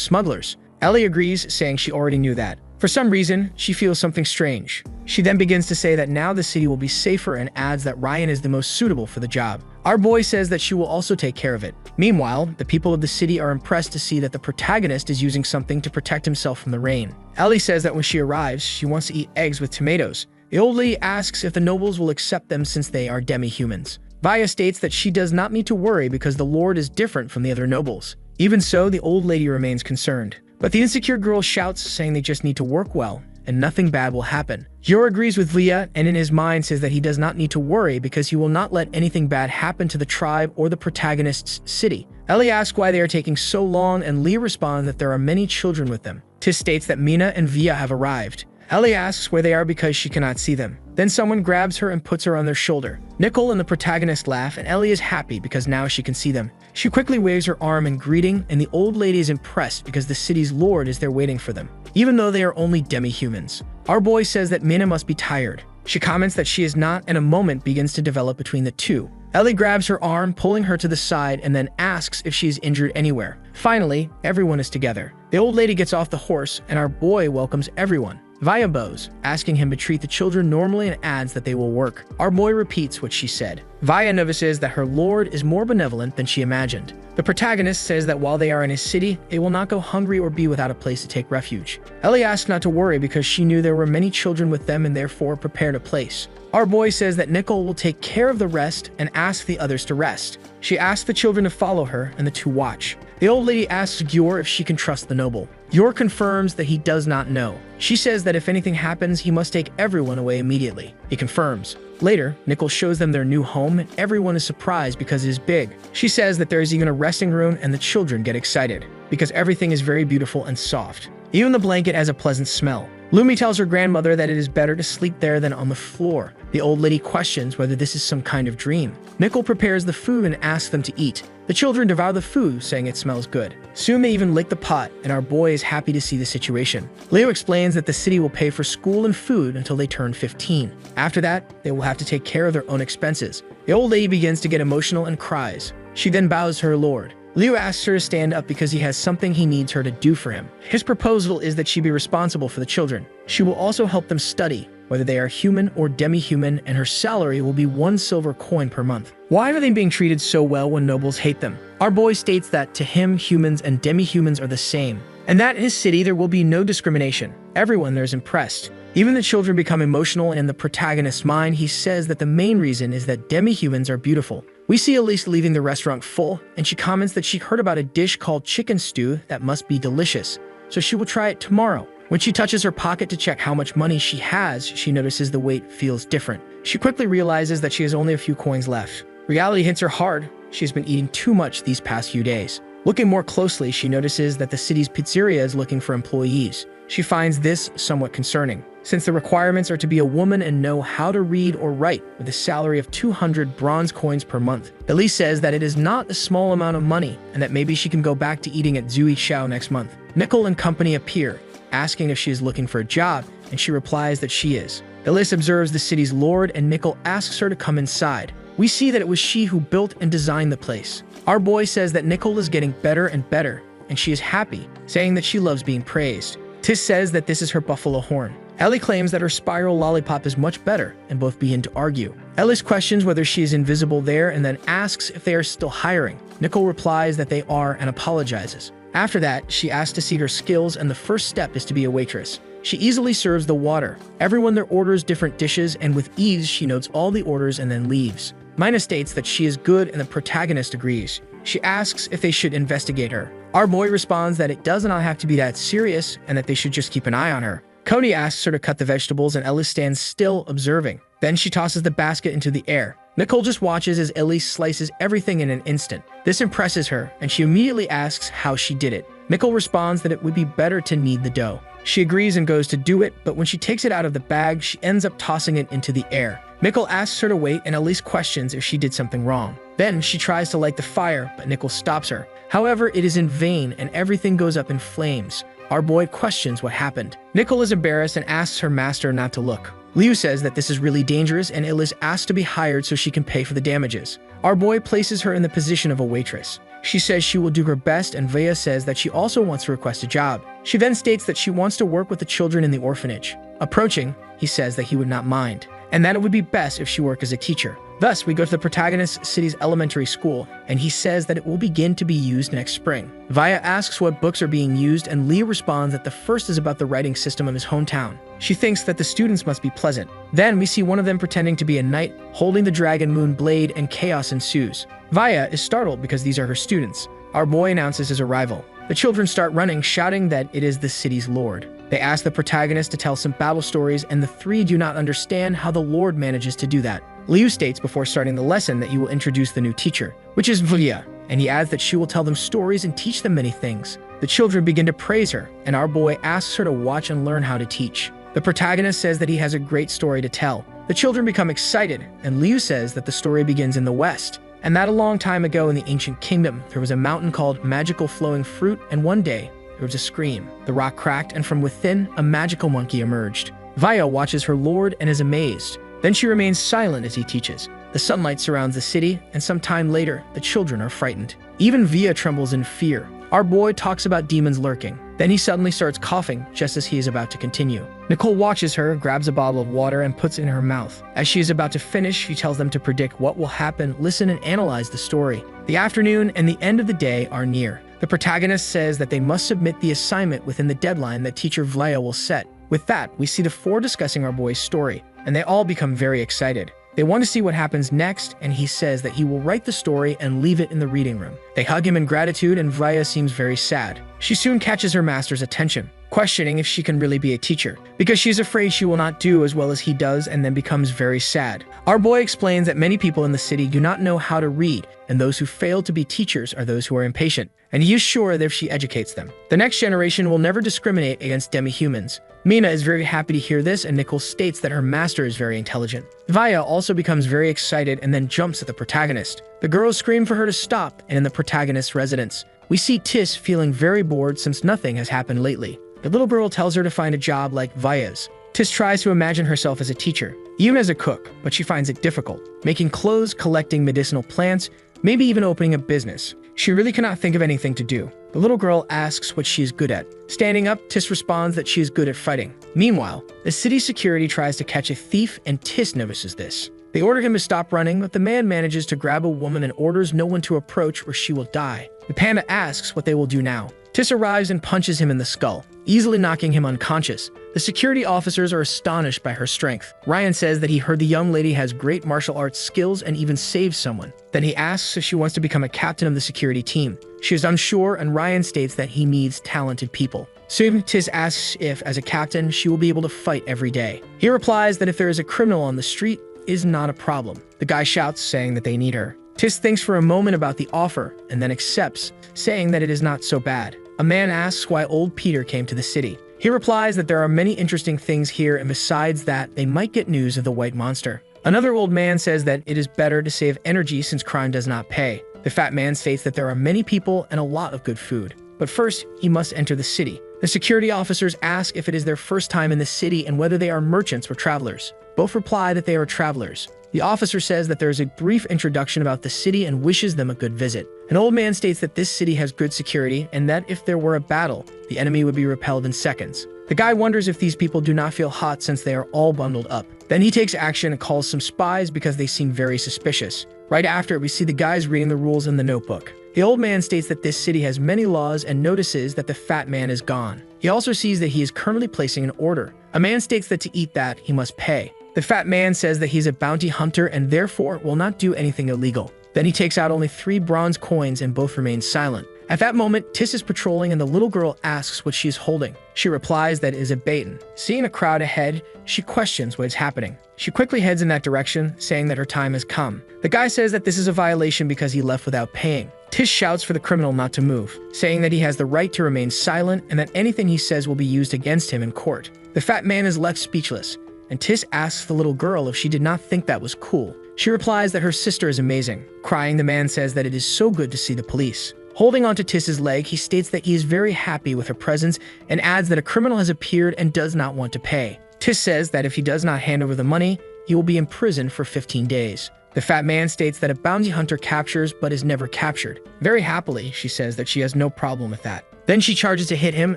smugglers. Ellie agrees, saying she already knew that. For some reason, she feels something strange. She then begins to say that now the city will be safer, and adds that Ryan is the most suitable for the job. Our boy says that she will also take care of it. Meanwhile, the people of the city are impressed to see that the protagonist is using something to protect himself from the rain. Ellie says that when she arrives, she wants to eat eggs with tomatoes. The old lady asks if the nobles will accept them since they are demi-humans. Vaya states that she does not need to worry because the lord is different from the other nobles. Even so, the old lady remains concerned. But the insecure girl shouts, saying they just need to work well, and nothing bad will happen. Yor agrees with Leah, and in his mind says that he does not need to worry because he will not let anything bad happen to the tribe or the protagonist's city. Ellie asks why they are taking so long, and Leah responds that there are many children with them. Tis states that Mina and Via have arrived. Ellie asks where they are because she cannot see them. Then someone grabs her and puts her on their shoulder. Nicole and the protagonist laugh, and Ellie is happy because now she can see them. She quickly waves her arm in greeting, and the old lady is impressed because the city's lord is there waiting for them, even though they are only demi-humans. Our boy says that Mina must be tired. She comments that she is not, and a moment begins to develop between the two. Ellie grabs her arm, pulling her to the side, and then asks if she is injured anywhere. Finally, everyone is together. The old lady gets off the horse, and our boy welcomes everyone. Via bows, asking him to treat the children normally, and adds that they will work. Our boy repeats what she said. Via notices that her lord is more benevolent than she imagined. The protagonist says that while they are in his city, they will not go hungry or be without a place to take refuge. Ellie asks not to worry because she knew there were many children with them and therefore prepared a place. Our boy says that Nicole will take care of the rest and ask the others to rest. She asks the children to follow her, and the two watch. The old lady asks Yor if she can trust the noble. Yor confirms that he does not know. She says that if anything happens, he must take everyone away immediately. He confirms. Later, Nicole shows them their new home, and everyone is surprised because it is big. She says that there is even a resting room, and the children get excited because everything is very beautiful and soft. Even the blanket has a pleasant smell. Lumi tells her grandmother that it is better to sleep there than on the floor. The old lady questions whether this is some kind of dream. Nickel prepares the food and asks them to eat. The children devour the food, saying it smells good. Soon they even lick the pot, and our boy is happy to see the situation. Leo explains that the city will pay for school and food until they turn 15. After that, they will have to take care of their own expenses. The old lady begins to get emotional and cries. She then bows to her lord. Leo asks her to stand up because he has something he needs her to do for him. His proposal is that she be responsible for the children. She will also help them study, whether they are human or demi-human, and her salary will be 1 silver coin per month. Why are they being treated so well when nobles hate them? Our boy states that to him, humans and demi-humans are the same, and that in his city there will be no discrimination. Everyone there is impressed. Even the children become emotional, and in the protagonist's mind, he says that the main reason is that demi-humans are beautiful. We see Elise leaving the restaurant full, and she comments that she heard about a dish called chicken stew that must be delicious, so she will try it tomorrow. When she touches her pocket to check how much money she has, she notices the weight feels different. She quickly realizes that she has only a few coins left. Reality hits her hard. She has been eating too much these past few days. Looking more closely, she notices that the city's pizzeria is looking for employees. She finds this somewhat concerning, since the requirements are to be a woman and know how to read or write with a salary of 200 bronze coins per month. Elise says that it is not a small amount of money and that maybe she can go back to eating at Zui Xiao next month. Nickel and company appear, asking if she is looking for a job, and she replies that she is. Elise observes the city's lord, and Nickel asks her to come inside. We see that it was she who built and designed the place. Our boy says that Nickel is getting better and better, and she is happy, saying that she loves being praised. Tis says that this is her buffalo horn. Ellie claims that her spiral lollipop is much better, and both begin to argue. Ellis questions whether she is invisible there and then asks if they are still hiring. Nickel replies that they are and apologizes. After that, she asks to see her skills, and the first step is to be a waitress. She easily serves the water. Everyone there orders different dishes, and with ease she notes all the orders and then leaves. Mina states that she is good, and the protagonist agrees. She asks if they should investigate her. Our boy responds that it does not have to be that serious and that they should just keep an eye on her. Cody asks her to cut the vegetables, and Ellie stands still observing. Then she tosses the basket into the air. Nicole just watches as Ellie slices everything in an instant. This impresses her, and she immediately asks how she did it. Nicole responds that it would be better to knead the dough. She agrees and goes to do it, but when she takes it out of the bag, she ends up tossing it into the air. Nicole asks her to wait, and Elise questions if she did something wrong. Then she tries to light the fire, but Nicole stops her. However, it is in vain, and everything goes up in flames. Our boy questions what happened. Nicole is embarrassed and asks her master not to look. Liu says that this is really dangerous, and Il is asked to be hired so she can pay for the damages. Our boy places her in the position of a waitress. She says she will do her best, and Vea says that she also wants to request a job. She then states that she wants to work with the children in the orphanage. Approaching, he says that he would not mind, and that it would be best if she worked as a teacher. Thus, we go to the protagonist's city's elementary school, and he says that it will begin to be used next spring. Vaya asks what books are being used, and Leah responds that the first is about the writing system of his hometown. She thinks that the students must be pleasant. Then we see one of them pretending to be a knight, holding the dragon moon blade, and chaos ensues. Vaya is startled because these are her students. Our boy announces his arrival. The children start running, shouting that it is the city's lord. They ask the protagonist to tell some battle stories, and the three do not understand how the lord manages to do that. Liu states before starting the lesson that he will introduce the new teacher, which is Vlia, and he adds that she will tell them stories and teach them many things. The children begin to praise her, and our boy asks her to watch and learn how to teach. The protagonist says that he has a great story to tell. The children become excited, and Liu says that the story begins in the west, and that a long time ago in the ancient kingdom, there was a mountain called Magical Flowing Fruit, and one day, there was a scream. The rock cracked, and from within, a magical monkey emerged. Vaya watches her lord and is amazed. Then she remains silent as he teaches. The sunlight surrounds the city, and some time later, the children are frightened. Even Via trembles in fear. Our boy talks about demons lurking. Then he suddenly starts coughing just as he is about to continue. Nicole watches her, grabs a bottle of water, and puts it in her mouth. As she is about to finish, she tells them to predict what will happen, listen, and analyze the story. The afternoon and the end of the day are near. The protagonist says that they must submit the assignment within the deadline that teacher Vlaya will set. With that, we see the four discussing our boy's story, and they all become very excited. They want to see what happens next, and he says that he will write the story and leave it in the reading room. They hug him in gratitude, and Vraya seems very sad. She soon catches her master's attention. questioning if she can really be a teacher, because she's afraid she will not do as well as he does and then becomes very sad. Our boy explains that many people in the city do not know how to read, and those who fail to be teachers are those who are impatient, and he is sure that if she educates them, the next generation will never discriminate against demi-humans. Mina is very happy to hear this, and Nicole states that her master is very intelligent. Vaya also becomes very excited and then jumps at the protagonist. The girls scream for her to stop, and in the protagonist's residence, we see Tis feeling very bored since nothing has happened lately. The little girl tells her to find a job like Vaya's. Tis tries to imagine herself as a teacher, even as a cook, but she finds it difficult. Making clothes, collecting medicinal plants, maybe even opening a business. She really cannot think of anything to do. The little girl asks what she is good at. Standing up, Tis responds that she is good at fighting. Meanwhile, the city security tries to catch a thief, and Tis notices this. They order him to stop running, but the man manages to grab a woman and orders no one to approach or she will die. The panda asks what they will do now. Tis arrives and punches him in the skull, easily knocking him unconscious. The security officers are astonished by her strength. Ryan says that he heard the young lady has great martial arts skills and even saved someone. Then he asks if she wants to become a captain of the security team. She is unsure, and Ryan states that he needs talented people. Soon, Tis asks if, as a captain, she will be able to fight every day. He replies that if there is a criminal on the street, it is not a problem. The guy shouts, saying that they need her. Tis thinks for a moment about the offer and then accepts, saying that it is not so bad. A man asks why old Peter came to the city. He replies that there are many interesting things here, and besides that, they might get news of the white monster. Another old man says that it is better to save energy since crime does not pay. The fat man states that there are many people and a lot of good food. But first, he must enter the city. The security officers ask if it is their first time in the city and whether they are merchants or travelers. Both reply that they are travelers. The officer says that there is a brief introduction about the city and wishes them a good visit. An old man states that this city has good security and that if there were a battle, the enemy would be repelled in seconds. The guy wonders if these people do not feel hot since they are all bundled up. Then he takes action and calls some spies because they seem very suspicious. Right after, we see the guys reading the rules in the notebook. The old man states that this city has many laws and notices that the fat man is gone. He also sees that he is currently placing an order. A man states that to eat that, he must pay. The fat man says that he's a bounty hunter and therefore will not do anything illegal. Then he takes out only 3 bronze coins and both remain silent. At that moment, Tis is patrolling and the little girl asks what she is holding. She replies that it is a baton. Seeing a crowd ahead, she questions what is happening. She quickly heads in that direction, saying that her time has come. The guy says that this is a violation because he left without paying. Tis shouts for the criminal not to move, saying that he has the right to remain silent and that anything he says will be used against him in court. The fat man is left speechless, and Tis asks the little girl if she did not think that was cool. She replies that her sister is amazing. Crying, the man says that it is so good to see the police. Holding onto Tiss's leg, he states that he is very happy with her presence and adds that a criminal has appeared and does not want to pay. Tiss says that if he does not hand over the money, he will be imprisoned for 15 days. The fat man states that a bounty hunter captures but is never captured. Very happily, she says that she has no problem with that. Then she charges to hit him,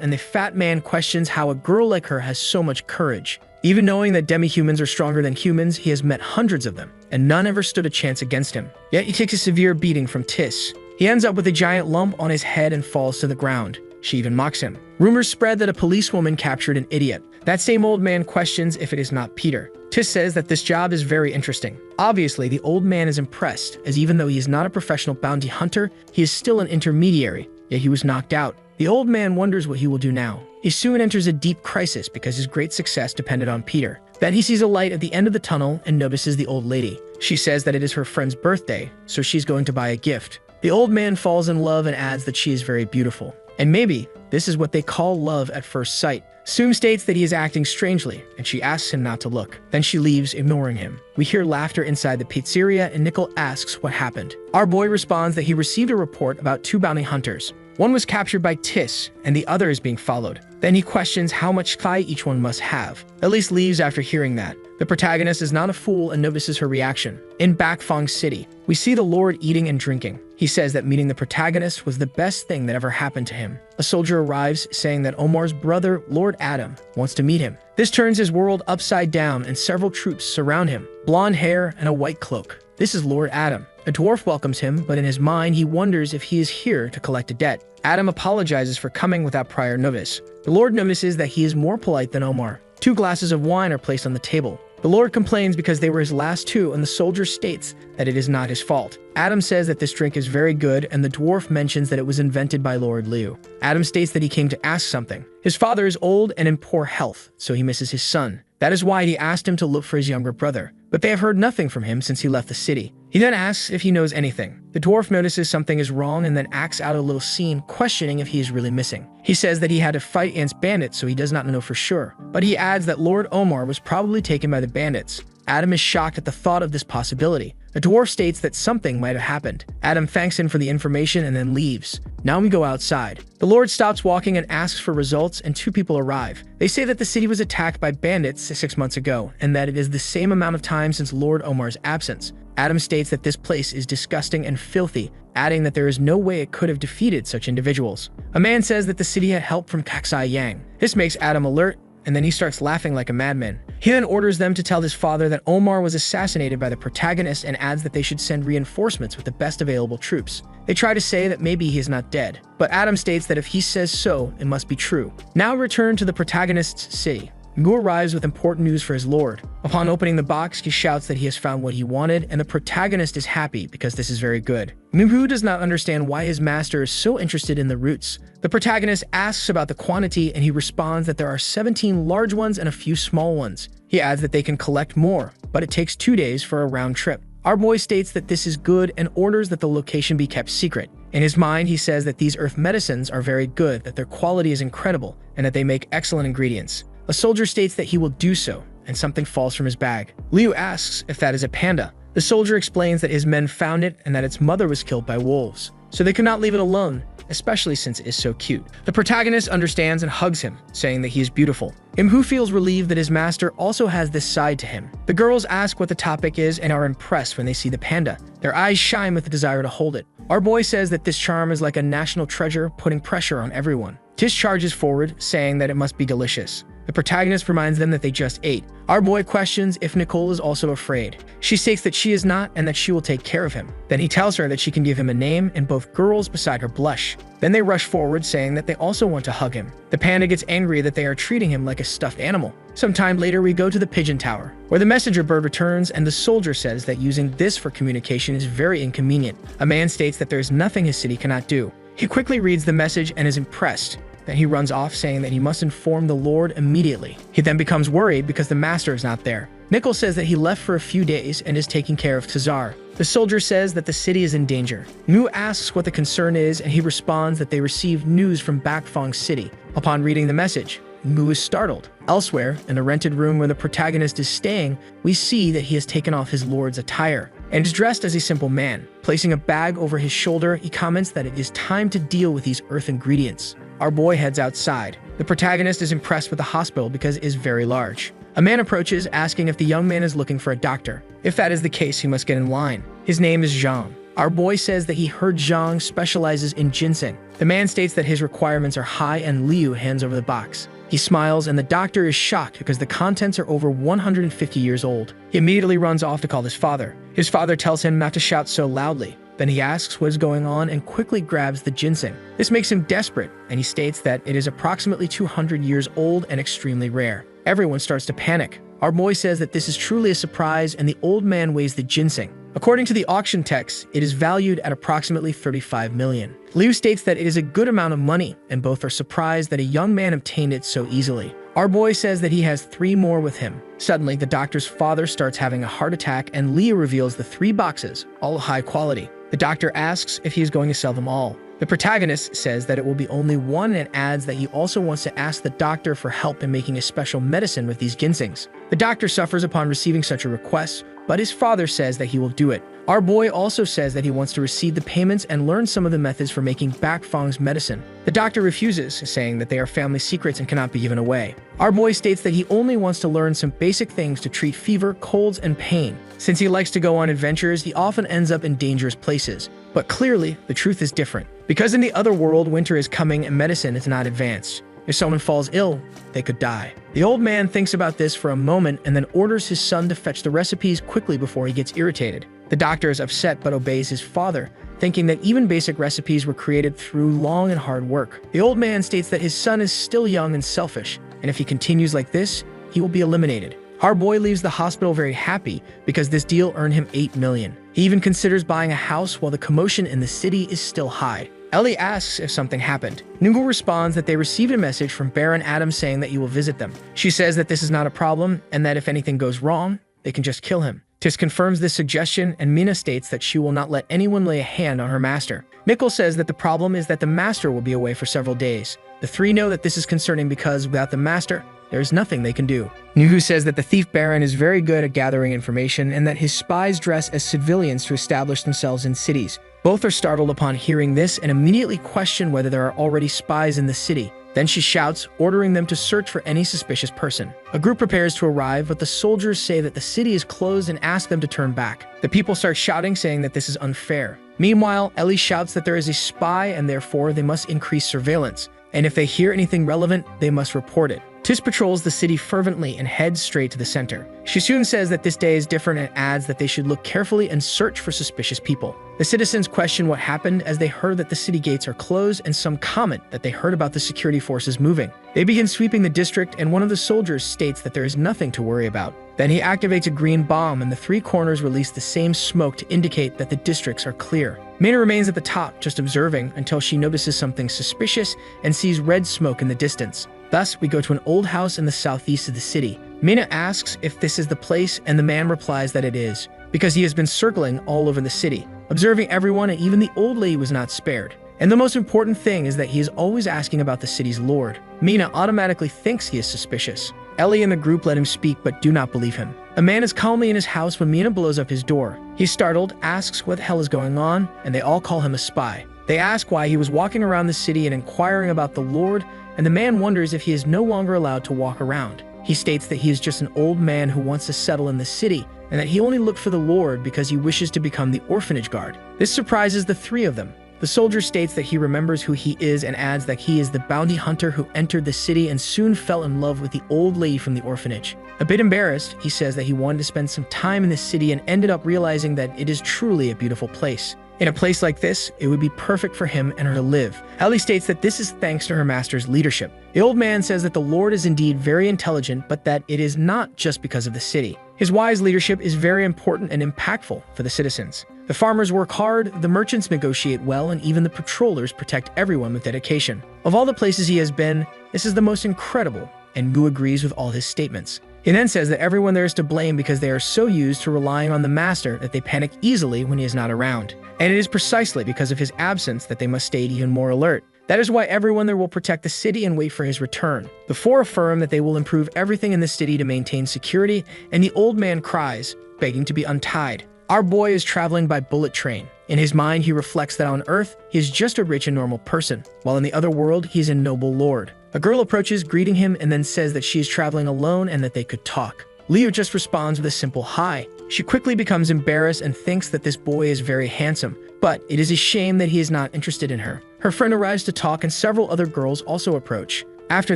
and the fat man questions how a girl like her has so much courage. Even knowing that demi-humans are stronger than humans, he has met hundreds of them, and none ever stood a chance against him. Yet he takes a severe beating from Tiss. He ends up with a giant lump on his head and falls to the ground. She even mocks him. Rumors spread that a policewoman captured an idiot. That same old man questions if it is not Peter. Tiss says that this job is very interesting. Obviously, the old man is impressed, as even though he is not a professional bounty hunter, he is still an intermediary, yet he was knocked out. The old man wonders what he will do now. He soon enters a deep crisis because his great success depended on Peter. Then he sees a light at the end of the tunnel and notices the old lady. She says that it is her friend's birthday, so she's going to buy a gift. The old man falls in love and adds that she is very beautiful. And maybe this is what they call love at first sight. Soom states that he is acting strangely, and she asks him not to look. Then she leaves, ignoring him. We hear laughter inside the pizzeria, and Nickel asks what happened. Our boy responds that he received a report about 2 bounty hunters. One was captured by Tiss, and the other is being followed. Then he questions how much fight each one must have. Elise leaves after hearing that. The protagonist is not a fool and notices her reaction. In Bakfong City, we see the Lord eating and drinking. He says that meeting the protagonist was the best thing that ever happened to him. A soldier arrives saying that Omar's brother, Lord Adam, wants to meet him. This turns his world upside down and several troops surround him. Blonde hair and a white cloak. This is Lord Adam. A dwarf welcomes him, but in his mind he wonders if he is here to collect a debt. Adam apologizes for coming without prior notice. The Lord notices that he is more polite than Omar. 2 glasses of wine are placed on the table. The Lord complains because they were his last two, and the soldier states that it is not his fault. Adam says that this drink is very good, and the dwarf mentions that it was invented by Lord Liu. Adam states that he came to ask something. His father is old and in poor health, so he misses his son. That is why he asked him to look for his younger brother, but they have heard nothing from him since he left the city. He then asks if he knows anything. The dwarf notices something is wrong and then acts out a little scene, questioning if he is really missing. He says that he had to fight against bandits, so he does not know for sure, but he adds that Lord Omar was probably taken by the bandits. Adam is shocked at the thought of this possibility. The dwarf states that something might have happened. Adam thanks him for the information and then leaves. Now we go outside. The Lord stops walking and asks for results, and two people arrive. They say that the city was attacked by bandits 6 months ago, and that it is the same amount of time since Lord Omar's absence. Adam states that this place is disgusting and filthy, adding that there is no way it could have defeated such individuals. A man says that the city had help from Kaksai Yang. This makes Adam alert, and then he starts laughing like a madman. He then orders them to tell his father that Omar was assassinated by the protagonist and adds that they should send reinforcements with the best available troops. They try to say that maybe he is not dead, but Adam states that if he says so, it must be true. Now return to the protagonist's city. Mu arrives with important news for his lord. Upon opening the box, he shouts that he has found what he wanted, and the protagonist is happy because this is very good. Mu does not understand why his master is so interested in the roots. The protagonist asks about the quantity, and he responds that there are 17 large ones and a few small ones. He adds that they can collect more, but it takes 2 days for a round trip. Our boy states that this is good and orders that the location be kept secret. In his mind, he says that these earth medicines are very good, that their quality is incredible, and that they make excellent ingredients. A soldier states that he will do so, and something falls from his bag. Liu asks if that is a panda. The soldier explains that his men found it and that its mother was killed by wolves, so they could not leave it alone, especially since it is so cute. The protagonist understands and hugs him, saying that he is beautiful. Imhu feels relieved that his master also has this side to him. The girls ask what the topic is and are impressed when they see the panda. Their eyes shine with the desire to hold it. Our boy says that this charm is like a national treasure, putting pressure on everyone. Tish charges forward, saying that it must be delicious. The protagonist reminds them that they just ate. Our boy questions if Nicole is also afraid. She states that she is not and that she will take care of him. Then he tells her that she can give him a name, and both girls beside her blush. Then they rush forward, saying that they also want to hug him. The panda gets angry that they are treating him like a stuffed animal. Sometime later, we go to the pigeon tower, where the messenger bird returns, and the soldier says that using this for communication is very inconvenient. A man states that there is nothing his city cannot do. He quickly reads the message and is impressed. Then he runs off, saying that he must inform the Lord immediately. He then becomes worried because the master is not there. Nickel says that he left for a few days and is taking care of Tazar. The soldier says that the city is in danger. Mu asks what the concern is, and he responds that they received news from Bakfong City. Upon reading the message, Mu is startled. Elsewhere, in the rented room where the protagonist is staying, we see that he has taken off his lord's attire and is dressed as a simple man. Placing a bag over his shoulder, he comments that it is time to deal with these earth ingredients. Our boy heads outside. The protagonist is impressed with the hospital because it is very large. A man approaches, asking if the young man is looking for a doctor. If that is the case, he must get in line. His name is Zhang. Our boy says that he heard Zhang specializes in ginseng. The man states that his requirements are high, and Liu hands over the box. He smiles, and the doctor is shocked because the contents are over 150 years old. He immediately runs off to call his father. His father tells him not to shout so loudly. Then he asks what is going on and quickly grabs the ginseng. This makes him desperate, and he states that it is approximately 200 years old and extremely rare. Everyone starts to panic. Our boy says that this is truly a surprise, and the old man weighs the ginseng. According to the auction text, it is valued at approximately 35 million. Liu states that it is a good amount of money, and both are surprised that a young man obtained it so easily. Our boy says that he has 3 more with him. Suddenly, the doctor's father starts having a heart attack, and Liu reveals the 3 boxes, all high quality. The doctor asks if he is going to sell them all. The protagonist says that it will be only one and adds that he also wants to ask the doctor for help in making a special medicine with these ginsengs. The doctor suffers upon receiving such a request, but his father says that he will do it. Our boy also says that he wants to receive the payments and learn some of the methods for making Bakfong's medicine. The doctor refuses, saying that they are family secrets and cannot be given away. Our boy states that he only wants to learn some basic things to treat fever, colds, and pain. Since he likes to go on adventures, he often ends up in dangerous places. But clearly, the truth is different. Because in the other world, winter is coming and medicine is not advanced. If someone falls ill, they could die. The old man thinks about this for a moment and then orders his son to fetch the recipes quickly before he gets irritated. The doctor is upset but obeys his father, thinking that even basic recipes were created through long and hard work. The old man states that his son is still young and selfish, and if he continues like this, he will be eliminated. Our boy leaves the hospital very happy because this deal earned him 8 million. He even considers buying a house while the commotion in the city is still high. Ellie asks if something happened. Nungle responds that they received a message from Baron Adam saying that he will visit them. She says that this is not a problem and that if anything goes wrong, they can just kill him. Tis confirms this suggestion, and Mina states that she will not let anyone lay a hand on her master. Mikkel says that the problem is that the master will be away for several days. The three know that this is concerning because without the master, there is nothing they can do. Nuhu says that the thief baron is very good at gathering information and that his spies dress as civilians to establish themselves in cities. Both are startled upon hearing this and immediately question whether there are already spies in the city. Then she shouts, ordering them to search for any suspicious person. A group prepares to arrive, but the soldiers say that the city is closed and ask them to turn back. The people start shouting, saying that this is unfair. Meanwhile, Ellie shouts that there is a spy and therefore they must increase surveillance. And if they hear anything relevant, they must report it. Tis patrols the city fervently and heads straight to the center. She soon says that this day is different and adds that they should look carefully and search for suspicious people. The citizens question what happened as they heard that the city gates are closed, and some comment that they heard about the security forces moving. They begin sweeping the district, and one of the soldiers states that there is nothing to worry about. Then he activates a green bomb and the three corners release the same smoke to indicate that the districts are clear. Mina remains at the top, just observing, until she notices something suspicious and sees red smoke in the distance. Thus, we go to an old house in the southeast of the city. Mina asks if this is the place, and the man replies that it is, because he has been circling all over the city, observing everyone, and even the old lady was not spared. And the most important thing is that he is always asking about the city's lord. Mina automatically thinks he is suspicious. Ellie and the group let him speak but do not believe him. A man is calmly in his house when Mina blows up his door. He's startled, asks what the hell is going on, and they all call him a spy. They ask why he was walking around the city and inquiring about the lord, and the man wonders if he is no longer allowed to walk around. He states that he is just an old man who wants to settle in the city, and that he only looked for the lord because he wishes to become the orphanage guard. This surprises the three of them. The soldier states that he remembers who he is and adds that he is the bounty hunter who entered the city and soon fell in love with the old lady from the orphanage. A bit embarrassed, he says that he wanted to spend some time in the city and ended up realizing that it is truly a beautiful place. In a place like this, it would be perfect for him and her to live. Ellie states that this is thanks to her master's leadership. The old man says that the lord is indeed very intelligent, but that it is not just because of the city. His wise leadership is very important and impactful for the citizens. The farmers work hard, the merchants negotiate well, and even the patrollers protect everyone with dedication. Of all the places he has been, this is the most incredible, and Gu agrees with all his statements. He then says that everyone there is to blame because they are so used to relying on the master that they panic easily when he is not around. And it is precisely because of his absence that they must stay even more alert. That is why everyone there will protect the city and wait for his return. The four affirm that they will improve everything in the city to maintain security, and the old man cries, begging to be untied. Our boy is traveling by bullet train. In his mind, he reflects that on Earth, he is just a rich and normal person, while in the other world, he is a noble lord. A girl approaches, greeting him, and then says that she is traveling alone and that they could talk. Leo just responds with a simple hi. She quickly becomes embarrassed and thinks that this boy is very handsome, but it is a shame that he is not interested in her. Her friend arrives to talk and several other girls also approach. After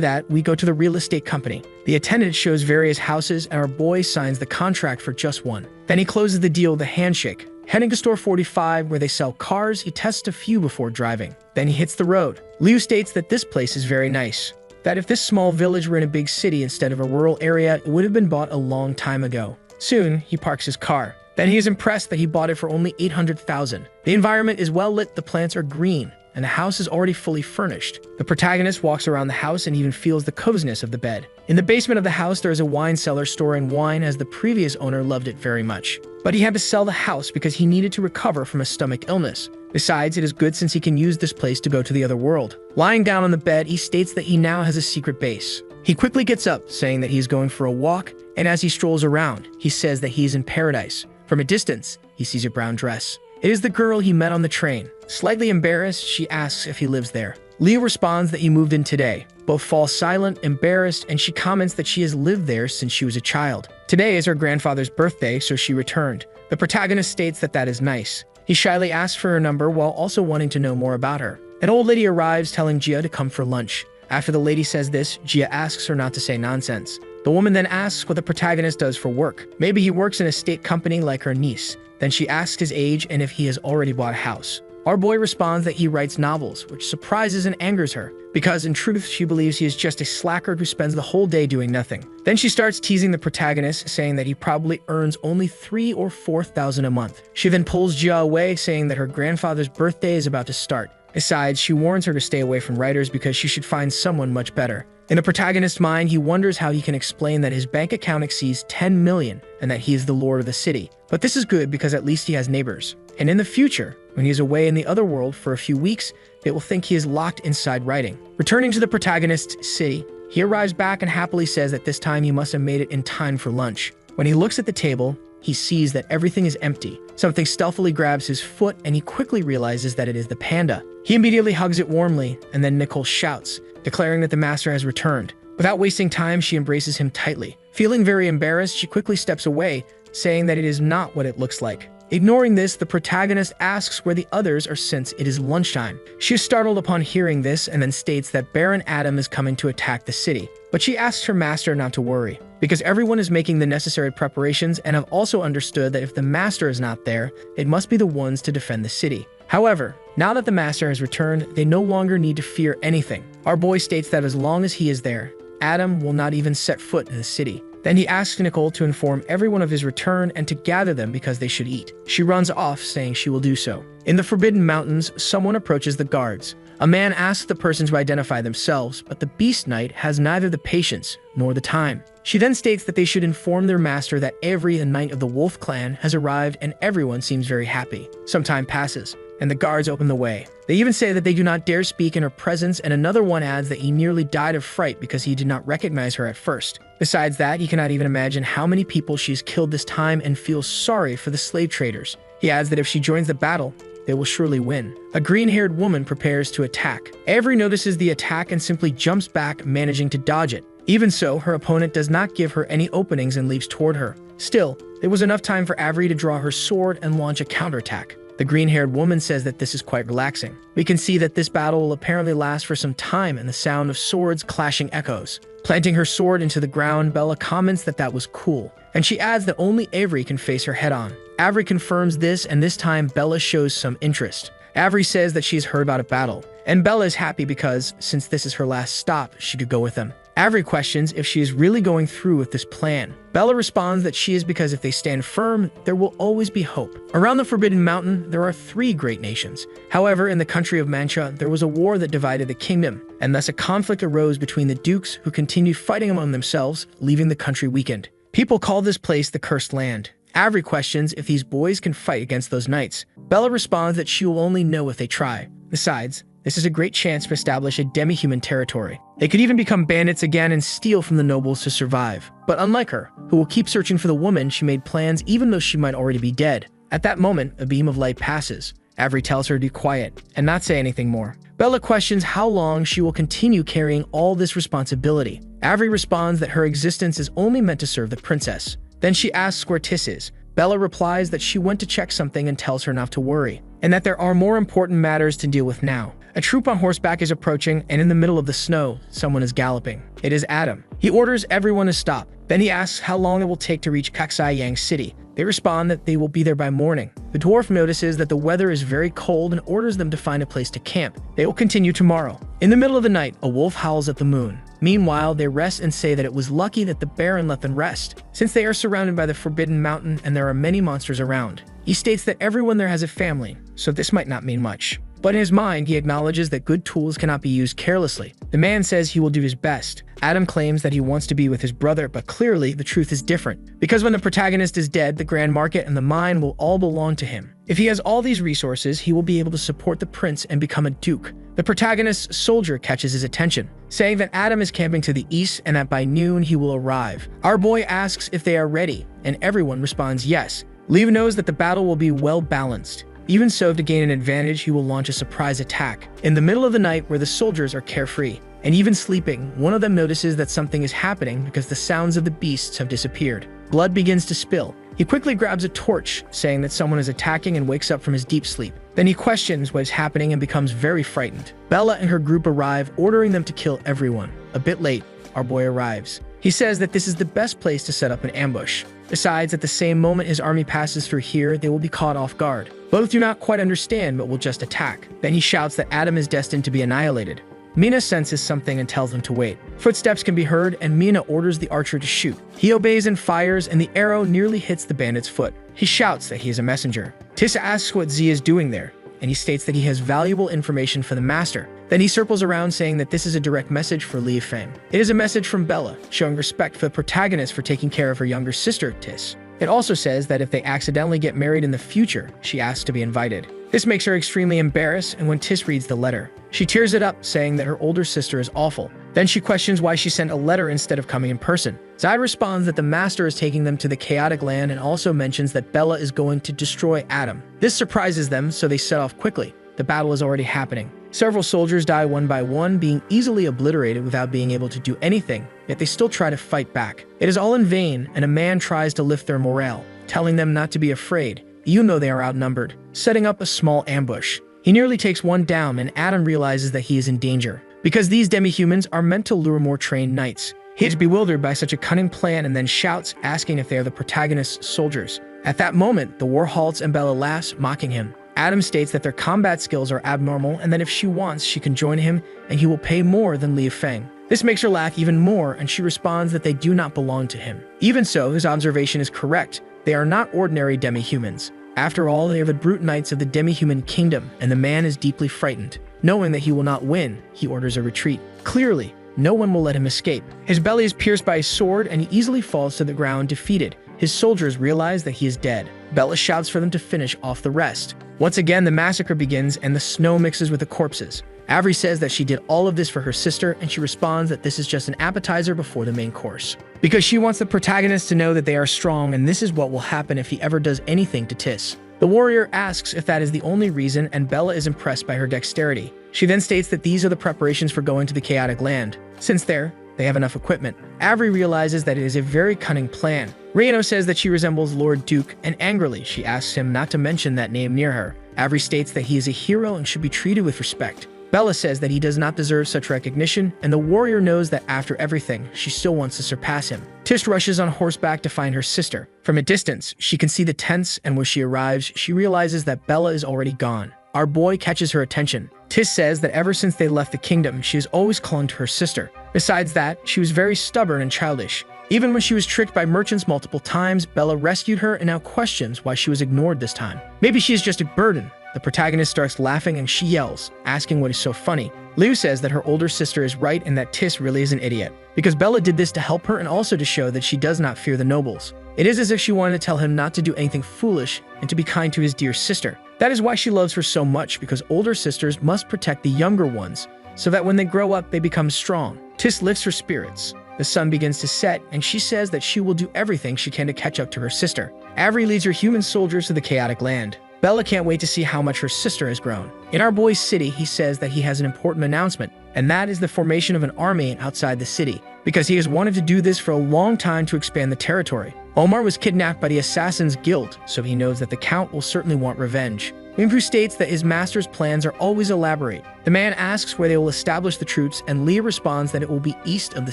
that, we go to the real estate company. The attendant shows various houses and our boy signs the contract for just one. Then he closes the deal with a handshake. Heading to store 45 where they sell cars, he tests a few before driving. Then he hits the road. Liu states that this place is very nice. That if this small village were in a big city instead of a rural area, it would have been bought a long time ago. Soon, he parks his car. Then he is impressed that he bought it for only 800,000. The environment is well lit, the plants are green, and the house is already fully furnished. The protagonist walks around the house and even feels the coziness of the bed. In the basement of the house, there is a wine cellar storing wine as the previous owner loved it very much. But he had to sell the house because he needed to recover from a stomach illness. Besides, it is good since he can use this place to go to the other world. Lying down on the bed, he states that he now has a secret base. He quickly gets up, saying that he is going for a walk, and as he strolls around, he says that he is in paradise. From a distance, he sees a brown dress. It is the girl he met on the train. Slightly embarrassed, she asks if he lives there. Leo responds that he moved in today. Both fall silent, embarrassed, and she comments that she has lived there since she was a child. Today is her grandfather's birthday, so she returned. The protagonist states that that is nice. He shyly asks for her number while also wanting to know more about her. An old lady arrives telling Gia to come for lunch. After the lady says this, Gia asks her not to say nonsense. The woman then asks what the protagonist does for work. Maybe he works in a state company like her niece. Then she asks his age and if he has already bought a house. Our boy responds that he writes novels, which surprises and angers her, because in truth, she believes he is just a slacker who spends the whole day doing nothing. Then she starts teasing the protagonist, saying that he probably earns only 3,000 or 4,000 a month. She then pulls Jia away, saying that her grandfather's birthday is about to start. Besides, she warns her to stay away from writers because she should find someone much better. In the protagonist's mind, he wonders how he can explain that his bank account exceeds 10 million and that he is the lord of the city. But this is good because at least he has neighbors. And in the future, when he is away in the other world for a few weeks, they will think he is locked inside writing. Returning to the protagonist's city, he arrives back and happily says that this time he must have made it in time for lunch. When he looks at the table, he sees that everything is empty. Something stealthily grabs his foot and he quickly realizes that it is the panda. He immediately hugs it warmly, and then Nicole shouts, declaring that the master has returned. Without wasting time, she embraces him tightly. Feeling very embarrassed, she quickly steps away, saying that it is not what it looks like. Ignoring this, the protagonist asks where the others are since it is lunchtime. She is startled upon hearing this and then states that Baron Adam is coming to attack the city. But she asks her master not to worry, because everyone is making the necessary preparations and have also understood that if the master is not there, it must be the ones to defend the city. However, now that the master has returned, they no longer need to fear anything. Our boy states that as long as he is there, Adam will not even set foot in the city. Then he asks Nicole to inform everyone of his return and to gather them because they should eat. She runs off, saying she will do so. In the Forbidden Mountains, someone approaches the guards. A man asks the person to identify themselves, but the Beast Knight has neither the patience nor the time. She then states that they should inform their master that Avery, the Knight of the Wolf Clan, has arrived and everyone seems very happy. Some time passes, and the guards open the way. They even say that they do not dare speak in her presence, and another one adds that he nearly died of fright because he did not recognize her at first. Besides that, he cannot even imagine how many people she has killed this time and feels sorry for the slave traders. He adds that if she joins the battle, they will surely win. A green-haired woman prepares to attack. Avery notices the attack and simply jumps back, managing to dodge it. Even so, her opponent does not give her any openings and leaps toward her. Still, there was enough time for Avery to draw her sword and launch a counterattack. The green-haired woman says that this is quite relaxing. We can see that this battle will apparently last for some time and the sound of swords clashing echoes. Planting her sword into the ground, Bella comments that that was cool, and she adds that only Avery can face her head-on. Avery confirms this, and this time Bella shows some interest. Avery says that she has heard about a battle, and Bella is happy because, since this is her last stop, she could go with them. Avery questions if she is really going through with this plan. Bella responds that she is because if they stand firm, there will always be hope. Around the Forbidden Mountain, there are 3 great nations. However, in the country of Mancha, there was a war that divided the kingdom, and thus a conflict arose between the dukes who continued fighting among themselves, leaving the country weakened. People call this place the Cursed Land. Avery questions if these boys can fight against those knights. Bella responds that she will only know if they try. Besides, this is a great chance to establish a demi-human territory. They could even become bandits again and steal from the nobles to survive. But unlike her, who will keep searching for the woman, she made plans even though she might already be dead. At that moment, a beam of light passes. Avery tells her to be quiet and not say anything more. Bella questions how long she will continue carrying all this responsibility. Avery responds that her existence is only meant to serve the princess. Then she asks where Tiss is. Bella replies that she went to check something and tells her not to worry, and that there are more important matters to deal with now. A troop on horseback is approaching, and in the middle of the snow, someone is galloping. It is Adam. He orders everyone to stop. Then he asks how long it will take to reach Kaksai Yang City. They respond that they will be there by morning. The dwarf notices that the weather is very cold and orders them to find a place to camp. They will continue tomorrow. In the middle of the night, a wolf howls at the moon. Meanwhile, they rest and say that it was lucky that the Baron let them rest, since they are surrounded by the Forbidden Mountain and there are many monsters around. He states that everyone there has a family, so this might not mean much. But in his mind, he acknowledges that good tools cannot be used carelessly. The man says he will do his best. Adam claims that he wants to be with his brother, but clearly the truth is different. Because when the protagonist is dead, the Grand Market and the mine will all belong to him. If he has all these resources, he will be able to support the prince and become a duke. The protagonist's soldier catches his attention, saying that Adam is camping to the east and that by noon he will arrive. Our boy asks if they are ready, and everyone responds yes. Lev knows that the battle will be well balanced. Even so, to gain an advantage, he will launch a surprise attack. In the middle of the night, where the soldiers are carefree and even sleeping, one of them notices that something is happening because the sounds of the beasts have disappeared. Blood begins to spill. He quickly grabs a torch, saying that someone is attacking and wakes up from his deep sleep. Then he questions what is happening and becomes very frightened. Bella and her group arrive, ordering them to kill everyone. A bit late, our boy arrives. He says that this is the best place to set up an ambush. Besides, at the same moment his army passes through here, they will be caught off guard. Both do not quite understand, but will just attack. Then he shouts that Adam is destined to be annihilated. Mina senses something and tells them to wait. Footsteps can be heard, and Mina orders the archer to shoot. He obeys and fires, and the arrow nearly hits the bandit's foot. He shouts that he is a messenger. Tis asks what Z is doing there, and he states that he has valuable information for the master. Then he circles around saying that this is a direct message for Li Feng. It is a message from Bella, showing respect for the protagonist for taking care of her younger sister, Tis. It also says that if they accidentally get married in the future, she asks to be invited. This makes her extremely embarrassed, and when Tis reads the letter, she tears it up, saying that her older sister is awful. Then she questions why she sent a letter instead of coming in person. Zai responds that the master is taking them to the chaotic land and also mentions that Bella is going to destroy Adam. This surprises them, so they set off quickly. The battle is already happening. Several soldiers die one by one, being easily obliterated without being able to do anything, yet they still try to fight back. It is all in vain, and a man tries to lift their morale, telling them not to be afraid. You know they are outnumbered, setting up a small ambush. He nearly takes one down, and Adam realizes that he is in danger. Because these demi-humans are meant to lure more trained knights. He is bewildered by such a cunning plan and then shouts, asking if they are the protagonist's soldiers. At that moment, the war halts and Bella laughs, mocking him. Adam states that their combat skills are abnormal and that if she wants, she can join him and he will pay more than Li Feng. This makes her laugh even more, and she responds that they do not belong to him. Even so, his observation is correct. They are not ordinary demi-humans. After all, they are the brute knights of the demi-human kingdom, and the man is deeply frightened. Knowing that he will not win, he orders a retreat. Clearly, no one will let him escape. His belly is pierced by a sword, and he easily falls to the ground, defeated. His soldiers realize that he is dead. Bella shouts for them to finish off the rest. Once again, the massacre begins, and the snow mixes with the corpses. Avery says that she did all of this for her sister, and she responds that this is just an appetizer before the main course. Because she wants the protagonist to know that they are strong, and this is what will happen if he ever does anything to Tis. The warrior asks if that is the only reason, and Bella is impressed by her dexterity. She then states that these are the preparations for going to the chaotic land. Since they have enough equipment. Avery realizes that it is a very cunning plan. Reino says that she resembles Lord Duke, and angrily, she asks him not to mention that name near her. Avery states that he is a hero and should be treated with respect. Bella says that he does not deserve such recognition, and the warrior knows that after everything, she still wants to surpass him. Tis rushes on horseback to find her sister. From a distance, she can see the tents, and when she arrives, she realizes that Bella is already gone. Our boy catches her attention. Tis says that ever since they left the kingdom, she has always clung to her sister. Besides that, she was very stubborn and childish. Even when she was tricked by merchants multiple times, Bella rescued her and now questions why she was ignored this time. Maybe she is just a burden. The protagonist starts laughing and she yells, asking what is so funny. Liu says that her older sister is right and that Tis really is an idiot, because Bella did this to help her and also to show that she does not fear the nobles. It is as if she wanted to tell him not to do anything foolish and to be kind to his dear sister. That is why she loves her so much, because older sisters must protect the younger ones, so that when they grow up, they become strong. Tis lifts her spirits. The sun begins to set, and she says that she will do everything she can to catch up to her sister. Avery leads her human soldiers to the chaotic land. Bella can't wait to see how much her sister has grown. In our boy's city, he says that he has an important announcement, and that is the formation of an army outside the city, because he has wanted to do this for a long time to expand the territory. Omar was kidnapped by the Assassin's Guild, so he knows that the Count will certainly want revenge. Minfu states that his master's plans are always elaborate. The man asks where they will establish the troops, and Leah responds that it will be east of the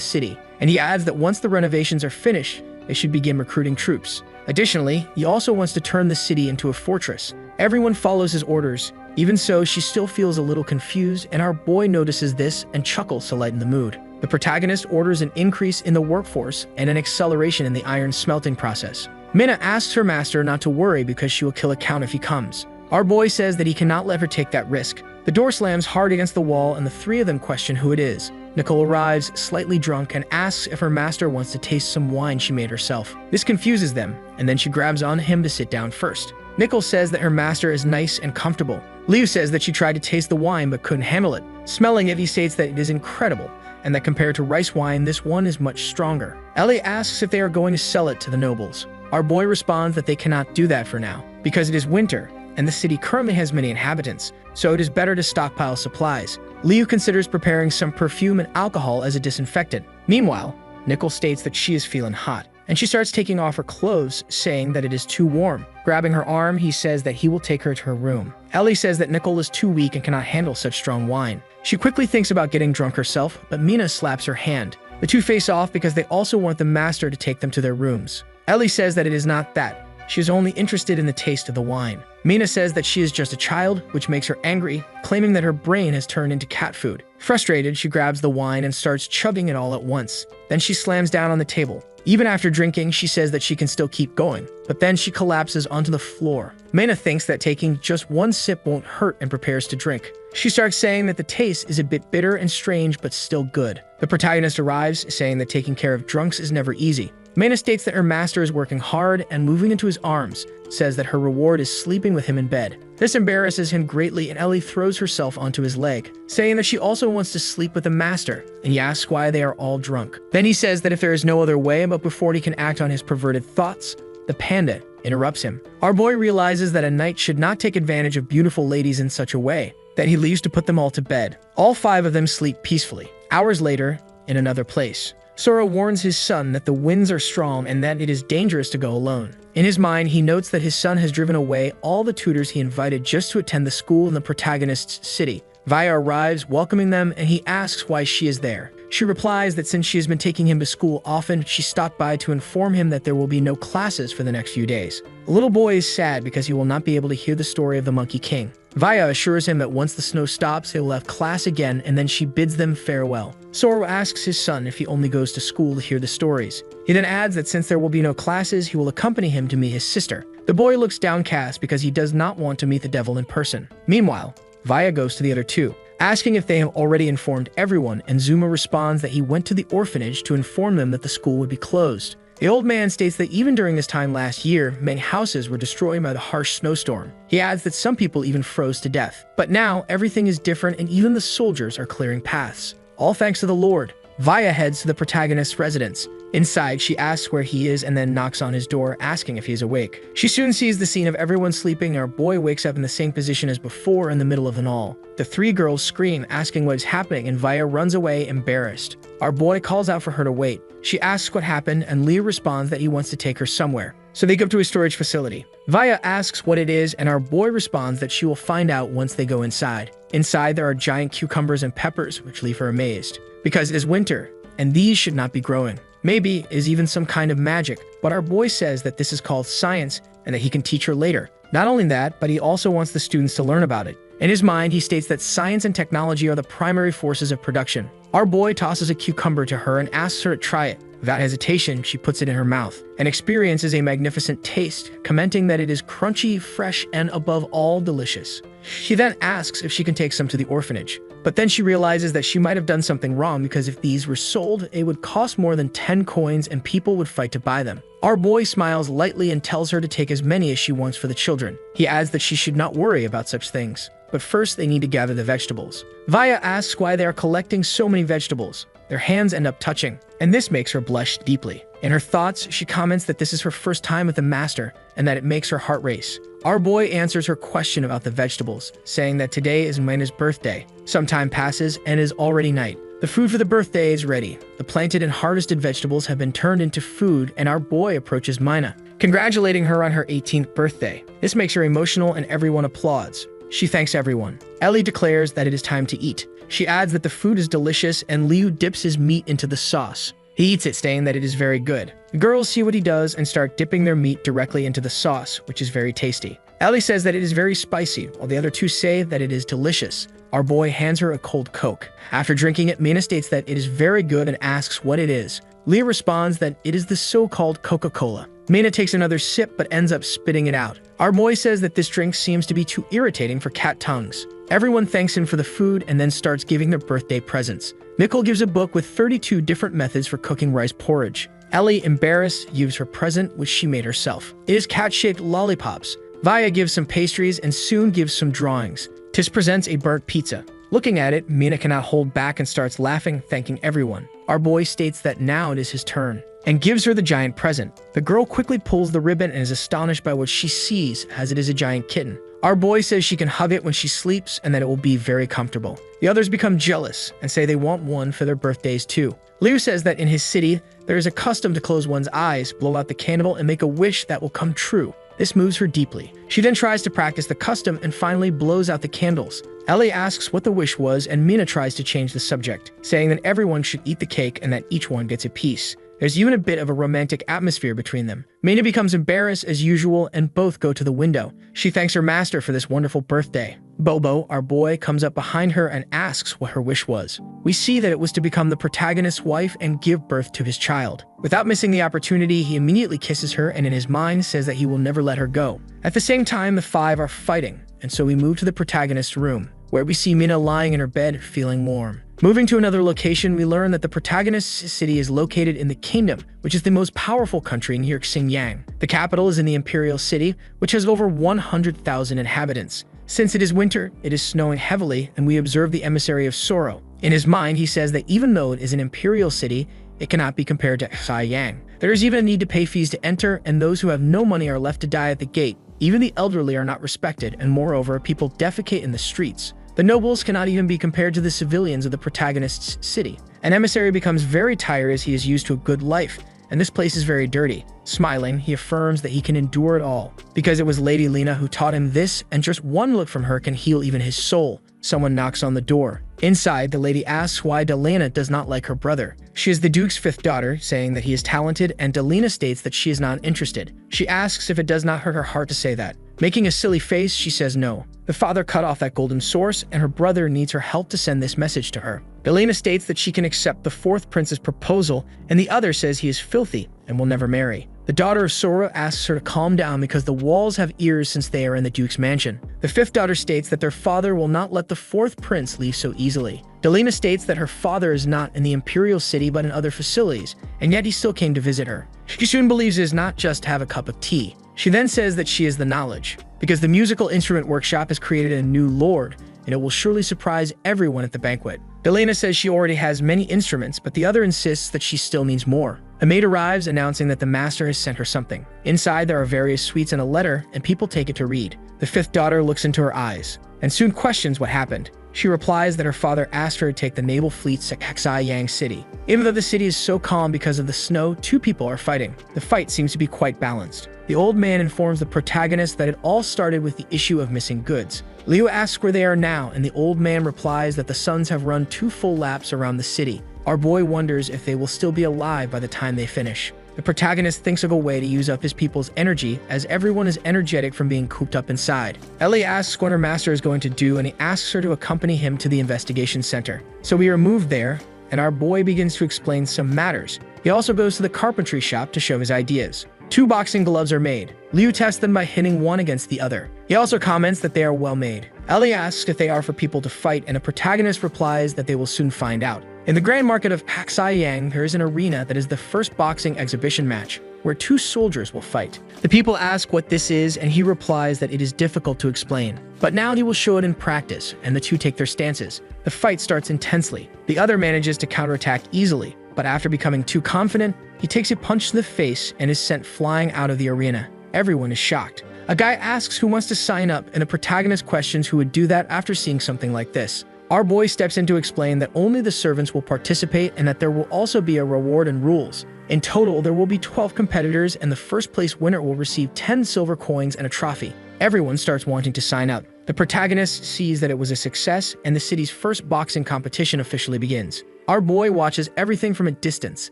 city, and he adds that once the renovations are finished, they should begin recruiting troops. Additionally, he also wants to turn the city into a fortress. Everyone follows his orders. Even so, she still feels a little confused, and our boy notices this and chuckles to lighten the mood. The protagonist orders an increase in the workforce and an acceleration in the iron smelting process. Minna asks her master not to worry because she will kill a count if he comes. Our boy says that he cannot let her take that risk. The door slams hard against the wall, and the three of them question who it is. Nicole arrives, slightly drunk, and asks if her master wants to taste some wine she made herself. This confuses them, and then she grabs on him to sit down first. Nicole says that her master is nice and comfortable. Liu says that she tried to taste the wine but couldn't handle it. Smelling it, he states that it is incredible, and that compared to rice wine, this one is much stronger. Ellie asks if they are going to sell it to the nobles. Our boy responds that they cannot do that for now, because it is winter, and the city currently has many inhabitants, so it is better to stockpile supplies. Liu considers preparing some perfume and alcohol as a disinfectant. Meanwhile, Nicole states that she is feeling hot, and she starts taking off her clothes, saying that it is too warm. Grabbing her arm, he says that he will take her to her room. Ellie says that Nicole is too weak and cannot handle such strong wine. She quickly thinks about getting drunk herself, but Mina slaps her hand. The two face off because they also want the master to take them to their rooms. Ellie says that it is not that. She is only interested in the taste of the wine. Mina says that she is just a child, which makes her angry, claiming that her brain has turned into cat food. Frustrated, she grabs the wine and starts chugging it all at once. Then she slams down on the table. Even after drinking, she says that she can still keep going, but then she collapses onto the floor. Mina thinks that taking just one sip won't hurt and prepares to drink. She starts saying that the taste is a bit bitter and strange, but still good. The protagonist arrives, saying that taking care of drunks is never easy. Mina states that her master is working hard and moving into his arms, says that her reward is sleeping with him in bed. This embarrasses him greatly, and Ellie throws herself onto his leg, saying that she also wants to sleep with the master, and he asks why they are all drunk. Then he says that if there is no other way, but before he can act on his perverted thoughts, the panda interrupts him. Our boy realizes that a knight should not take advantage of beautiful ladies in such a way, that he leaves to put them all to bed. All 5 of them sleep peacefully. Hours later, in another place, Sora warns his son that the winds are strong and that it is dangerous to go alone. In his mind, he notes that his son has driven away all the tutors he invited just to attend the school in the protagonist's city. Vaya arrives, welcoming them, and he asks why she is there. She replies that since she has been taking him to school often, she stopped by to inform him that there will be no classes for the next few days. The little boy is sad because he will not be able to hear the story of the Monkey King. Vaya assures him that once the snow stops, they will have class again, and then she bids them farewell. Sora asks his son if he only goes to school to hear the stories. He then adds that since there will be no classes, he will accompany him to meet his sister. The boy looks downcast because he does not want to meet the devil in person. Meanwhile, Vaya goes to the other 2, asking if they have already informed everyone, and Zuma responds that he went to the orphanage to inform them that the school would be closed. The old man states that even during this time last year, many houses were destroyed by the harsh snowstorm. He adds that some people even froze to death. But now, everything is different and even the soldiers are clearing paths. All thanks to the Lord. Vaya heads to the protagonist's residence. Inside, she asks where he is and then knocks on his door, asking if he is awake. She soon sees the scene of everyone sleeping and our boy wakes up in the same position as before in the middle of it all. The 3 girls scream, asking what is happening, and Vaya runs away, embarrassed. Our boy calls out for her to wait. She asks what happened, and Leo responds that he wants to take her somewhere. So they go to a storage facility. Vaya asks what it is, and our boy responds that she will find out once they go inside. Inside, there are giant cucumbers and peppers, which leave her amazed. Because it is winter, and these should not be growing. Maybe it is even some kind of magic, but our boy says that this is called science and that he can teach her later. Not only that, but he also wants the students to learn about it. In his mind, he states that science and technology are the primary forces of production. Our boy tosses a cucumber to her and asks her to try it. Without hesitation, she puts it in her mouth and experiences a magnificent taste, commenting that it is crunchy, fresh, and above all delicious. She then asks if she can take some to the orphanage. But then she realizes that she might have done something wrong because if these were sold, it would cost more than 10 coins and people would fight to buy them. Our boy smiles lightly and tells her to take as many as she wants for the children. He adds that she should not worry about such things. But first, they need to gather the vegetables. Vaya asks why they are collecting so many vegetables. Their hands end up touching, and this makes her blush deeply. In her thoughts, she comments that this is her first time with the master and that it makes her heart race. Our boy answers her question about the vegetables, saying that today is Mina's birthday. Some time passes and it is already night. The food for the birthday is ready. The planted and harvested vegetables have been turned into food, and our boy approaches Mina, congratulating her on her 18th birthday. This makes her emotional and everyone applauds. She thanks everyone. Ellie declares that it is time to eat. She adds that the food is delicious and Liu dips his meat into the sauce. He eats it, saying that it is very good. The girls see what he does and start dipping their meat directly into the sauce, which is very tasty. Ellie says that it is very spicy, while the other 2 say that it is delicious. Our boy hands her a cold Coke. After drinking it, Mina states that it is very good and asks what it is. Leah responds that it is the so-called Coca-Cola. Mina takes another sip but ends up spitting it out. Our boy says that this drink seems to be too irritating for cat tongues. Everyone thanks him for the food and then starts giving their birthday presents. Mikkel gives a book with 32 different methods for cooking rice porridge. Ellie, embarrassed, gives her present, which she made herself. It is cat-shaped lollipops. Vaya gives some pastries and soon gives some drawings. Tis presents a burnt pizza. Looking at it, Mina cannot hold back and starts laughing, thanking everyone. Our boy states that now it is his turn and gives her the giant present. The girl quickly pulls the ribbon and is astonished by what she sees, as it is a giant kitten. Our boy says she can hug it when she sleeps and that it will be very comfortable. The others become jealous and say they want one for their birthdays too. Liu says that in his city, there is a custom to close one's eyes, blow out the candle, and make a wish that will come true. This moves her deeply. She then tries to practice the custom and finally blows out the candles. Ellie asks what the wish was, and Mina tries to change the subject, saying that everyone should eat the cake and that each one gets a piece. There's even a bit of a romantic atmosphere between them. Mina becomes embarrassed as usual and both go to the window. She thanks her master for this wonderful birthday. Bobo, our boy, comes up behind her and asks what her wish was. We see that it was to become the protagonist's wife and give birth to his child. Without missing the opportunity, he immediately kisses her and in his mind says that he will never let her go. At the same time, the five are fighting, and so we move to the protagonist's room, where we see Mina lying in her bed feeling warm. Moving to another location, we learn that the protagonist's city is located in the kingdom, which is the most powerful country near Xinjiang. The capital is in the imperial city, which has over 100,000 inhabitants. Since it is winter, it is snowing heavily, and we observe the emissary of Soro. In his mind, he says that even though it is an imperial city, it cannot be compared to Xinjiang. There is even a need to pay fees to enter, and those who have no money are left to die at the gate. Even the elderly are not respected, and moreover, people defecate in the streets. The nobles cannot even be compared to the civilians of the protagonist's city. An emissary becomes very tired as he is used to a good life, and this place is very dirty. Smiling, he affirms that he can endure it all, because it was Lady Lena who taught him this, and just one look from her can heal even his soul. Someone knocks on the door. Inside, the lady asks why Delena does not like her brother. She is the Duke's fifth daughter, saying that he is talented, and Delena states that she is not interested. She asks if it does not hurt her heart to say that. Making a silly face, she says no. The father cut off that golden source, and her brother needs her help to send this message to her. Delena states that she can accept the fourth prince's proposal, and the other says he is filthy and will never marry. The daughter of Sora asks her to calm down because the walls have ears since they are in the Duke's mansion. The fifth daughter states that their father will not let the fourth prince leave so easily. Delena states that her father is not in the imperial city but in other facilities, and yet he still came to visit her. She soon believes it is not just to have a cup of tea. She then says that she is the knowledge, because the musical instrument workshop has created a new lord, and it will surely surprise everyone at the banquet. Delena says she already has many instruments, but the other insists that she still needs more. A maid arrives announcing that the master has sent her something. Inside there are various sweets and a letter, and people take it to read. The fifth daughter looks into her eyes, and soon questions what happened. She replies that her father asked her to take the naval fleets to Xinjiang City. Even though the city is so calm because of the snow, two people are fighting. The fight seems to be quite balanced. The old man informs the protagonist that it all started with the issue of missing goods. Leo asks where they are now, and the old man replies that the sons have run 2 full laps around the city. Our boy wonders if they will still be alive by the time they finish. The protagonist thinks of a way to use up his people's energy, as everyone is energetic from being cooped up inside. Ellie asks what her master is going to do, and he asks her to accompany him to the investigation center. So we are moved there, and our boy begins to explain some matters. He also goes to the carpentry shop to show his ideas. 2 boxing gloves are made. Liu tests them by hitting one against the other. He also comments that they are well made. Ellie asks if they are for people to fight, and the protagonist replies that they will soon find out. In the Grand Market of Xinjiang, there is an arena that is the first boxing exhibition match, where 2 soldiers will fight. The people ask what this is, and he replies that it is difficult to explain. But now he will show it in practice, and the 2 take their stances. The fight starts intensely. The other manages to counterattack easily, but after becoming too confident, he takes a punch to the face and is sent flying out of the arena. Everyone is shocked. A guy asks who wants to sign up, and the protagonist questions who would do that after seeing something like this. Our boy steps in to explain that only the servants will participate and that there will also be a reward and rules. In total, there will be 12 competitors, and the first place winner will receive 10 silver coins and a trophy. Everyone starts wanting to sign up. The protagonist sees that it was a success, and the city's first boxing competition officially begins. Our boy watches everything from a distance,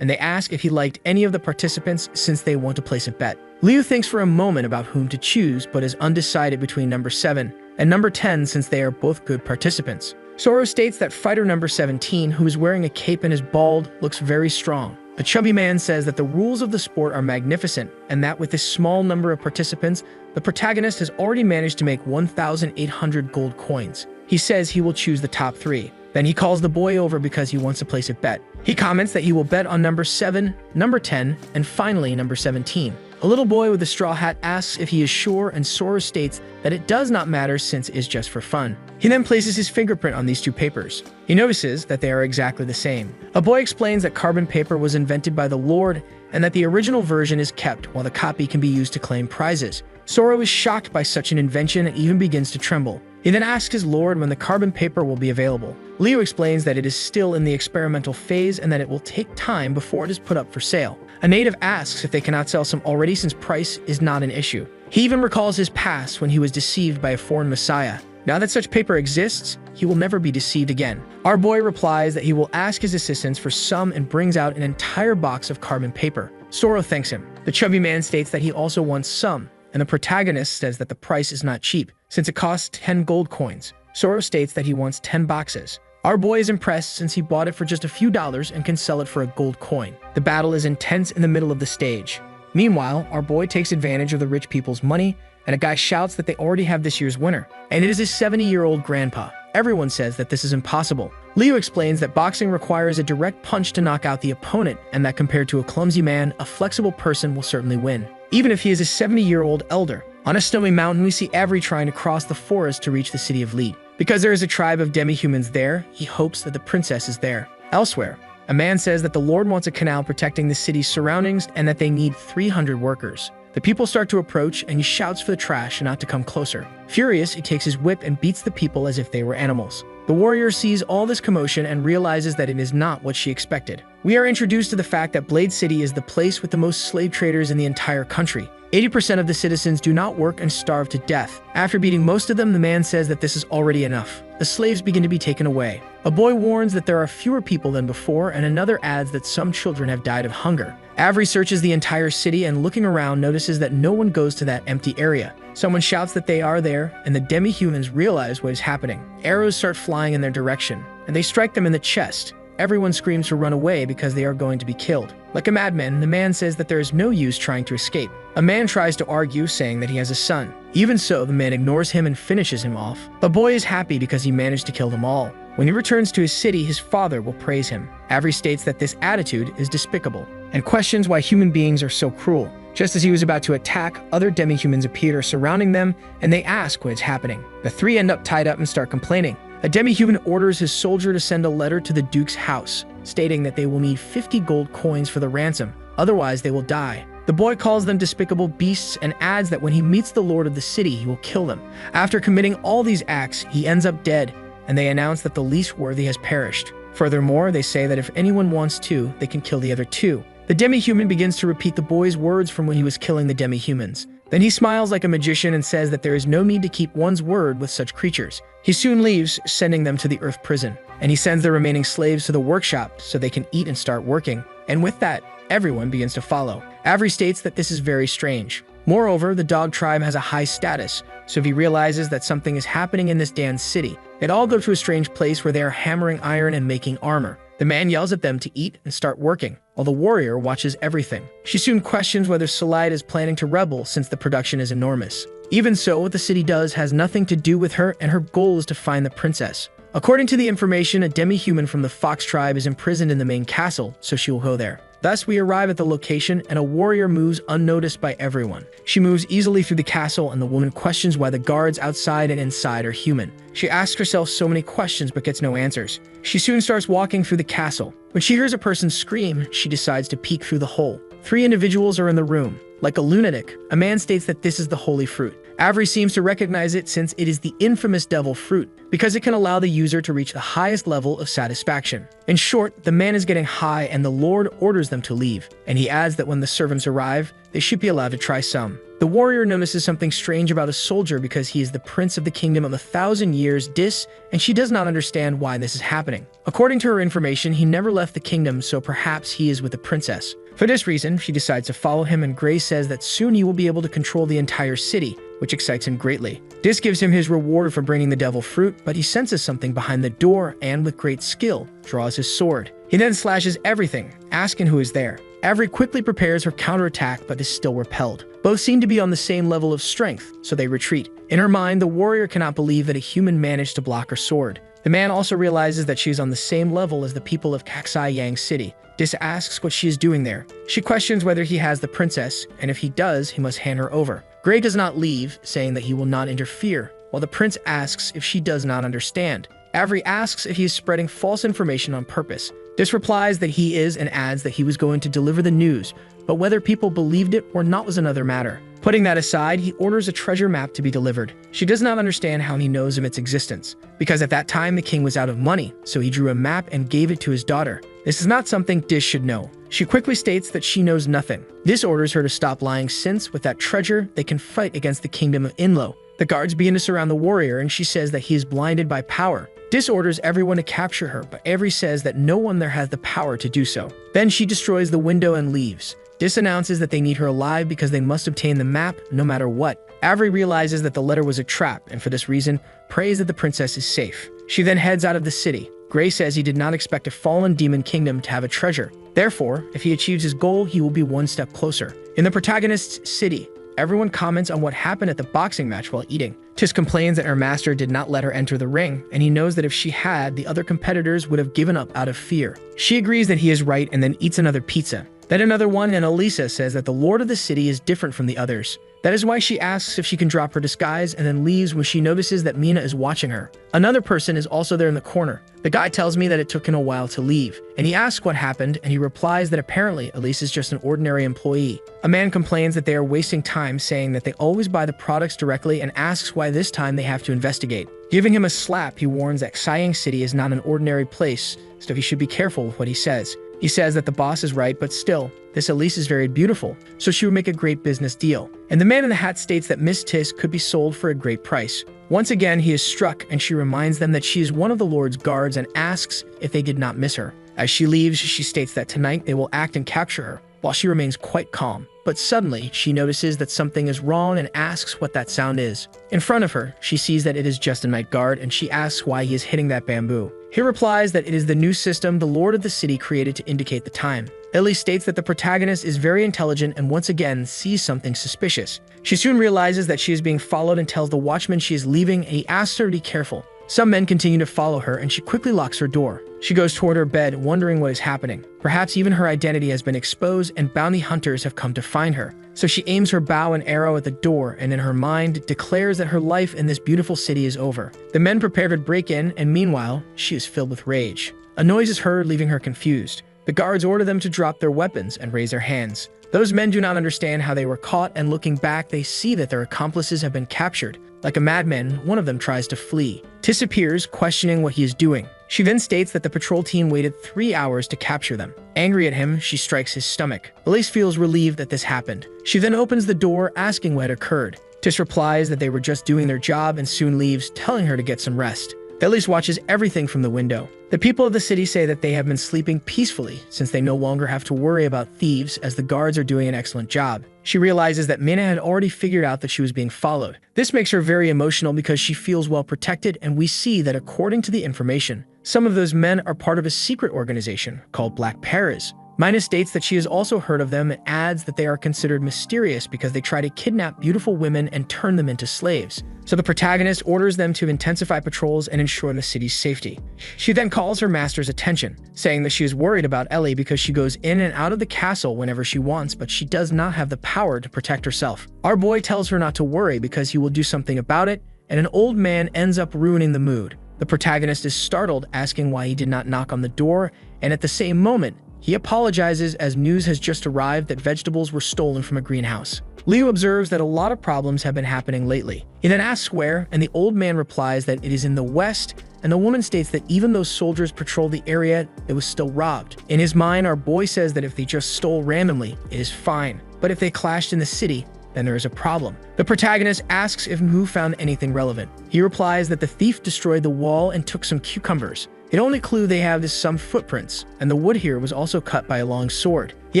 and they ask if he liked any of the participants since they want to place a bet. Liu thinks for a moment about whom to choose, but is undecided between number 7 and number 10 since they are both good participants. Soro states that fighter number 17, who is wearing a cape and is bald, looks very strong. A chubby man says that the rules of the sport are magnificent, and that with this small number of participants, the protagonist has already managed to make 1,800 gold coins. He says he will choose the top 3. Then he calls the boy over because he wants to place a bet. He comments that he will bet on number 7, number 10, and finally number 17. A little boy with a straw hat asks if he is sure, and Sora states that it does not matter since it is just for fun. He then places his fingerprint on these 2 papers. He notices that they are exactly the same. A boy explains that carbon paper was invented by the Lord and that the original version is kept while the copy can be used to claim prizes. Sora is shocked by such an invention and even begins to tremble. He then asks his lord when the carbon paper will be available. Leo explains that it is still in the experimental phase and that it will take time before it is put up for sale. A native asks if they cannot sell some already since price is not an issue. He even recalls his past when he was deceived by a foreign messiah. Now that such paper exists, he will never be deceived again. Our boy replies that he will ask his assistants for some and brings out an entire box of carbon paper. Sora thanks him. The chubby man states that he also wants some, and the protagonist says that the price is not cheap, since it costs 10 gold coins. Sora states that he wants 10 boxes. Our boy is impressed since he bought it for just a few dollars and can sell it for a gold coin. The battle is intense in the middle of the stage. Meanwhile, our boy takes advantage of the rich people's money, and a guy shouts that they already have this year's winner, and it is his 70-year-old grandpa. Everyone says that this is impossible. Leo explains that boxing requires a direct punch to knock out the opponent, and that compared to a clumsy man, a flexible person will certainly win, even if he is a 70-year-old elder. On a snowy mountain, we see Avery trying to cross the forest to reach the city of Lead. Because there is a tribe of demi-humans there, he hopes that the princess is there. Elsewhere, a man says that the Lord wants a canal protecting the city's surroundings and that they need 300 workers. The people start to approach, and he shouts for the trash not to come closer. Furious, he takes his whip and beats the people as if they were animals. The warrior sees all this commotion and realizes that it is not what she expected. We are introduced to the fact that Blade City is the place with the most slave traders in the entire country. 80% of the citizens do not work and starve to death. After beating most of them, the man says that this is already enough. The slaves begin to be taken away. A boy warns that there are fewer people than before, and another adds that some children have died of hunger. Avery searches the entire city and looking around notices that no one goes to that empty area. Someone shouts that they are there, and the demi-humans realize what is happening. Arrows start flying in their direction, and they strike them in the chest. Everyone screams to run away because they are going to be killed. Like a madman, the man says that there is no use trying to escape. A man tries to argue, saying that he has a son. Even so, the man ignores him and finishes him off. The boy is happy because he managed to kill them all. When he returns to his city, his father will praise him. Avery states that this attitude is despicable and questions why human beings are so cruel. Just as he was about to attack, other demi-humans appear surrounding them, and they ask what is happening. The three end up tied up and start complaining. A demi-human orders his soldier to send a letter to the Duke's house, stating that they will need 50 gold coins for the ransom, otherwise they will die. The boy calls them despicable beasts and adds that when he meets the lord of the city, he will kill them. After committing all these acts, he ends up dead, and they announce that the least worthy has perished. Furthermore, they say that if anyone wants to, they can kill the other two. The demi-human begins to repeat the boy's words from when he was killing the demi-humans. Then he smiles like a magician and says that there is no need to keep one's word with such creatures. He soon leaves, sending them to the Earth prison, and he sends the remaining slaves to the workshop so they can eat and start working. And with that, everyone begins to follow. Avery states that this is very strange. Moreover, the dog tribe has a high status, so if he realizes that something is happening in this Dan city, they all go to a strange place where they are hammering iron and making armor. The man yells at them to eat and start working, while the warrior watches everything. She soon questions whether Salide is planning to rebel since the production is enormous. Even so, what the city does has nothing to do with her, and her goal is to find the princess. According to the information, a demi-human from the Fox tribe is imprisoned in the main castle, so she will go there. Thus, we arrive at the location, and a warrior moves unnoticed by everyone. She moves easily through the castle, and the woman questions why the guards outside and inside are human. She asks herself so many questions but gets no answers. She soon starts walking through the castle. When she hears a person scream, she decides to peek through the hole. 3 individuals are in the room. Like a lunatic, a man states that this is the holy fruit. Avery seems to recognize it since it is the infamous devil fruit, because it can allow the user to reach the highest level of satisfaction. In short, the man is getting high and the Lord orders them to leave, and he adds that when the servants arrive, they should be allowed to try some. The warrior notices something strange about a soldier because he is the prince of the kingdom of 1,000 years dis, and she does not understand why this is happening. According to her information, he never left the kingdom, so perhaps he is with the princess. For this reason, she decides to follow him, and Gray says that soon he will be able to control the entire city, which excites him greatly. This gives him his reward for bringing the devil fruit, but he senses something behind the door and, with great skill, draws his sword. He then slashes everything, asking who is there. Avery quickly prepares her counterattack but is still repelled. Both seem to be on the same level of strength, so they retreat. In her mind, the warrior cannot believe that a human managed to block her sword. The man also realizes that she is on the same level as the people of Kaksai Yang City. Dis asks what she is doing there. She questions whether he has the princess, and if he does, he must hand her over. Gray does not leave, saying that he will not interfere, while the prince asks if she does not understand. Avery asks if he is spreading false information on purpose. Dis replies that he is and adds that he was going to deliver the news, but whether people believed it or not was another matter. Putting that aside, he orders a treasure map to be delivered. She does not understand how he knows of its existence, because at that time the king was out of money, so he drew a map and gave it to his daughter. This is not something Dis should know. She quickly states that she knows nothing. Dis orders her to stop lying since, with that treasure, they can fight against the kingdom of Inlo. The guards begin to surround the warrior, and she says that he is blinded by power. Dis orders everyone to capture her, but Avery says that no one there has the power to do so. Then she destroys the window and leaves. Dis announces that they need her alive because they must obtain the map no matter what. Avery realizes that the letter was a trap, and for this reason, prays that the princess is safe. She then heads out of the city. Gray says he did not expect a fallen demon kingdom to have a treasure. Therefore, if he achieves his goal, he will be one step closer. In the protagonist's city, everyone comments on what happened at the boxing match while eating. Tis complains that her master did not let her enter the ring, and he knows that if she had, the other competitors would have given up out of fear. She agrees that he is right and then eats another pizza. Then another one, and Elisa says that the lord of the city is different from the others. That is why she asks if she can drop her disguise and then leaves when she notices that Mina is watching her. Another person is also there in the corner. The guy tells me that it took him a while to leave, and he asks what happened, and he replies that apparently Elise is just an ordinary employee. A man complains that they are wasting time, saying that they always buy the products directly, and asks why this time they have to investigate. Giving him a slap, he warns that Siang City is not an ordinary place, so he should be careful with what he says. He says that the boss is right, but still, this Elise is very beautiful, so she would make a great business deal. And the man in the hat states that Miss Tis could be sold for a great price. Once again, he is struck, and she reminds them that she is one of the Lord's guards and asks if they did not miss her. As she leaves, she states that tonight they will act and capture her, while she remains quite calm. But suddenly, she notices that something is wrong and asks what that sound is. In front of her, she sees that it is just a night guard, and she asks why he is hitting that bamboo. He replies that it is the new system the lord of the city created to indicate the time. Ellie states that the protagonist is very intelligent and once again sees something suspicious. She soon realizes that she is being followed and tells the watchman she is leaving, and he asks her to be careful. Some men continue to follow her, and she quickly locks her door. She goes toward her bed, wondering what is happening. Perhaps even her identity has been exposed and bounty hunters have come to find her. So she aims her bow and arrow at the door, and in her mind declares that her life in this beautiful city is over. The men prepare to break in, and meanwhile, she is filled with rage. A noise is heard, leaving her confused. The guards order them to drop their weapons and raise their hands. Those men do not understand how they were caught, and looking back, they see that their accomplices have been captured. Like a madman, one of them tries to flee. Tis appears, questioning what he is doing. She then states that the patrol team waited 3 hours to capture them. Angry at him, she strikes his stomach. Elise feels relieved that this happened. She then opens the door, asking what had occurred. Tis replies that they were just doing their job and soon leaves, telling her to get some rest. Elise watches everything from the window. The people of the city say that they have been sleeping peacefully since they no longer have to worry about thieves, as the guards are doing an excellent job. She realizes that Mina had already figured out that she was being followed. This makes her very emotional because she feels well protected, and we see that according to the information, some of those men are part of a secret organization called Black Paras. Mina states that she has also heard of them and adds that they are considered mysterious because they try to kidnap beautiful women and turn them into slaves. So the protagonist orders them to intensify patrols and ensure the city's safety. She then calls her master's attention, saying that she is worried about Ellie because she goes in and out of the castle whenever she wants, but she does not have the power to protect herself. Our boy tells her not to worry because he will do something about it, and an old man ends up ruining the mood. The protagonist is startled, asking why he did not knock on the door, and at the same moment, he apologizes as news has just arrived that vegetables were stolen from a greenhouse. Leo observes that a lot of problems have been happening lately. He then asks where, and the old man replies that it is in the west, and the woman states that even though soldiers patrol the area, it was still robbed. In his mind, our boy says that if they just stole randomly, it is fine. But if they clashed in the city, then there is a problem. The protagonist asks if Mu found anything relevant. He replies that the thief destroyed the wall and took some cucumbers. The only clue they have is some footprints, and the wood here was also cut by a long sword. He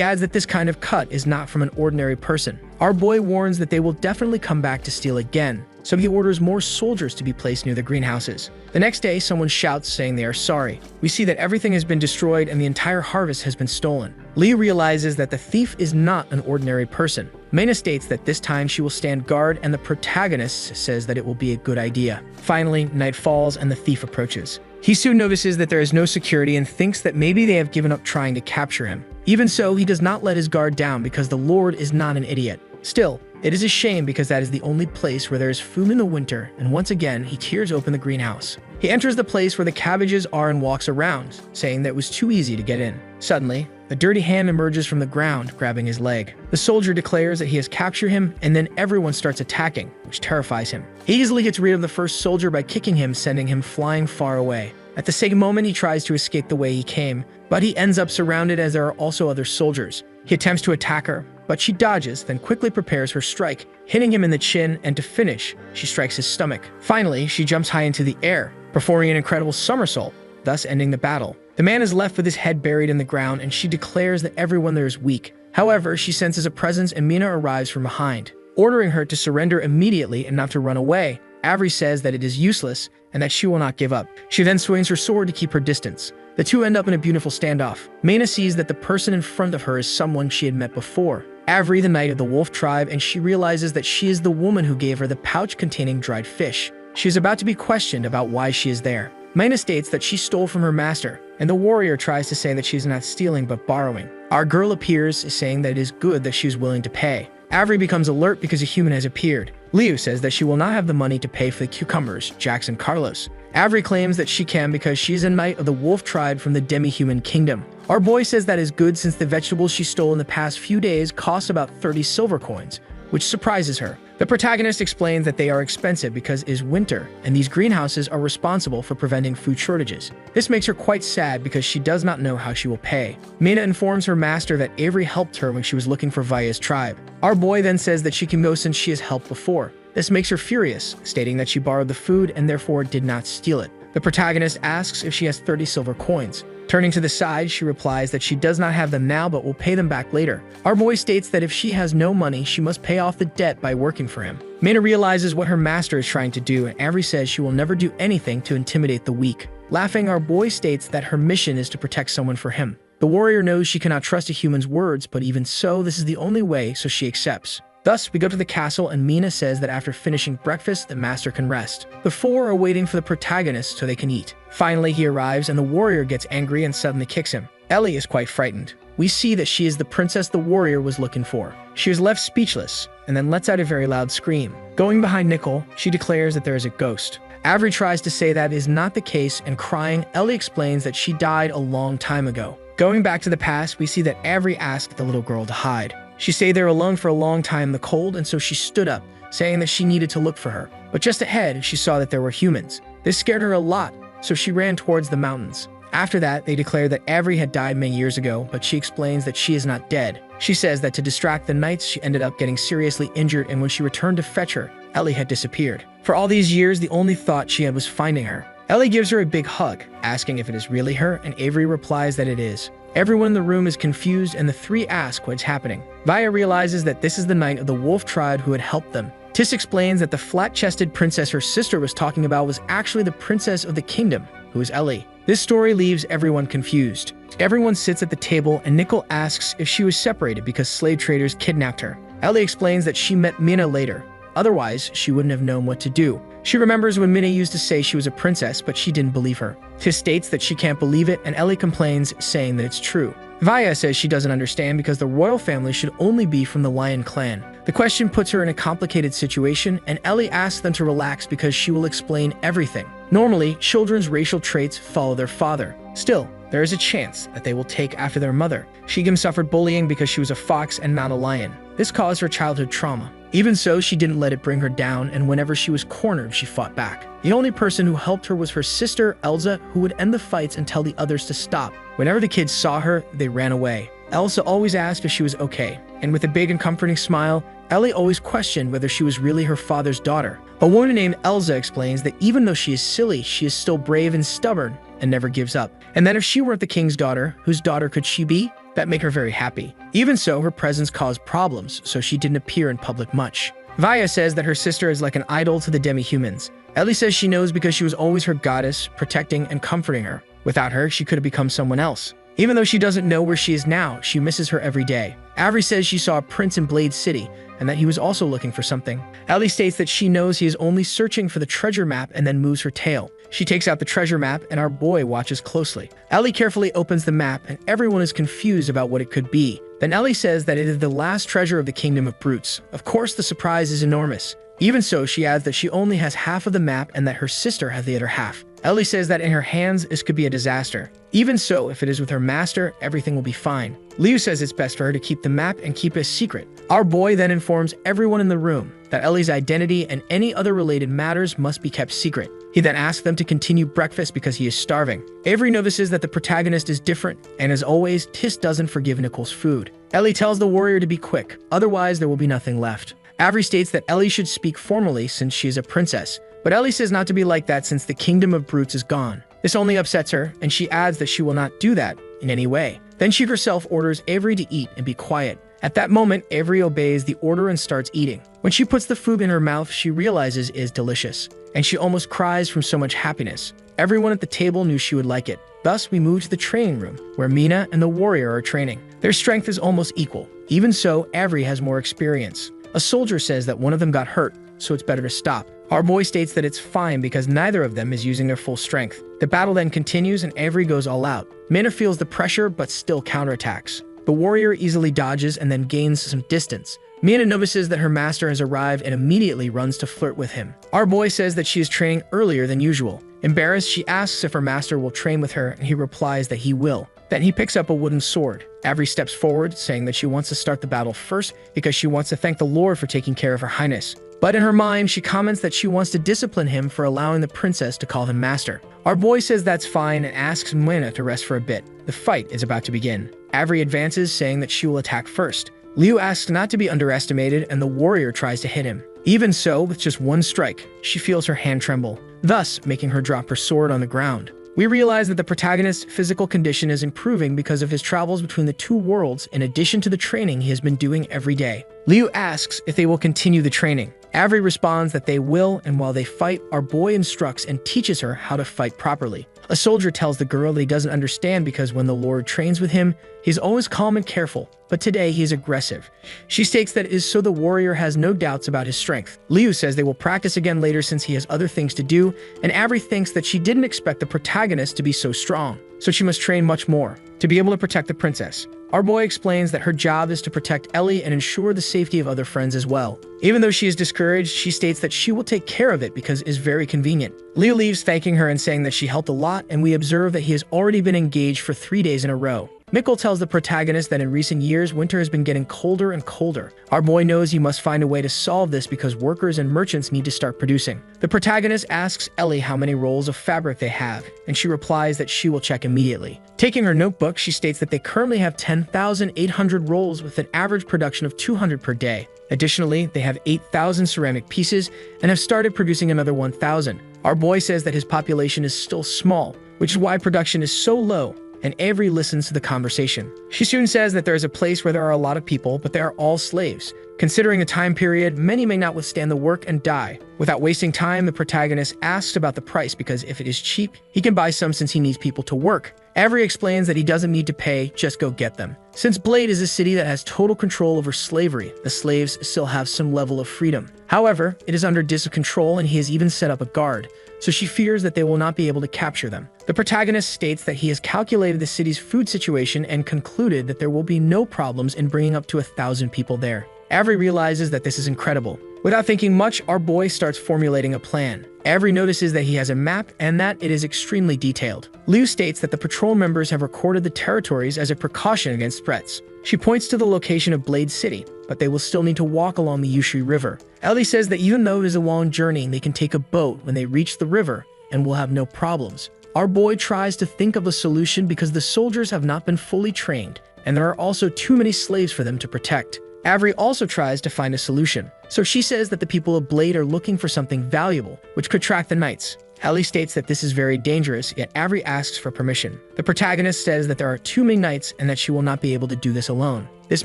adds that this kind of cut is not from an ordinary person. Our boy warns that they will definitely come back to steal again, so he orders more soldiers to be placed near the greenhouses. The next day, someone shouts saying they are sorry. We see that everything has been destroyed and the entire harvest has been stolen. Lee realizes that the thief is not an ordinary person. Mena states that this time she will stand guard, and the protagonist says that it will be a good idea. Finally, night falls and the thief approaches. He soon notices that there is no security and thinks that maybe they have given up trying to capture him. Even so, he does not let his guard down because the Lord is not an idiot. Still, it is a shame because that is the only place where there is food in the winter, and once again, he tears open the greenhouse. He enters the place where the cabbages are and walks around, saying that it was too easy to get in. Suddenly, a dirty hand emerges from the ground, grabbing his leg. The soldier declares that he has captured him, and then everyone starts attacking, which terrifies him. He easily gets rid of the first soldier by kicking him, sending him flying far away. At the same moment, he tries to escape the way he came, but he ends up surrounded as there are also other soldiers. He attempts to attack her, but she dodges, then quickly prepares her strike, hitting him in the chin, and to finish, she strikes his stomach. Finally, she jumps high into the air, performing an incredible somersault, thus ending the battle. The man is left with his head buried in the ground, and she declares that everyone there is weak. However, she senses a presence and Mina arrives from behind, ordering her to surrender immediately and not to run away. Avery says that it is useless and that she will not give up. She then swings her sword to keep her distance. The two end up in a beautiful standoff. Mina sees that the person in front of her is someone she had met before, Avery, the knight of the wolf tribe, and she realizes that she is the woman who gave her the pouch containing dried fish. She is about to be questioned about why she is there. Mina states that she stole from her master, and the warrior tries to say that she is not stealing but borrowing. Our girl appears, saying that it is good that she is willing to pay. Avery becomes alert because a human has appeared. Liu says that she will not have the money to pay for the cucumbers, Jax and Carlos. Avery claims that she can because she is a knight of the wolf tribe from the demi-human kingdom. Our boy says that is good since the vegetables she stole in the past few days cost about 30 silver coins, which surprises her. The protagonist explains that they are expensive because it is winter, and these greenhouses are responsible for preventing food shortages. This makes her quite sad because she does not know how she will pay. Mina informs her master that Avery helped her when she was looking for Vaya's tribe. Our boy then says that she can go since she has helped before. This makes her furious, stating that she borrowed the food and therefore did not steal it. The protagonist asks if she has 30 silver coins. Turning to the side, she replies that she does not have them now but will pay them back later. Our boy states that if she has no money, she must pay off the debt by working for him. Mina realizes what her master is trying to do, and Avery says she will never do anything to intimidate the weak. Laughing, our boy states that her mission is to protect someone for him. The warrior knows she cannot trust a human's words, but even so, this is the only way, so she accepts. Thus, we go to the castle, and Mina says that after finishing breakfast, the master can rest. The four are waiting for the protagonist so they can eat. Finally, he arrives, and the warrior gets angry and suddenly kicks him. Ellie is quite frightened. We see that she is the princess the warrior was looking for. She is left speechless, and then lets out a very loud scream. Going behind Nicole, she declares that there is a ghost. Avery tries to say that is not the case, and crying, Ellie explains that she died a long time ago. Going back to the past, we see that Avery asked the little girl to hide. She stayed there alone for a long time in the cold, and so she stood up, saying that she needed to look for her. But just ahead, she saw that there were humans. This scared her a lot, so she ran towards the mountains. After that, they declare that Avery had died many years ago, but she explains that she is not dead. She says that to distract the knights, she ended up getting seriously injured, and when she returned to fetch her, Ellie had disappeared. For all these years, the only thought she had was finding her. Ellie gives her a big hug, asking if it is really her, and Avery replies that it is. Everyone in the room is confused, and the three ask what's happening. Vaya realizes that this is the knight of the wolf tribe who had helped them. Tis explains that the flat-chested princess her sister was talking about was actually the princess of the kingdom, who is Ellie. This story leaves everyone confused. Everyone sits at the table, and Nicole asks if she was separated because slave traders kidnapped her. Ellie explains that she met Mina later. Otherwise, she wouldn't have known what to do. She remembers when Mina used to say she was a princess, but she didn't believe her. Tis states that she can't believe it, and Ellie complains, saying that it's true. Vaya says she doesn't understand because the royal family should only be from the Lion clan. The question puts her in a complicated situation, and Ellie asks them to relax because she will explain everything. Normally, children's racial traits follow their father. Still, there is a chance that they will take after their mother. Shigem suffered bullying because she was a fox and not a lion. This caused her childhood trauma. Even so, she didn't let it bring her down, and whenever she was cornered, she fought back. The only person who helped her was her sister, Elsa, who would end the fights and tell the others to stop. Whenever the kids saw her, they ran away. Elsa always asked if she was okay, and with a big and comforting smile, Ellie always questioned whether she was really her father's daughter. A woman named Elsa explains that even though she is silly, she is still brave and stubborn and never gives up. And that if she weren't the king's daughter, whose daughter could she be? That made her very happy. Even so, her presence caused problems, so she didn't appear in public much. Vaya says that her sister is like an idol to the demi-humans. Ellie says she knows because she was always her goddess, protecting and comforting her. Without her, she could have become someone else. Even though she doesn't know where she is now, she misses her every day. Avery says she saw a prince in Blade City, and that he was also looking for something. Ellie states that she knows he is only searching for the treasure map and then moves her tail. She takes out the treasure map, and our boy watches closely. Ellie carefully opens the map, and everyone is confused about what it could be. Then Ellie says that it is the last treasure of the Kingdom of Brutes. Of course, the surprise is enormous. Even so, she adds that she only has half of the map and that her sister has the other half. Ellie says that in her hands, this could be a disaster. Even so, if it is with her master, everything will be fine. Liu says it's best for her to keep the map and keep it a secret. Our boy then informs everyone in the room that Ellie's identity and any other related matters must be kept secret. He then asks them to continue breakfast because he is starving. Avery notices that the protagonist is different, and as always, Tis doesn't forgive Nicole's food. Ellie tells the warrior to be quick, otherwise there will be nothing left. Avery states that Ellie should speak formally since she is a princess, but Ellie says not to be like that since the kingdom of brutes is gone. This only upsets her, and she adds that she will not do that in any way. Then she herself orders Avery to eat and be quiet. At that moment, Avery obeys the order and starts eating. When she puts the food in her mouth, she realizes it is delicious, and she almost cries from so much happiness. Everyone at the table knew she would like it. Thus, we move to the training room, where Mina and the warrior are training. Their strength is almost equal. Even so, Avery has more experience. A soldier says that one of them got hurt, so it's better to stop. Our boy states that it's fine because neither of them is using their full strength. The battle then continues and Avery goes all out. Mina feels the pressure but still counterattacks. The warrior easily dodges and then gains some distance. Mina notices that her master has arrived and immediately runs to flirt with him. Our boy says that she is training earlier than usual. Embarrassed, she asks if her master will train with her and he replies that he will. Then he picks up a wooden sword. Avery steps forward, saying that she wants to start the battle first because she wants to thank the Lord for taking care of her highness. But in her mind, she comments that she wants to discipline him for allowing the princess to call him master. Our boy says that's fine and asks Mina to rest for a bit. The fight is about to begin. Avery advances, saying that she will attack first. Liu asks not to be underestimated and the warrior tries to hit him. Even so, with just one strike, she feels her hand tremble, thus making her drop her sword on the ground. We realize that the protagonist's physical condition is improving because of his travels between the two worlds in addition to the training he has been doing every day. Liu asks if they will continue the training. Avery responds that they will, and while they fight, our boy instructs and teaches her how to fight properly. A soldier tells the girl that he doesn't understand because when the Lord trains with him, he's always calm and careful, but today he is aggressive. She states that it is so the warrior has no doubts about his strength. Liu says they will practice again later since he has other things to do, and Avery thinks that she didn't expect the protagonist to be so strong, so she must train much more to be able to protect the princess. Our boy explains that her job is to protect Ellie and ensure the safety of other friends as well. Even though she is discouraged, she states that she will take care of it because it is very convenient. Liu leaves, thanking her and saying that she helped a lot, and we observe that he has already been engaged for 3 days in a row. Mikkel tells the protagonist that in recent years, winter has been getting colder and colder. Our boy knows he must find a way to solve this because workers and merchants need to start producing. The protagonist asks Ellie how many rolls of fabric they have, and she replies that she will check immediately. Taking her notebook, she states that they currently have 10,800 rolls with an average production of 200 per day. Additionally, they have 8,000 ceramic pieces and have started producing another 1,000. Our boy says that his population is still small, which is why production is so low, and Avery listens to the conversation. She soon says that there is a place where there are a lot of people, but they are all slaves. Considering the time period, many may not withstand the work and die. Without wasting time, the protagonist asks about the price because if it is cheap, he can buy some since he needs people to work. Avery explains that he doesn't need to pay, just go get them. Since Blade is a city that has total control over slavery, the slaves still have some level of freedom. However, it is under Dis's control and he has even set up a guard, so she fears that they will not be able to capture them. The protagonist states that he has calculated the city's food situation and concluded that there will be no problems in bringing up to 1,000 people there. Avery realizes that this is incredible. Without thinking much, our boy starts formulating a plan. Avery notices that he has a map and that it is extremely detailed. Liu states that the patrol members have recorded the territories as a precaution against threats. She points to the location of Blade City, but they will still need to walk along the Yushui River. Ellie says that even though it is a long journey, they can take a boat when they reach the river and will have no problems. Our boy tries to think of a solution because the soldiers have not been fully trained, and there are also too many slaves for them to protect. Avery also tries to find a solution, so she says that the people of Blade are looking for something valuable, which could track the knights. Ellie states that this is very dangerous, yet Avery asks for permission. The protagonist says that there are too many knights and that she will not be able to do this alone. This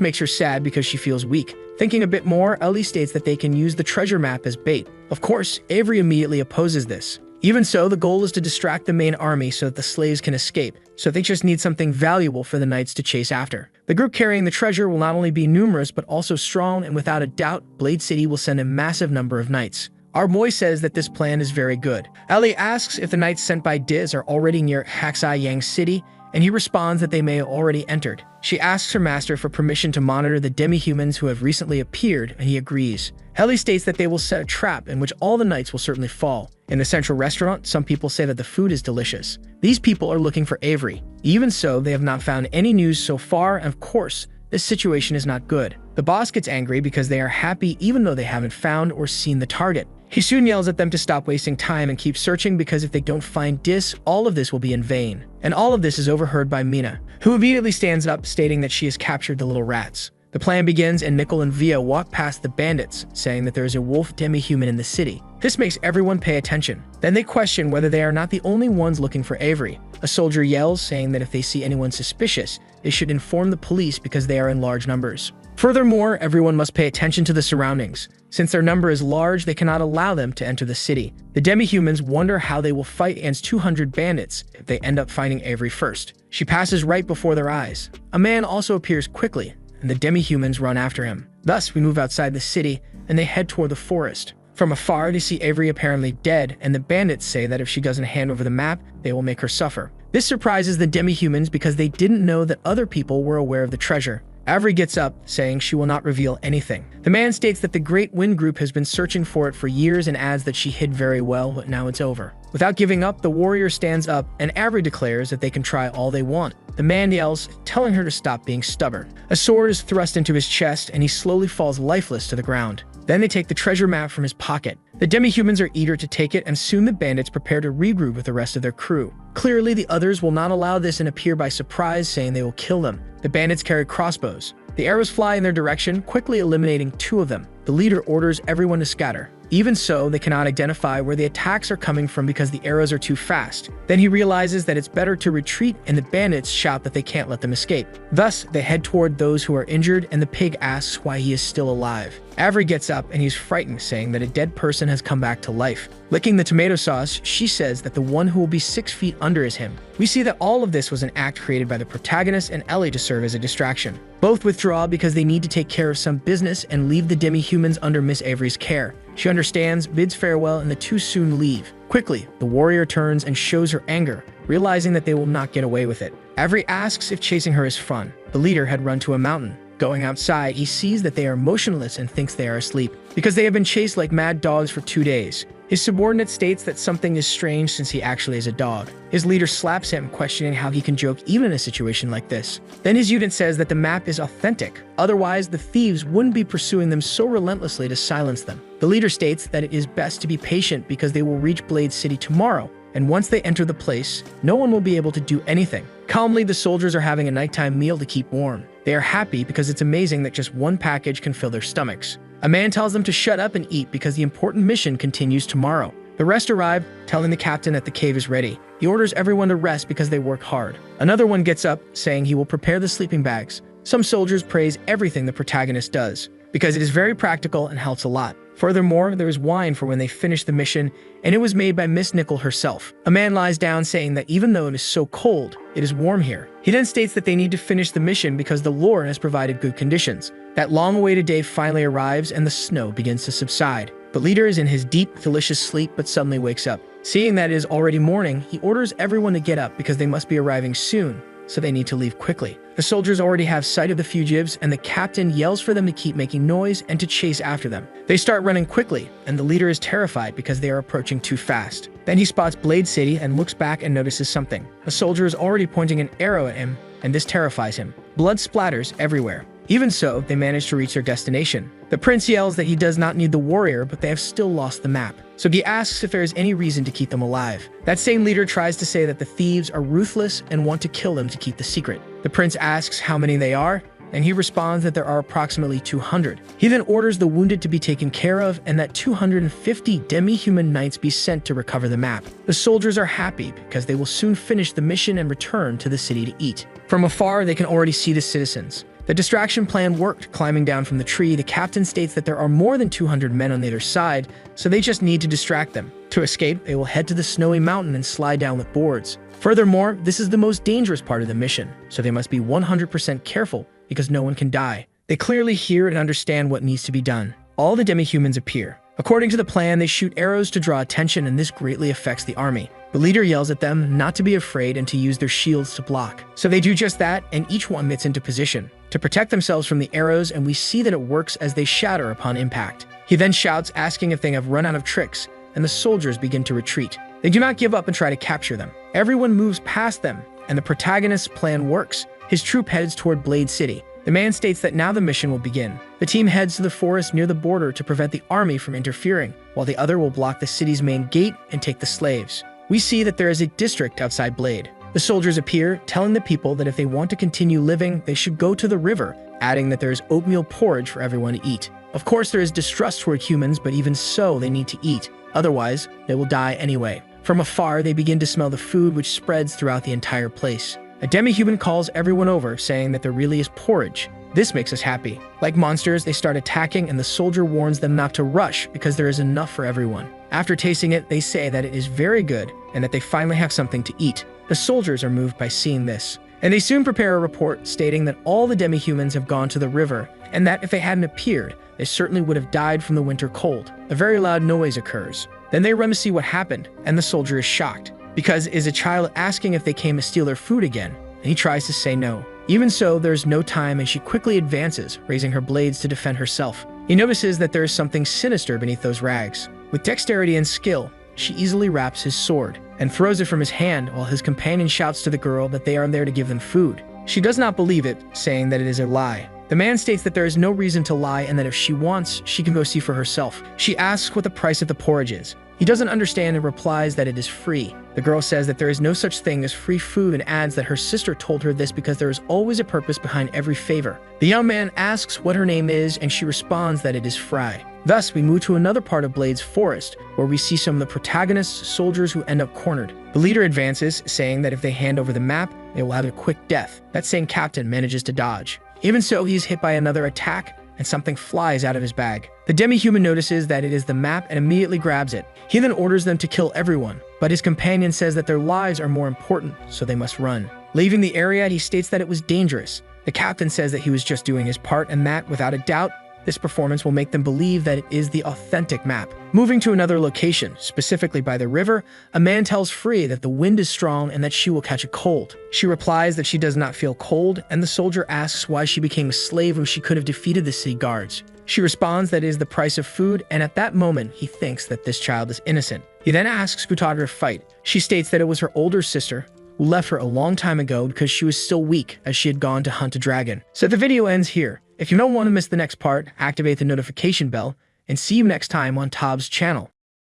makes her sad because she feels weak. Thinking a bit more, Ellie states that they can use the treasure map as bait. Of course, Avery immediately opposes this. Even so, the goal is to distract the main army so that the slaves can escape, so they just need something valuable for the knights to chase after. The group carrying the treasure will not only be numerous but also strong, and without a doubt, Blade City will send a massive number of knights. Our boy says that this plan is very good. Ellie asks if the knights sent by Diz are already near Haxai Yang City, and he responds that they may have already entered. She asks her master for permission to monitor the demi-humans who have recently appeared, and he agrees. Ellie states that they will set a trap in which all the knights will certainly fall. In the central restaurant, some people say that the food is delicious. These people are looking for Avery. Even so, they have not found any news so far, and of course, this situation is not good. The boss gets angry because they are happy even though they haven't found or seen the target. He soon yells at them to stop wasting time and keep searching because if they don't find Dis, all of this will be in vain. And all of this is overheard by Mina, who immediately stands up stating that she has captured the little rats. The plan begins and Nickel and Via walk past the bandits, saying that there is a wolf demi-human in the city. This makes everyone pay attention. Then they question whether they are not the only ones looking for Avery. A soldier yells, saying that if they see anyone suspicious, they should inform the police because they are in large numbers. Furthermore, everyone must pay attention to the surroundings. Since their number is large, they cannot allow them to enter the city. The demi-humans wonder how they will fight against 200 bandits if they end up finding Avery first. She passes right before their eyes. A man also appears quickly, and the demi-humans run after him. Thus, we move outside the city, and they head toward the forest. From afar, they see Avery apparently dead, and the bandits say that if she doesn't hand over the map, they will make her suffer. This surprises the demi-humans because they didn't know that other people were aware of the treasure. Avery gets up, saying she will not reveal anything. The man states that the Great Wind Group has been searching for it for years and adds that she hid very well, but now it's over. Without giving up, the warrior stands up, and Avery declares that they can try all they want. The man yells, telling her to stop being stubborn. A sword is thrust into his chest, and he slowly falls lifeless to the ground. Then they take the treasure map from his pocket. The demi-humans are eager to take it, and soon the bandits prepare to regroup with the rest of their crew. Clearly, the others will not allow this and appear by surprise, saying they will kill them. The bandits carry crossbows. The arrows fly in their direction, quickly eliminating 2 of them. The leader orders everyone to scatter. Even so, they cannot identify where the attacks are coming from because the arrows are too fast. Then he realizes that it's better to retreat, and the bandits shout that they can't let them escape. Thus, they head toward those who are injured, and the pig asks why he is still alive. Avery gets up, and he's frightened, saying that a dead person has come back to life. Licking the tomato sauce, she says that the one who will be 6 feet under is him. We see that all of this was an act created by the protagonist and Ellie to serve as a distraction. Both withdraw because they need to take care of some business and leave the demi-humans under Miss Avery's care. She understands, bids farewell, and the 2 soon leave. Quickly, the warrior turns and shows her anger, realizing that they will not get away with it. Avery asks if chasing her is fun. The leader had run to a mountain. Going outside, he sees that they are motionless and thinks they are asleep, because they have been chased like mad dogs for 2 days. His subordinate states that something is strange since he actually is a dog. His leader slaps him, questioning how he can joke even in a situation like this. Then his unit says that the map is authentic. Otherwise, the thieves wouldn't be pursuing them so relentlessly to silence them. The leader states that it is best to be patient because they will reach Blade City tomorrow, and once they enter the place, no one will be able to do anything. Calmly, the soldiers are having a nighttime meal to keep warm. They are happy because it's amazing that just 1 package can fill their stomachs. A man tells them to shut up and eat because the important mission continues tomorrow. The rest arrive, telling the captain that the cave is ready. He orders everyone to rest because they work hard. Another one gets up, saying he will prepare the sleeping bags. Some soldiers praise everything the protagonist does, because it is very practical and helps a lot. Furthermore, there is wine for when they finish the mission, and it was made by Miss Nickel herself. A man lies down, saying that even though it is so cold, it is warm here. He then states that they need to finish the mission because the Lord has provided good conditions. That long-awaited day finally arrives, and the snow begins to subside. The leader is in his deep, delicious sleep, but suddenly wakes up. Seeing that it is already morning, he orders everyone to get up because they must be arriving soon, so they need to leave quickly. The soldiers already have sight of the fugitives, and the captain yells for them to keep making noise and to chase after them. They start running quickly, and the leader is terrified because they are approaching too fast. Then he spots Blade City and looks back and notices something. A soldier is already pointing an arrow at him, and this terrifies him. Blood splatters everywhere. Even so, they manage to reach their destination. The prince yells that he does not need the warrior, but they have still lost the map. So he asks if there is any reason to keep them alive. That same leader tries to say that the thieves are ruthless and want to kill them to keep the secret. The prince asks how many they are, and he responds that there are approximately 200. He then orders the wounded to be taken care of and that 250 demi-human knights be sent to recover the map. The soldiers are happy because they will soon finish the mission and return to the city to eat. From afar, they can already see the citizens. The distraction plan worked. Climbing down from the tree, the captain states that there are more than 200 men on the other side, so they just need to distract them. To escape, they will head to the snowy mountain and slide down with boards. Furthermore, this is the most dangerous part of the mission, so they must be 100% careful because no one can die. They clearly hear and understand what needs to be done. All the demi-humans appear. According to the plan, they shoot arrows to draw attention, and this greatly affects the army. The leader yells at them not to be afraid and to use their shields to block. So they do just that, and each one gets into position to protect themselves from the arrows, and we see that it works as they shatter upon impact. He then shouts, asking if they have run out of tricks, and the soldiers begin to retreat. They do not give up and try to capture them. Everyone moves past them, and the protagonist's plan works. His troop heads toward Blade City. The man states that now the mission will begin. The team heads to the forest near the border to prevent the army from interfering, while the other will block the city's main gate and take the slaves. We see that there is a district outside Blade. The soldiers appear, telling the people that if they want to continue living, they should go to the river adding that there is oatmeal porridge for everyone to eat. Of course, there is distrust toward humans, but even so, they need to eat. Otherwise, they will die anyway. From afar, they begin to smell the food, which spreads throughout the entire place. A demi-human calls everyone over, saying that there really is porridge. This makes us happy. Like monsters, they start attacking, and the soldier warns them not to rush because there is enough for everyone. After tasting it, they say that it is very good and that they finally have something to eat. The soldiers are moved by seeing this, and they soon prepare a report stating that all the demi-humans have gone to the river and that if they hadn't appeared, they certainly would have died from the winter cold. A very loud noise occurs. Then they run to see what happened, and the soldier is shocked because it is a child asking if they came to steal their food again, and he tries to say no. Even so, there's no time, and she quickly advances, raising her blades to defend herself. He notices that there is something sinister beneath those rags. With dexterity and skill, she easily wraps his sword and throws it from his hand while his companion shouts to the girl that they are there to give them food. She does not believe it, saying that it is a lie. The man states that there is no reason to lie and that if she wants, she can go see for herself. She asks what the price of the porridge is. He doesn't understand and replies that it is free. The girl says that there is no such thing as free food and adds that her sister told her this because there is always a purpose behind every favor. The young man asks what her name is and she responds that it is Fry. Thus, we move to another part of Blade's forest where we see some of the protagonists, soldiers who end up cornered. The leader advances, saying that if they hand over the map, they will have a quick death. That same captain manages to dodge. Even so, he is hit by another attack and something flies out of his bag. The demi-human notices that it is the map and immediately grabs it. He then orders them to kill everyone, but his companion says that their lives are more important, so they must run. Leaving the area, he states that it was dangerous. The captain says that he was just doing his part and that, without a doubt, this performance will make them believe that it is the authentic map. Moving to another location, specifically by the river, a man tells Free that the wind is strong and that she will catch a cold. She replies that she does not feel cold, and the soldier asks why she became a slave when she could have defeated the city guards. She responds that it is the price of food, and at that moment, he thinks that this child is innocent. He then asks Futaba to fight. She states that it was her older sister, who left her a long time ago because she was still weak as she had gone to hunt a dragon. So the video ends here. If you don't want to miss the next part, activate the notification bell, and see you next time on Tob's channel.